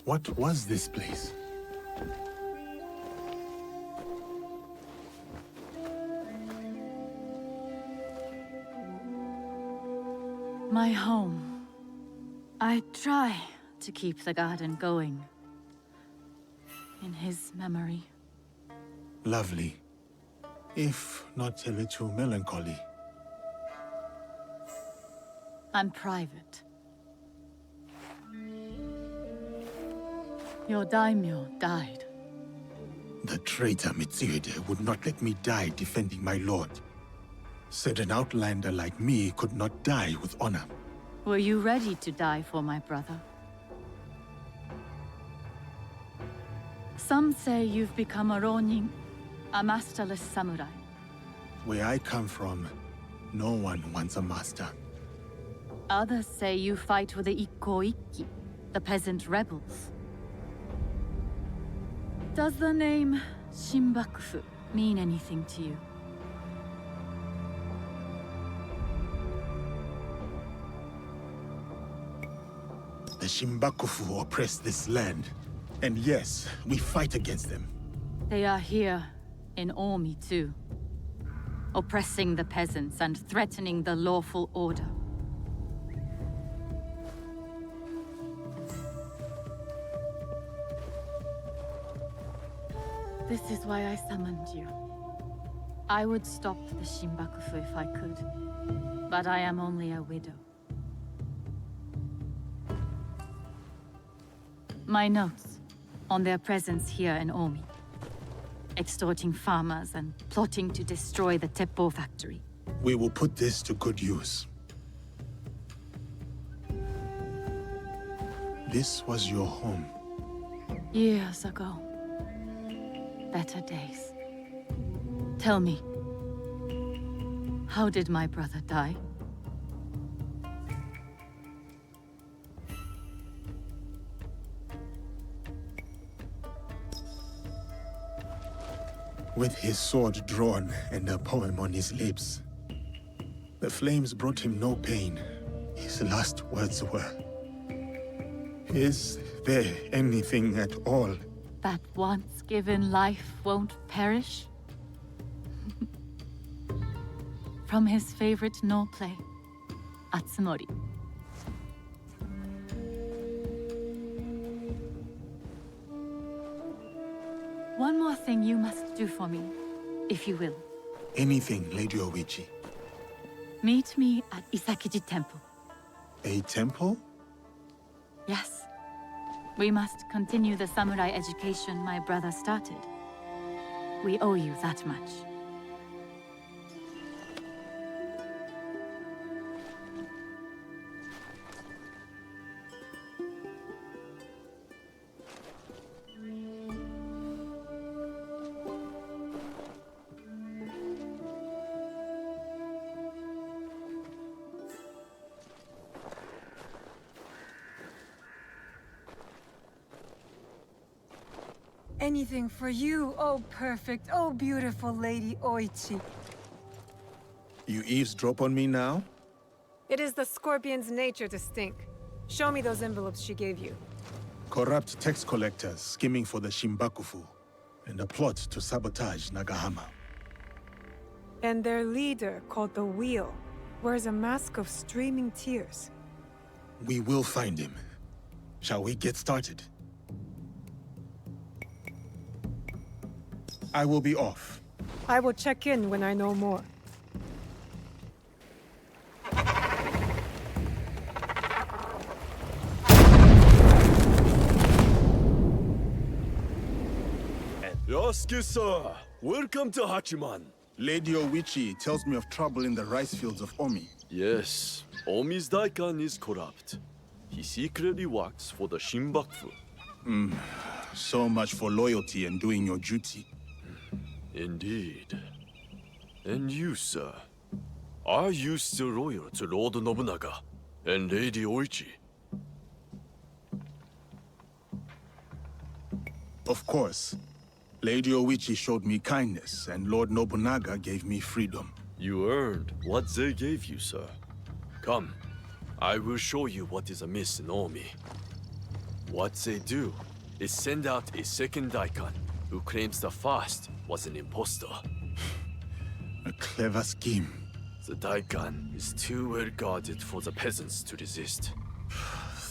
What was this place? My home. I try to keep the garden going. In his memory. Lovely. If not a little melancholy. I'm private. Your daimyo died. The traitor Mitsuhide would not let me die defending my lord. Said an outlander like me could not die with honor. Were you ready to die for my brother? Some say you've become a ronin, a masterless samurai. Where I come from, no one wants a master. Others say you fight with the Ikko-Ikki, the peasant rebels. Does the name Shinbakufu mean anything to you? The Shinbakufu oppress this land. And yes, we fight against them. They are here, in Omi too. Oppressing the peasants and threatening the lawful order. This is why I summoned you. I would stop the Shinbakufu if I could, but I am only a widow. My notes on their presence here in Omi. Extorting farmers and plotting to destroy the Teppo factory. We will put this to good use. This was your home. Years ago. Better days. Tell me, how did my brother die? With his sword drawn and a poem on his lips. The flames brought him no pain. His last words were, "Is there anything at all that once given life won't perish?" From his favorite no play, Atsumori. One more thing you must do for me, if you will. Anything, Lady Oichi. Meet me at Isakiji Temple. A temple? Yes. We must continue the samurai education my brother started. We owe you that much. Anything for you, oh perfect, oh beautiful Lady Oichi. You eavesdrop on me now? It is the scorpion's nature to stink. Show me those envelopes she gave you. Corrupt tax collectors skimming for the Shinbakufu, and a plot to sabotage Nagahama. And their leader, called the Wheel, wears a mask of streaming tears. We will find him. Shall we get started? I will be off. I will check in when I know more. Yasuke, sir! Welcome to Hachiman! Lady Oichi tells me of trouble in the rice fields of Omi. Yes, Omi's Daikan is corrupt. He secretly works for the Shinbakufu. So much for loyalty and doing your duty. Indeed. And you, sir? Are you still loyal to Lord Nobunaga and Lady Oichi? Of course. Lady Oichi showed me kindness, and Lord Nobunaga gave me freedom. You earned what they gave you, sir. Come, I will show you what is amiss in Omi. What they do is send out a second Daikan who claims the first was an impostor. A clever scheme. The Daikan is too well guarded for the peasants to resist.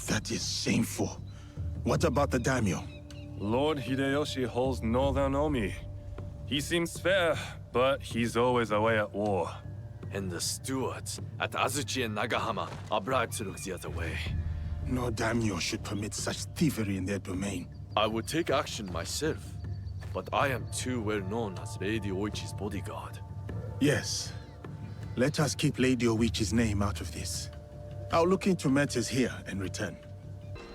That is shameful. What about the daimyo? Lord Hideyoshi holds northern Omi. He seems fair, but he's always away at war. And the stewards at Azuchi and Nagahama are bribed to look the other way. No daimyo should permit such thievery in their domain. I would take action myself, but I am too well known as Lady Oichi's bodyguard. Yes. Let us keep Lady Oichi's name out of this. I'll look into matters here and return.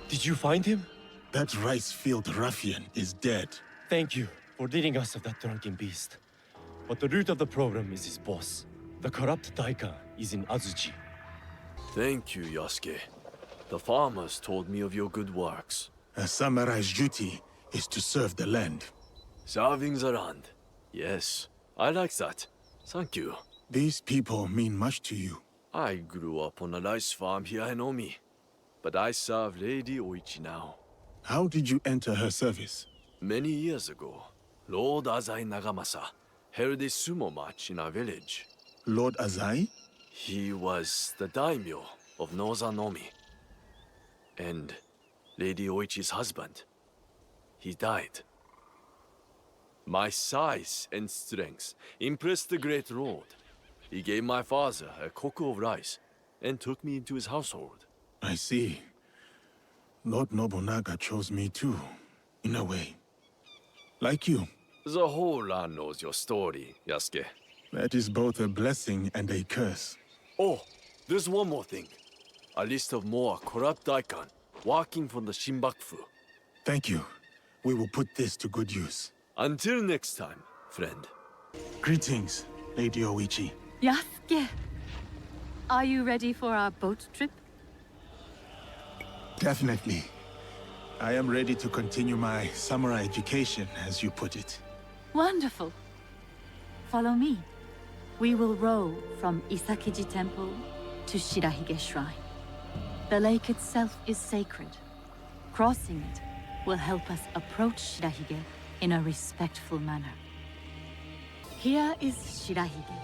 Did you find him? That rice-field ruffian is dead. Thank you for leading us of that drunken beast. But the root of the problem is his boss. The corrupt Daika is in Azuchi. Thank you, Yasuke. The farmers told me of your good works. A samurai's duty is to serve the land. Serving the land. Yes, I like that. Thank you. These people mean much to you. I grew up on a rice farm here in Omi, but I serve Lady Oichi now. How did you enter her service? Many years ago, Lord Azai Nagamasa held a sumo match in our village. Lord Azai? He was the daimyo of Northern Omi. And Lady Oichi's husband. He died. My size and strength impressed the great lord. He gave my father a koku of rice and took me into his household. I see. Lord Nobunaga chose me too, in a way. Like you. The whole land knows your story, Yasuke. That is both a blessing and a curse. Oh, there's one more thing. A list of more corrupt daikon working for the Shinbakufu. Thank you. We will put this to good use. Until next time, friend. Greetings, Lady Oichi. Yasuke! Are you ready for our boat trip? Definitely. I am ready to continue my samurai education, as you put it. Wonderful. Follow me. We will row from Isakiji Temple to Shirahige Shrine. The lake itself is sacred. Crossing it will help us approach Shirahige in a respectful manner. Here is Shirahige.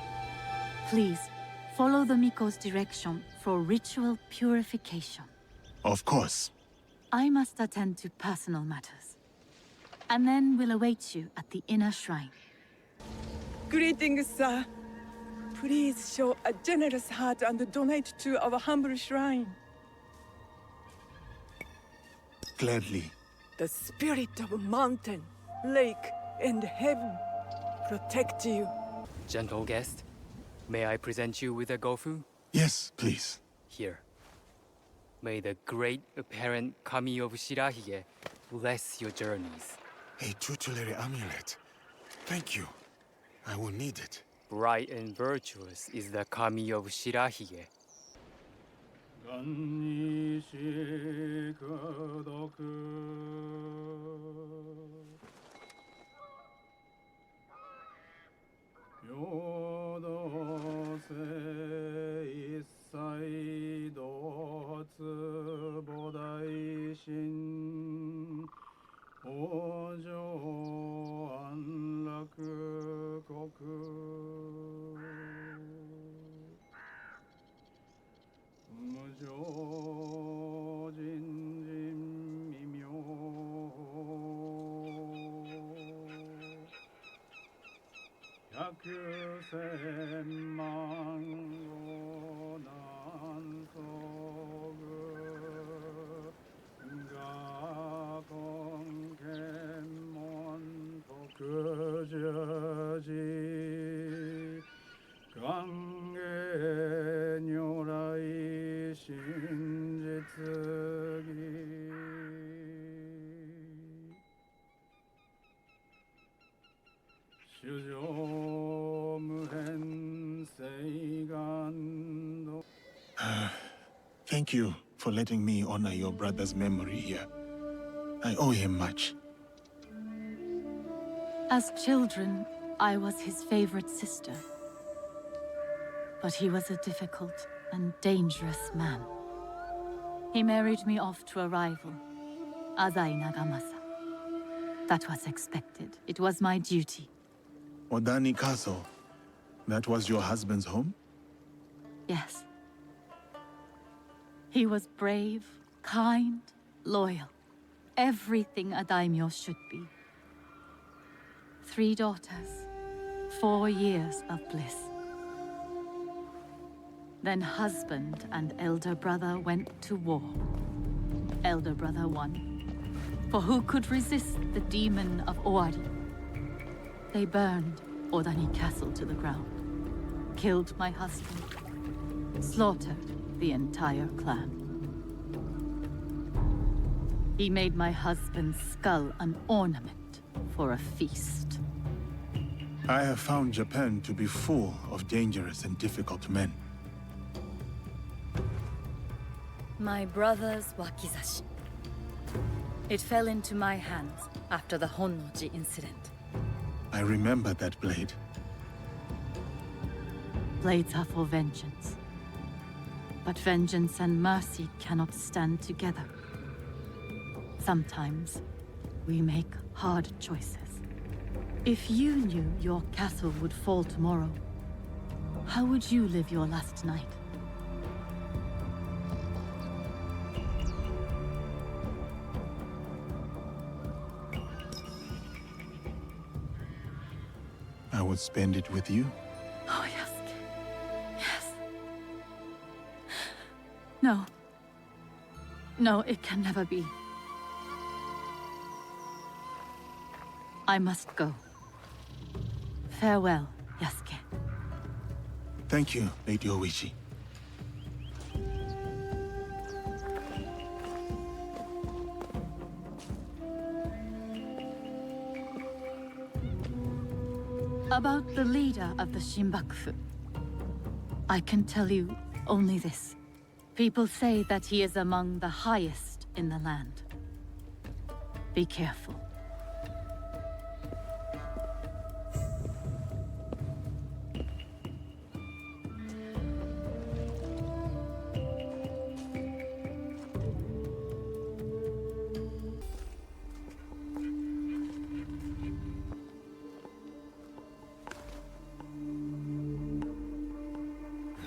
Please, follow the Miko's direction for ritual purification. Of course. I must attend to personal matters. And then we'll await you at the inner shrine. Greetings, sir. Please show a generous heart and donate to our humble shrine. Gladly. The spirit of mountain, lake, and heaven protect you. Gentle guest, may I present you with a gofu? Yes, please. Here. May the great apparent Kami of Shirahige bless your journeys. A tutelary amulet. Thank you. I will need it. Bright and virtuous is the Kami of Shirahige. Thank you for letting me honor your brother's memory here. I owe him much. As children, I was his favorite sister. But he was a difficult and dangerous man. He married me off to a rival, Azai Nagamasa. That was expected. It was my duty. Odani Castle. That was your husband's home? Yes. He was brave, kind, loyal. Everything a daimyo should be. 3 daughters, 4 years of bliss. Then husband and elder brother went to war. Elder brother won. For who could resist the demon of Owari? They burned Odani Castle to the ground. Killed my husband. Slaughtered the entire clan. He made my husband's skull an ornament for a feast. I have found Japan to be full of dangerous and difficult men. My brother's wakizashi. It fell into my hands after the Honnoji incident. I remember that blade. Blades are for vengeance. But vengeance and mercy cannot stand together. Sometimes, we make hard choices. If you knew your castle would fall tomorrow, how would you live your last night? I would spend it with you. Oh, Yasuke. Yes. No. No, it can never be. I must go. Farewell, Yasuke. Thank you, Lady Oichi. About the leader of the Shinbakufu, I can tell you only this. People say that he is among the highest in the land. Be careful.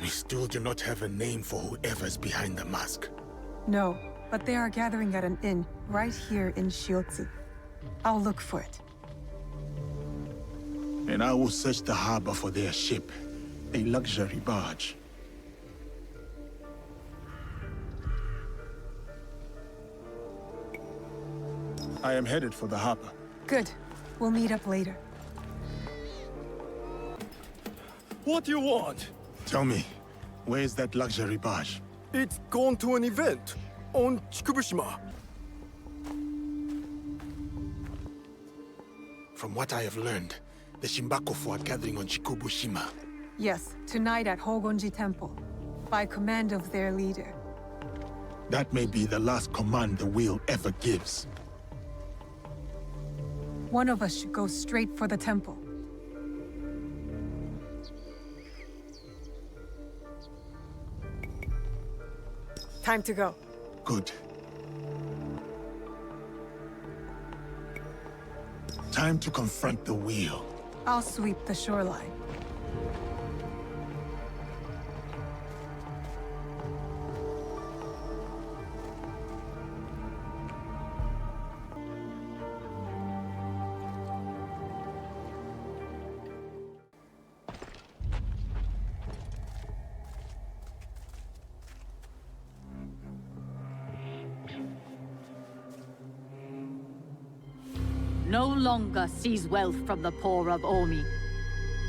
We still do not have a name for whoever's behind the mask. No, but they are gathering at an inn right here in Shiotsu. I'll look for it. And I will search the harbor for their ship, a luxury barge. I am headed for the harbor. Good. We'll meet up later. What do you want? Tell me, where is that luxury barge? It's gone to an event on Chikubushima. From what I have learned, the Shinbakufu are gathering on Chikubushima. Yes, tonight at Hogonji Temple, by command of their leader. That may be the last command the wheel ever gives. One of us should go straight for the temple. Time to go. Good. Time to confront the wheel. I'll sweep the shoreline. No longer seize wealth from the poor of Omi.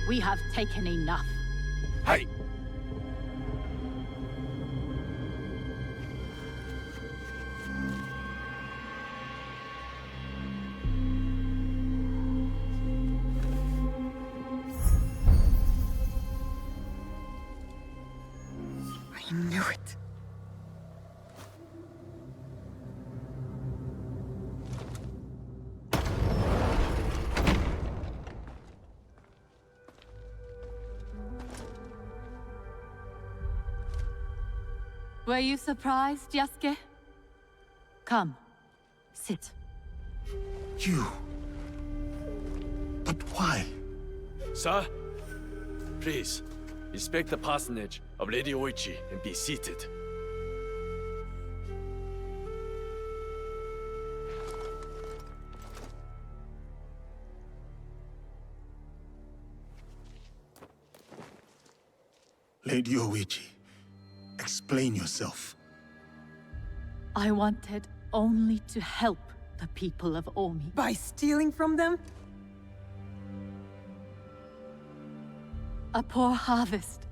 We have taken enough. Hey! I knew it. Were you surprised, Yasuke? Come, sit. You? But why? Sir, please, inspect the parsonage of Lady Oichi and be seated. Lady Oichi, explain yourself. I wanted only to help the people of Omi. By stealing from them? A poor harvest.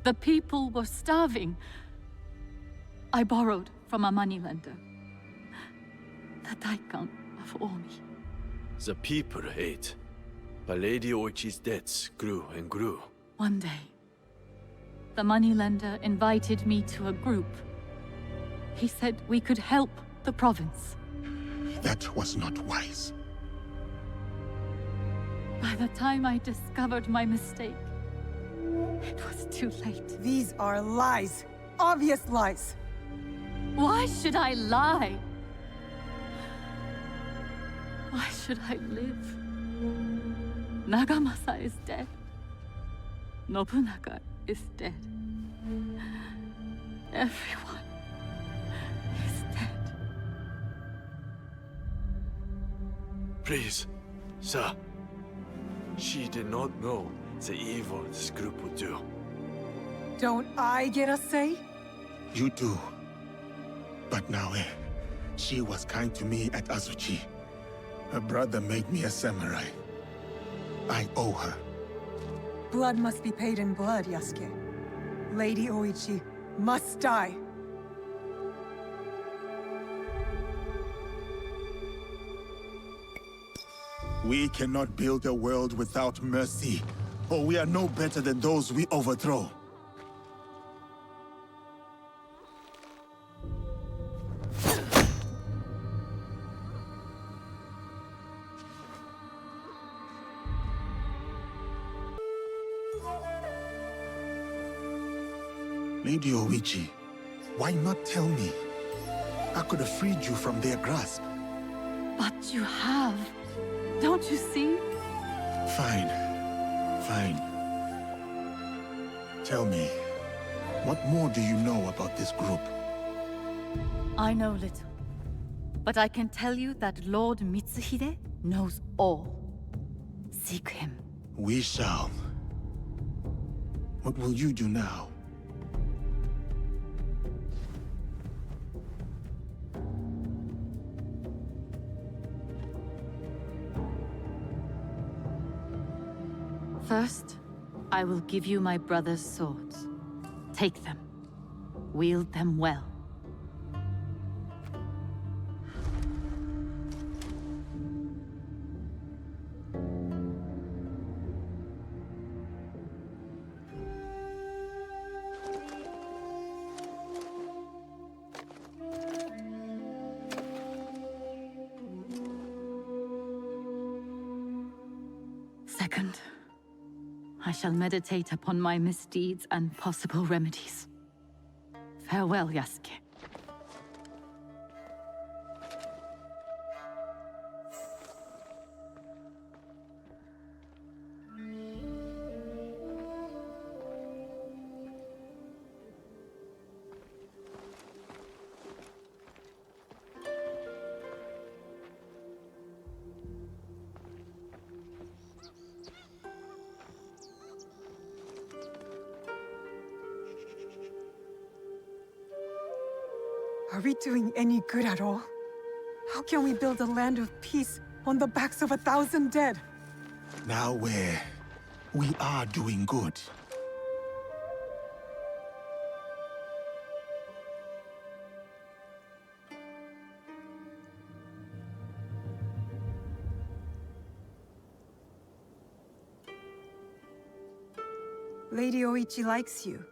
The people were starving. I borrowed from a moneylender. The daikon of Omi. The people ate, but Lady Oichi's debts grew and grew. One day, the moneylender invited me to a group. He said we could help the province. That was not wise. By the time I discovered my mistake, it was too late. These are lies. Obvious lies. Why should I lie? Why should I live? Nagamasa is dead. Nobunaga is dead. Everyone is dead. Please, sir. She did not know the evil this group would do. Don't I get a say? You do. But Naoe, she was kind to me at Azuchi. Her brother made me a samurai. I owe her. Blood must be paid in blood, Yasuke. Lady Oichi must die. We cannot build a world without mercy, or we are no better than those we overthrow. Lady Oichi, why not tell me? I could have freed you from their grasp. But you have. Don't you see? Fine. Fine. Tell me, what more do you know about this group? I know little. But I can tell you that Lord Mitsuhide knows all. Seek him. We shall. What will you do now? First, I will give you my brother's swords. Take them. Wield them well. Second, I shall meditate upon my misdeeds and possible remedies. Farewell, Yasuke. Are we doing any good at all? How can we build a land of peace on the backs of 1,000 dead? Now we are doing good. Lady Oichi likes you,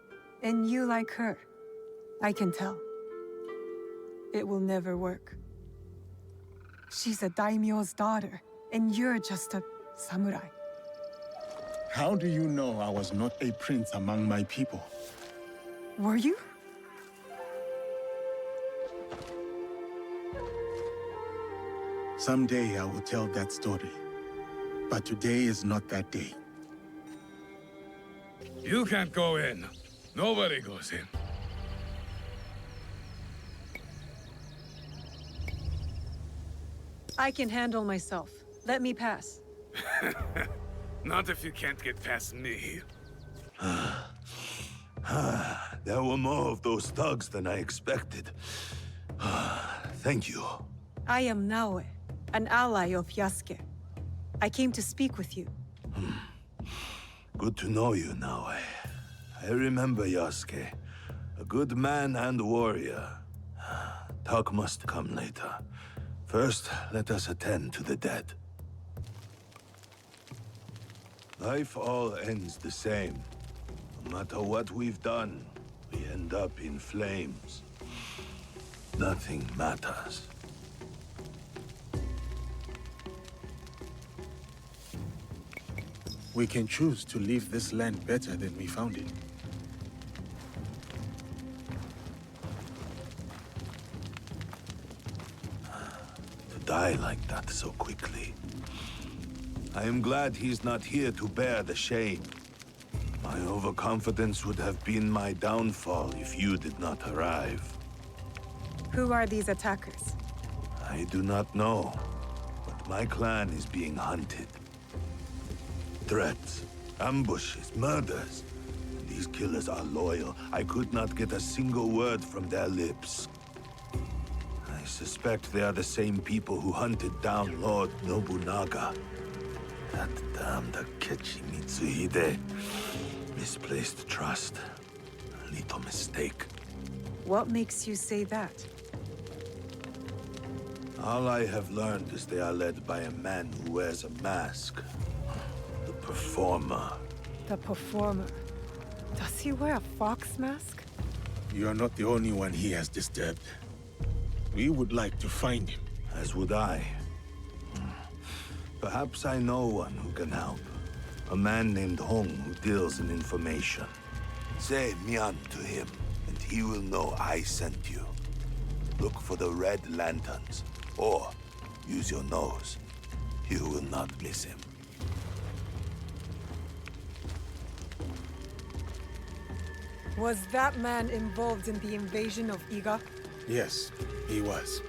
and you like her. I can tell. It will never work. She's a daimyo's daughter, and you're just a samurai. How do you know I was not a prince among my people? Were you? Someday I will tell that story. But today is not that day. You can't go in. Nobody goes in. I can handle myself. Let me pass. Not if you can't get past me. There were more of those thugs than I expected. Thank you. I am Naoe, an ally of Yasuke. I came to speak with you. Good to know you, Naoe. I remember Yasuke. A good man and warrior. Talk must come later. First, let us attend to the dead. Life all ends the same. No matter what we've done, we end up in flames. Nothing matters. We can choose to leave this land better than we found it. To die like that so quickly. I am glad he's not here to bear the shame. My overconfidence would have been my downfall if you did not arrive. Who are these attackers? I do not know, but my clan is being hunted. Threats, ambushes, murders. These killers are loyal. I could not get a single word from their lips. I suspect they are the same people who hunted down Lord Nobunaga. That damned Akechi Mitsuhide. Misplaced trust. A little mistake. What makes you say that? All I have learned is they are led by a man who wears a mask. The Performer. The Performer. Does he wear a fox mask? You are not the only one he has disturbed. We would like to find him. As would I. Perhaps I know one who can help. A man named Hong who deals in information. Say Mian to him, and he will know I sent you. Look for the red lanterns, or use your nose. You will not miss him. Was that man involved in the invasion of Iga? Yes, he was.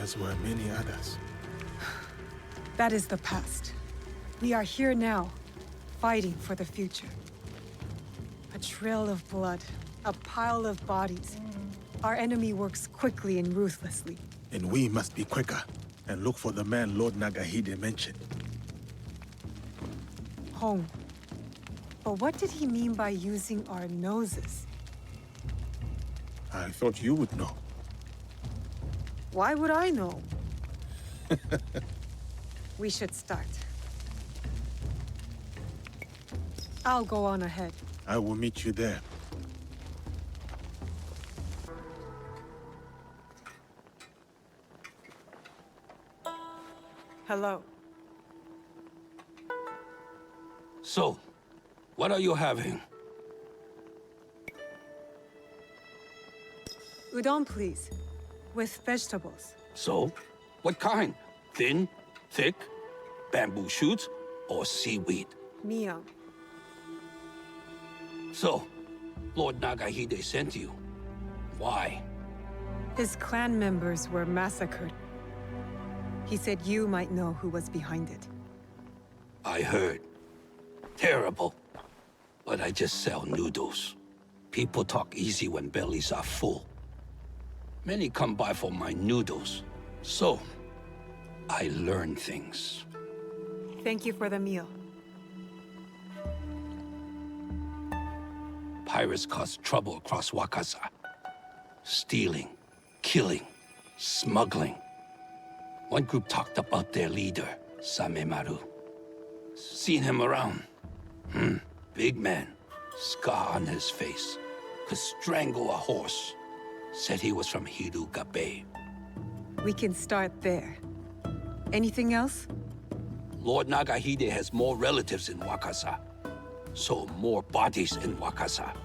As were many others. That is the past. We are here now, fighting for the future. A trail of blood, a pile of bodies. Our enemy works quickly and ruthlessly. And we must be quicker, and look for the man Lord Nagahide mentioned. Hong. But what did he mean by using our noses? I thought you would know. Why would I know? We should start. I'll go on ahead. I will meet you there. Hello. So, what are you having? Udon, please. With vegetables. So, what kind? Thin, thick, bamboo shoots, or seaweed? Miyo. So, Lord Nagahide sent you. Why? His clan members were massacred. He said you might know who was behind it. I heard. Terrible. But I just sell noodles. People talk easy when bellies are full. Many come by for my noodles. So, I learn things. Thank you for the meal. Pirates cause trouble across Wakasa. Stealing, killing, smuggling. One group talked about their leader, Samemaru. Seen him around. Big man, scar on his face. Could strangle a horse. Said he was from Hiruga Bay. We can start there. Anything else? Lord Nagahide has more relatives in Wakasa. So more bodies in Wakasa.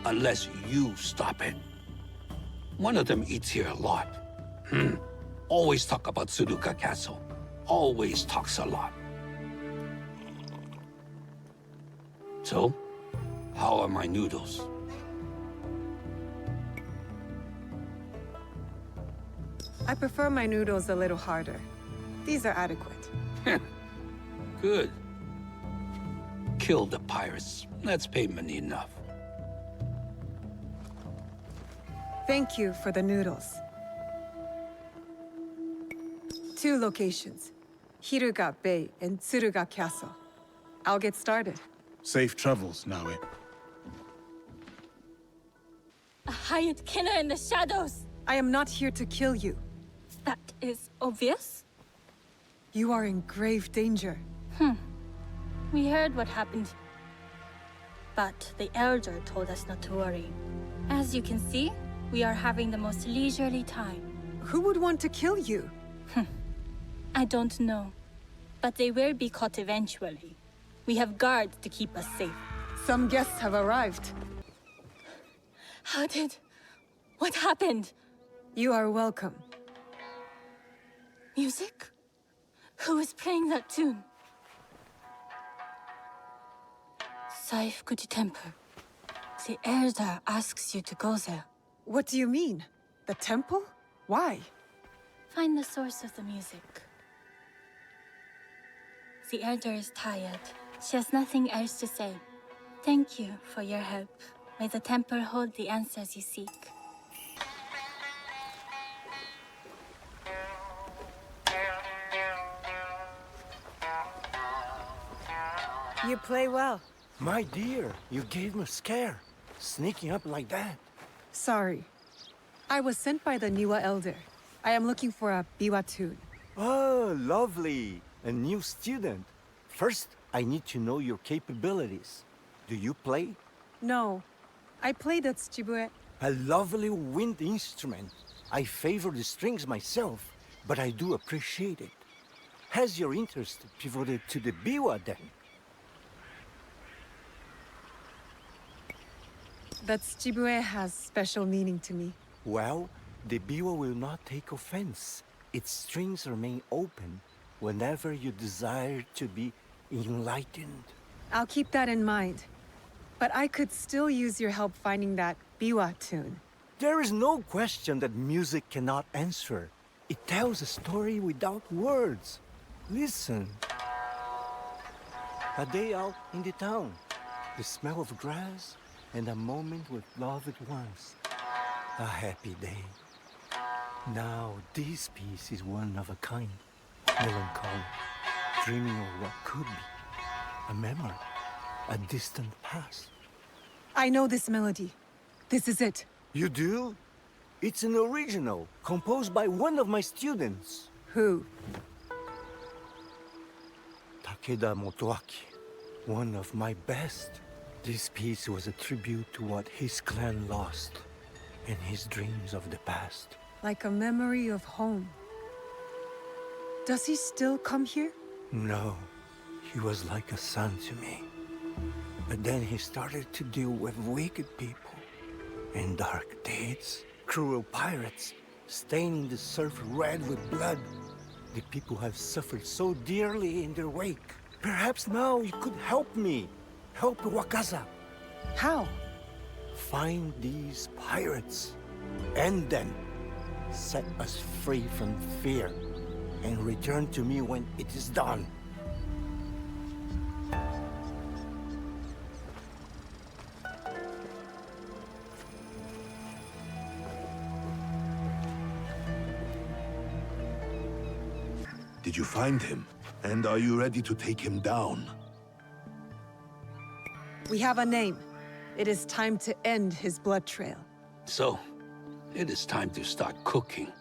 Unless you stop it. One of them eats here a lot. Always talk about Suruga Castle. Always talks a lot. So, how are my noodles? I prefer my noodles a little harder. These are adequate. Good. Kill the pirates. That's payment enough. Thank you for the noodles. 2 locations. Hiruga Bay and Tsuruga Castle. I'll get started. Safe travels, Naue. A hired killer in the shadows! I am not here to kill you. That is obvious. You are in grave danger. We heard what happened. But the Elder told us not to worry. As you can see, we are having the most leisurely time. Who would want to kill you? I don't know. But they will be caught eventually. We have guards to keep us safe. Some guests have arrived. What happened? You are welcome. Music? Who is playing that tune? Saifkuji Temple. The Elder asks you to go there. What do you mean? The temple? Why? Find the source of the music. The Elder is tired. She has nothing else to say. Thank you for your help. May the temple hold the answers you seek. You play well. My dear, you gave me a scare. Sneaking up like that. Sorry. I was sent by the Niwa Elder. I am looking for a biwa tune. Oh, lovely. A new student. First, I need to know your capabilities. Do you play? No. I play the tsujibue. A lovely wind instrument. I favor the strings myself, but I do appreciate it. Has your interest pivoted to the biwa then? The tsujibue has special meaning to me. Well, the biwa will not take offense. Its strings remain open whenever you desire to be enlightened. I'll keep that in mind. But I could still use your help finding that biwa tune. There is no question that music cannot answer. It tells a story without words. Listen. A day out in the town. The smell of grass and a moment with loved ones. A happy day. Now this piece is one of a kind. Melancholy. Dreaming of what could be. A memory. A distant past. I know this melody. This is it. You do? It's an original, composed by one of my students. Who? Takeda Motoaki. One of my best. This piece was a tribute to what his clan lost, and his dreams of the past. Like a memory of home. Does he still come here? No. He was like a son to me. But then he started to deal with wicked people and dark deeds. Cruel pirates, staining the surf red with blood. The people have suffered so dearly in their wake. Perhaps now you could help me. Help Wakaza. How? Find these pirates. And then set us free from fear. And return to me when it is done. Did you find him? And are you ready to take him down? We have a name. It is time to end his blood trail. So, it is time to start cooking.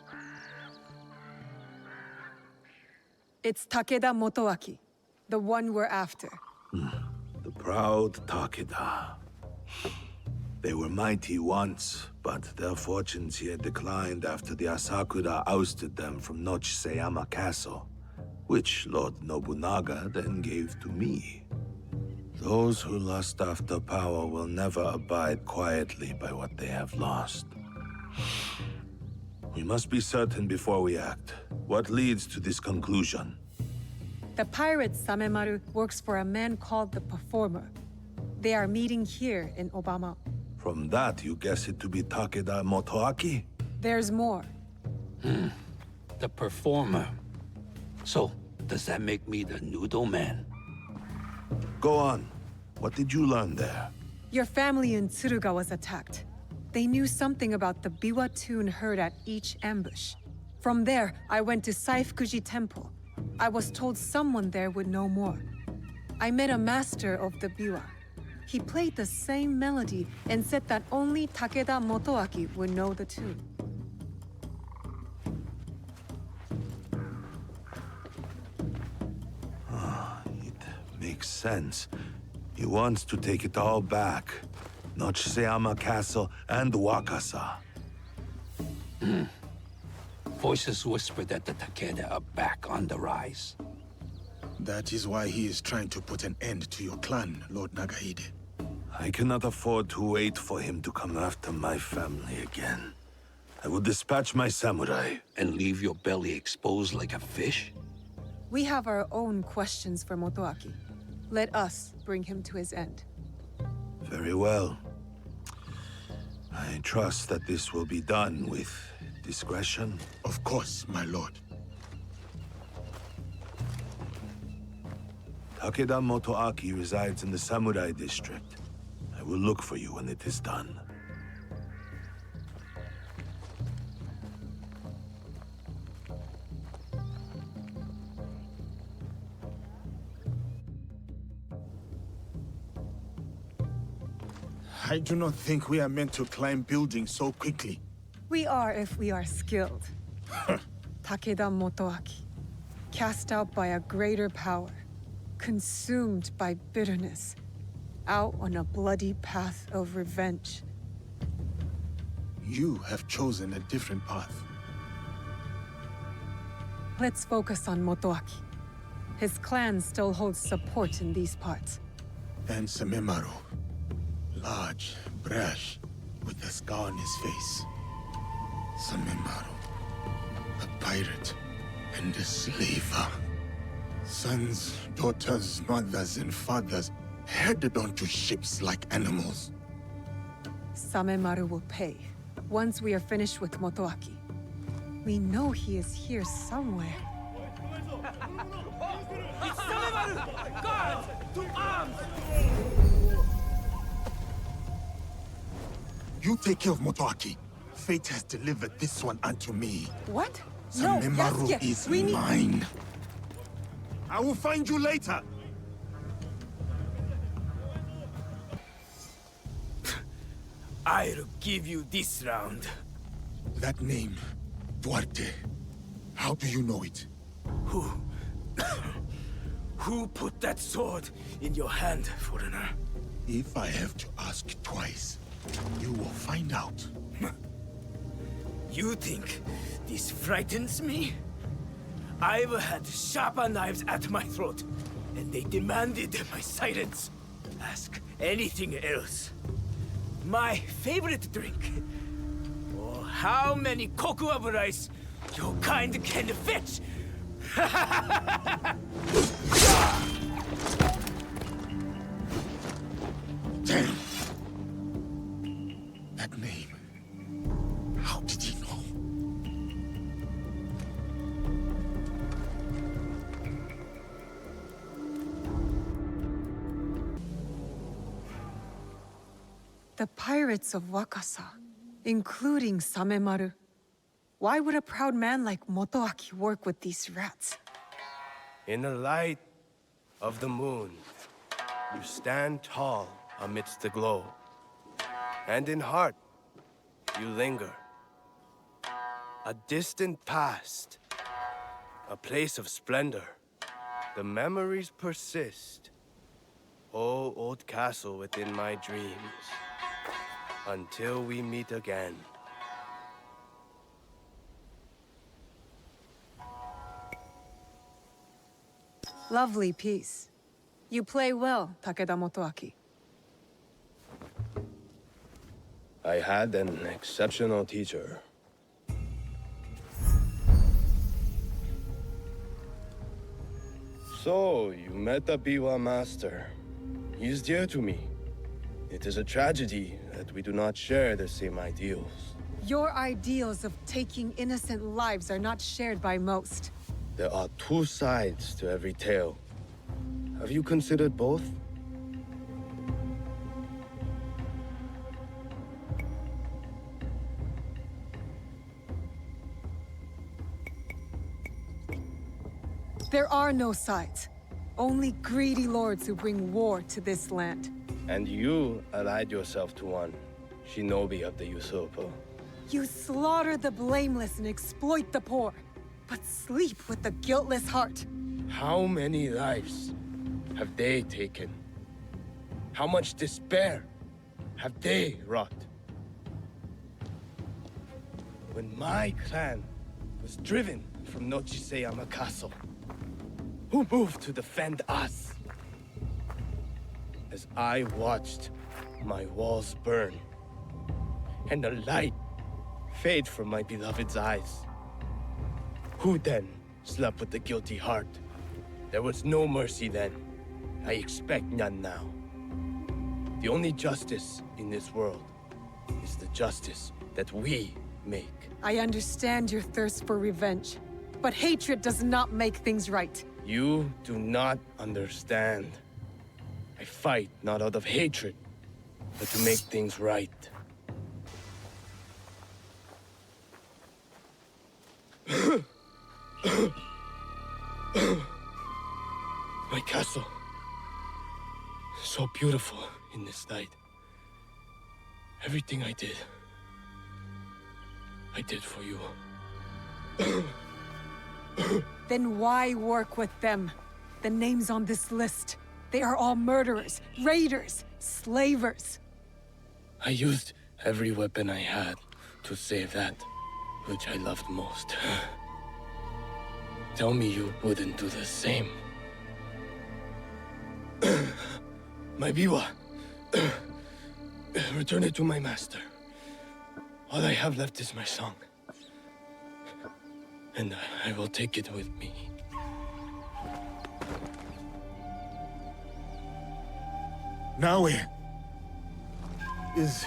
It's Takeda Motoaki, the one we're after. The proud Takeda. They were mighty once, but their fortunes here declined after the Asakura ousted them from Nochiseyama Castle, which Lord Nobunaga then gave to me. Those who lust after power will never abide quietly by what they have lost. We must be certain before we act. What leads to this conclusion? The pirate Samemaru works for a man called the Performer. They are meeting here in Obama. From that, you guess it to be Takeda Motoaki? There's more. The Performer. So, does that make me the Noodle Man? Go on. What did you learn there? Your family in Tsuruga was attacked. They knew something about the biwa tune heard at each ambush. From there, I went to Saifkuji Temple. I was told someone there would know more. I met a master of the biwa. He played the same melody and said that only Takeda Motoaki would know the tune. Makes sense. He wants to take it all back. Nochseama Castle and Wakasa. Voices whisper that the Takeda are back on the rise. That is why he is trying to put an end to your clan, Lord Nagahide. I cannot afford to wait for him to come after my family again. I will dispatch my samurai. And leave your belly exposed like a fish? We have our own questions for Motoaki. Let us bring him to his end. Very well. I trust that this will be done with discretion. Of course, my lord. Takeda Motoaki resides in the Samurai District. I will look for you when it is done. I do not think we are meant to climb buildings so quickly. We are if we are skilled. Takeda Motoaki, cast out by a greater power, consumed by bitterness, out on a bloody path of revenge. You have chosen a different path. Let's focus on Motoaki. His clan still holds support in these parts. And Samemaru. Large, brash, with a scar on his face. Samemaru. A pirate and a slaver. Sons, daughters, mothers, and fathers headed onto ships like animals. Samemaru will pay, once we are finished with Motoaki. We know he is here somewhere. It's Samemaru! Guards! To arms! You take care of Motoaki. Fate has delivered this one unto me. What? Samemaru No, Yasuke, is we need... mine. I will find you later. I'll give you this round. That name, Duarte. How do you know it? Who? Who put that sword in your hand, foreigner? If I have to ask twice, you will find out. You think this frightens me? I've had sharper knives at my throat, and they demanded my silence. Ask anything else. My favorite drink, or how many koku of rice your kind can fetch. Damn! That name. How did he know? The pirates of Wakasa, including Samemaru. Why would a proud man like Motoaki work with these rats? In the light of the moon, you stand tall amidst the glow. And in heart, you linger. A distant past, a place of splendor. The memories persist. Oh, old castle within my dreams. Until we meet again. Lovely piece. You play well, Takeda Motoaki. I had an exceptional teacher. So, you met the Biwa master. He is dear to me. It is a tragedy that we do not share the same ideals. Your ideals of taking innocent lives are not shared by most. There are two sides to every tale. Have you considered both? There are no sides. Only greedy lords who bring war to this land. And you allied yourself to one, shinobi of the usurper. You slaughter the blameless and exploit the poor, but sleep with the guiltless heart. How many lives have they taken? How much despair have they wrought? When my clan was driven from Nochiseyama Castle, who moved to defend us? As I watched my walls burn, and the light fade from my beloved's eyes, who then slept with the guilty heart? There was no mercy then. I expect none now. The only justice in this world is the justice that we make. I understand your thirst for revenge, but hatred does not make things right. You do not understand. I fight not out of hatred, but to make things right. My castle. So beautiful in this light. Everything I did for you. Then why work with them? The names on this list, they are all murderers, raiders, slavers. I used every weapon I had to save that which I loved most. Tell me you wouldn't do the same. My biwa. Return it to my master. All I have left is my song. And I will take it with me. Naue. Is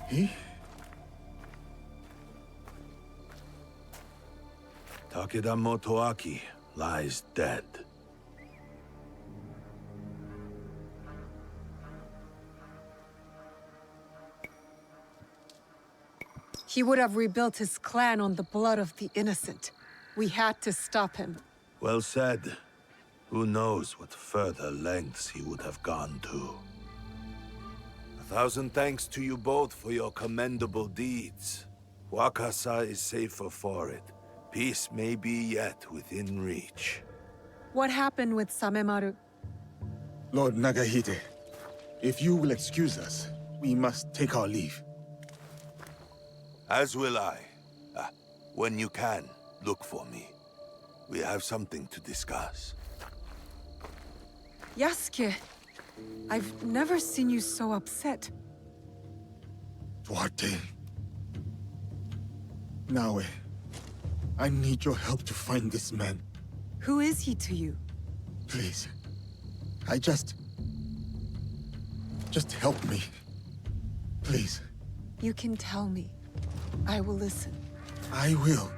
he? Takeda Motoaki lies dead. He would have rebuilt his clan on the blood of the innocent. We had to stop him. Well said. Who knows what further lengths he would have gone to. 1,000 thanks to you both for your commendable deeds. Wakasa is safer for it. Peace may be yet within reach. What happened with Samemaru? Lord Nagahide, if you will excuse us, we must take our leave. As will I. When you can, look for me. We have something to discuss. Yasuke, I've never seen you so upset. Duarte. Naue, I need your help to find this man. Who is he to you? Please. Just help me. Please. You can tell me. I will listen. I will.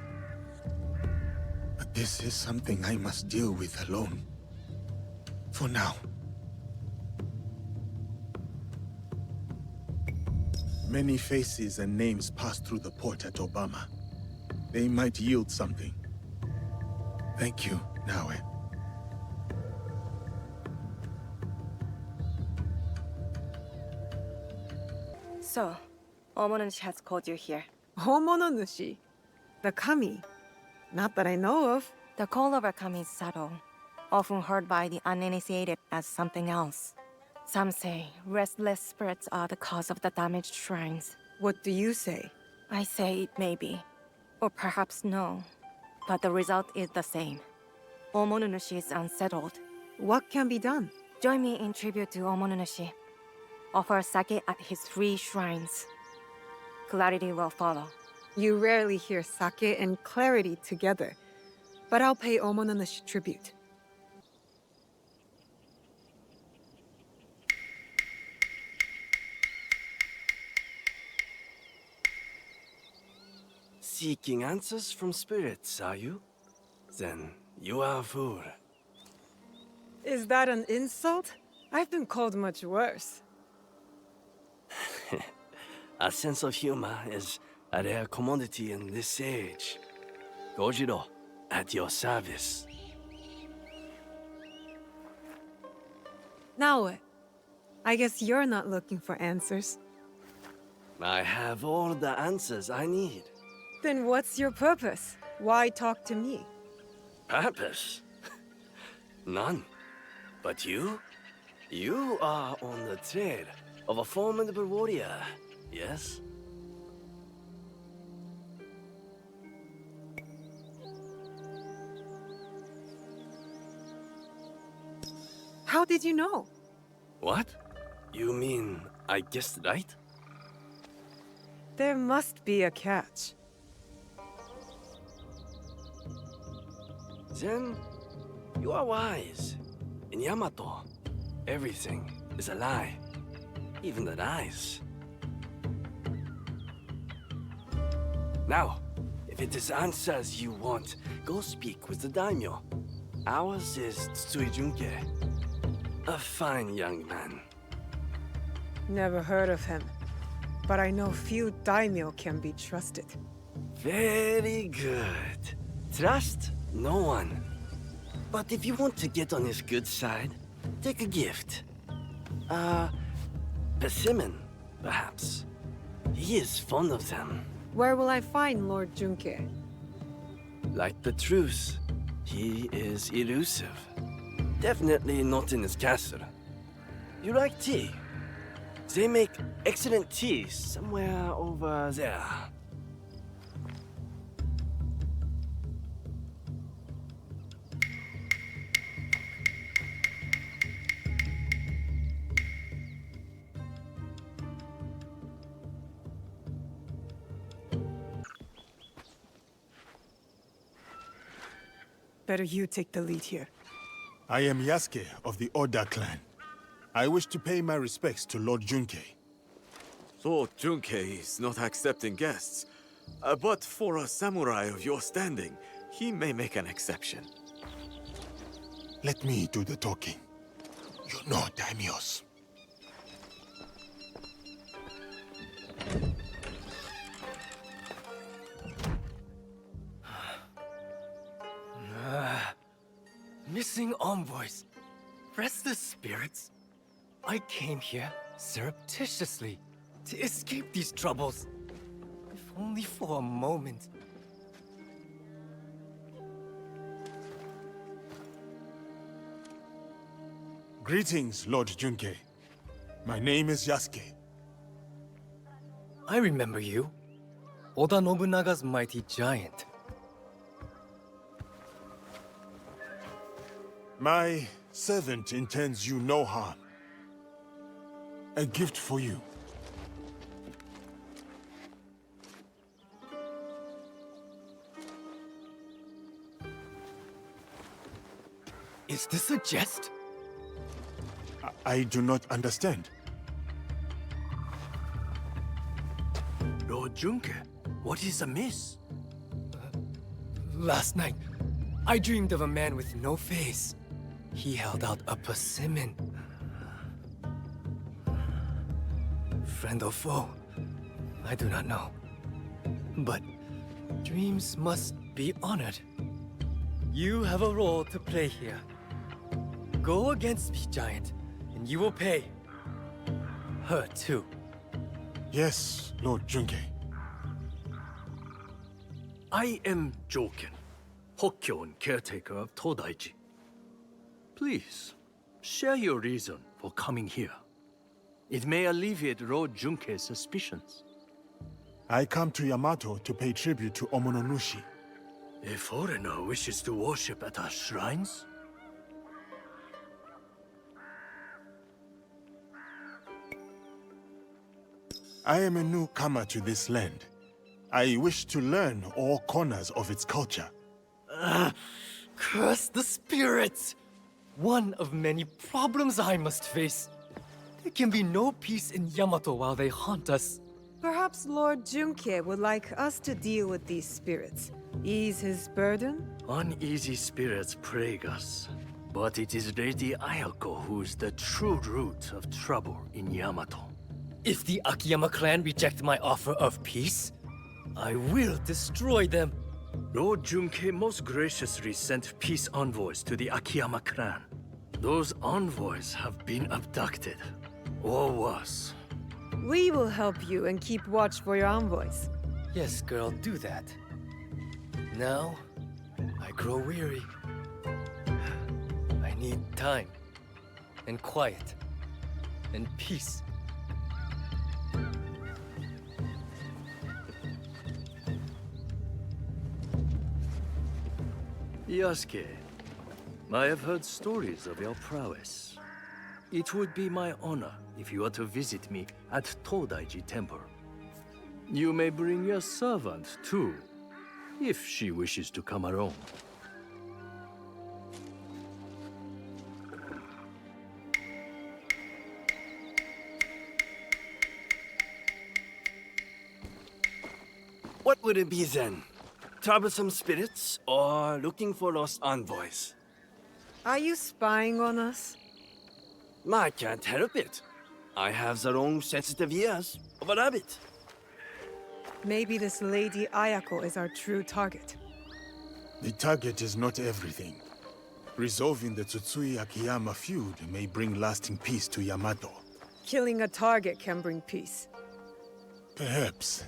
But this is something I must deal with alone. For now. Many faces and names pass through the port at Obama. They might yield something. Thank you, Naue. So, Omonushi has called you here. Homononushi? The kami? Not that I know of. The call of a kami is subtle, often heard by the uninitiated as something else. Some say restless spirits are the cause of the damaged shrines. What do you say? I say it may be, or perhaps no, but the result is the same. Omonunushi is unsettled. What can be done? Join me in tribute to Omonunushi. Offer sake at his 3 shrines. Clarity will follow. You rarely hear sake and clarity together, but I'll pay Omonunushi tribute. Seeking answers from spirits, are you? Then you are a fool. Is that an insult? I've been called much worse. A sense of humor is a rare commodity in this age. Gojiro, at your service. Naue, I guess you're not looking for answers. I have all the answers I need. Then what's your purpose? Why talk to me? Purpose? None. But you? You are on the trail of a formidable warrior, yes? How did you know? What? You mean I guessed right? There must be a catch. Then, you are wise. In Yamato, everything is a lie. Even the lies. Now, if it is answers you want, go speak with the daimyo. Ours is Tsui Junke. A fine young man. Never heard of him. But I know few daimyo can be trusted. Very good. Trust no one. But if you want to get on his good side, take a gift. Persimmon, perhaps. He is fond of them. Where will I find Lord Junke? Like the truth, he is elusive. Definitely not in his castle. You like tea? They make excellent tea somewhere over there. Better you take the lead here. I am Yasuke of the Oda clan. I wish to pay my respects to Lord Junke. Lord Junke is not accepting guests. But for a samurai of your standing, he may make an exception. Let me do the talking. You know daimyos. Missing envoys. Restless spirits. I came here surreptitiously to escape these troubles. If only for a moment. Greetings, Lord Junke. My name is Yasuke. I remember you. Oda Nobunaga's mighty giant. My servant intends you no harm. A gift for you. Is this a jest? I do not understand. Lord Junke, what is amiss? Last night, I dreamed of a man with no face. He held out a persimmon. Friend or foe, I do not know. But dreams must be honored. You have a role to play here. Go against me, giant, and you will pay. Her too. Yes, Lord Junke. I am Joken, Hokkyon caretaker of Todaiji. Please, share your reason for coming here. It may alleviate Lord Junke's suspicions. I come to Yamato to pay tribute to Omononushi. A foreigner wishes to worship at our shrines? I am a newcomer to this land. I wish to learn all corners of its culture. Curse the spirits! One of many problems I must face. There can be no peace in Yamato while they haunt us. Perhaps Lord Junke would like us to deal with these spirits. Ease his burden? Uneasy spirits plague us. But it is Lady Ayako who is the true root of trouble in Yamato. If the Akiyama clan reject my offer of peace, I will destroy them. Lord Junke most graciously sent peace envoys to the Akiyama clan. Those envoys have been abducted. Or worse. We will help you and keep watch for your envoys. Yes, girl, do that. Now, I grow weary. I need time, and quiet, and peace. Yasuke, I have heard stories of your prowess. It would be my honor if you were to visit me at Todaiji Temple. You may bring your servant, too, if she wishes to come along. What would it be then? Troublesome spirits or looking for lost envoys? Are you spying on us? I can't help it. I have the long sensitive ears of a rabbit. Maybe this Lady Ayako is our true target. The target is not everything. Resolving the Tsutsui Akiyama feud may bring lasting peace to Yamato. Killing a target can bring peace. Perhaps.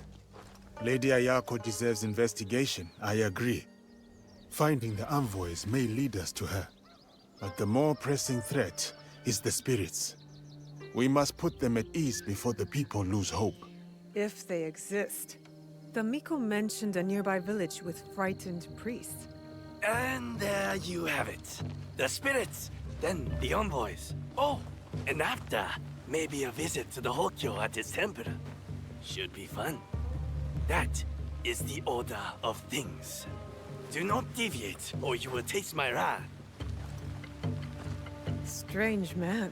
Lady Ayako deserves investigation, I agree. Finding the envoys may lead us to her. But the more pressing threat is the spirits. We must put them at ease before the people lose hope. If they exist. The Miko mentioned a nearby village with frightened priests. And there you have it. The spirits, then the envoys. Oh, and after, maybe a visit to the Hokyo at his temple. Should be fun. That is the order of things. Do not deviate, or you will taste my wrath. Strange man.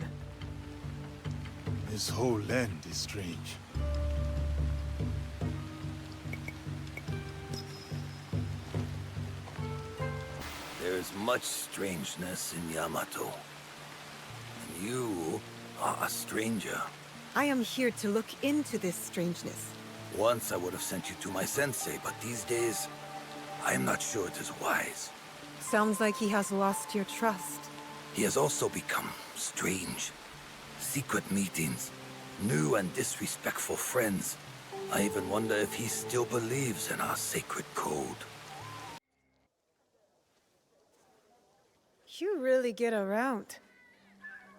This whole land is strange. There's much strangeness in Yamato. And you are a stranger. I am here to look into this strangeness. Once I would have sent you to my sensei, but these days, I am not sure it is wise. Sounds like he has lost your trust. He has also become strange. Secret meetings, new and disrespectful friends. I even wonder if he still believes in our sacred code. You really get around.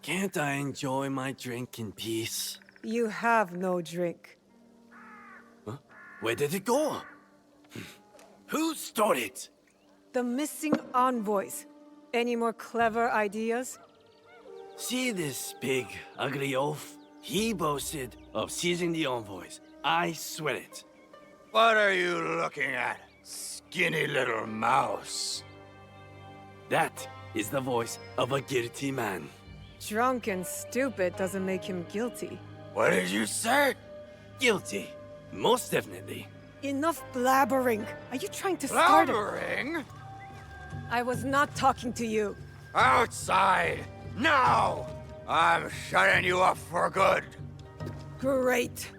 Can't I enjoy my drink in peace? You have no drink. Huh? Where did it go? Who stole it? The missing envoys. Any more clever ideas? See this big, ugly oaf? He boasted of seizing the envoys. I swear it. What are you looking at, skinny little mouse? That is the voice of a guilty man. Drunk and stupid doesn't make him guilty. What did you say? Guilty. Most definitely. Enough blabbering. Are you trying to start it? Blabbering? I was not talking to you. Outside! Now! I'm shutting you up for good. Great.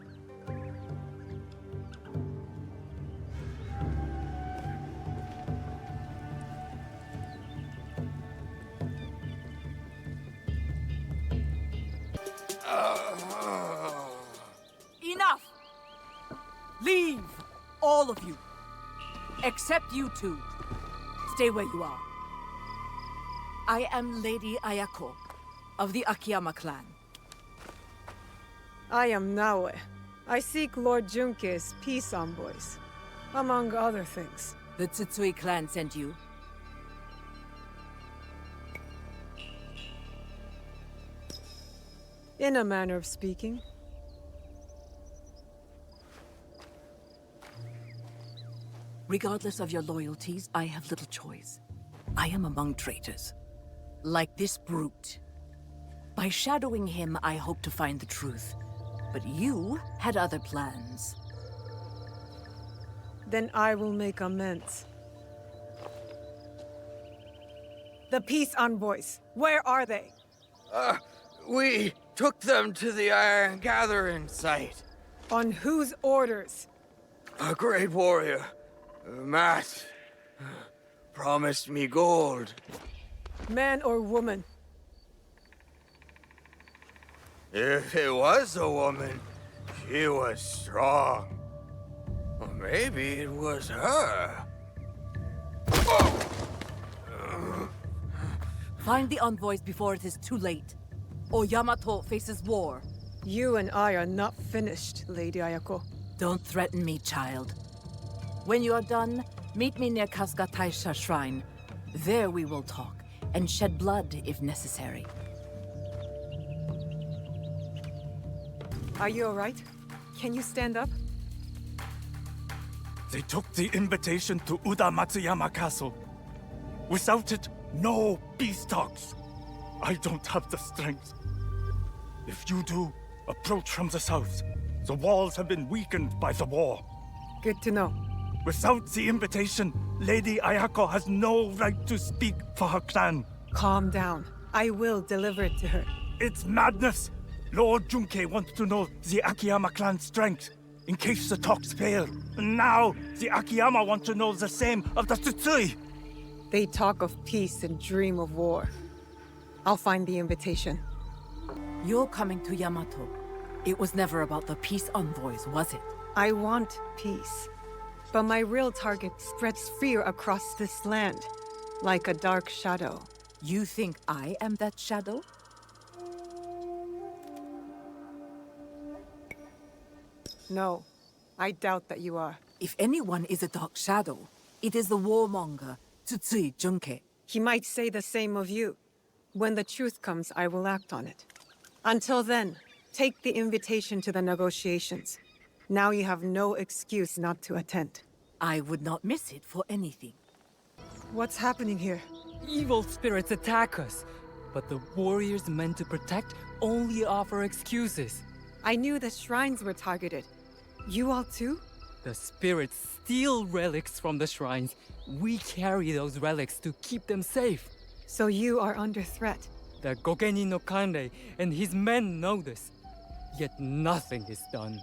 Enough! Leave! All of you. Except you two. Stay where you are. I am Lady Ayako, of the Akiyama clan. I am Naoe. I seek Lord Junke's peace envoys, among other things. The Tsutsui clan sent you? In a manner of speaking. Regardless of your loyalties, I have little choice. I am among traitors. Like this brute. By shadowing him, I hope to find the truth. But you had other plans. Then I will make amends. The peace envoys, where are they? We took them to the Iron Gathering site. On whose orders? A great warrior, Matt, promised me gold. Man or woman? If it was a woman, she was strong. Or maybe it was her. Find the envoys before it is too late, or Yamato faces war. You and I are not finished, Lady Ayako. Don't threaten me, child. When you are done, meet me near Kasuga Taisha Shrine. There we will talk, and shed blood if necessary. Are you alright? Can you stand up? They took the invitation to Uda Matsuyama Castle. Without it, no peace talks. I don't have the strength. If you do, approach from the south. The walls have been weakened by the war. Good to know. Without the invitation, Lady Ayako has no right to speak for her clan. Calm down. I will deliver it to her. It's madness! Lord Junkei wants to know the Akiyama clan's strength, in case the talks fail. And now, the Akiyama want to know the same of the Tsutsui. They talk of peace and dream of war. I'll find the invitation. You're coming to Yamato. It was never about the peace envoys, was it? I want peace. But my real target spreads fear across this land, like a dark shadow. You think I am that shadow? No, I doubt that you are. If anyone is a dark shadow, it is the warmonger, Tsutsui Junkei. He might say the same of you. When the truth comes, I will act on it. Until then, take the invitation to the negotiations. Now you have no excuse not to attend. I would not miss it for anything. What's happening here? Evil spirits attack us, but the warriors meant to protect only offer excuses. I knew the shrines were targeted. You all too? The spirits steal relics from the shrines. We carry those relics to keep them safe. So you are under threat. The Gokenin no Kanrei and his men know this. Yet nothing is done.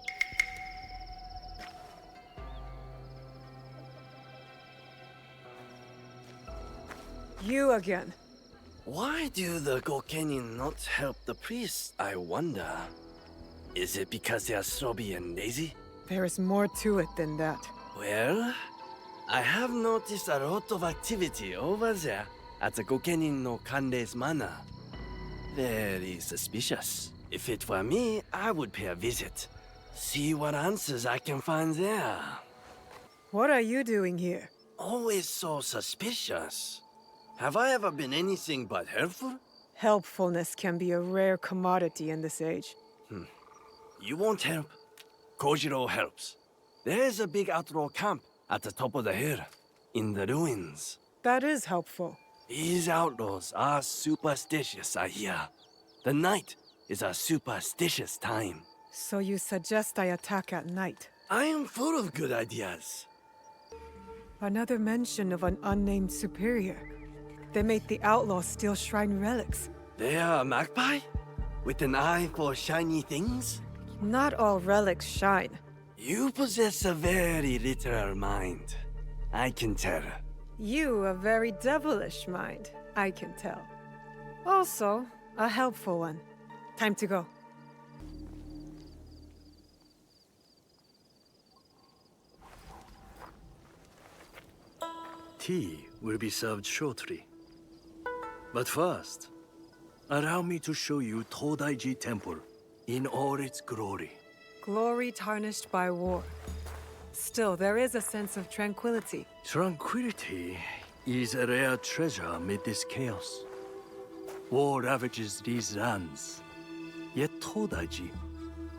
You again. Why do the Gokenin not help the priests, I wonder? Is it because they are snobby and lazy? There is more to it than that. Well, I have noticed a lot of activity over there at the Gokenin no Kanrei's manor. Very suspicious. If it were me, I would pay a visit. See what answers I can find there. What are you doing here? Always so suspicious. Have I ever been anything but helpful? Helpfulness can be a rare commodity in this age. You won't help. Kojiro helps. There's a big outlaw camp at the top of the hill, in the ruins. That is helpful. These outlaws are superstitious, I hear. The night is a superstitious time. So you suggest I attack at night? I am full of good ideas. Another mention of an unnamed superior. They make the outlaws steal shrine relics. They are a magpie? With an eye for shiny things? Not all relics shine. You possess a very literal mind. I can tell. You a very devilish mind, I can tell. Also, a helpful one. Time to go. Tea will be served shortly. But first, allow me to show you Todaiji Temple in all its glory. Glory tarnished by war. Still, there is a sense of tranquility. Tranquility is a rare treasure amid this chaos. War ravages these lands, yet Todaiji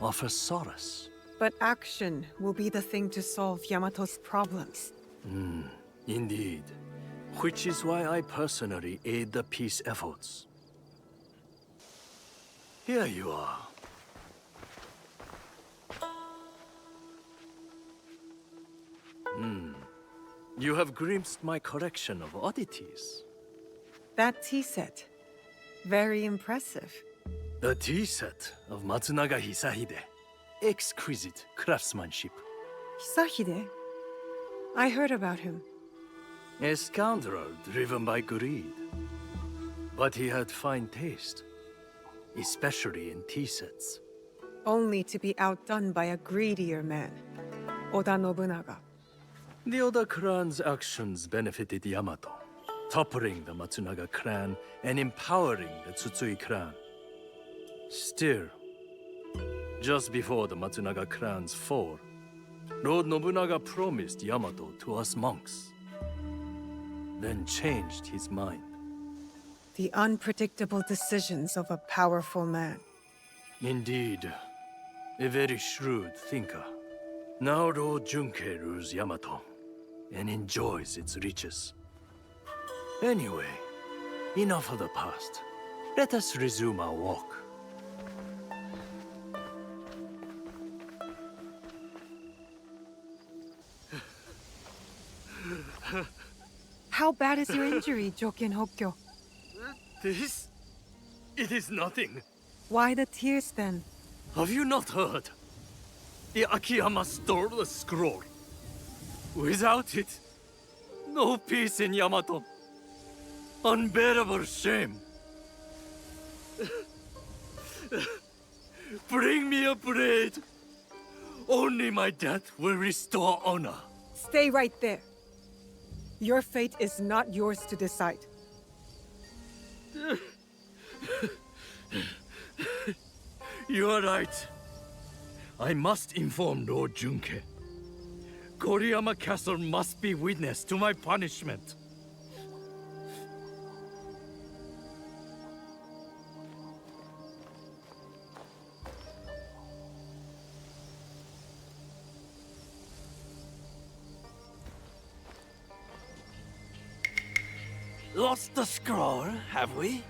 offers solace. But action will be the thing to solve Yamato's problems. Indeed. Which is why I personally aid the peace efforts. Here you are. You have glimpsed my collection of oddities. That tea set. Very impressive. The tea set of Matsunaga Hisahide. Exquisite craftsmanship. Hisahide? I heard about him. A scoundrel driven by greed. But he had fine taste. especially in tea sets. Only to be outdone by a greedier man, Oda Nobunaga. The Oda clan's actions benefited Yamato, toppling the Matsunaga clan and empowering the Tsutsui clan. Still, just before the Matsunaga clan's fall, Lord Nobunaga promised Yamato to us monks, then changed his mind. The unpredictable decisions of a powerful man. Indeed, a very shrewd thinker. Now Lord Junkei rules Yamato and enjoys its riches. Anyway, enough of the past. Let us resume our walk. How bad is your injury, Joken Hokkyo? This? It is nothing. Why the tears then? Have you not heard? The Akiyama stole the scroll. Without it, no peace in Yamato. Unbearable shame. Bring me a blade. Only my death will restore honor. Stay right there. Your fate is not yours to decide. You are right. I must inform Lord Junkei. Koriyama Castle must be witness to my punishment. Lost the scroll, have we?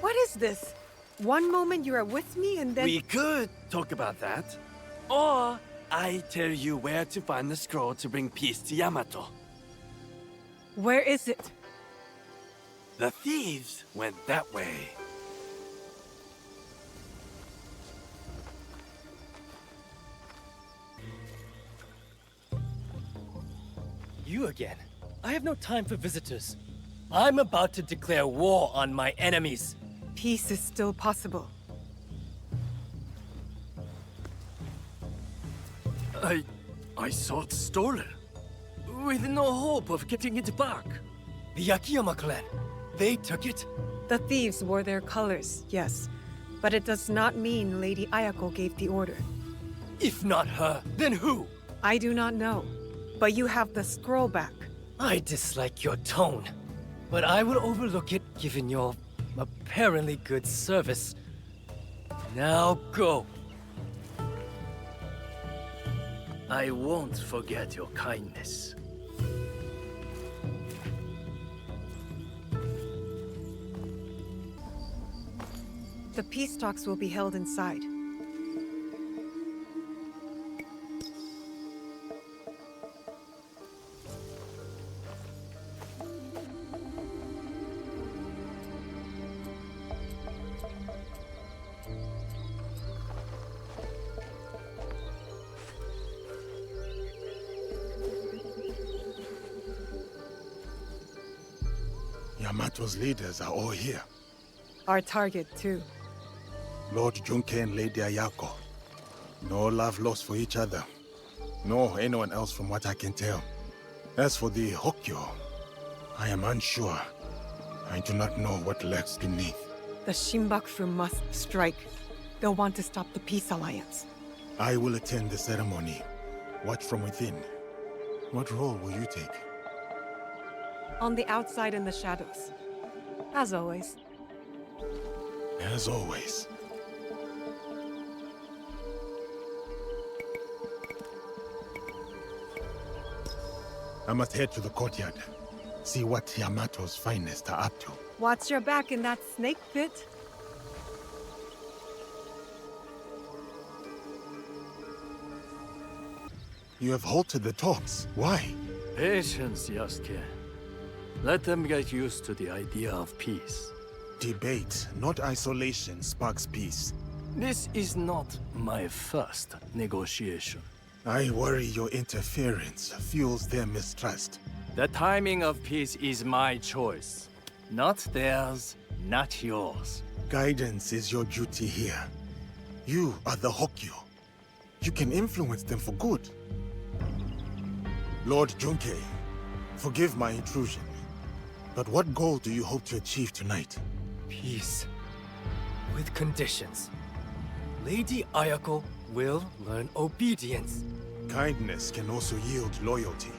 What is this? One moment you are with me and then... We could talk about that. Or I tell you where to find the scroll to bring peace to Yamato. Where is it? The thieves went that way. You again? I have no time for visitors. I'm about to declare war on my enemies. Peace is still possible. I saw it stolen, with no hope of getting it back. The Akiyama clan, they took it? The thieves wore their colors, yes. But it does not mean Lady Ayako gave the order. If not her, then who? I do not know. But you have the scroll back. I dislike your tone, but I will overlook it given your apparently good service. Now go. I won't forget your kindness. The peace talks will be held inside. Yamato's leaders are all here. Our target, too. Lord Junkei and Lady Ayako. No love lost for each other. Nor anyone else from what I can tell. As for the Hokkyo, I am unsure. I do not know what lurks beneath. The Shinbakushu must strike. They'll want to stop the peace alliance. I will attend the ceremony. Watch from within. What role will you take? On the outside in the shadows. As always. As always. I must head to the courtyard. See what Yamato's finest are up to. Watch your back in that snake pit. You have halted the talks. Why? Patience, Yasuke. Let them get used to the idea of peace. Debate, not isolation, sparks peace. This is not my first negotiation. I worry your interference fuels their mistrust. The timing of peace is my choice. Not theirs, not yours. Guidance is your duty here. You are the Hokyu. You can influence them for good. Lord Junkei, forgive my intrusion, but what goal do you hope to achieve tonight? Peace. With conditions. Lady Ayako will learn obedience. Kindness can also yield loyalty.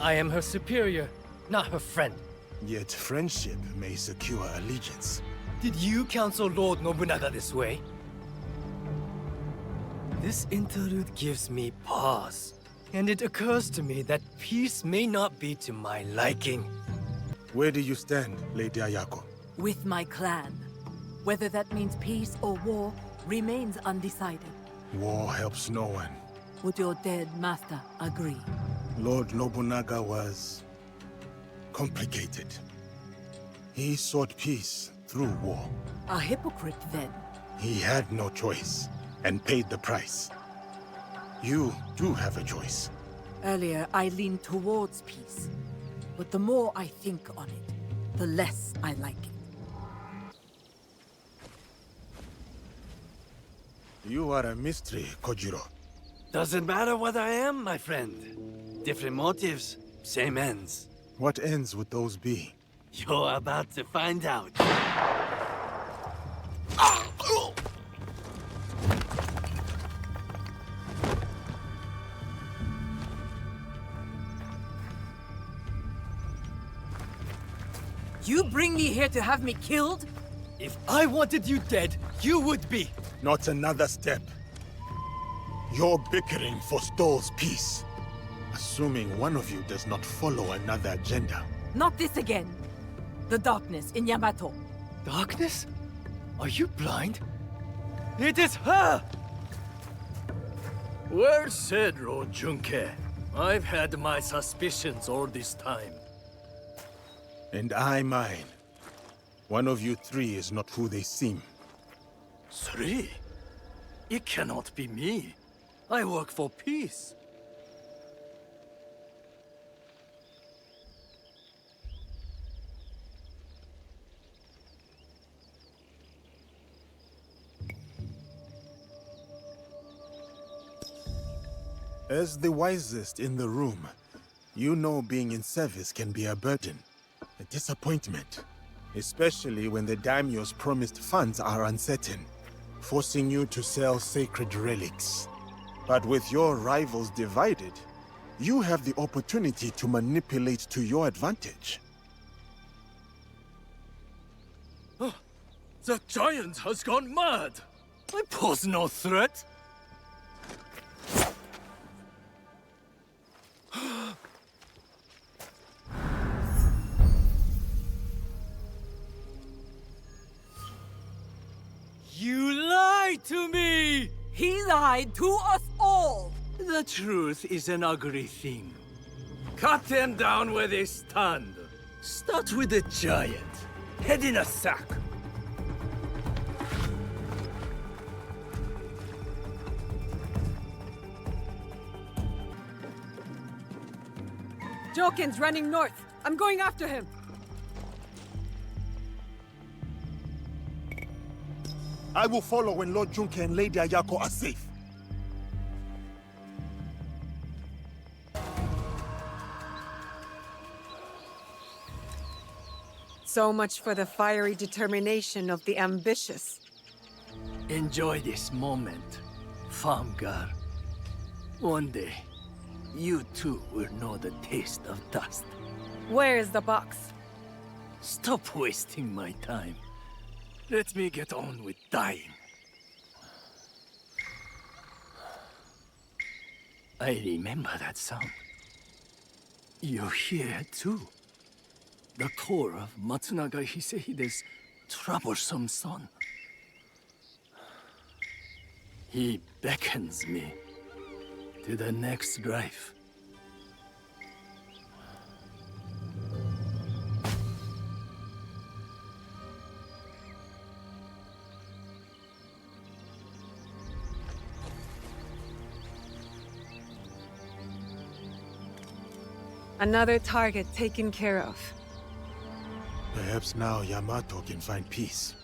I am her superior, not her friend. Yet friendship may secure allegiance. Did you counsel Lord Nobunaga this way? This interlude gives me pause, and it occurs to me that peace may not be to my liking. Where do you stand, Lady Ayako? With my clan. Whether that means peace or war remains undecided. War helps no one. Would your dead master agree? Lord Nobunaga was complicated. He sought peace through war. A hypocrite, then. He had no choice, and paid the price. You do have a choice. Earlier, I leaned towards peace. But the more I think on it, the less I like it. You are a mystery, Kojiro. Doesn't matter what I am, my friend. Different motives, same ends. What ends would those be? You're about to find out. You bring me here to have me killed? If I wanted you dead, you would be. Not another step. Your bickering forestalls peace. Assuming one of you does not follow another agenda. Not this again. The darkness in Yamato. Darkness? Are you blind? It is her! Well said, Lord Junkei. I've had my suspicions all this time. And I mine. One of you three is not who they seem. Three? It cannot be me. I work for peace. As the wisest in the room, you know being in service can be a burden, a disappointment. Especially when the daimyo's promised funds are uncertain, forcing you to sell sacred relics. But with your rivals divided, you have the opportunity to manipulate to your advantage. Oh, the giant has gone mad! I pose no threat! You lied to me! He lied to us all! The truth is an ugly thing. Cut them down where they stand. Start with the giant. Head in a sack. Jokin's running north. I'm going after him. I will follow when Lord Junkei and Lady Ayako are safe. So much for the fiery determination of the ambitious. Enjoy this moment, farm girl. One day, you too will know the taste of dust. Where is the box? Stop wasting my time. Let me get on with dying. I remember that sound. You hear it too. The call of Matsunaga Hisehide's troublesome son. He beckons me to the next life. Another target taken care of. Perhaps now Yamato can find peace.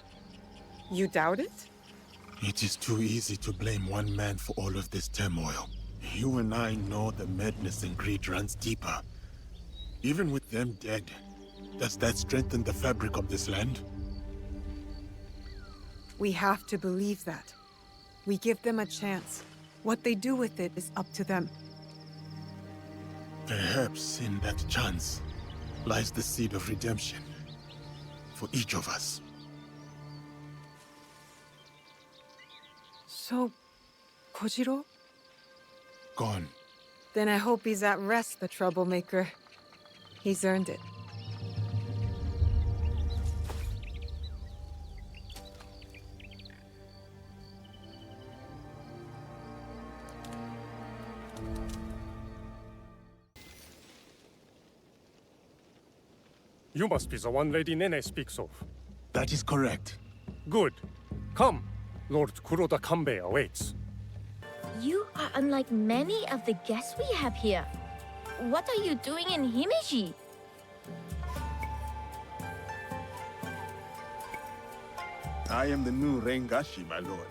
You doubt it? It is too easy to blame one man for all of this turmoil. You and I know the madness and greed runs deeper. Even with them dead, does that strengthen the fabric of this land? We have to believe that. We give them a chance. What they do with it is up to them. Perhaps in that chance lies the seed of redemption for each of us. So, Kojiro? Gone. Then I hope he's at rest, the troublemaker. He's earned it. You must be the one Lady Nene speaks of. That is correct. Good. Come. Lord Kuroda Kanbei awaits. You are unlike many of the guests we have here. What are you doing in Himeji? I am the new Rengashi, my lord.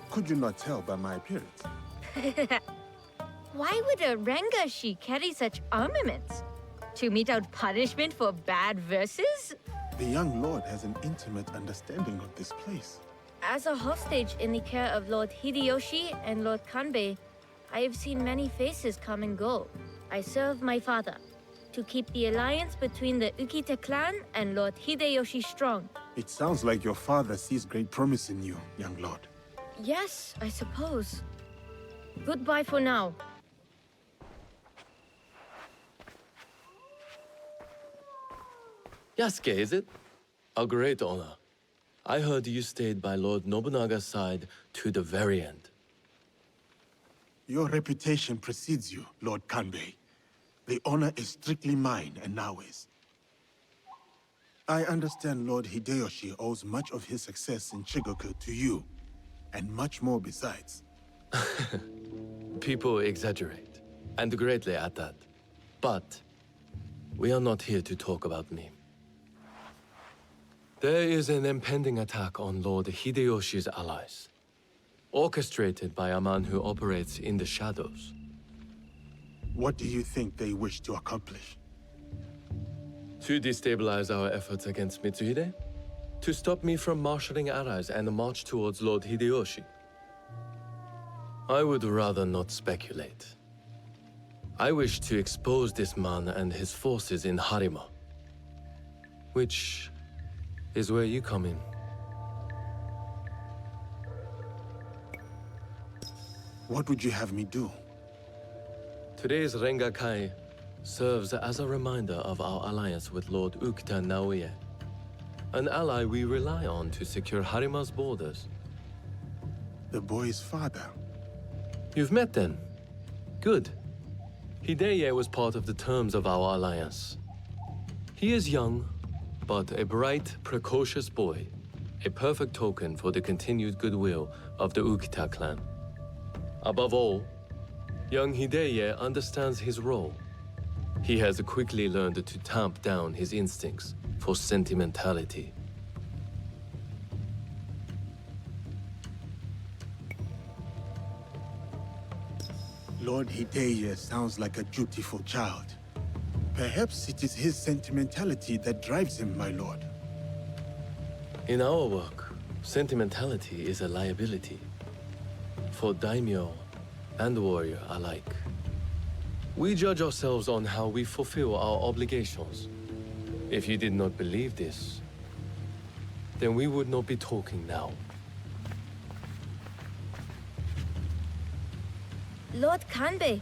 Could you not tell by my appearance? Why would a Rengashi carry such armaments? To mete out punishment for bad verses? The young lord has an intimate understanding of this place. As a hostage in the care of Lord Hideyoshi and Lord Kanbei, I have seen many faces come and go. I serve my father to keep the alliance between the Ukita clan and Lord Hideyoshi strong. It sounds like your father sees great promise in you, young lord. Yes, I suppose. Goodbye for now. Yasuke, is it? A great honor. I heard you stayed by Lord Nobunaga's side to the very end. Your reputation precedes you, Lord Kanbei. The honor is strictly mine and Naoe's. I understand Lord Hideyoshi owes much of his success in Shigoku to you, and much more besides. People exaggerate, and greatly at that. But we are not here to talk about me. There is an impending attack on Lord Hideyoshi's allies, orchestrated by a man who operates in the shadows. What do you think they wish to accomplish? To destabilize our efforts against Mitsuhide? To stop me from marshalling allies and march towards Lord Hideyoshi? I would rather not speculate. I wish to expose this man and his forces in Harima, which is where you come in. What would you have me do? Today's Rengakai serves as a reminder of our alliance with Lord Ukita Naoye, an ally we rely on to secure Harima's borders. The boy's father? You've met then? Good. Hideye was part of the terms of our alliance. He is young, but a bright, precocious boy, a perfect token for the continued goodwill of the Ukita clan. Above all, young Hideye understands his role. He has quickly learned to tamp down his instincts for sentimentality. Lord Hideye sounds like a dutiful child. Perhaps it is his sentimentality that drives him, my lord. In our work, sentimentality is a liability for daimyo and warrior alike. We judge ourselves on how we fulfill our obligations. If you did not believe this, then we would not be talking now. Lord Kanbei,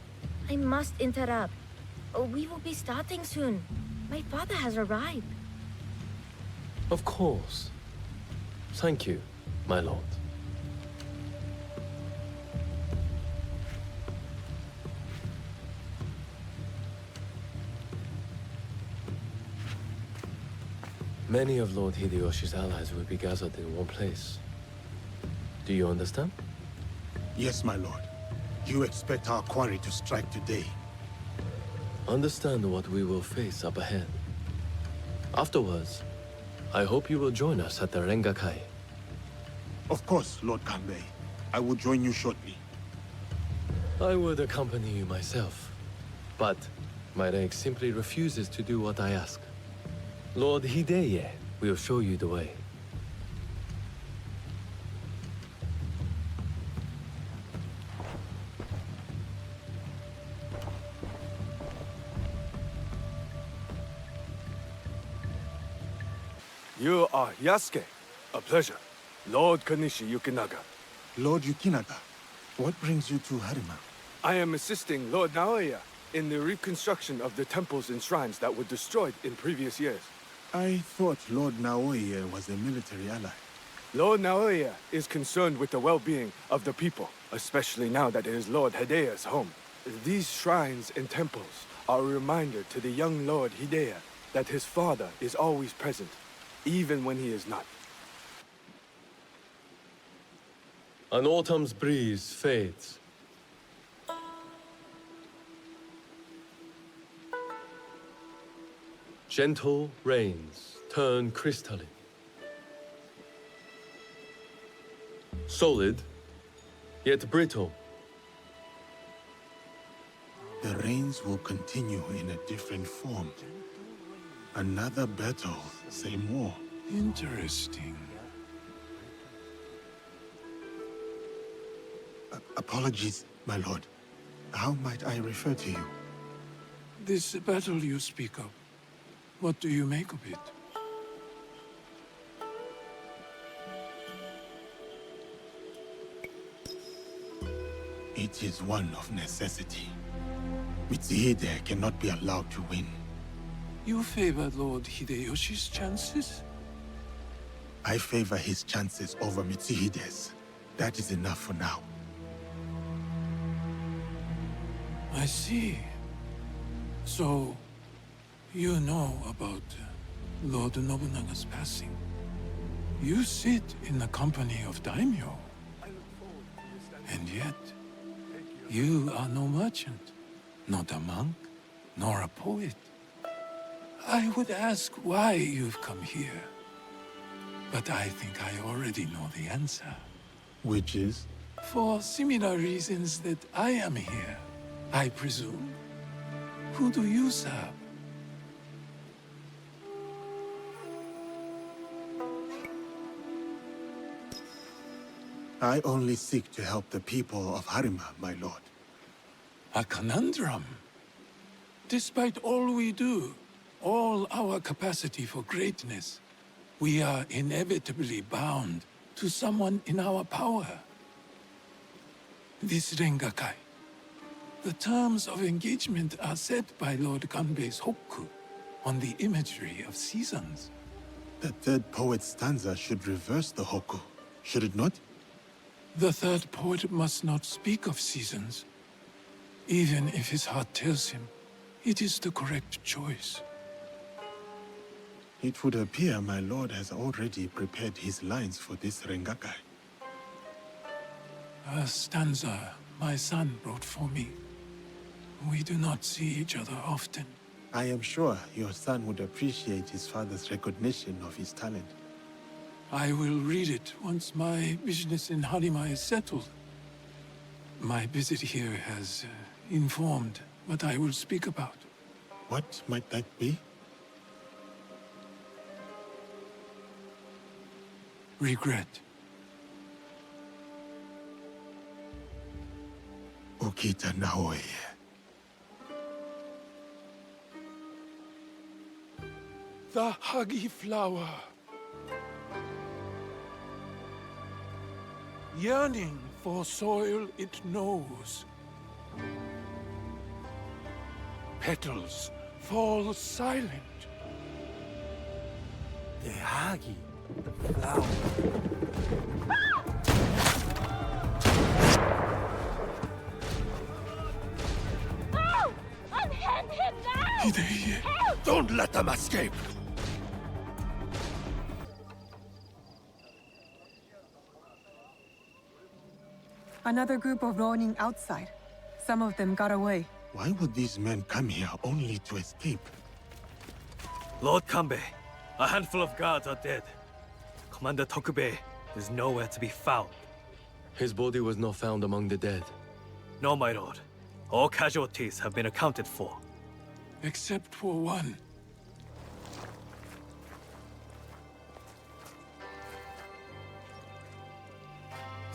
I must interrupt. We will be starting soon. My father has arrived. Of course. Thank you, my lord. Many of Lord Hideyoshi's allies will be gathered in one place. Do you understand? Yes, my lord. You expect our quarry to strike today. Understand what we will face up ahead. Afterwards, I hope you will join us at the Rengakai. Of course, Lord Kanbei. I will join you shortly. I would accompany you myself, but my rank simply refuses to do what I ask. Lord Hideye will show you the way. You are Yasuke. A pleasure. Lord Kanishi Yukinaga. Lord Yukinaga, what brings you to Harima? I am assisting Lord Naoya in the reconstruction of the temples and shrines that were destroyed in previous years. I thought Lord Naoya was a military ally. Lord Naoya is concerned with the well-being of the people, especially now that it is Lord Hideya's home. These shrines and temples are a reminder to the young Lord Hideya that his father is always present, even when he is not. An autumn's breeze fades. Gentle rains turn crystalline. Solid, yet brittle. The rains will continue in a different form. Another battle, same war. Interesting. Apologies, my lord. How might I refer to you? This battle you speak of, what do you make of it? It is one of necessity. Mitsuhide cannot be allowed to win. You favor Lord Hideyoshi's chances? I favor his chances over Mitsuhide's. That is enough for now. I see. So, you know about Lord Nobunaga's passing. You sit in the company of daimyo. And yet, you are no merchant, not a monk, nor a poet. I would ask why you've come here. But I think I already know the answer. Which is? For similar reasons that I am here, I presume. Who do you serve? I only seek to help the people of Harima, my lord. A conundrum. Despite all we do, all our capacity for greatness, we are inevitably bound to someone in our power. This Rengakai. The terms of engagement are set by Lord Kanbei's Hokku on the imagery of seasons. The third poet's stanza should reverse the Hokku, should it not? The third poet must not speak of seasons. Even if his heart tells him, it is the correct choice. It would appear my lord has already prepared his lines for this Rengakai. A stanza my son wrote for me. We do not see each other often. I am sure your son would appreciate his father's recognition of his talent. I will read it once my business in Harima is settled. My visit here has informed what I will speak about. What might that be? Regret. Okita Naoya. The Hagi flower. Yearning for soil it knows. Petals fall silent. The Hagi flower. No! Unhand him now! Hideye, don't let them escape! Another group of Ronin outside. Some of them got away. Why would these men come here only to escape? Lord Kanbei, a handful of guards are dead. Commander Tokubei is nowhere to be found. His body was not found among the dead. No, my lord. All casualties have been accounted for. Except for one.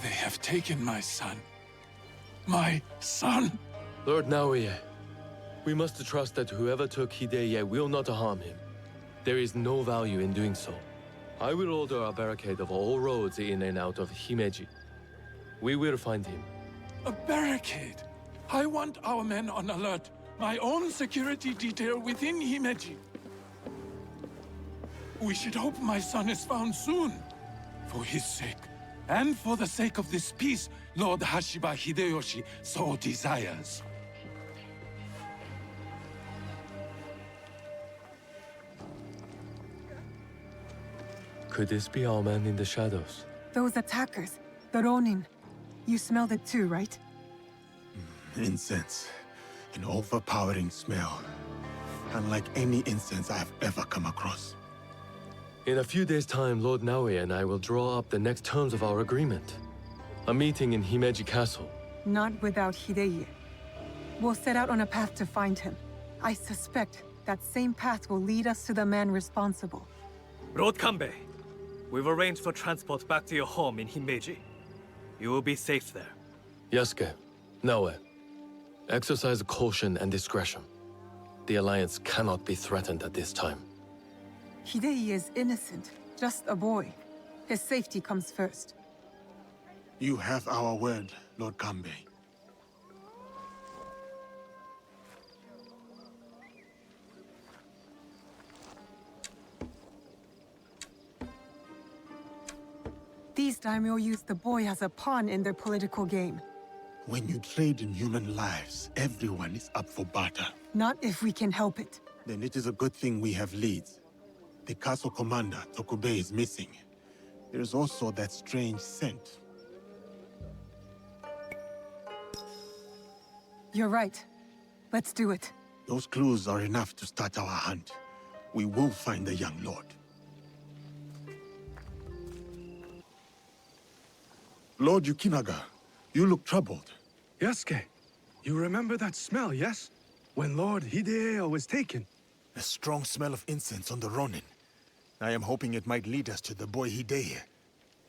They have taken my son. My son! Lord Naoya, we must trust that whoever took Hideye will not harm him. There is no value in doing so. I will order a barricade of all roads in and out of Himeji. We will find him. A barricade? I want our men on alert. My own security detail within Himeji. We should hope my son is found soon. For his sake, and for the sake of this peace Lord Hashiba Hideyoshi so desires. Could this be our man in the shadows? Those attackers, the Ronin. You smelled it too, right? Incense. An overpowering smell. Unlike any incense I have ever come across. In a few days' time, Lord Naoya and I will draw up the next terms of our agreement. A meeting in Himeji Castle. Not without Hideye. We'll set out on a path to find him. I suspect that same path will lead us to the man responsible. Lord Kanbei, we've arranged for transport back to your home in Himeji. You will be safe there. Yasuke, Naoya, exercise caution and discretion. The Alliance cannot be threatened at this time. Hideye is innocent, just a boy. His safety comes first. You have our word, Lord Kanbei. These daimyo use the boy as a pawn in their political game. When you trade in human lives, everyone is up for barter. Not if we can help it. Then it is a good thing we have leads. The castle commander, Tokubei, is missing. There is also that strange scent. You're right. Let's do it. Those clues are enough to start our hunt. We will find the young lord. Lord Yukinaga, you look troubled. Yasuke, you remember that smell, yes? When Lord Hideo was taken. A strong smell of incense on the Ronin. I am hoping it might lead us to the boy Hideye.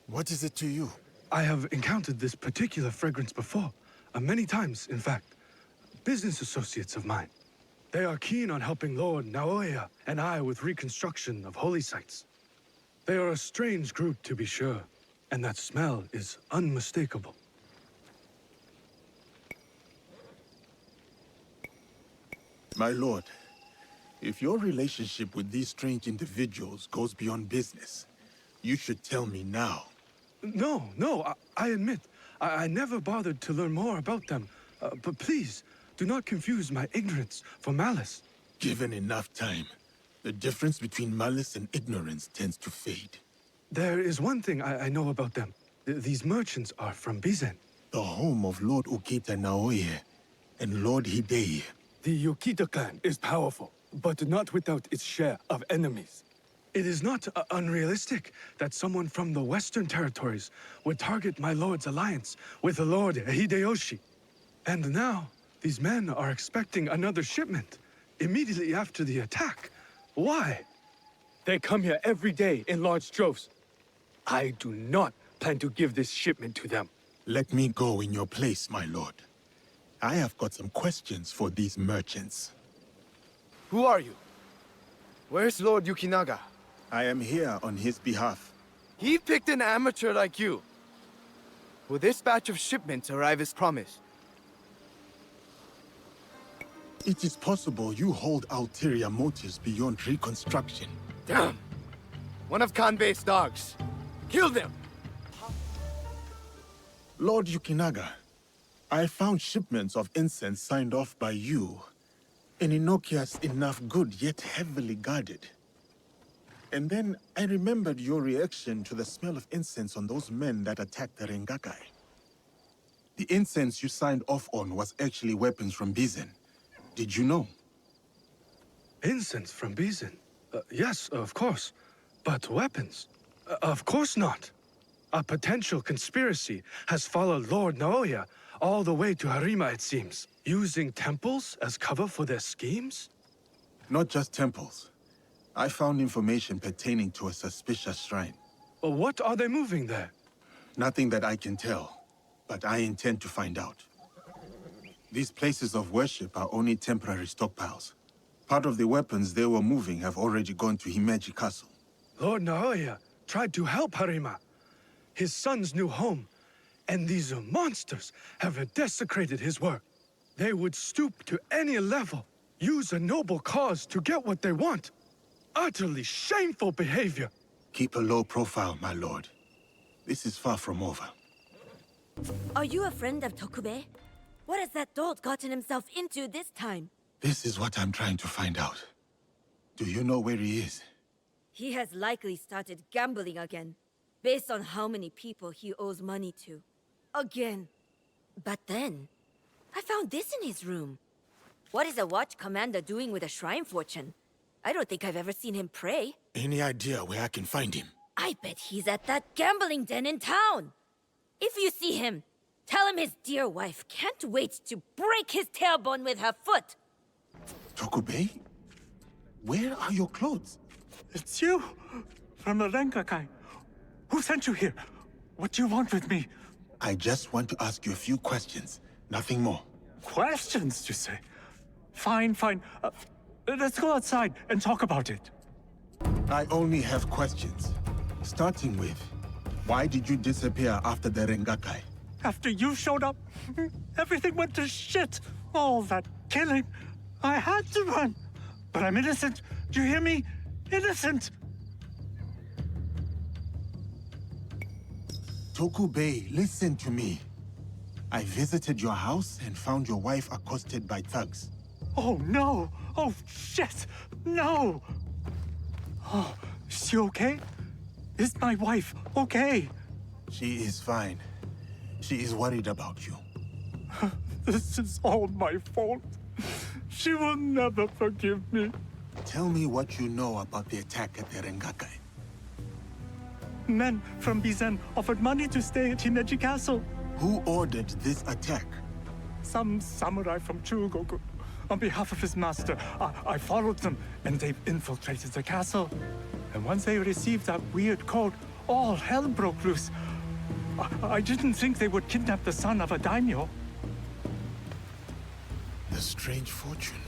What is it to you? I have encountered this particular fragrance before. Many times, in fact. Business associates of mine. They are keen on helping Lord Naoya and I with reconstruction of holy sites. They are a strange group, to be sure, and that smell is unmistakable. My lord, if your relationship with these strange individuals goes beyond business, you should tell me now. No, I admit, I never bothered to learn more about them. But please, do not confuse my ignorance for malice. Given enough time, the difference between malice and ignorance tends to fade. There is one thing I know about them. These merchants are from Bizen. The home of Lord Ukita Naoya and Lord Hideye. The Yokita clan is powerful, but not without its share of enemies. It is not unrealistic that someone from the Western territories would target my lord's alliance with the Lord Hideyoshi. And now, these men are expecting another shipment immediately after the attack. Why? They come here every day in large droves. I do not plan to give this shipment to them. Let me go in your place, my lord. I have got some questions for these merchants. Who are you? Where's Lord Yukinaga? I am here on his behalf. He picked an amateur like you. Will this batch of shipments arrive as promised? It is possible you hold ulterior motives beyond reconstruction. Damn! One of Kanbei's dogs. Kill them! Lord Yukinaga, I found shipments of incense signed off by you. An innocuous enough good, yet heavily guarded. And then I remembered your reaction to the smell of incense on those men that attacked the Rengakai. The incense you signed off on was actually weapons from Bizen. Did you know? Incense from Bizen? Yes, of course. But weapons? Of course not. A potential conspiracy has followed Lord Naoya all the way to Harima, it seems. Using temples as cover for their schemes? Not just temples. I found information pertaining to a suspicious shrine. But what are they moving there? Nothing that I can tell, but I intend to find out. These places of worship are only temporary stockpiles. Part of the weapons they were moving have already gone to Himeji Castle. Lord Naoya tried to help Harima, his son's new home, and these monsters have desecrated his work. They would stoop to any level, use a noble cause to get what they want. Utterly shameful behavior. Keep a low profile, my lord. This is far from over. Are you a friend of Tokube? What has that dolt gotten himself into this time? This is what I'm trying to find out. Do you know where he is? He has likely started gambling again, based on how many people he owes money to. Again. But then, I found this in his room. What is a watch commander doing with a shrine fortune? I don't think I've ever seen him pray. Any idea where I can find him? I bet he's at that gambling den in town. If you see him, tell him his dear wife can't wait to break his tailbone with her foot. Tokube? Where are your clothes? It's you! From the Rengakai. Who sent you here? What do you want with me? I just want to ask you a few questions. Nothing more. Questions, you say? Fine, fine. Let's go outside and talk about it. I only have questions. Starting with, why did you disappear after the Rengakai? After you showed up, everything went to shit. All that killing. I had to run. But I'm innocent. Do you hear me? Innocent. Tokube, listen to me. I visited your house and found your wife accosted by thugs. Oh, no. Oh, shit. No. Oh, is she okay? Is my wife okay? She is fine. She is worried about you. This is all my fault. She will never forgive me. Tell me what you know about the attack at the Rengakai. Men from Bizen offered money to stay at Himeji Castle. Who ordered this attack? Some samurai from Chugoku. On behalf of his master, I followed them, and they've infiltrated the castle. And once they received that weird code, all hell broke loose. I didn't think they would kidnap the son of a daimyo. The strange fortune.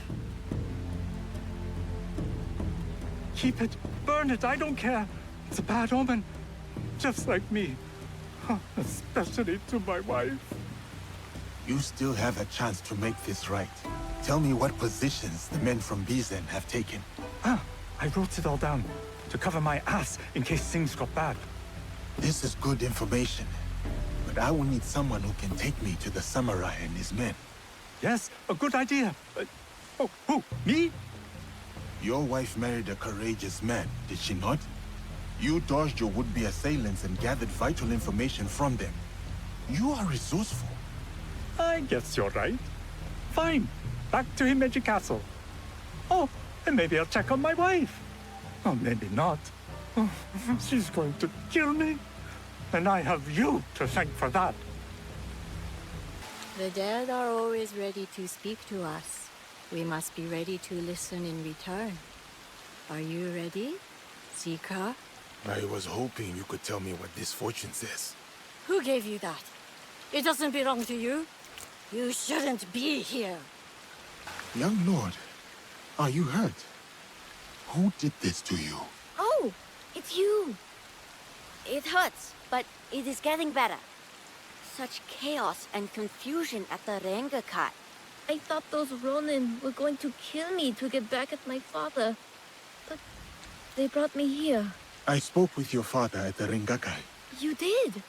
Keep it, burn it, I don't care. It's a bad omen, just like me. Especially to my wife. You still have a chance to make this right. Tell me what positions the men from Bizen have taken. I wrote it all down, to cover my ass in case things got bad. This is good information, but I will need someone who can take me to the samurai and his men. Yes, a good idea. Oh, who, me? Your wife married a courageous man, did she not? You dodged your would-be assailants and gathered vital information from them. You are resourceful. I guess you're right. Fine, back to Himeji Castle. Oh, and maybe I'll check on my wife. Oh, maybe not. Oh, she's going to kill me. And I have you to thank for that. The dead are always ready to speak to us. We must be ready to listen in return. Are you ready, Seeker? I was hoping you could tell me what this fortune says. Who gave you that? It doesn't belong to you. You shouldn't be here. Young lord, are you hurt? Who did this to you? Oh, it's you. It hurts, but it is getting better. Such chaos and confusion at the Rengakai. I thought those Ronin were going to kill me to get back at my father. But they brought me here. I spoke with your father at the Rengakai. You did?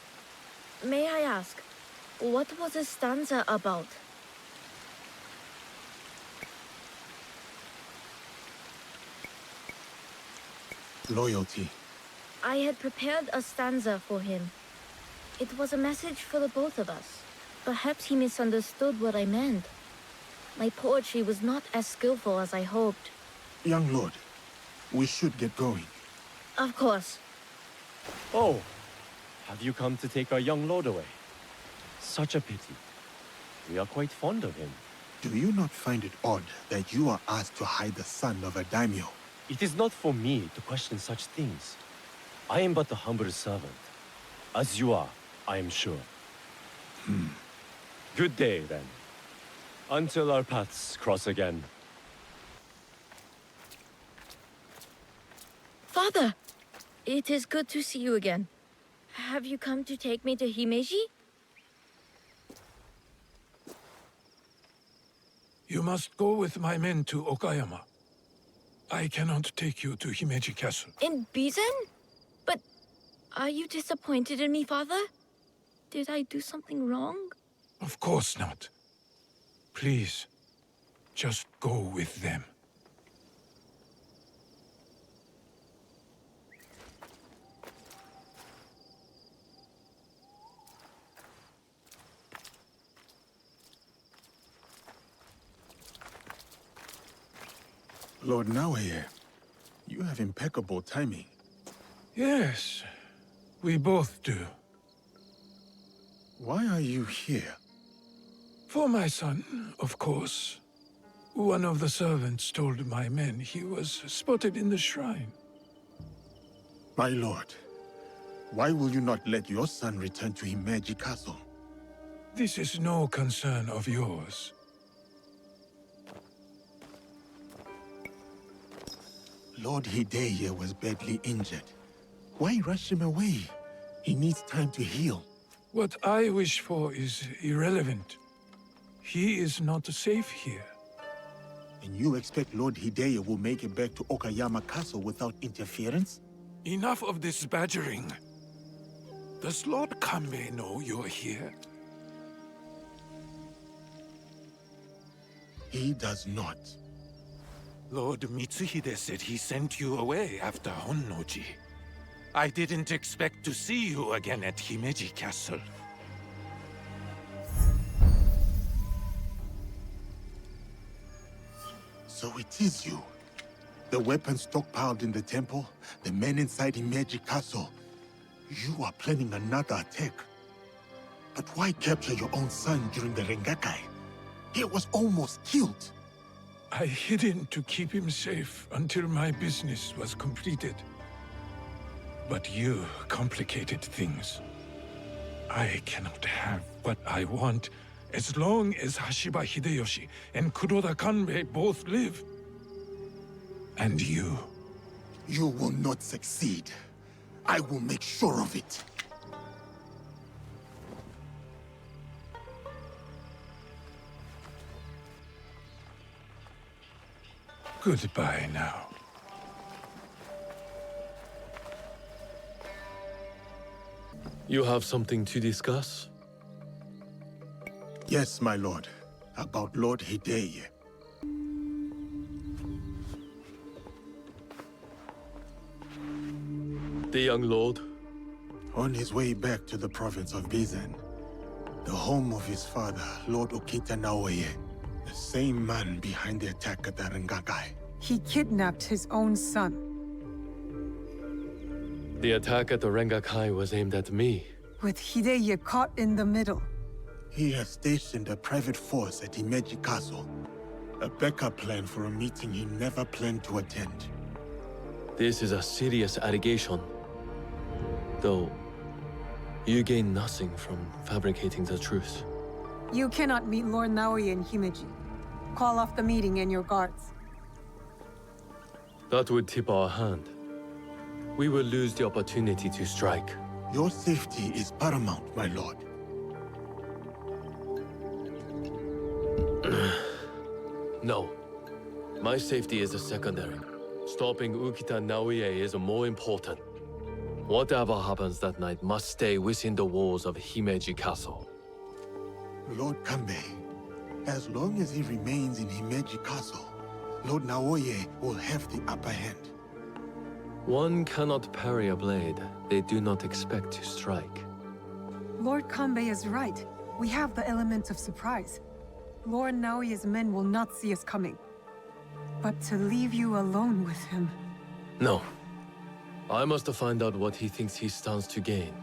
May I ask, what was the stanza about? Loyalty. I had prepared a stanza for him. It was a message for the both of us. Perhaps he misunderstood what I meant. My poetry was not as skillful as I hoped. Young lord, we should get going. Of course. Oh, Have you come to take our young lord away? Such a pity. We are quite fond of him. Do you not find it odd that you are asked to hide the son of a daimyo? It is not for me to question such things. I am but a humble servant. As you are, I am sure. Good day, then. Until our paths cross again. Father! It is good to see you again. Have you come to take me to Himeji? You must go with my men to Okayama. I cannot take you to Himeji Castle. In Bizen? But are you disappointed in me, Father? Did I do something wrong? Of course not. Please, just go with them. Lord Naoye, you have impeccable timing. Yes, we both do. Why are you here? For my son, of course. One of the servants told my men he was spotted in the shrine. My lord, why will you not let your son return to Himeji Castle? This is no concern of yours. Lord Hideye was badly injured. Why rush him away? He needs time to heal. What I wish for is irrelevant. He is not safe here. And you expect Lord Hideye will make it back to Okayama Castle without interference? Enough of this badgering. Does Lord Kanbei know you're here? He does not. Lord Mitsuhide said he sent you away after Honnoji. I didn't expect to see you again at Himeji Castle. So it is you. The weapons stockpiled in the temple, the men inside Himeji Castle. You are planning another attack. But why capture your own son during the Rengakai? He was almost killed. I hid him to keep him safe until my business was completed. But you complicated things. I cannot have what I want as long as Hashiba Hideyoshi and Kuroda Kanbei both live. And you. You will not succeed. I will make sure of it. Goodbye now. You have something to discuss? Yes, my lord. About Lord Hideye. The young lord? On his way back to the province of Bizen, the home of his father, Lord Okita Naoye, the same man behind the attack at the Rengakai. He kidnapped his own son. The attack at the Rengakai was aimed at me. With Hideye caught in the middle. He has stationed a private force at Himeji Castle. A backup plan for a meeting he never planned to attend. This is a serious allegation. Though, you gain nothing from fabricating the truth. You cannot meet Lord Naoye in Himeji. Call off the meeting and your guards. That would tip our hand. We will lose the opportunity to strike. Your safety is paramount, my lord. No. My safety is a secondary. Stopping Ukita Naoye is more important. Whatever happens that night must stay within the walls of Himeji Castle. Lord Kanbei, as long as he remains in Himeji Castle, Lord Naoye will have the upper hand. One cannot parry a blade they do not expect to strike. Lord Kanbei is right. We have the element of surprise. Lord Naoye's men will not see us coming. But to leave you alone with him... No. I must find out what he thinks he stands to gain.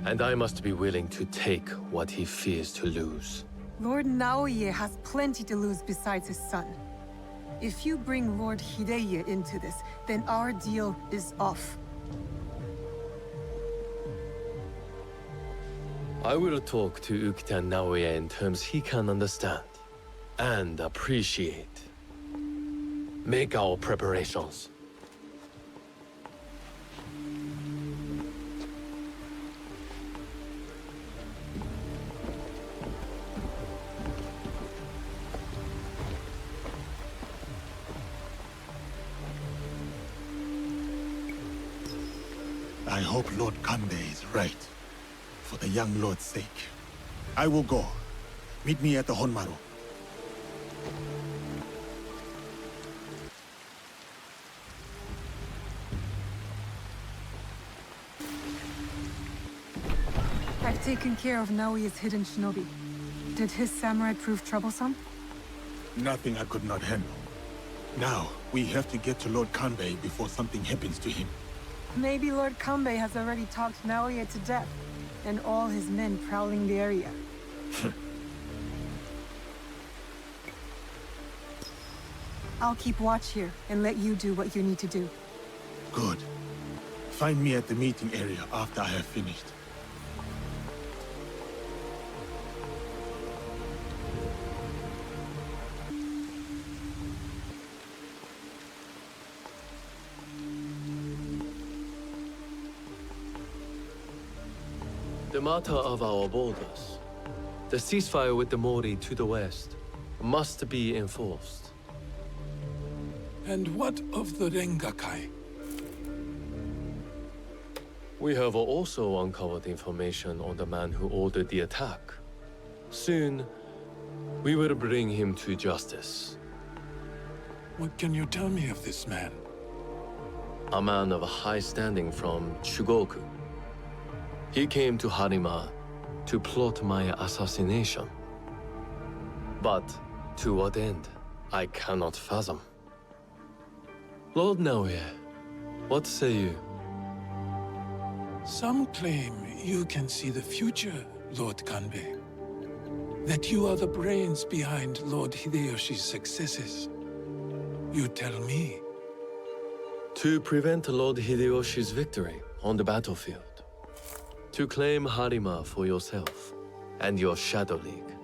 And I must be willing to take what he fears to lose. Lord Naoye has plenty to lose besides his son. If you bring Lord Hideye into this, then our deal is off. I will talk to Ukita Naoye in terms he can understand and appreciate. Make our preparations. I hope Lord Kanbei is right, for the young lord's sake. I will go. Meet me at the Honmaru. I've taken care of Naoye's hidden shinobi. Did his samurai prove troublesome? Nothing I could not handle. Now, we have to get to Lord Kanbei before something happens to him. Maybe Lord Kanbei has already talked Naoye to death, and all his men prowling the area. I'll keep watch here, and let you do what you need to do. Good. Find me at the meeting area after I have finished. The matter of our borders, the ceasefire with the Mori to the west, must be enforced. And what of the Rengakai? We have also uncovered information on the man who ordered the attack. Soon, we will bring him to justice. What can you tell me of this man? A man of high standing from Chugoku. He came to Harima to plot my assassination. But to what end, I cannot fathom. Lord Naoye, what say you? Some claim you can see the future, Lord Kanbei. That you are the brains behind Lord Hideyoshi's successes. You tell me. To prevent Lord Hideyoshi's victory on the battlefield. To claim Harima for yourself and your Shadow League.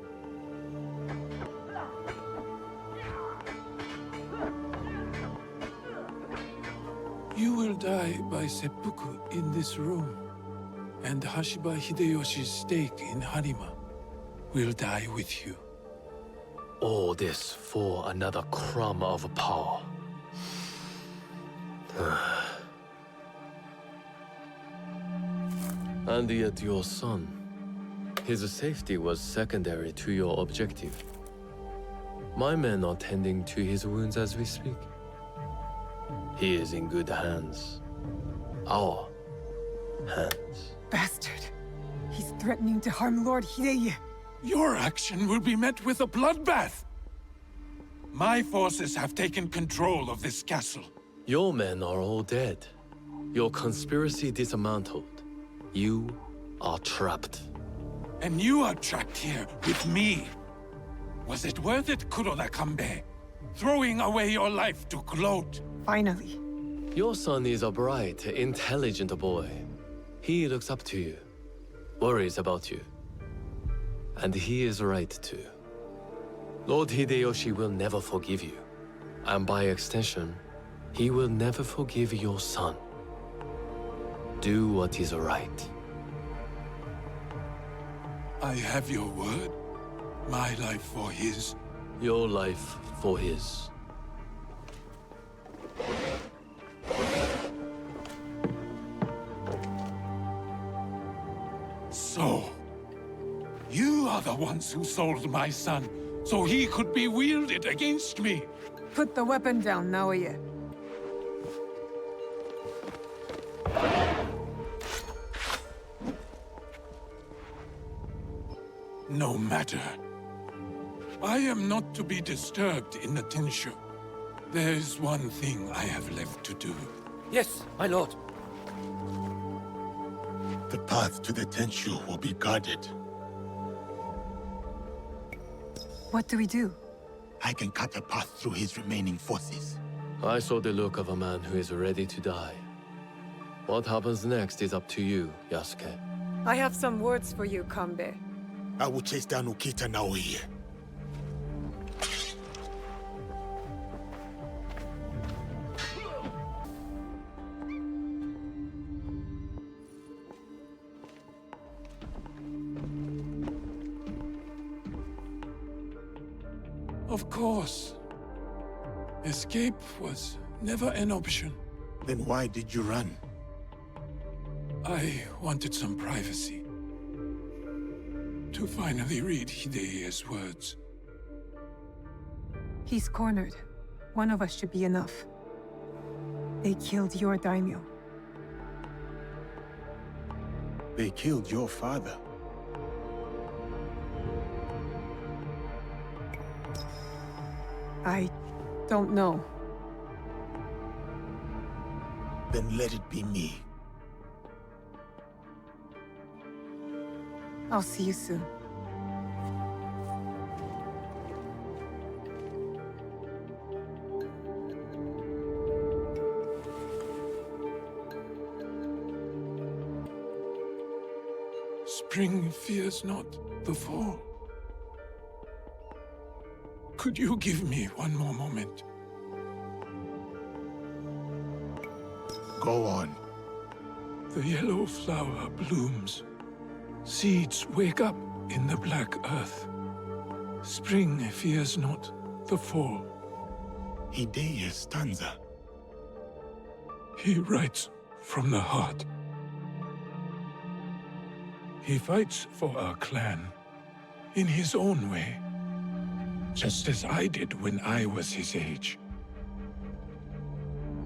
You will die by seppuku in this room, and Hashiba Hideyoshi's stake in Harima will die with you. All this for another crumb of power. And yet your son, his safety was secondary to your objective. My men are tending to his wounds as we speak. He is in good hands. Our hands. Bastard! He's threatening to harm Lord Hideye. Your action will be met with a bloodbath! My forces have taken control of this castle. Your men are all dead. Your conspiracy dismantled. You are trapped. And you are trapped here with me. Was it worth it, Kuroda Kanbei? Throwing away your life to gloat? Finally. Your son is a bright, intelligent boy. He looks up to you, worries about you. And he is right too. Lord Hideyoshi will never forgive you. And by extension, he will never forgive your son. Do what is right. I have your word. My life for his. Your life for his. So, you are the ones who sold my son, so he could be wielded against me. Put the weapon down, Naoye. No matter. I am not to be disturbed in the Tenshu. There is one thing I have left to do. Yes, my lord. The path to the Tenshu will be guarded. What do we do? I can cut a path through his remaining forces. I saw the look of a man who is ready to die. What happens next is up to you, Yasuke. I have some words for you, Kanbei. I will chase down Ukita Naoie. Of course. Escape was never an option. Then why did you run? I wanted some privacy. To finally read Hideya's words. He's cornered. One of us should be enough. They killed your daimyo. They killed your father. I don't know. Then let it be me. I'll see you soon. Spring fears not the fall. Could you give me one more moment? Go on. The yellow flower blooms. Seeds wake up in the black earth. Spring fears not the fall. Hideya's stanza. He writes from the heart. He fights for our clan in his own way, just as I did when I was his age.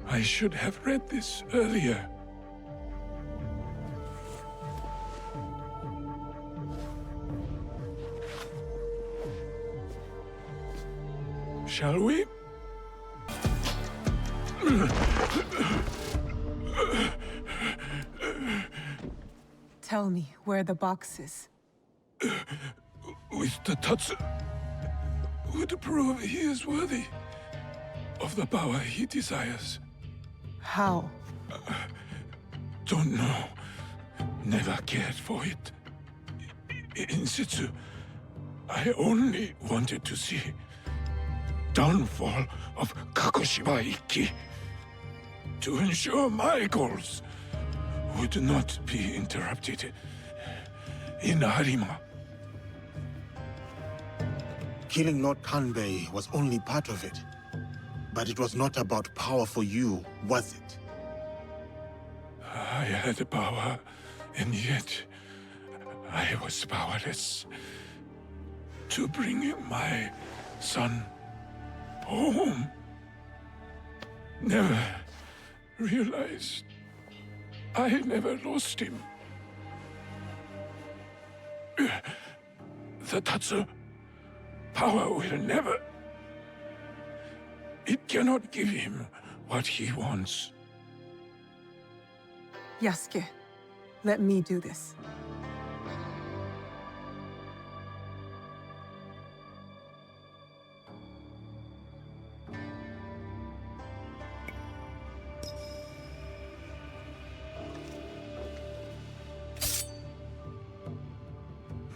I should have read this earlier. Shall we? Tell me where the box is. With the Tatsu, would prove he is worthy of the power he desires. How? Don't know. Never cared for it. In situ, I only wanted to see downfall of Kakushiba Ikki to ensure my goals would not be interrupted in Harima. Killing Lord Kanbei was only part of it. But it was not about power for you, was it? I had power, and yet I was powerless. To bring my son home. Never realized I never lost him. The Tatsu power will never... It cannot give him what he wants. Yasuke, let me do this.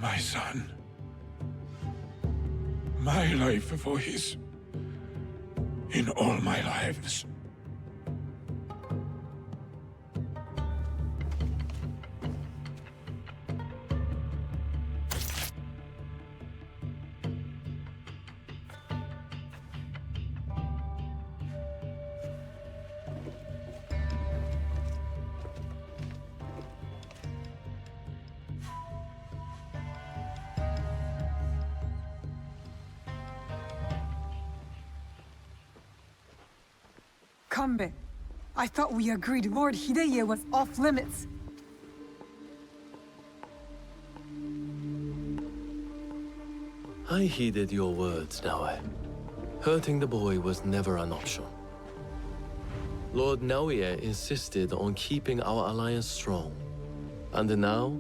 My son. My life for his. In all my lives. Kanbei, I thought we agreed Lord Hideya was off limits. I heeded your words, Naoe. Hurting the boy was never an option. Lord Naoe insisted on keeping our alliance strong. And now,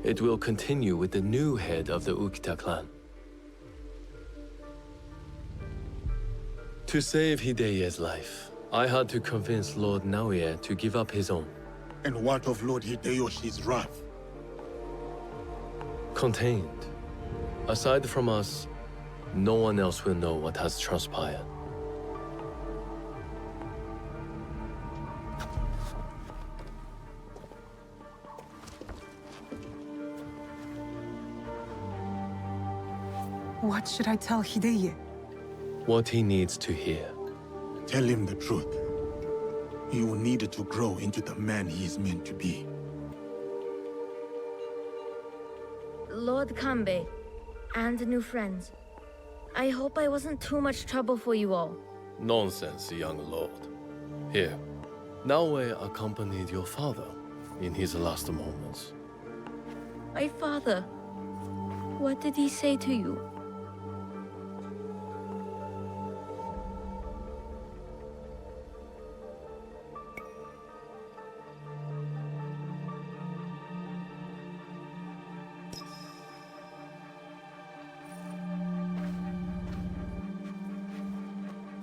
it will continue with the new head of the Ukita clan. To save Hideye's life, I had to convince Lord Naoya to give up his own. And what of Lord Hideyoshi's wrath? Contained. Aside from us, no one else will know what has transpired. What should I tell Hideye? What he needs to hear. Tell him the truth. He will need to grow into the man he is meant to be. Lord Kanbei, and new friends. I hope I wasn't too much trouble for you all. Nonsense, young lord. Here, Naoya accompanied your father in his last moments. My father. What did he say to you?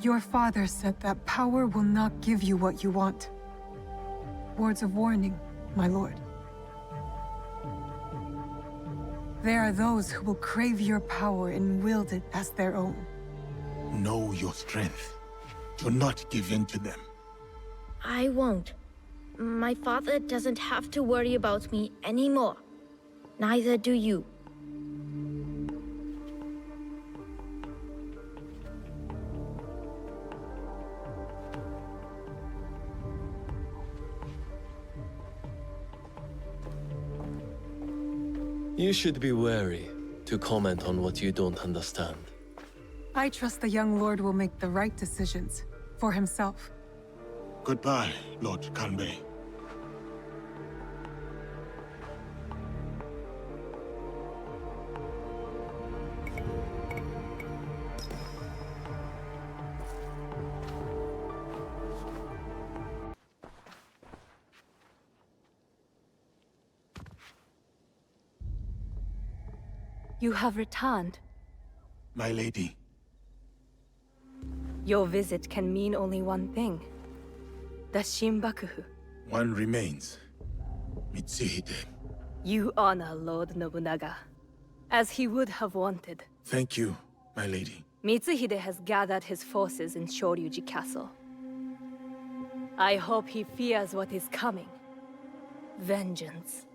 Your father said that power will not give you what you want. Words of warning, my lord. There are those who will crave your power and wield it as their own. Know your strength. Do not give in to them. I won't. My father doesn't have to worry about me anymore. Neither do you. You should be wary to comment on what you don't understand. I trust the young lord will make the right decisions for himself. Goodbye, Lord Kanbei. You have returned. My lady. Your visit can mean only one thing. The Shinbakufu. One remains. Mitsuhide. You honor Lord Nobunaga, as he would have wanted. Thank you, my lady. Mitsuhide has gathered his forces in Shoryuji Castle. I hope he fears what is coming. Vengeance.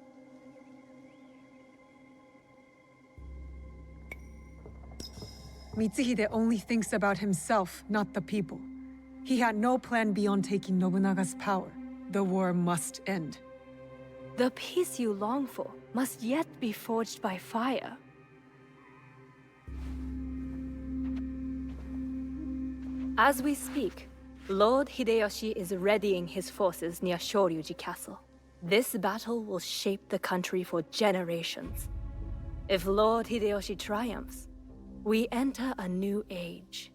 Mitsuhide only thinks about himself, not the people. He had no plan beyond taking Nobunaga's power. The war must end. The peace you long for must yet be forged by fire. As we speak, Lord Hideyoshi is readying his forces near Shoryuji Castle. This battle will shape the country for generations. If Lord Hideyoshi triumphs, we enter a new age.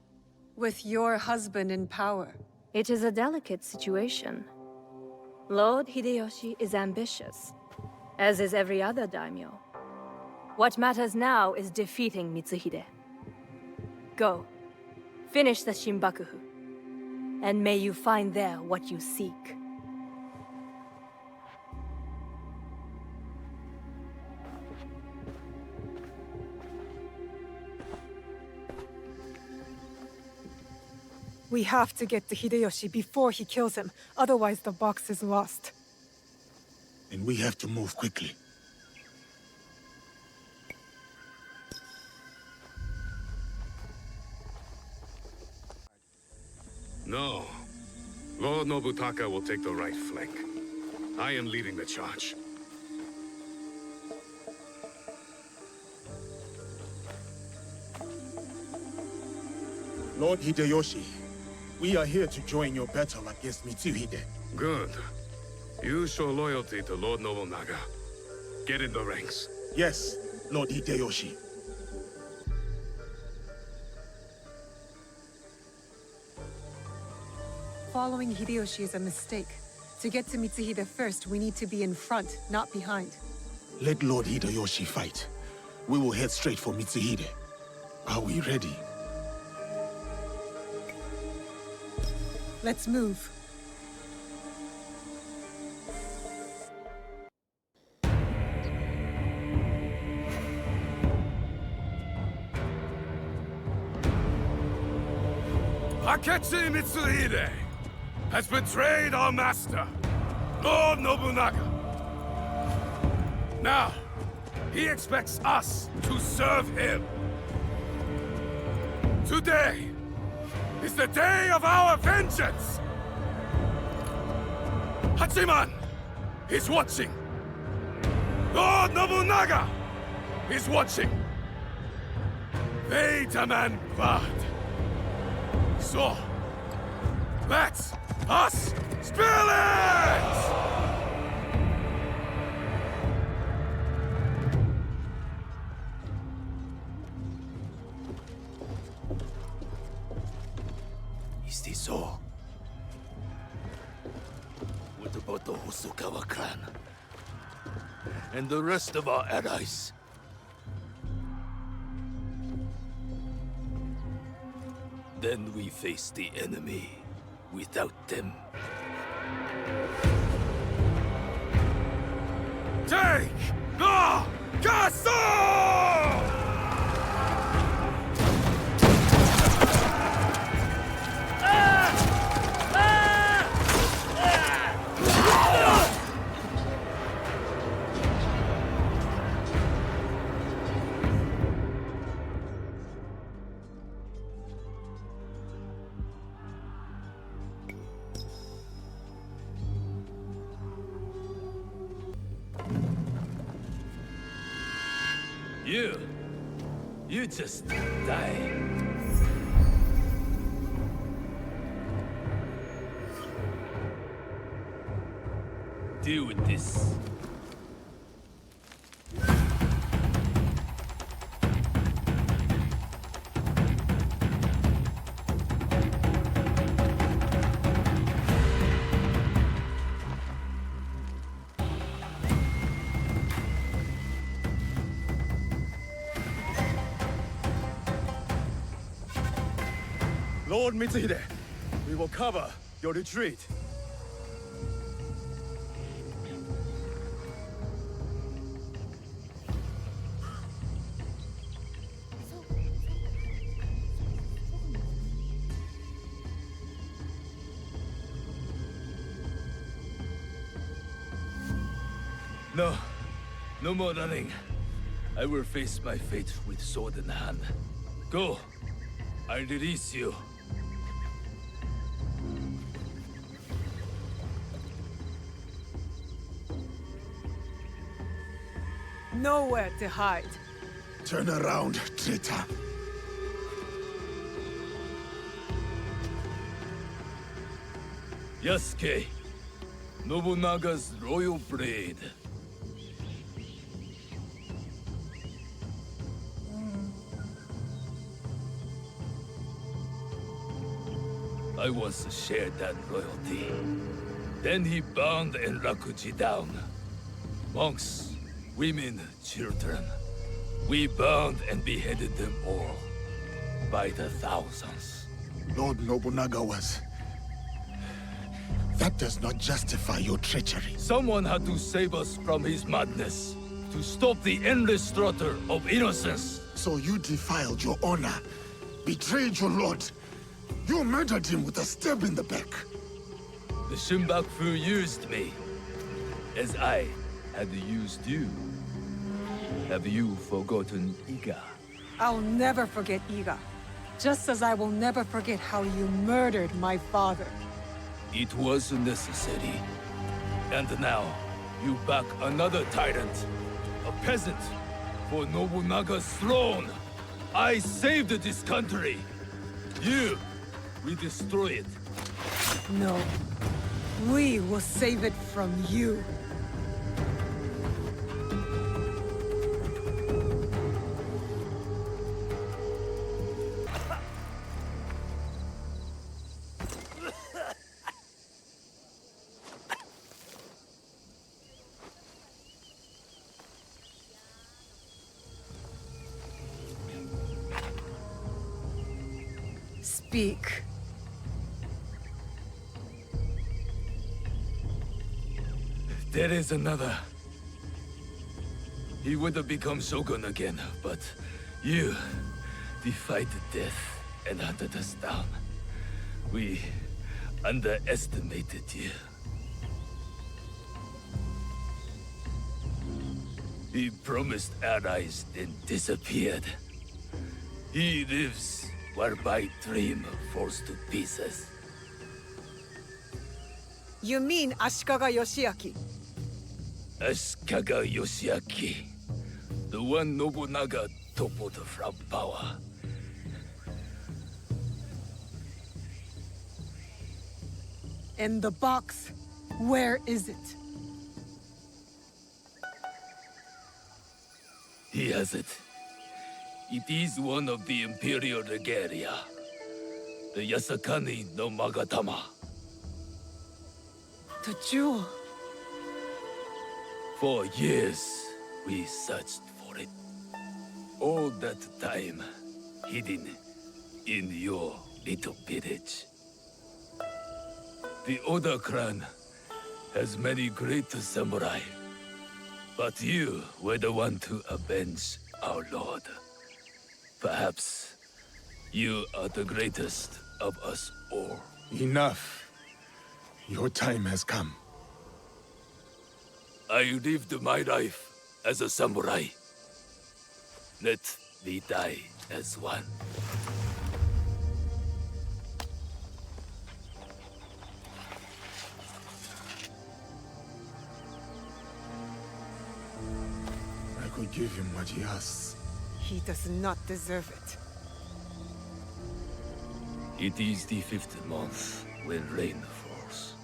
With your husband in power. It is a delicate situation. Lord Hideyoshi is ambitious, as is every other daimyo. What matters now is defeating Mitsuhide. Go, finish the Shinbakufu, and may you find there what you seek. We have to get to Hideyoshi before he kills him, otherwise the box is lost. And we have to move quickly. No. Lord Nobutaka will take the right flank. I am leading the charge. Lord Hideyoshi, we are here to join your battle against Mitsuhide. Good. You show loyalty to Lord Nobunaga. Get in the ranks. Yes, Lord Hideyoshi. Following Hideyoshi is a mistake. To get to Mitsuhide first, we need to be in front, not behind. Let Lord Hideyoshi fight. We will head straight for Mitsuhide. Are we ready? Let's move. Akechi Mitsuhide has betrayed our master, Lord Nobunaga. Now, he expects us to serve him. Today is the day of our vengeance! Hachiman is watching. Lord Nobunaga is watching. They demand blood. So, let us spill it! Is this all? What about the Hosokawa clan? And the rest of our allies? Then we face the enemy without them. Take the castle! You just die. Deal with this. Lord Mitsuhide, we will cover your retreat. No more running. I will face my fate with sword in hand. Go. I release you. Nowhere to hide. Turn around, traitor. Yasuke, Nobunaga's royal blade. I once shared that royalty. Then he bound Enrakuji down. Monks, women, children. We bound and beheaded them all. By the thousands. Lord Nobunaga was... That does not justify your treachery. Someone had to save us from his madness. To stop the endless slaughter of innocents. So you defiled your honor, betrayed your lord. You murdered him with a stab in the back. The Shunbakufu used me, as I had used you. Have you forgotten Iga? I'll never forget Iga. Just as I will never forget how you murdered my father. It was necessary. And now, you back another tyrant. A peasant. For Nobunaga's throne. I saved this country. You, we destroy it. No. We will save it from you. speak. There is another. He would have become Shogun again, but you defied death and hunted us down. We underestimated you. He promised allies, then disappeared. He lives where my dream falls to pieces. You mean Ashikaga Yoshiaki? Ashikaga Yoshiaki, the one Nobunaga toppled from power. And the box, where is it? He has it. It is one of the Imperial Regalia. The Yasakani no Magatama. The jewel. For years, we searched for it. All that time, hidden in your little village. The Oda clan has many great samurai. But you were the one to avenge our lord. Perhaps you are the greatest of us all. Enough. Your time has come. I lived my life as a samurai. Let me die as one. I could give him what he asks. He does not deserve it. It is the 5th month when rain falls.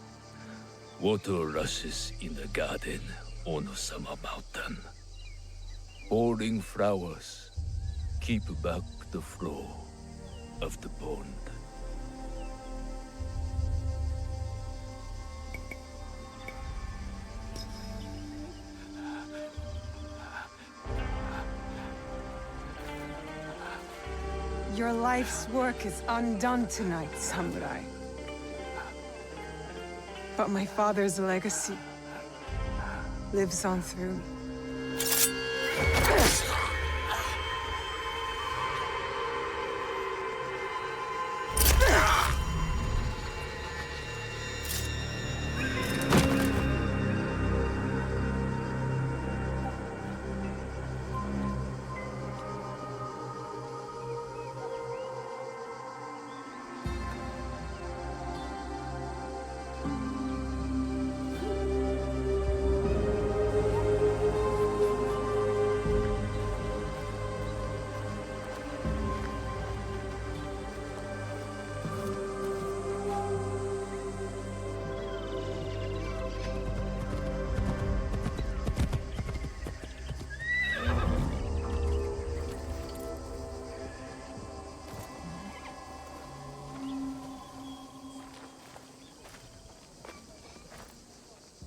Water rushes in the garden on Summer Mountain. Pouring flowers keep back the flow of the pond. Your life's work is undone tonight, samurai. But my father's legacy lives on through me.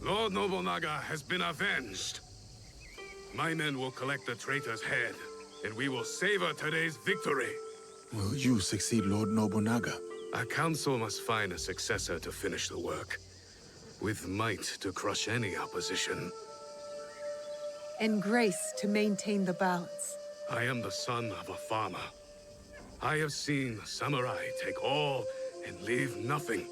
Lord Nobunaga has been avenged. My men will collect the traitor's head, and we will savor today's victory. Will you succeed Lord Nobunaga? Our council must find a successor to finish the work, with might to crush any opposition. And grace to maintain the balance. I am the son of a farmer. I have seen samurai take all and leave nothing.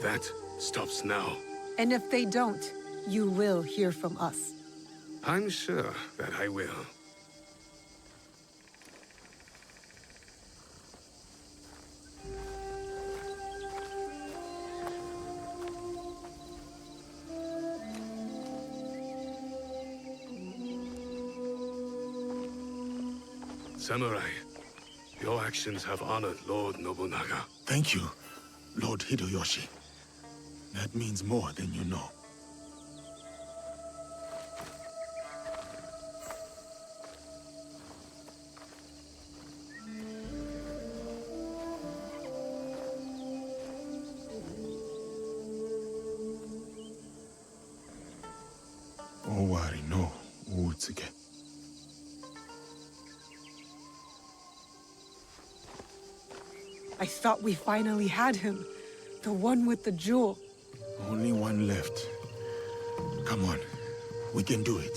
That stops now. And if they don't, you will hear from us. I'm sure that I will. Samurai, your actions have honored Lord Nobunaga. Thank you, Lord Hideyoshi. That means more than you know. Owari no Uutsuke. I thought we finally had him. The one with the jewel. Only one left. Come on, we can do it.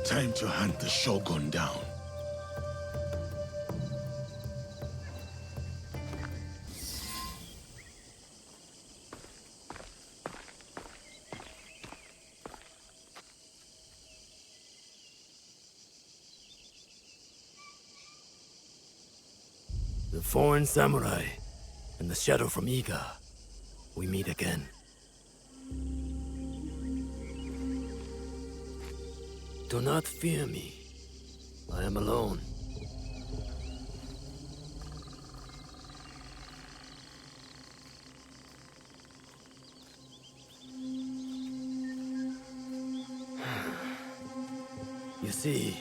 Time to hunt the Shogun down. The foreign samurai and the shadow from Iga. We meet again. Do not fear me. I am alone. You see,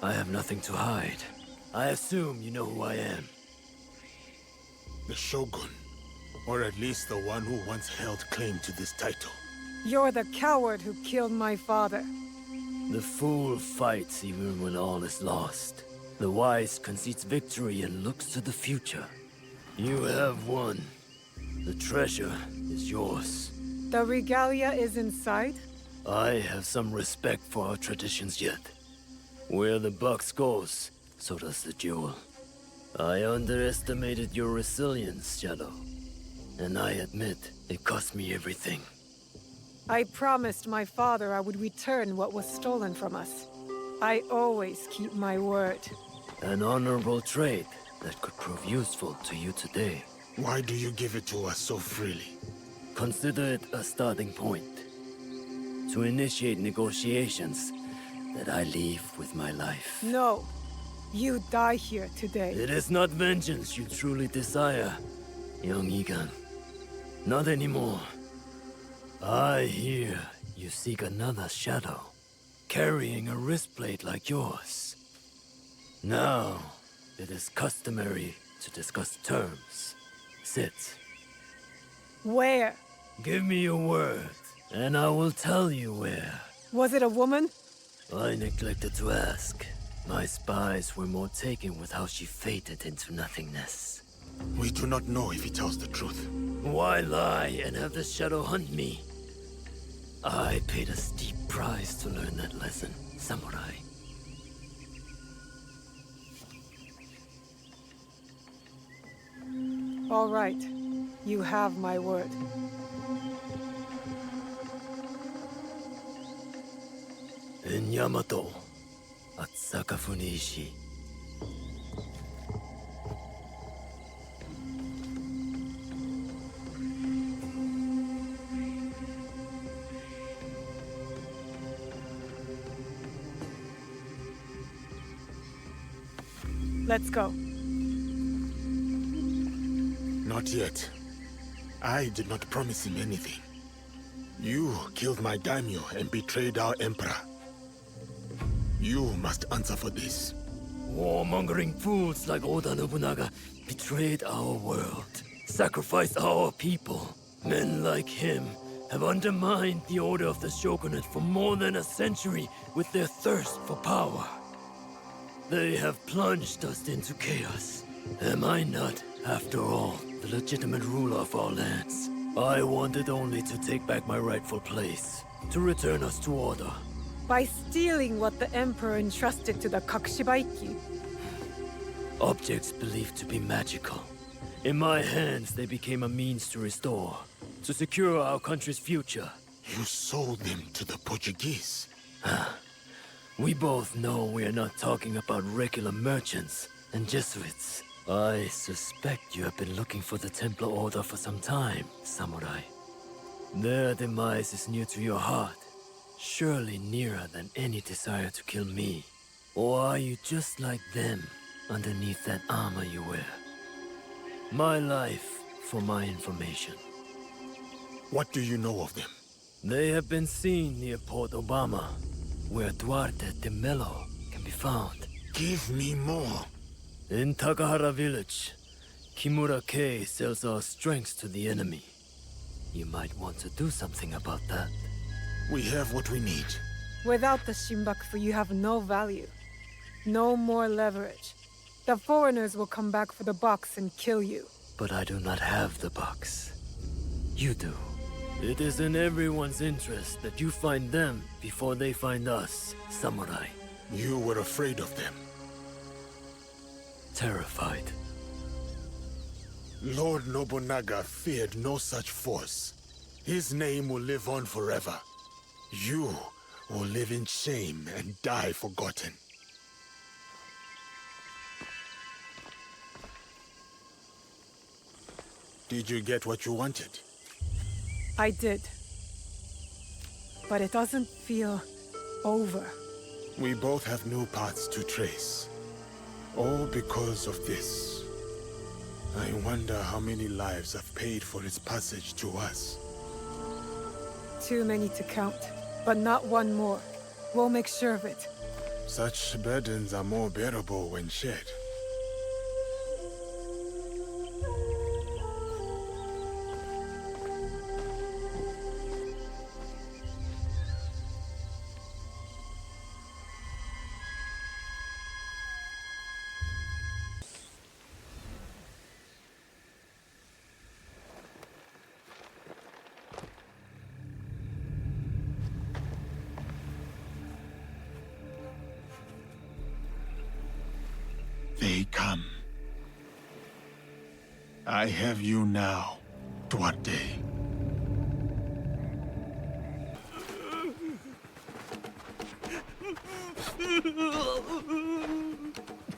I have nothing to hide. I assume you know who I am. The Shogun, or at least the one who once held claim to this title. You're the coward who killed my father. The fool fights even when all is lost. The wise concedes victory and looks to the future. You have won. The treasure is yours. The regalia is inside? I have some respect for our traditions yet. Where the box goes, so does the jewel. I underestimated your resilience, Shadow. And I admit, it cost me everything. I promised my father I would return what was stolen from us. I always keep my word. An honorable trait that could prove useful to you today. Why do you give it to us so freely? Consider it a starting point. To initiate negotiations that I leave with my life. No. You die here today. It is not vengeance you truly desire, young Egan. Not anymore. I hear you seek another shadow, carrying a wristplate like yours. Now, it is customary to discuss terms. Sit. Where? Give me your word, and I will tell you where. Was it a woman? I neglected to ask. My spies were more taken with how she faded into nothingness. We do not know if he tells the truth. Why lie and have the shadow hunt me? I paid a steep price to learn that lesson, samurai. All right. You have my word. In Yamato, at Sakafuniishi. Let's go. Not yet. I did not promise him anything. You killed my daimyo and betrayed our emperor. You must answer for this. Warmongering fools like Oda Nobunaga betrayed our world, sacrificed our people. Men like him have undermined the order of the shogunate for more than a century with their thirst for power. They have plunged us into chaos. Am I not, after all, the legitimate ruler of our lands? I wanted only to take back my rightful place, to return us to order. By stealing what the Emperor entrusted to the Kakushibaiki? Objects believed to be magical. In my hands, they became a means to restore, to secure our country's future. You sold them to the Portuguese. We both know we are not talking about regular merchants and Jesuits. I suspect you have been looking for the Templar Order for some time, samurai. Their demise is near to your heart, surely nearer than any desire to kill me. Or are you just like them, underneath that armor you wear? My life for my information. What do you know of them? They have been seen near Port Obama, where Duarte de Mello can be found. Give me more. In Takahara village, Kimura Kei sells our strengths to the enemy. You might want to do something about that. We have what we need. Without the Shinbaku, you have no value. No more leverage. The foreigners will come back for the box and kill you. But I do not have the box. You do. It is in everyone's interest that you find them before they find us, samurai. You were afraid of them. Terrified. Lord Nobunaga feared no such force. His name will live on forever. You will live in shame and die forgotten. Did you get what you wanted? I did. But it doesn't feel over. We both have new paths to trace. All because of this. I wonder how many lives I've paid for its passage to us. Too many to count, but not one more. We'll make sure of it. Such burdens are more bearable when shared. They come. I have you now, Duarte.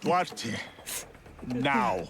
Duarte, now.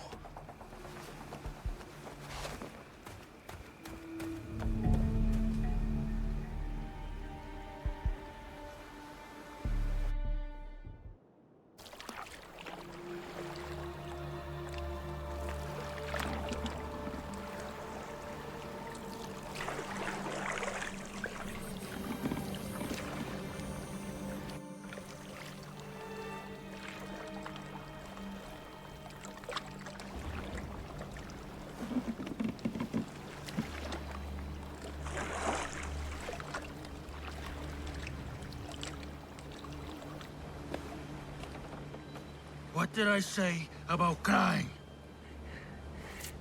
What did I say about crying?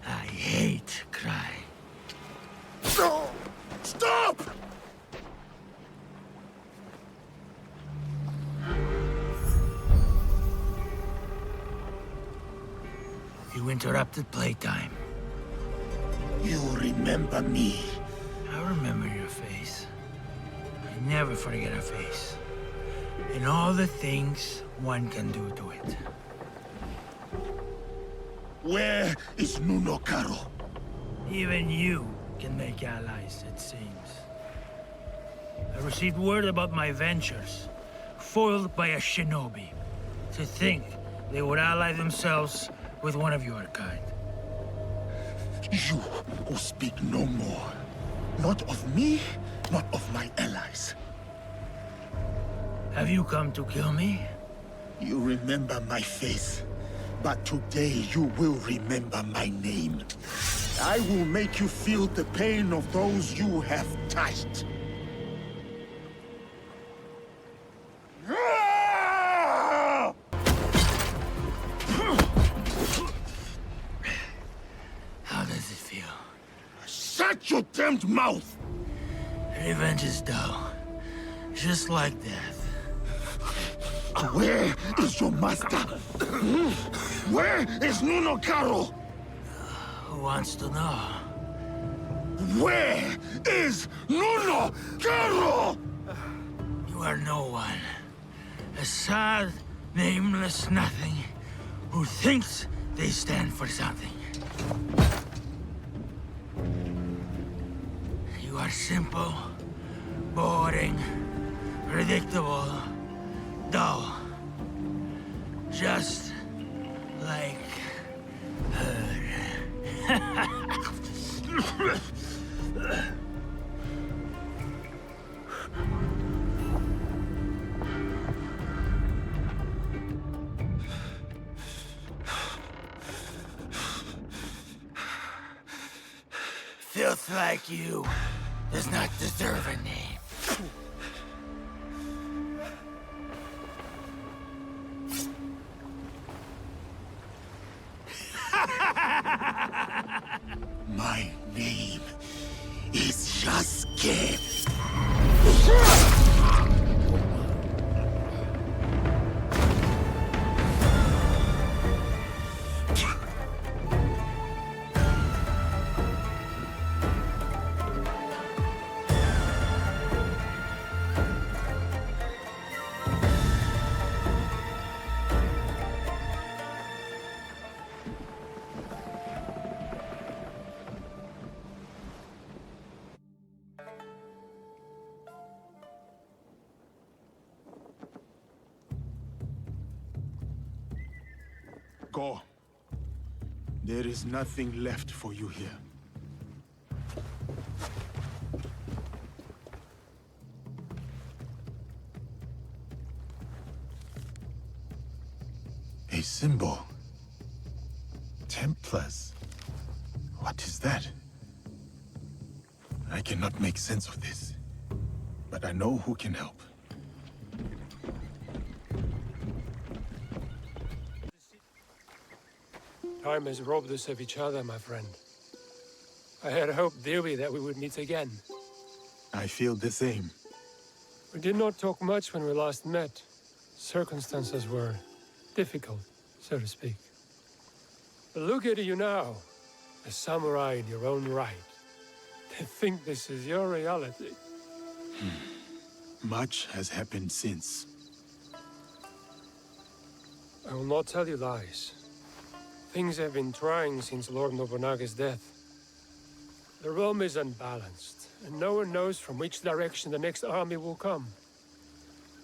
I hate crying. No! Stop! You interrupted playtime. You remember me. I remember your face. I never forget a face. And all the things one can do to it. Where is Nuno Karo? Even you can make allies, it seems. I received word about my ventures, foiled by a shinobi. To think they would ally themselves with one of your kind. You will speak no more. Not of me, not of my allies. Have you come to kill me? You remember my face, but today you will remember my name. I will make you feel the pain of those you have touched. How does it feel? Shut your damned mouth! Revenge is dull, just like death. Where is your master? Where is Nuno Karo? Who wants to know? Where is Nuno Karo? You are no one. A sad, nameless nothing who thinks they stand for something. You are simple, boring, predictable, dull. Just like her. Filth like you does not deserve a name. Go. There is nothing left for you here. A symbol. Templars. What is that? I cannot make sense of this, but I know who can help. Time has robbed us of each other, my friend. I had hoped dearly that we would meet again. I feel the same. We did not talk much when we last met. Circumstances were difficult, so to speak. But look at you now, a samurai in your own right. To think this is your reality. Much has happened since. I will not tell you lies. Things have been trying since Lord Nobunaga's death. The realm is unbalanced, and no one knows from which direction the next army will come.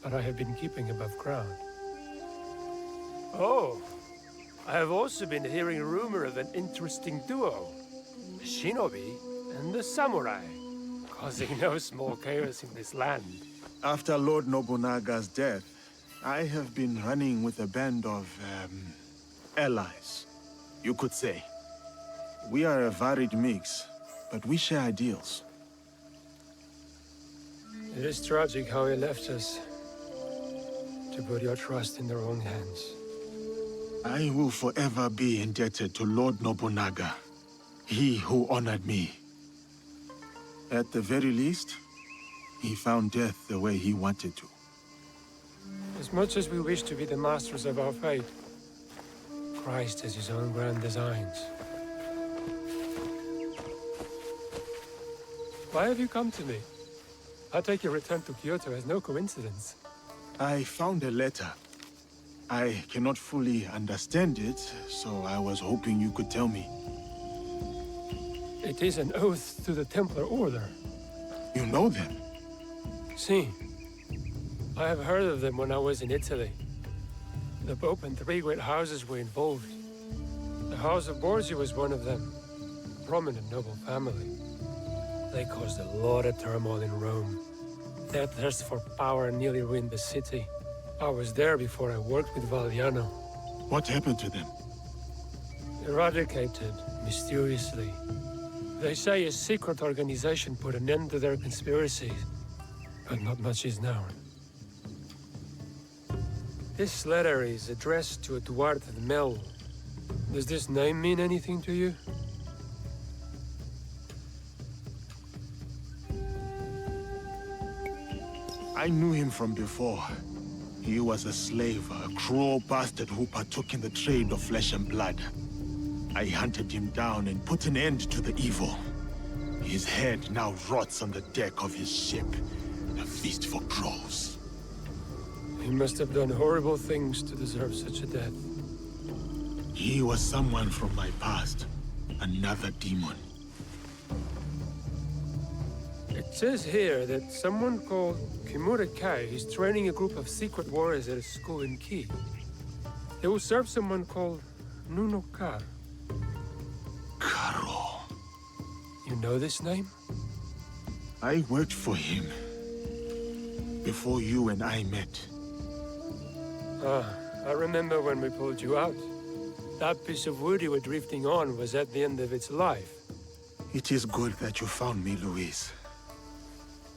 But I have been keeping above ground. Oh, I have also been hearing rumor of an interesting duo. The shinobi and the samurai, causing no small chaos in this land. After Lord Nobunaga's death, I have been running with a band of, allies, you could say. We are a varied mix, but we share ideals. It is tragic how he left us, to put your trust in their own hands. I will forever be indebted to Lord Nobunaga, he who honored me. At the very least, he found death the way he wanted to. As much as we wish to be the masters of our fate, Christ has his own grand designs. Why have you come to me? I take your return to Kyoto as no coincidence. I found a letter. I cannot fully understand it, so I was hoping you could tell me. It is an oath to the Templar Order. You know them? Si. I have heard of them when I was in Italy. The Pope and 3 great houses were involved. The House of Borgia was one of them. Prominent noble family. They caused a lot of turmoil in Rome. Their thirst for power nearly ruined the city. I was there before I worked with Valliano. What happened to them? Eradicated, mysteriously. They say a secret organization put an end to their conspiracies, but not much is known. This letter is addressed to Duarte de Mel. Does this name mean anything to you? I knew him from before. He was a slave, a cruel bastard who partook in the trade of flesh and blood. I hunted him down and put an end to the evil. His head now rots on the deck of his ship, a feast for crows. He must have done horrible things to deserve such a death. He was someone from my past, another demon. It says here that someone called Kimura Kai is training a group of secret warriors at a school in Ki. They will serve someone called Nuno Kar. Karo. You know this name? I worked for him before you and I met. Ah, I remember when we pulled you out. That piece of wood you were drifting on was at the end of its life. It is good that you found me, Luis.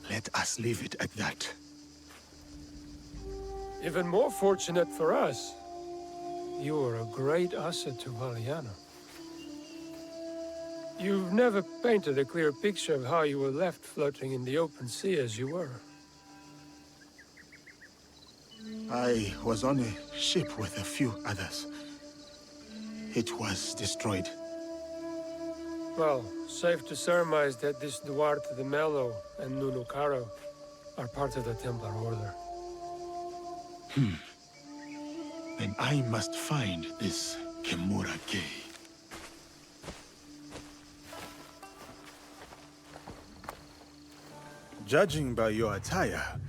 Let us leave it at that. Even more fortunate for us. You were a great asset to Valliano. You've never painted a clear picture of how you were left floating in the open sea as you were. I was on a ship with a few others. It was destroyed. Well, safe to surmise that this Duarte de Melo and Nuno Caro are part of the Templar Order. Then I must find this Kimura Kei. Judging by your attire,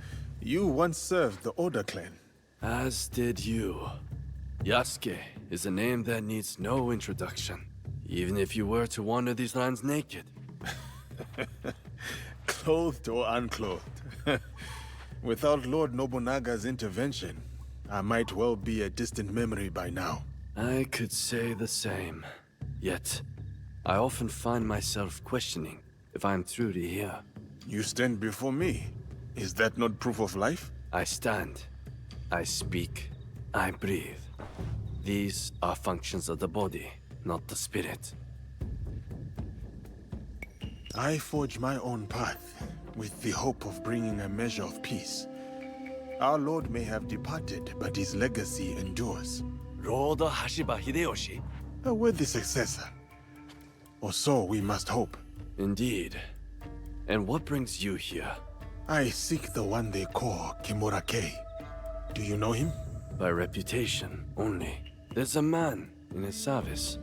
you once served the Order clan. As did you. Yasuke, is a name that needs no introduction, even if you were to wander these lands naked. Clothed or unclothed. Without Lord Nobunaga's intervention, I might well be a distant memory by now. I could say the same. Yet, I often find myself questioning if I'm truly here. You stand before me. Is that not proof of life? I stand. I speak. I breathe. These are functions of the body, not the spirit. I forge my own path, with the hope of bringing a measure of peace. Our Lord may have departed, but his legacy endures. Lord Hashiba Hideyoshi? A worthy successor. Or so we must hope. Indeed. And what brings you here? I seek the one they call Kimura-kei. Do you know him? By reputation only. There's a man in his service.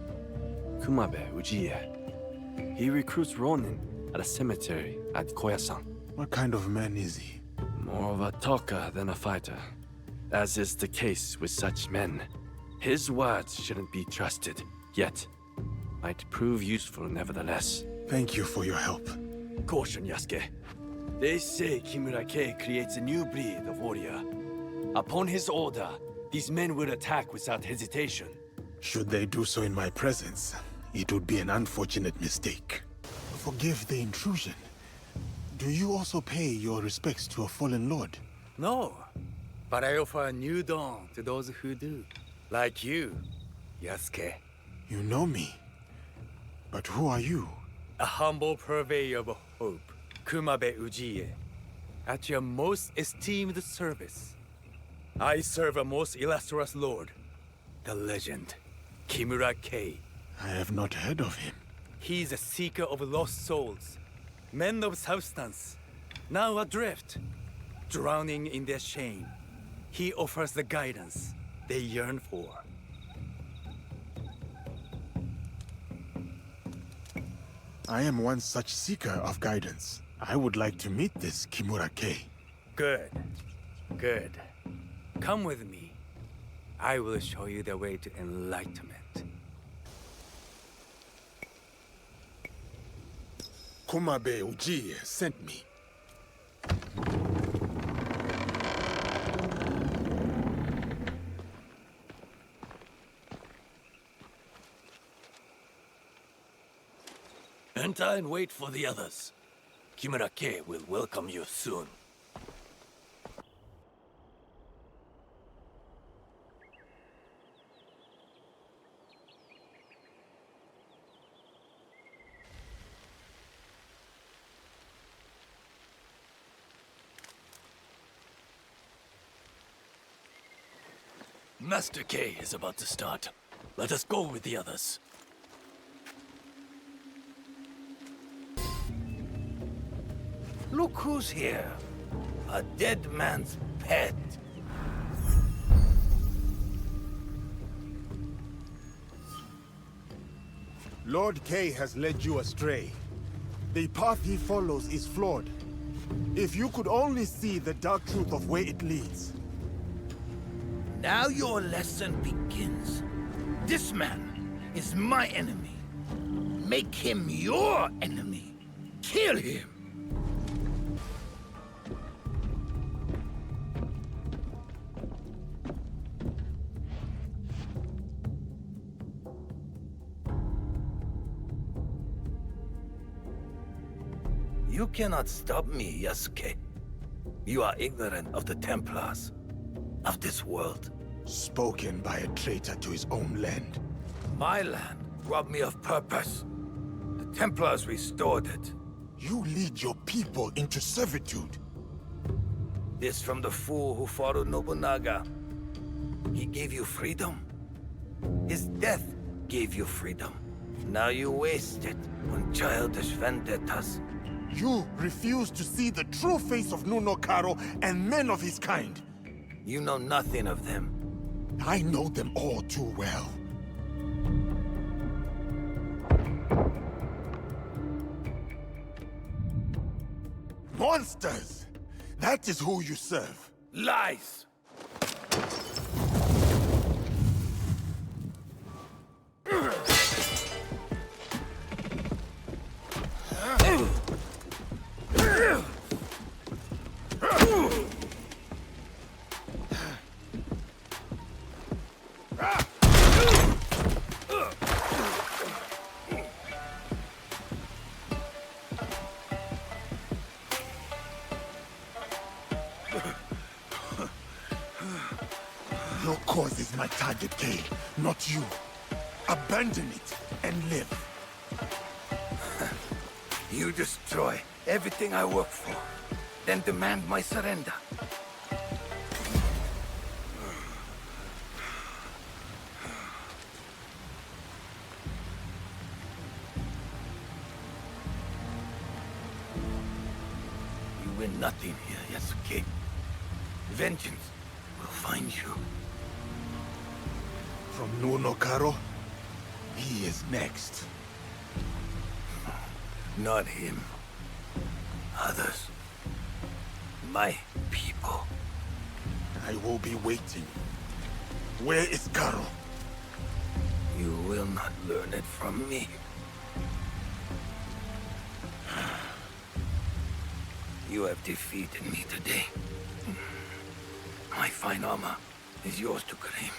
Kumabe Ujiie. He recruits Ronin at a cemetery at Koyasan. What kind of man is he? More of a talker than a fighter. As is the case with such men. His words shouldn't be trusted, yet might prove useful nevertheless. Thank you for your help. Caution, Yasuke. They say Kimura-kei creates a new breed of warrior. Upon his order, these men will attack without hesitation. Should they do so in my presence, it would be an unfortunate mistake. Forgive the intrusion. Do you also pay your respects to a fallen lord? No, but I offer a new dawn to those who do. Like you, Yasuke. You know me. But who are you? A humble purveyor of hope, Kumabe Ujiie. At your most esteemed service. I serve a most illustrious lord, the legend, Kimura-kei. I have not heard of him. He's a seeker of lost souls, men of substance, now adrift, drowning in their shame. He offers the guidance they yearn for. I am one such seeker of guidance. I would like to meet this Kimura-kei. Good. Good. Come with me. I will show you the way to enlightenment. Kumabe Ujiie sent me. Enter and wait for the others. Kimura-kei will welcome you soon. Master K is about to start. Let us go with the others. Look who's here. A dead man's pet. Lord K has led you astray. The path he follows is flawed. If you could only see the dark truth of where it leads. Now your lesson begins. This man is my enemy. Make him your enemy. Kill him. You cannot stop me, Yasuke. You are ignorant of the Templars, of this world. Spoken by a traitor to his own land. My land robbed me of purpose. The Templars restored it. You lead your people into servitude. This from the fool who followed Nobunaga. He gave you freedom. His death gave you freedom. Now you waste it on childish vendettas. You refuse to see the true face of Nunokaro and men of his kind. You know nothing of them. I know them all too well. Monsters! That is who you serve. Lies! Your cause is my target, Kay, not you. Abandon it and live. You destroy everything I work for, then demand my surrender. You win nothing here, Yasuke. Vengeance will find you. From Nunokaro, he is next. Not him. Others. My people. I will be waiting. Where is Karo? You will not learn it from me. You have defeated me today. My fine armor is yours to claim.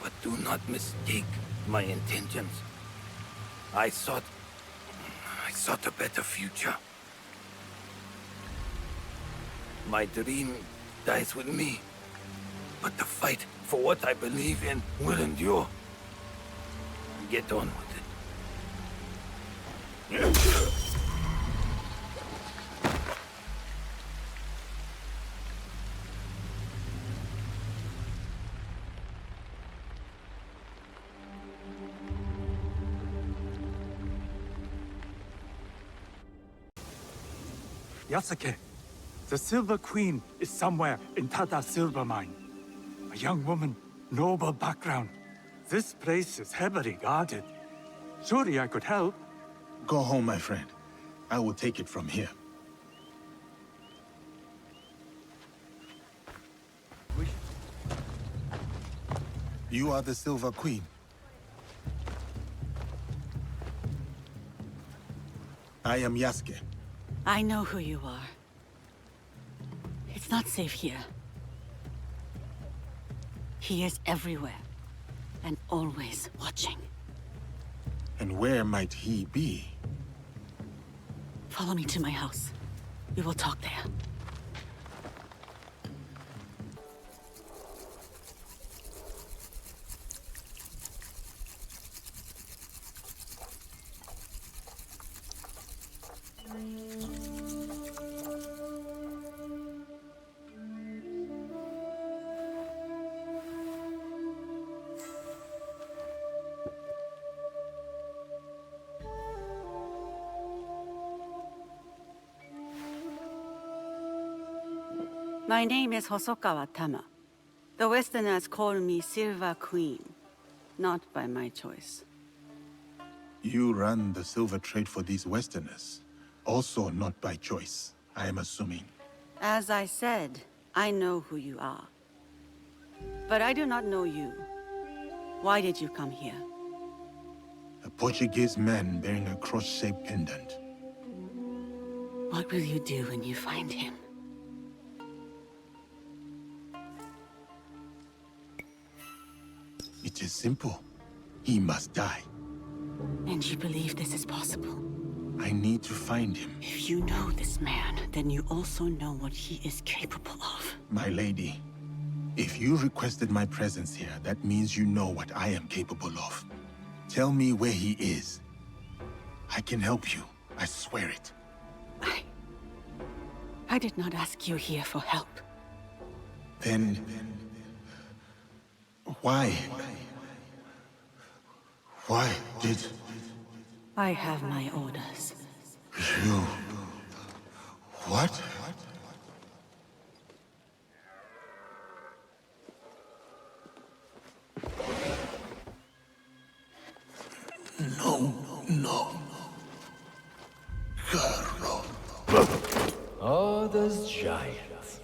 But do not mistake my intentions. I sought a better future. My dream dies with me. But the fight for what I believe in will endure. Get on with it. Yasuke, the Silver Queen is somewhere in Tada Silver Mine. A young woman, noble background. This place is heavily guarded. Surely I could help. Go home, my friend. I will take it from here. You are the Silver Queen. I am Yasuke. I know who you are. It's not safe here. He is everywhere, and always watching. And where might he be? Follow me to my house. We will talk there. My name is Hosokawa Tama. The Westerners call me Silver Queen, not by my choice. You run the silver trade for these Westerners. Also not by choice, I am assuming. As I said, I know who you are. But I do not know you. Why did you come here? A Portuguese man bearing a cross-shaped pendant. What will you do when you find him? It is simple. He must die. And you believe this is possible? I need to find him. If you know this man, then you also know what he is capable of. My lady, if you requested my presence here, that means you know what I am capable of. Tell me where he is. I can help you. I swear it. I did not ask you here for help. Then... why? Why did... I have my orders. You... what? No. Carlo. Oh, those giants.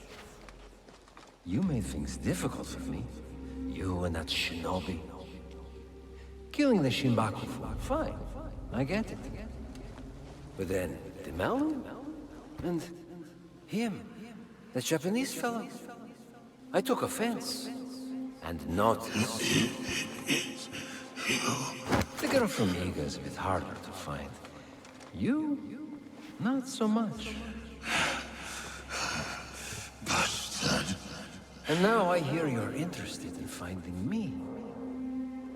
You made things difficult for me. You and that shinobi. Killing the Shinbaku, fine. I get it. But then, the Malu? And him, the Japanese fellow. I took offense. And not easy. The girl from Iga is a bit harder to find. You, not so much. But And now I hear you're interested in finding me.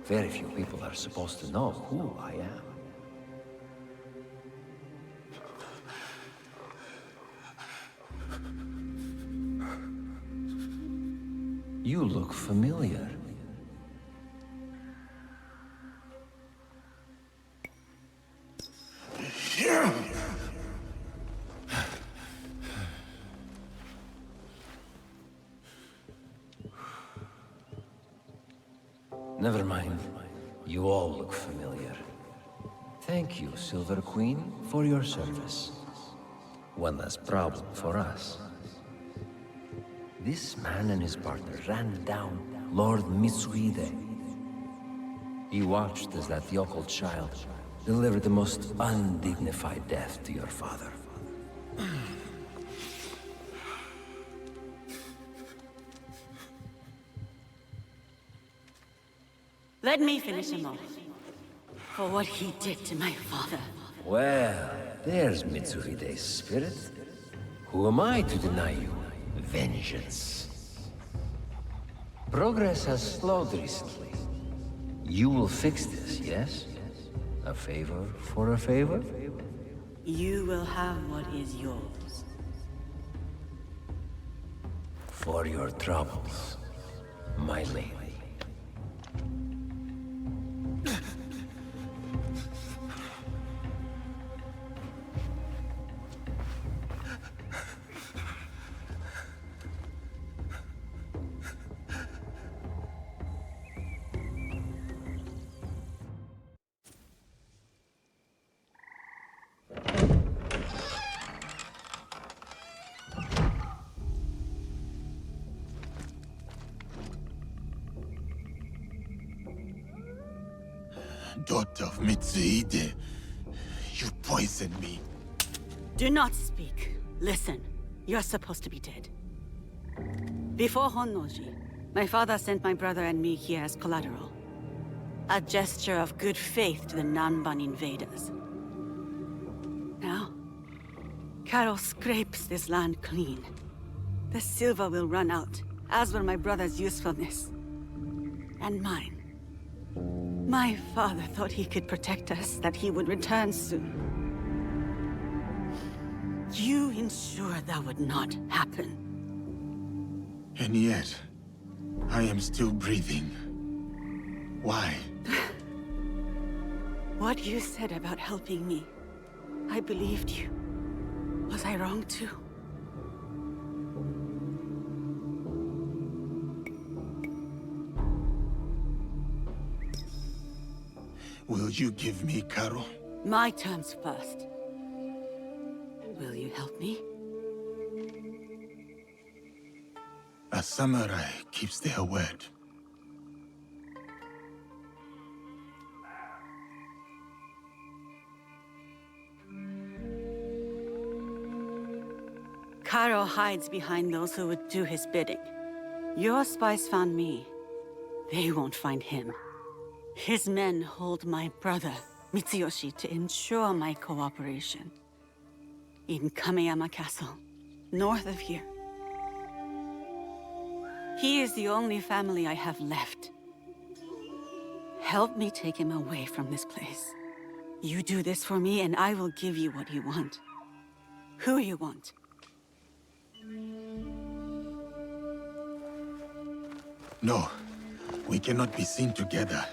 Very few people are supposed to know who I am. You look familiar. Never mind. You all look familiar. Thank you, Silver Queen, for your service. One less problem for us. This man and his partner ran down Lord Mitsuhide. He watched as that yokel child delivered the most undignified death to your father. Let me finish him off. For what he did to my father. Well, there's Mitsuhide's spirit. Who am I to deny you vengeance? Progress has slowed recently. You will fix this, yes? A favor for a favor? You will have what is yours. For your troubles, my lady. Daughter of Mitsuhide, you poisoned me. Do not speak. Listen. You're supposed to be dead. Before Honnoji, my father sent my brother and me here as collateral. A gesture of good faith to the Nanban invaders. Now, Carol scrapes this land clean. The silver will run out, as will my brother's usefulness. And mine. My father thought he could protect us, that he would return soon. You ensured that would not happen. And yet, I am still breathing. Why? What you said about helping me, I believed you. Was I wrong too? Will you give me Karo? My terms first. Will you help me? A samurai keeps their word. Karo hides behind those who would do his bidding. Your spies found me. They won't find him. His men hold my brother, Mitsuyoshi, to ensure my cooperation. In Kameyama Castle, north of here. He is the only family I have left. Help me take him away from this place. You do this for me, and I will give you what you want. Who you want. No, we cannot be seen together.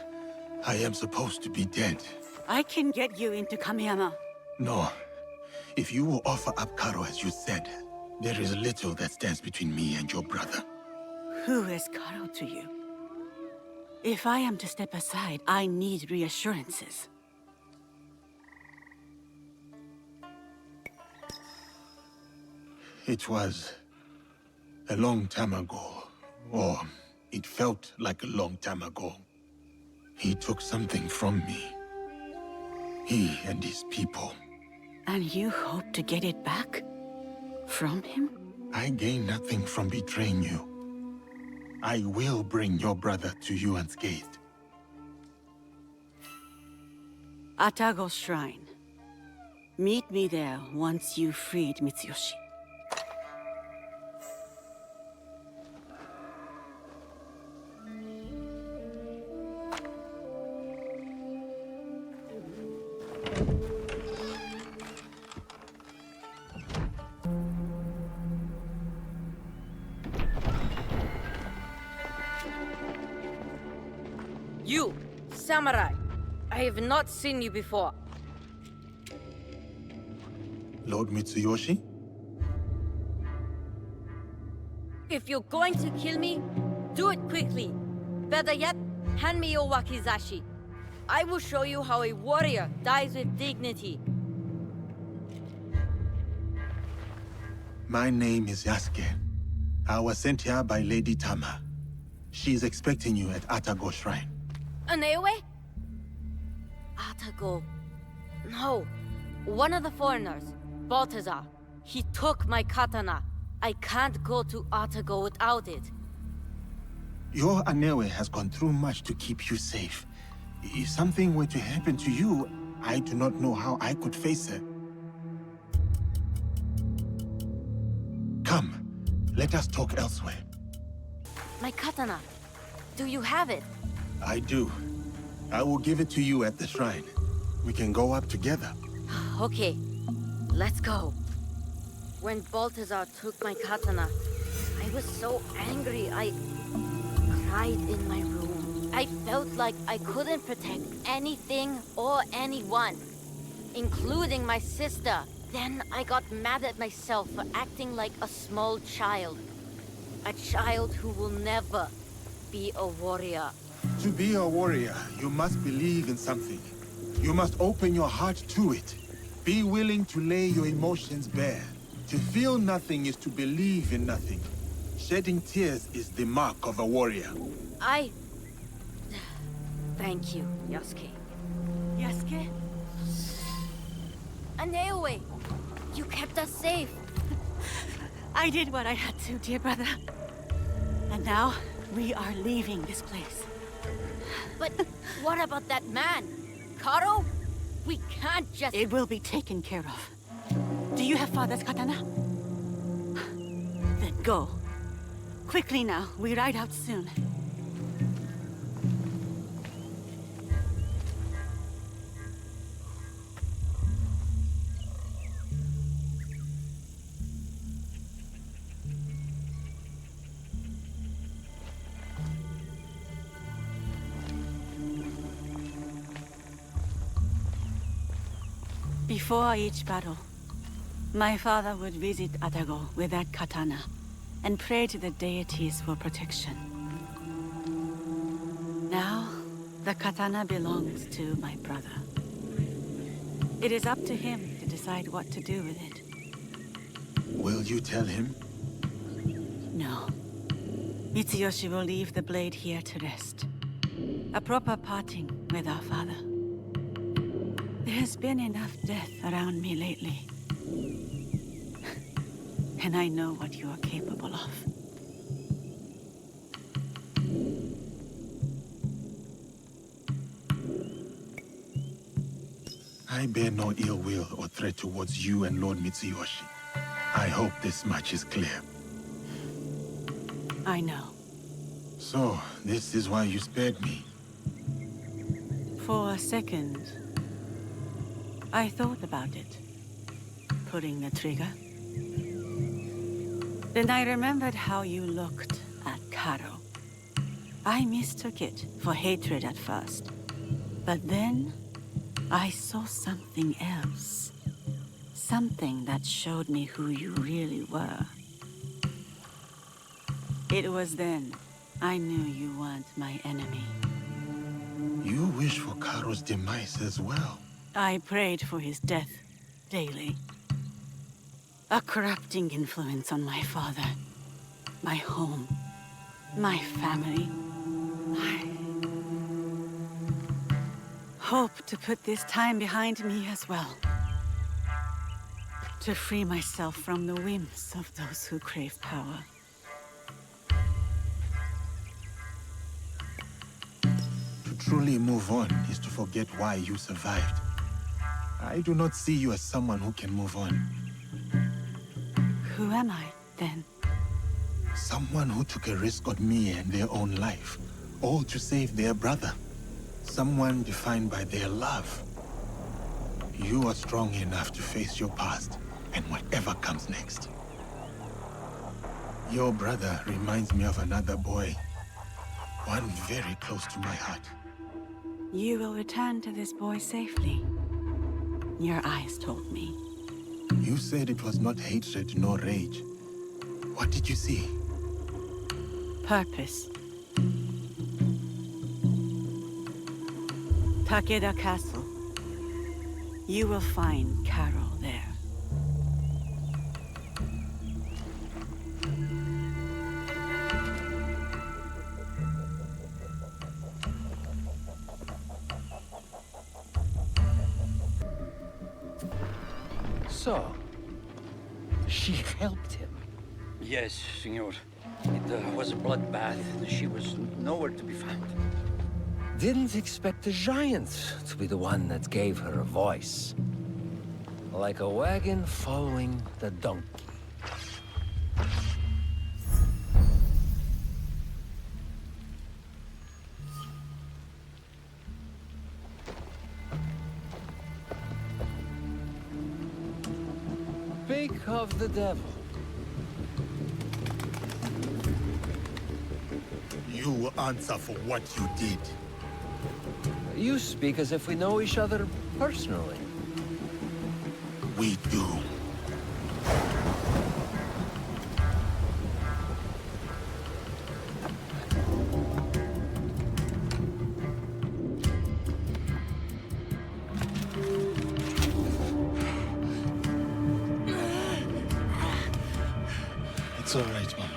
I am supposed to be dead. I can get you into Kameyama. No. If you will offer up Karo as you said, there is little that stands between me and your brother. Who is Karo to you? If I am to step aside, I need reassurances. It was a long time ago, or it felt like a long time ago. He took something from me. He and his people. And you hope to get it back? From him? I gain nothing from betraying you. I will bring your brother to you unscathed. Atago's shrine. Meet me there once you've freed Mitsuyoshi. You, samurai. I have not seen you before. Lord Mitsuyoshi? If you're going to kill me, do it quickly. Better yet, hand me your wakizashi. I will show you how a warrior dies with dignity. My name is Yasuke. I was sent here by Lady Tama. She is expecting you at Atago Shrine. Anewe? Atago. No. One of the foreigners, Balthazar. He took my katana. I can't go to Atago without it. Your Anewe has gone through much to keep you safe. If something were to happen to you, I do not know how I could face her. Come, let us talk elsewhere. My katana. Do you have it? I do. I will give it to you at the shrine. We can go up together. Okay, let's go. When Balthazar took my katana, I was so angry I cried in my room. I felt like I couldn't protect anything or anyone, including my sister. Then I got mad at myself for acting like a small child. A child who will never be a warrior. To be a warrior, you must believe in something. You must open your heart to it. Be willing to lay your emotions bare. To feel nothing is to believe in nothing. Shedding tears is the mark of a warrior. Thank you, Yasuke. Yasuke? Anewe! You kept us safe. I did what I had to, dear brother. And now, we are leaving this place. But what about that man? Karo? We can't just... It will be taken care of. Do you have father's katana? Then go. Quickly now, we ride out soon. Before each battle, my father would visit Atago with that katana and pray to the deities for protection. Now, the katana belongs to my brother. It is up to him to decide what to do with it. Will you tell him? No. Mitsuyoshi will leave the blade here to rest. A proper parting with our father. There's been enough death around me lately. And I know what you are capable of. I bear no ill will or threat towards you and Lord Mitsuyoshi. I hope this much is clear. I know. So, this is why you spared me. For a second, I thought about it. Pulling the trigger. Then I remembered how you looked at Karo. I mistook it for hatred at first. But then, I saw something else. Something that showed me who you really were. It was then I knew you weren't my enemy. You wish for Karo's demise as well. I prayed for his death daily. A corrupting influence on my father, my home, my family. I hope to put this time behind me as well. To free myself from the whims of those who crave power. To truly move on is to forget why you survived. I do not see you as someone who can move on. Who am I, then? Someone who took a risk on me and their own life, all to save their brother. Someone defined by their love. You are strong enough to face your past and whatever comes next. Your brother reminds me of another boy. One very close to my heart. You will return to this boy safely. Your eyes told me. You said it was not hatred nor rage. What did you see? Purpose. Takeda Castle. You will find Carol there. So, she helped him. Yes, Signor. It was a bloodbath. She was nowhere to be found. Didn't expect the giant to be the one that gave her a voice. Like a wagon following the donkey. Speak of the devil. You will answer for what you did. You speak as if we know each other personally. We do. It's all right, Mom.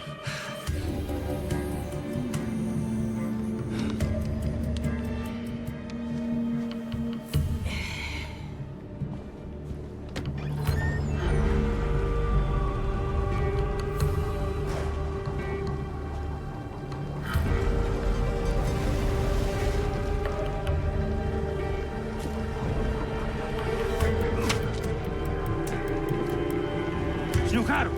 Snukaro!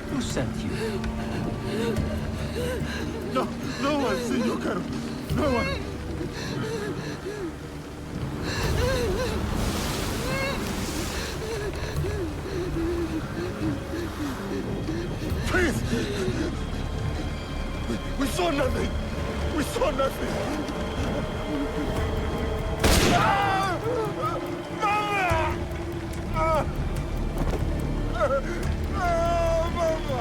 Who sent you? No one, Senor Caro. No one. Please! We saw nothing! We saw nothing! Ah! Mama! Ah! Ah, Mama!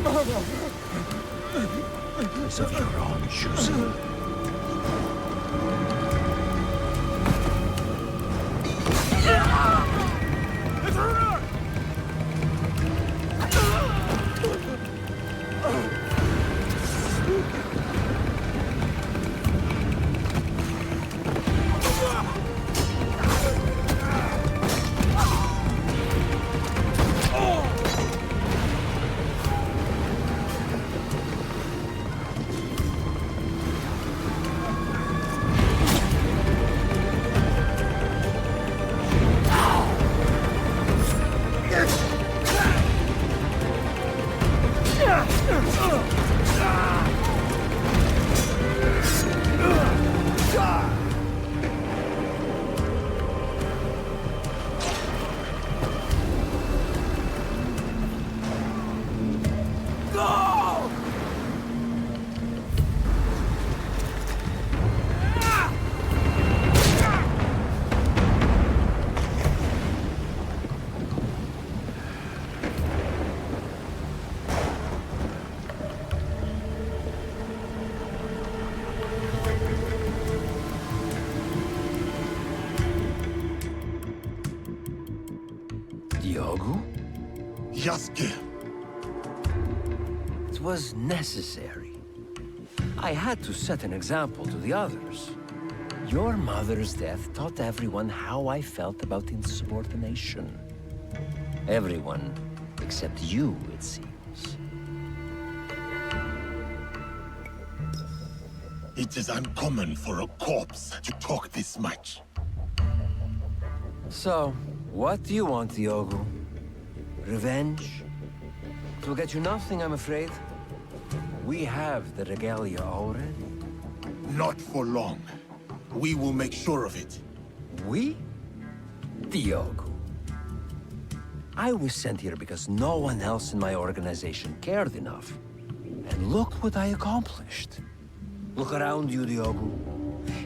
Mama! It's of your own choosing. Diogo? Yasuke. It was necessary. I had to set an example to the others. Your mother's death taught everyone how I felt about insubordination. Everyone except you, it seems. It is uncommon for a corpse to talk this much. So, what do you want, Diogo? Revenge? It will get you nothing, I'm afraid. We have the regalia already. Not for long. We will make sure of it. We? Diogo. I was sent here because no one else in my organization cared enough. And look what I accomplished. Look around you, Diogo.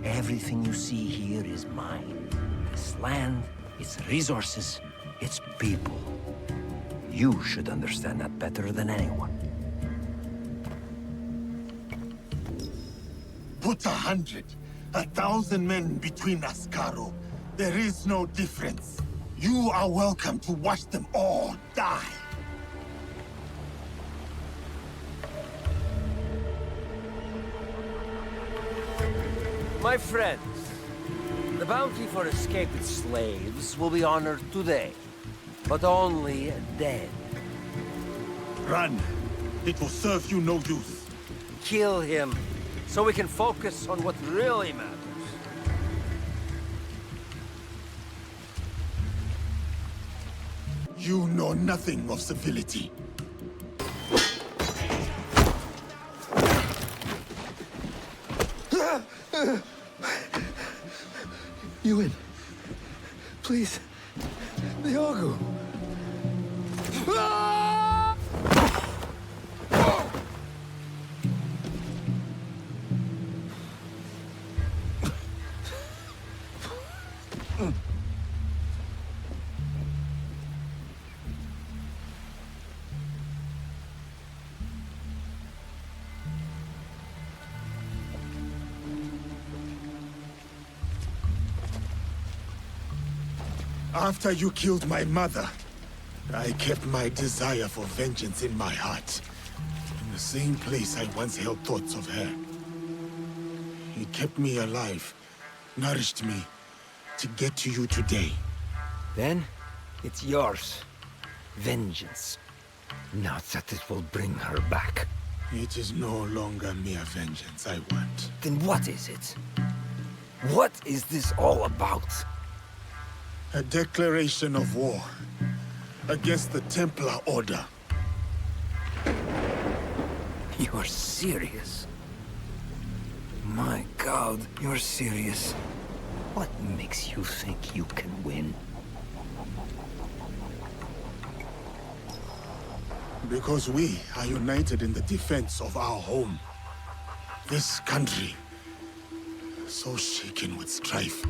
Everything you see here is mine. This land, its resources, its people. You should understand that better than anyone. Put 100, 1,000 men between us, Caro. There is no difference. You are welcome to watch them all die. My friends, the bounty for escaped slaves will be honored today, but only dead. Run. It will serve you no use. Kill him, so we can focus on what really matters. You know nothing of civility. Ewan, please, Diogo. After you killed my mother, I kept my desire for vengeance in my heart. In the same place I once held thoughts of her. It kept me alive, nourished me, to get to you today. Then, it's yours. Vengeance. Not that it will bring her back. It is no longer mere vengeance I want. Then what is it? What is this all about? A declaration of war against the Templar Order. You're serious? My God, you're serious. What makes you think you can win? Because we are united in the defense of our home. This country, so shaken with strife.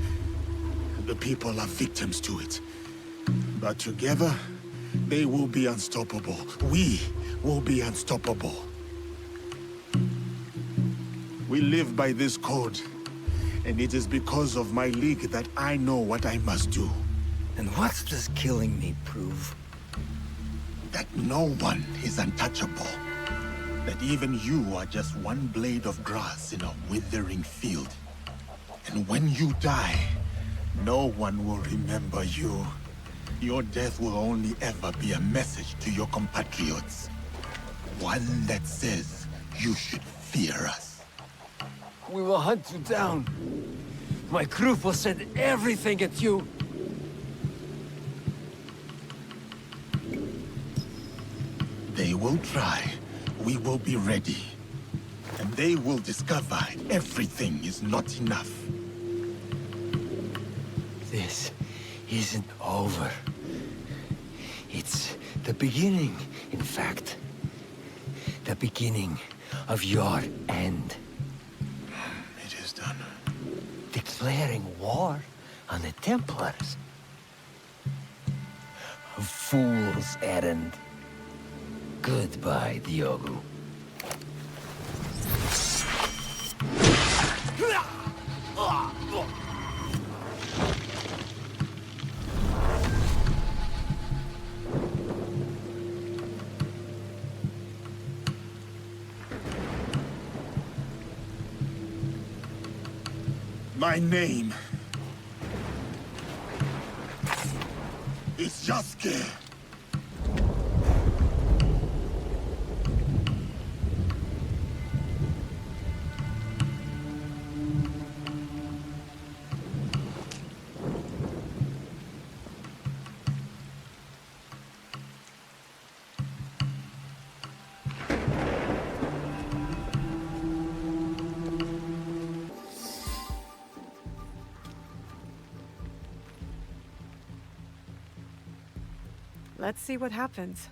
The people are victims to it. But together, they will be unstoppable. We will be unstoppable. We live by this code. And it is because of my league that I know what I must do. And what does killing me prove? That no one is untouchable. That even you are just one blade of grass in a withering field. And when you die, no one will remember you. Your death will only ever be a message to your compatriots. One that says you should fear us. We will hunt you down. My crew will send everything at you. They will try. We will be ready. And they will discover everything is not enough. This isn't over. It's the beginning, in fact. The beginning of your end. It is done. Declaring war on the Templars. A fool's errand. Goodbye, Diogo. My name is Yasuke. Let's see what happens.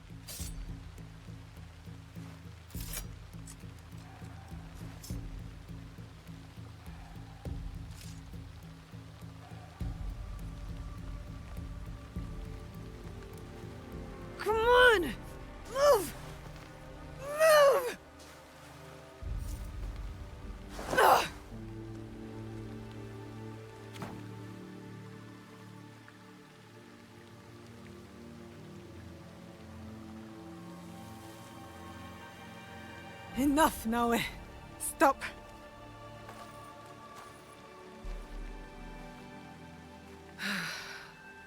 Come on! Move! Move! Ugh. Enough, Naoe. Stop.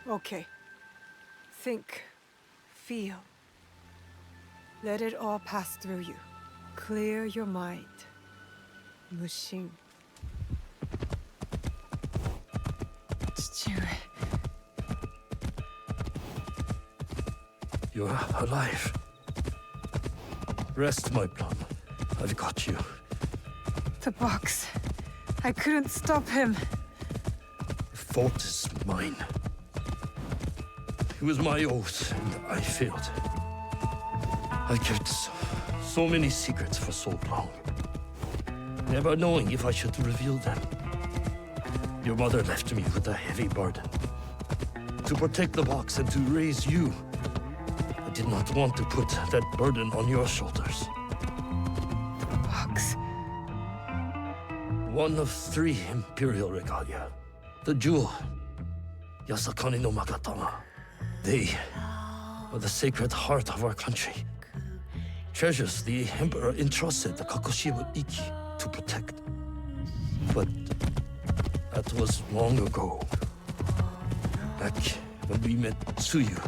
Okay. Think. Feel. Let it all pass through you. Clear your mind. Mushin. You're alive. Rest, my plum. I've got you. The box. I couldn't stop him. The fault is mine. It was my oath, and I failed. I kept so many secrets for so long, never knowing if I should reveal them. Your mother left me with a heavy burden. To protect the box and to raise you, I did not want to put that burden on your shoulders. The box. One of 3 Imperial regalia. The jewel, Yasakani no Magatama. They are the sacred heart of our country. Treasures the Emperor entrusted the Kakushiba Iki to protect. But that was long ago. Back when we met Tsuyu.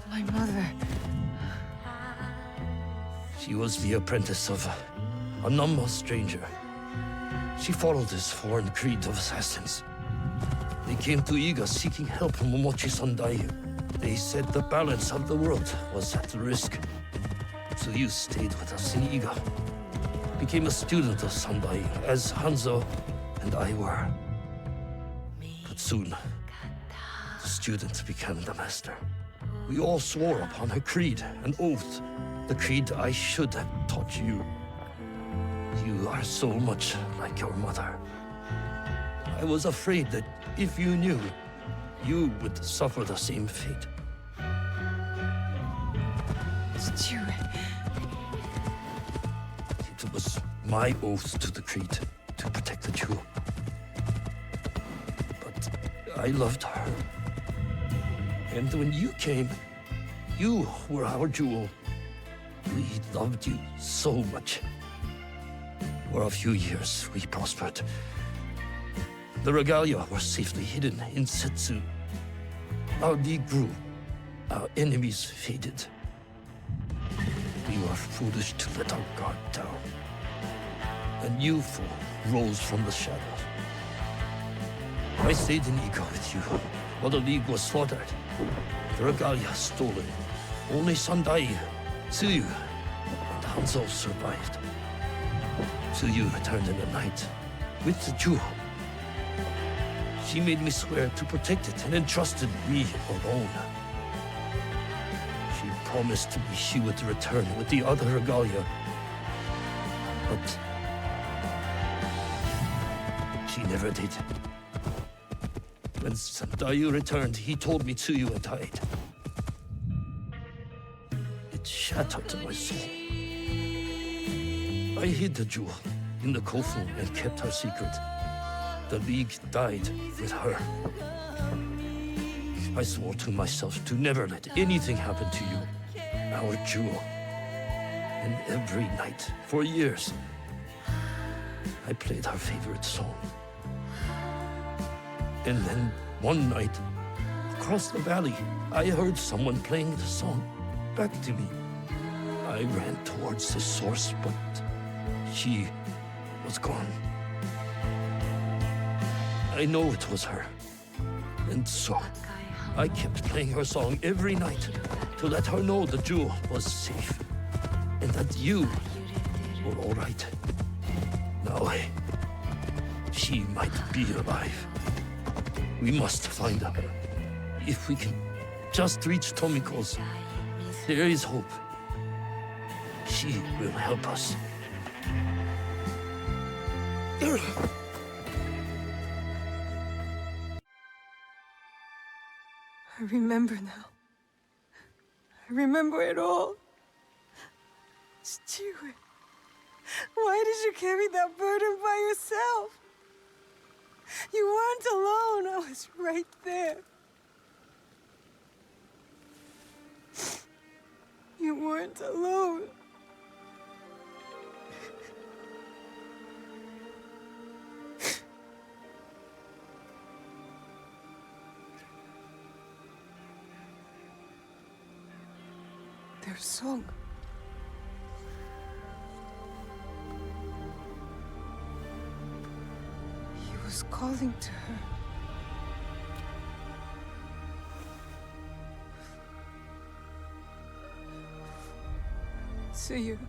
My mother. She was the apprentice of a Namma stranger. She followed this foreign creed of assassins. They came to Iga seeking help from Momochi Sandai. They said the balance of the world was at risk. So you stayed with us in Iga. Became a student of Sandai, as Hanzo and I were. But soon, the student became the master. We all swore upon her creed, an oath. The creed I should have taught you. You are so much like your mother. I was afraid that if you knew, you would suffer the same fate. It was my oath to the creed to protect the jewel. But I loved her. And when you came, you were our jewel. We loved you so much. For a few years, we prospered. The regalia were safely hidden in Setsu. Our league grew. Our enemies faded. We were foolish to let our guard down. A new foe rose from the shadows. I stayed in Iga with you while the league was slaughtered. The regalia stolen. Only Sandai, Tsuyu, and Hanzo survived. Tsuyu returned in the night with the jewel. She made me swear to protect it and entrusted me alone. She promised me she would return with the other regalia. But she never did. When Sandayu returned, he told me Tsuyu had died. It shattered my soul. I hid the jewel in the Kofu and kept her secret. The League died with her. I swore to myself to never let anything happen to you, our jewel. And every night, for years, I played her favorite song. And then, one night, across the valley, I heard someone playing the song back to me. I ran towards the source, but she was gone. I know it was her. And so, I kept playing her song every night to let her know the jewel was safe. And that you were all right. Now, she might be alive. We must find her. If we can just reach Tomiko's, there is hope. She will help us. I remember now. I remember it all. Stewart, why did you carry that burden by yourself? You weren't alone. I was right there. You weren't alone. Their song. He was calling to her. See you,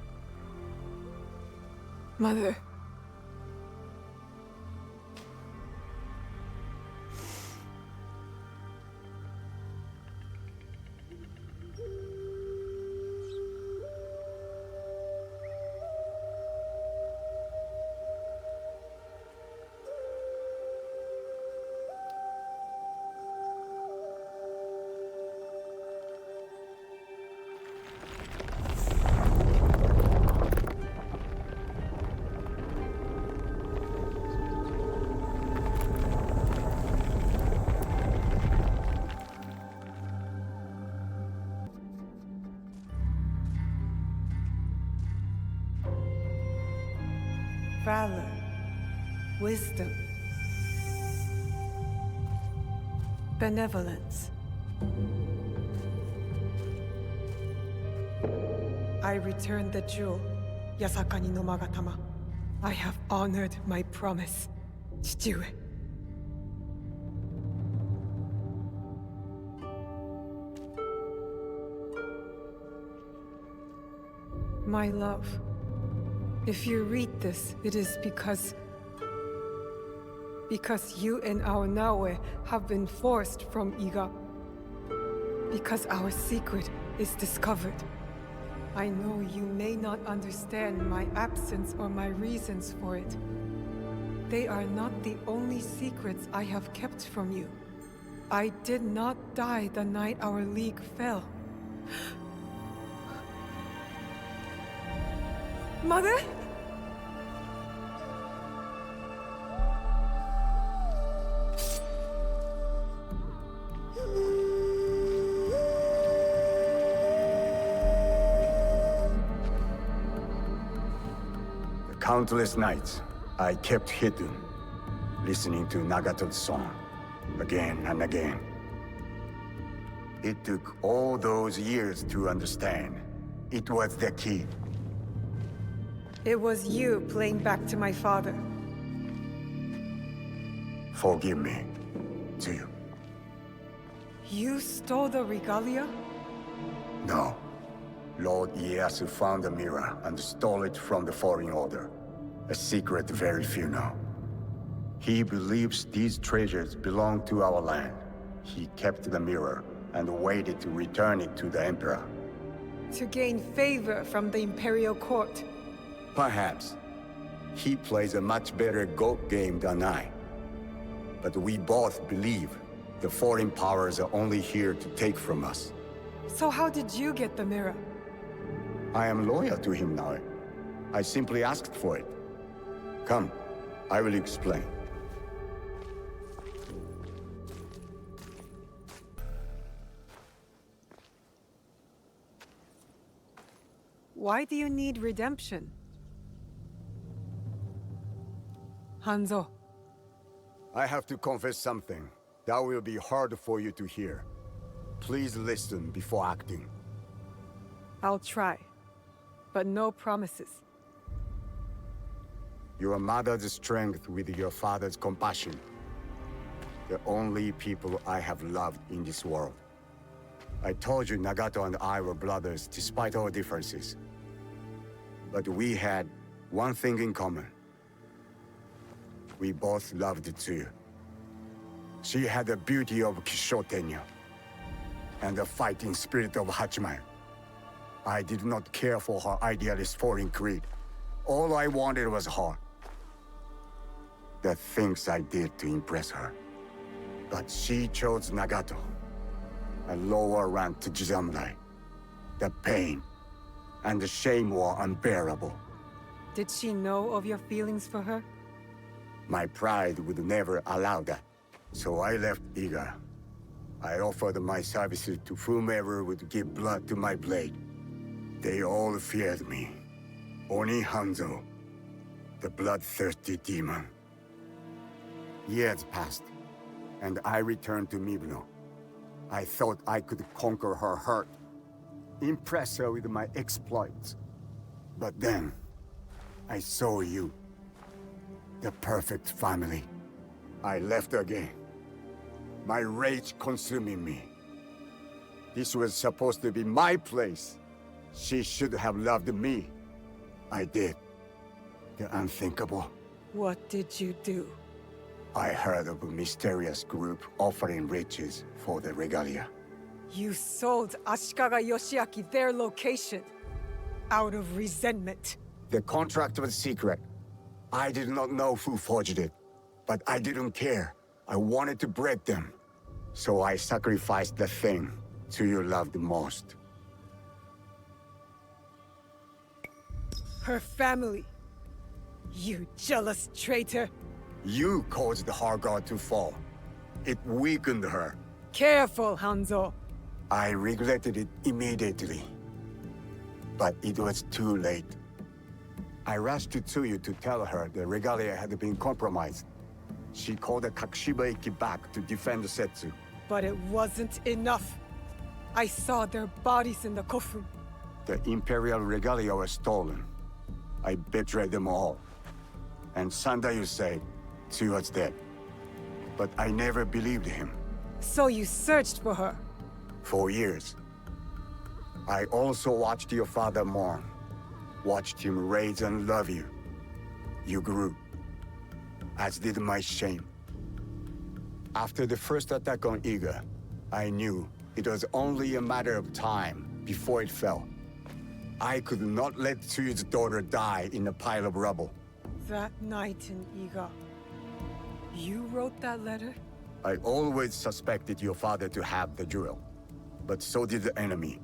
Mother. Valor, wisdom, benevolence. I returned the jewel, Yasakani no Magatama. I have honored my promise, Chichiue. My love. If you read this, it is because you and our Naue have been forced from Iga. Because our secret is discovered. I know you may not understand my absence or my reasons for it. They are not the only secrets I have kept from you. I did not die the night our league fell. Mother? Countless nights, I kept hidden, listening to Nagato's song, again and again. It took all those years to understand. It was the key. It was you playing back to my father. Forgive me, Tsuyu. You stole the regalia? No. Lord Ieyasu found the mirror and stole it from the Foreign Order. A secret very few know. He believes these treasures belong to our land. He kept the mirror and waited to return it to the Emperor. To gain favor from the Imperial Court. Perhaps. He plays a much better goat game than I. But we both believe the foreign powers are only here to take from us. So how did you get the mirror? I am loyal to him now. I simply asked for it. Come, I will explain. Why do you need redemption? Hanzo. I have to confess something that will be hard for you to hear. Please listen before acting. I'll try, but no promises. Your mother's strength with your father's compassion. The only people I have loved in this world. I told you Nagato and I were brothers despite our differences. But we had one thing in common. We both loved Tsuyu. She had the beauty of Kishotenya and the fighting spirit of Hachiman. I did not care for her idealist foreign creed. All I wanted was her. The things I did to impress her. But she chose Nagato, a lower rank to Jisamurai. The pain and the shame were unbearable. Did she know of your feelings for her? My pride would never allow that. So I left Iga. I offered my services to whomever would give blood to my blade. They all feared me. Only Hanzo, the bloodthirsty demon. Years passed, and I returned to Mibuno. I thought I could conquer her hurt, impress her with my exploits. But then, I saw you. The perfect family. I left again. My rage consuming me. This was supposed to be my place. She should have loved me. I did. The unthinkable. What did you do? I heard of a mysterious group offering riches for the regalia. You sold Ashikaga Yoshiaki their location. Out of resentment. The contract was secret. I did not know who forged it. But I didn't care. I wanted to break them. So I sacrificed the thing Tsuyu loved most. Her family. You jealous traitor. You caused her guard to fall. It weakened her. Careful, Hanzo. I regretted it immediately. But it was too late. I rushed to Tsuyu to tell her the regalia had been compromised. She called the Kakibai back to defend Setsu. But it wasn't enough. I saw their bodies in the kofun. The Imperial regalia was stolen. I betrayed them all. And Sandayu said Tsuyu was dead. But I never believed him. So you searched for her? For years. I also watched your father mourn. Watched him raise and love you. You grew. As did my shame. After the first attack on Iga, I knew it was only a matter of time before it fell. I could not let Tsuyu's daughter die in a pile of rubble. That night in Iga, you wrote that letter? I always suspected your father to have the jewel, but so did the enemy.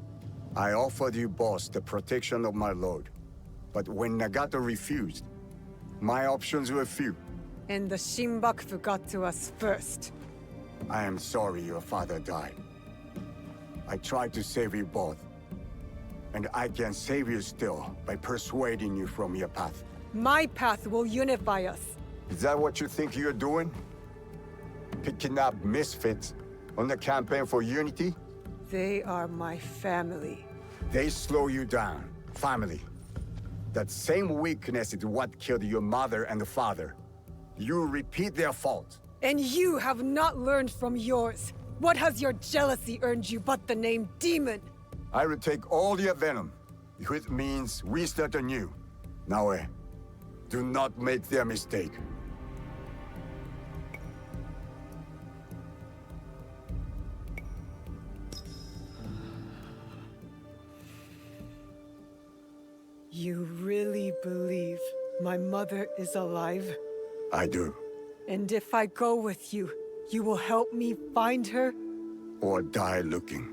I offered you both the protection of my lord, but when Nagato refused, my options were few. And the Shinbakufu got to us first. I am sorry your father died. I tried to save you both. And I can save you still by persuading you from your path. My path will unify us. Is that what you think you're doing? Picking up misfits on the campaign for unity? They are my family. They slow you down. Family. That same weakness is what killed your mother and father. You repeat their fault. And you have not learned from yours. What has your jealousy earned you but the name Demon? I will take all your venom, if it means we start anew. Naoe, do not make their mistake. You really believe my mother is alive? I do. And if I go with you, you will help me find her? Or die looking.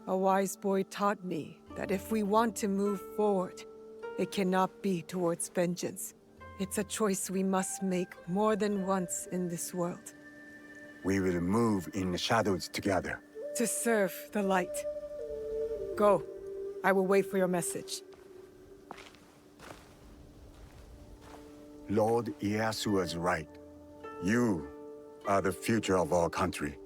A wise boy taught me that if we want to move forward, it cannot be towards vengeance. It's a choice we must make more than once in this world. We will move in the shadows together. To serve the light. Go. I will wait for your message. Lord Ieyasu was right. You are the future of our country.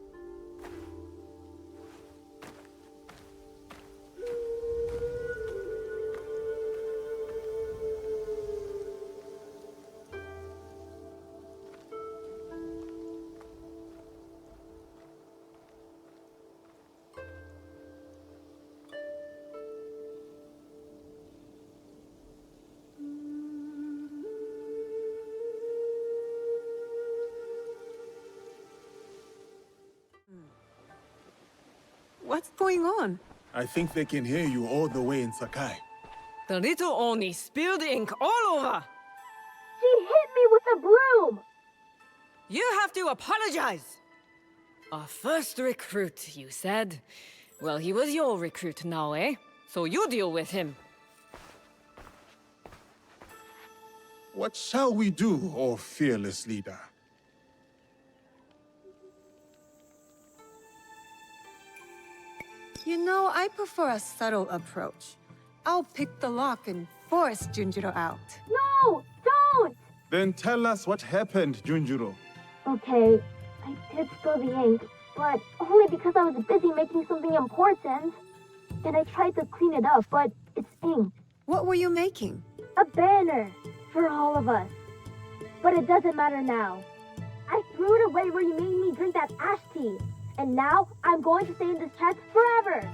What's going on? I think they can hear you all the way in Sakai. The little Oni spilled ink all over! She hit me with a broom! You have to apologize! Our first recruit, you said? Well, he was your recruit now, eh? So you deal with him. What shall we do, O fearless leader? You know, I prefer a subtle approach. I'll pick the lock and force Junjiro out. No! Don't! Then tell us what happened, Junjiro. Okay, I did spill the ink, but only because I was busy making something important. And I tried to clean it up, but it's ink. What were you making? A banner for all of us. But it doesn't matter now. I threw it away where you made me drink that ash tea. And now I'm going to stay in this chat forever.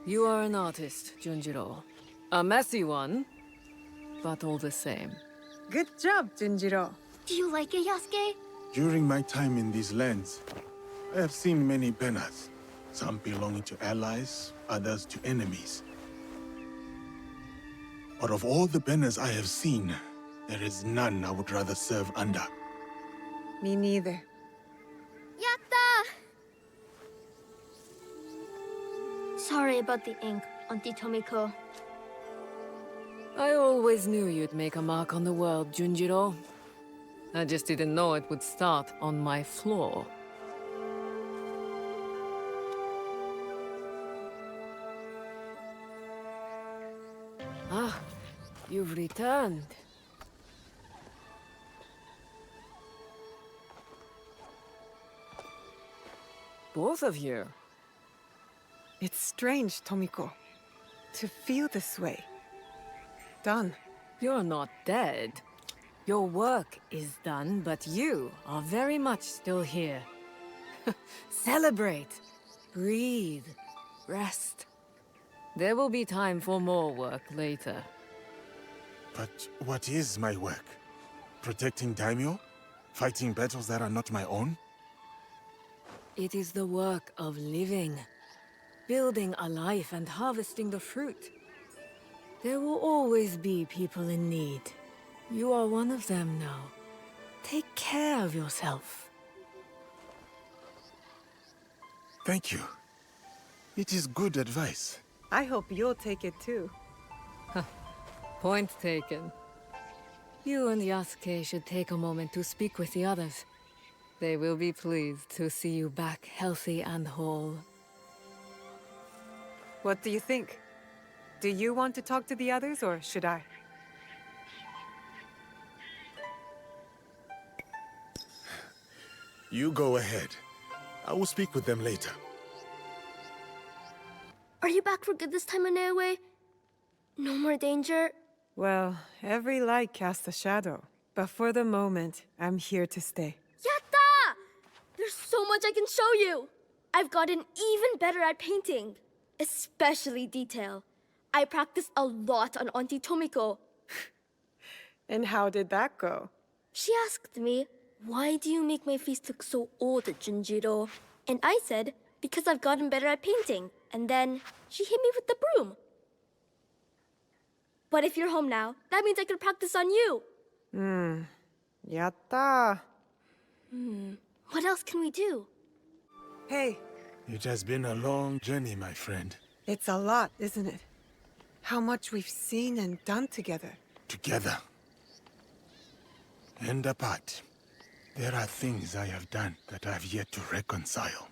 You are an artist, Junjiro. A messy one, but all the same. Good job, Junjiro. Do you like it, Yasuke? During my time in these lands, I have seen many banners. Some belonging to allies, others to enemies. But of all the banners I have seen, there is none I would rather serve under. Me neither. Yatta! Sorry about the ink, Auntie Tomiko. I always knew you'd make a mark on the world, Junjiro. I just didn't know it would start on my floor. Ah, you've returned. Both of you. It's strange, Tomiko. To feel this way. Done. You're not dead. Your work is done, but you are very much still here. Celebrate. Breathe. Rest. There will be time for more work later. But what is my work? Protecting daimyo? Fighting battles that are not my own? It is the work of living. Building a life and harvesting the fruit. There will always be people in need. You are one of them now. Take care of yourself. Thank you. It is good advice. I hope you'll take it too. Point taken. You and Yasuke should take a moment to speak with the others. They will be pleased to see you back healthy and whole. What do you think? Do you want to talk to the others, or should I? You go ahead. I will speak with them later. Are you back for good this time, Inoue? No more danger? Well, every light casts a shadow. But for the moment, I'm here to stay. Yatta! There's so much I can show you! I've gotten even better at painting. Especially detail. I practiced a lot on Auntie Tomiko. And how did that go? She asked me, why do you make my face look so old, Junjiro? And I said, because I've gotten better at painting. And then she hit me with the broom. But if you're home now, that means I could practice on you. Yatta. What else can we do? Hey. It has been a long journey, my friend. It's a lot, isn't it? How much we've seen and done together. Together. And apart. There are things I have done that I've yet to reconcile.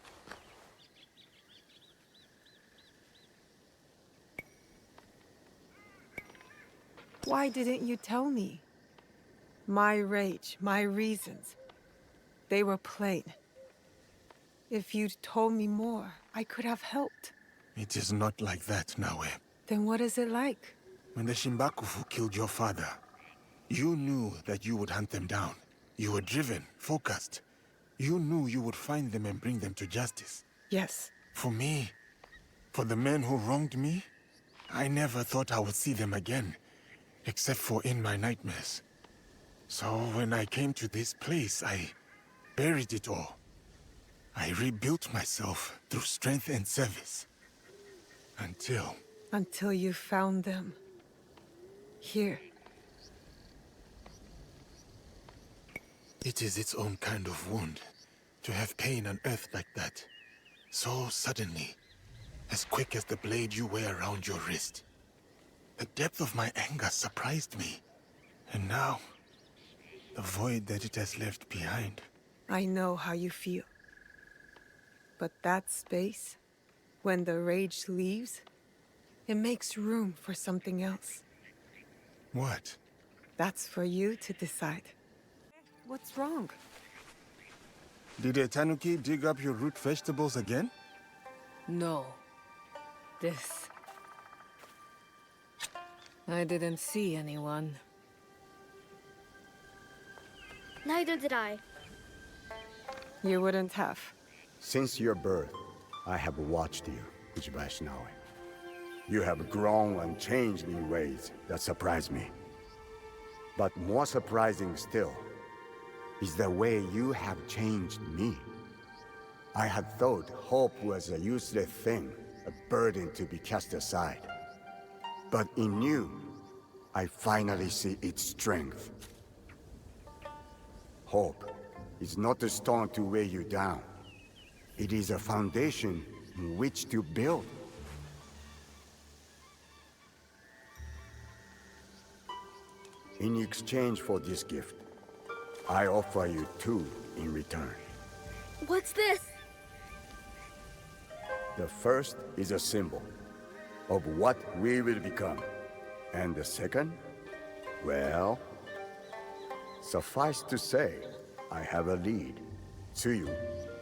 Why didn't you tell me? My rage, my reasons. They were plain. If you'd told me more, I could have helped. It is not like that, Nawe. Then what is it like? When the Shimbakufu killed your father, you knew that you would hunt them down. You were driven, focused. You knew you would find them and bring them to justice. Yes. For me, for the men who wronged me, I never thought I would see them again, except for in my nightmares. So when I came to this place, I buried it all. I rebuilt myself through strength and service. Until you found them. Here. It is its own kind of wound, to have pain unearthed like that. So suddenly, as quick as the blade you wear around your wrist. The depth of my anger surprised me. And now, the void that it has left behind. I know how you feel. But that space, when the rage leaves, it makes room for something else. What? That's for you to decide. What's wrong? Did a tanuki dig up your root vegetables again? No. This. I didn't see anyone. Neither did I. You wouldn't have. Since your birth, I have watched you, Uchibashi Nawe. You have grown and changed in ways that surprise me. But more surprising still is the way you have changed me. I had thought hope was a useless thing, a burden to be cast aside. But in you, I finally see its strength. Hope is not a stone to weigh you down. It is a foundation in which to build. In exchange for this gift, I offer you 2 in return. What's this? The first is a symbol of what we will become. And the second? Well, suffice to say, I have a lead. Tsuyu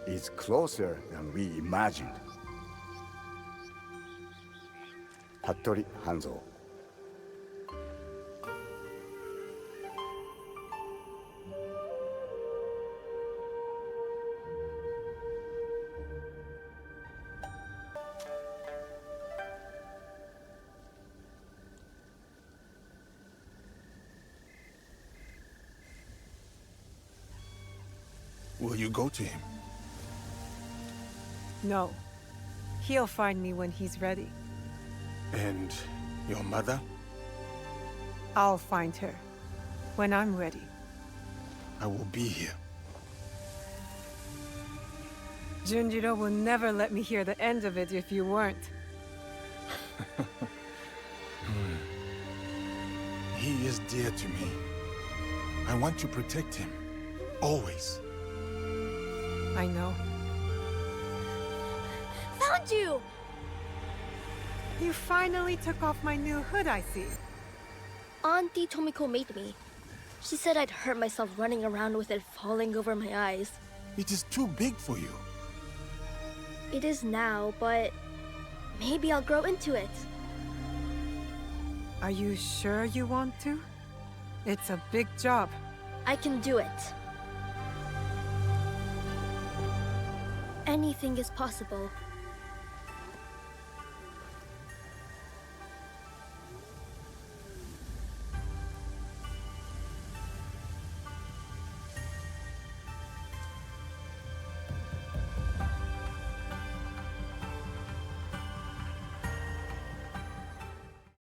is closer than we imagined. Hattori Hanzo. Will you go to him? No. He'll find me when he's ready. And your mother? I'll find her. When I'm ready. I will be here. Junjiro will never let me hear the end of it if you weren't. He is dear to me. I want to protect him. Always. I know. Found you! You finally took off my new hood, I see. Auntie Tomiko made me. She said I'd hurt myself running around with it falling over my eyes. It is too big for you. It is now, but maybe I'll grow into it. Are you sure you want to? It's a big job. I can do it. Anything is possible.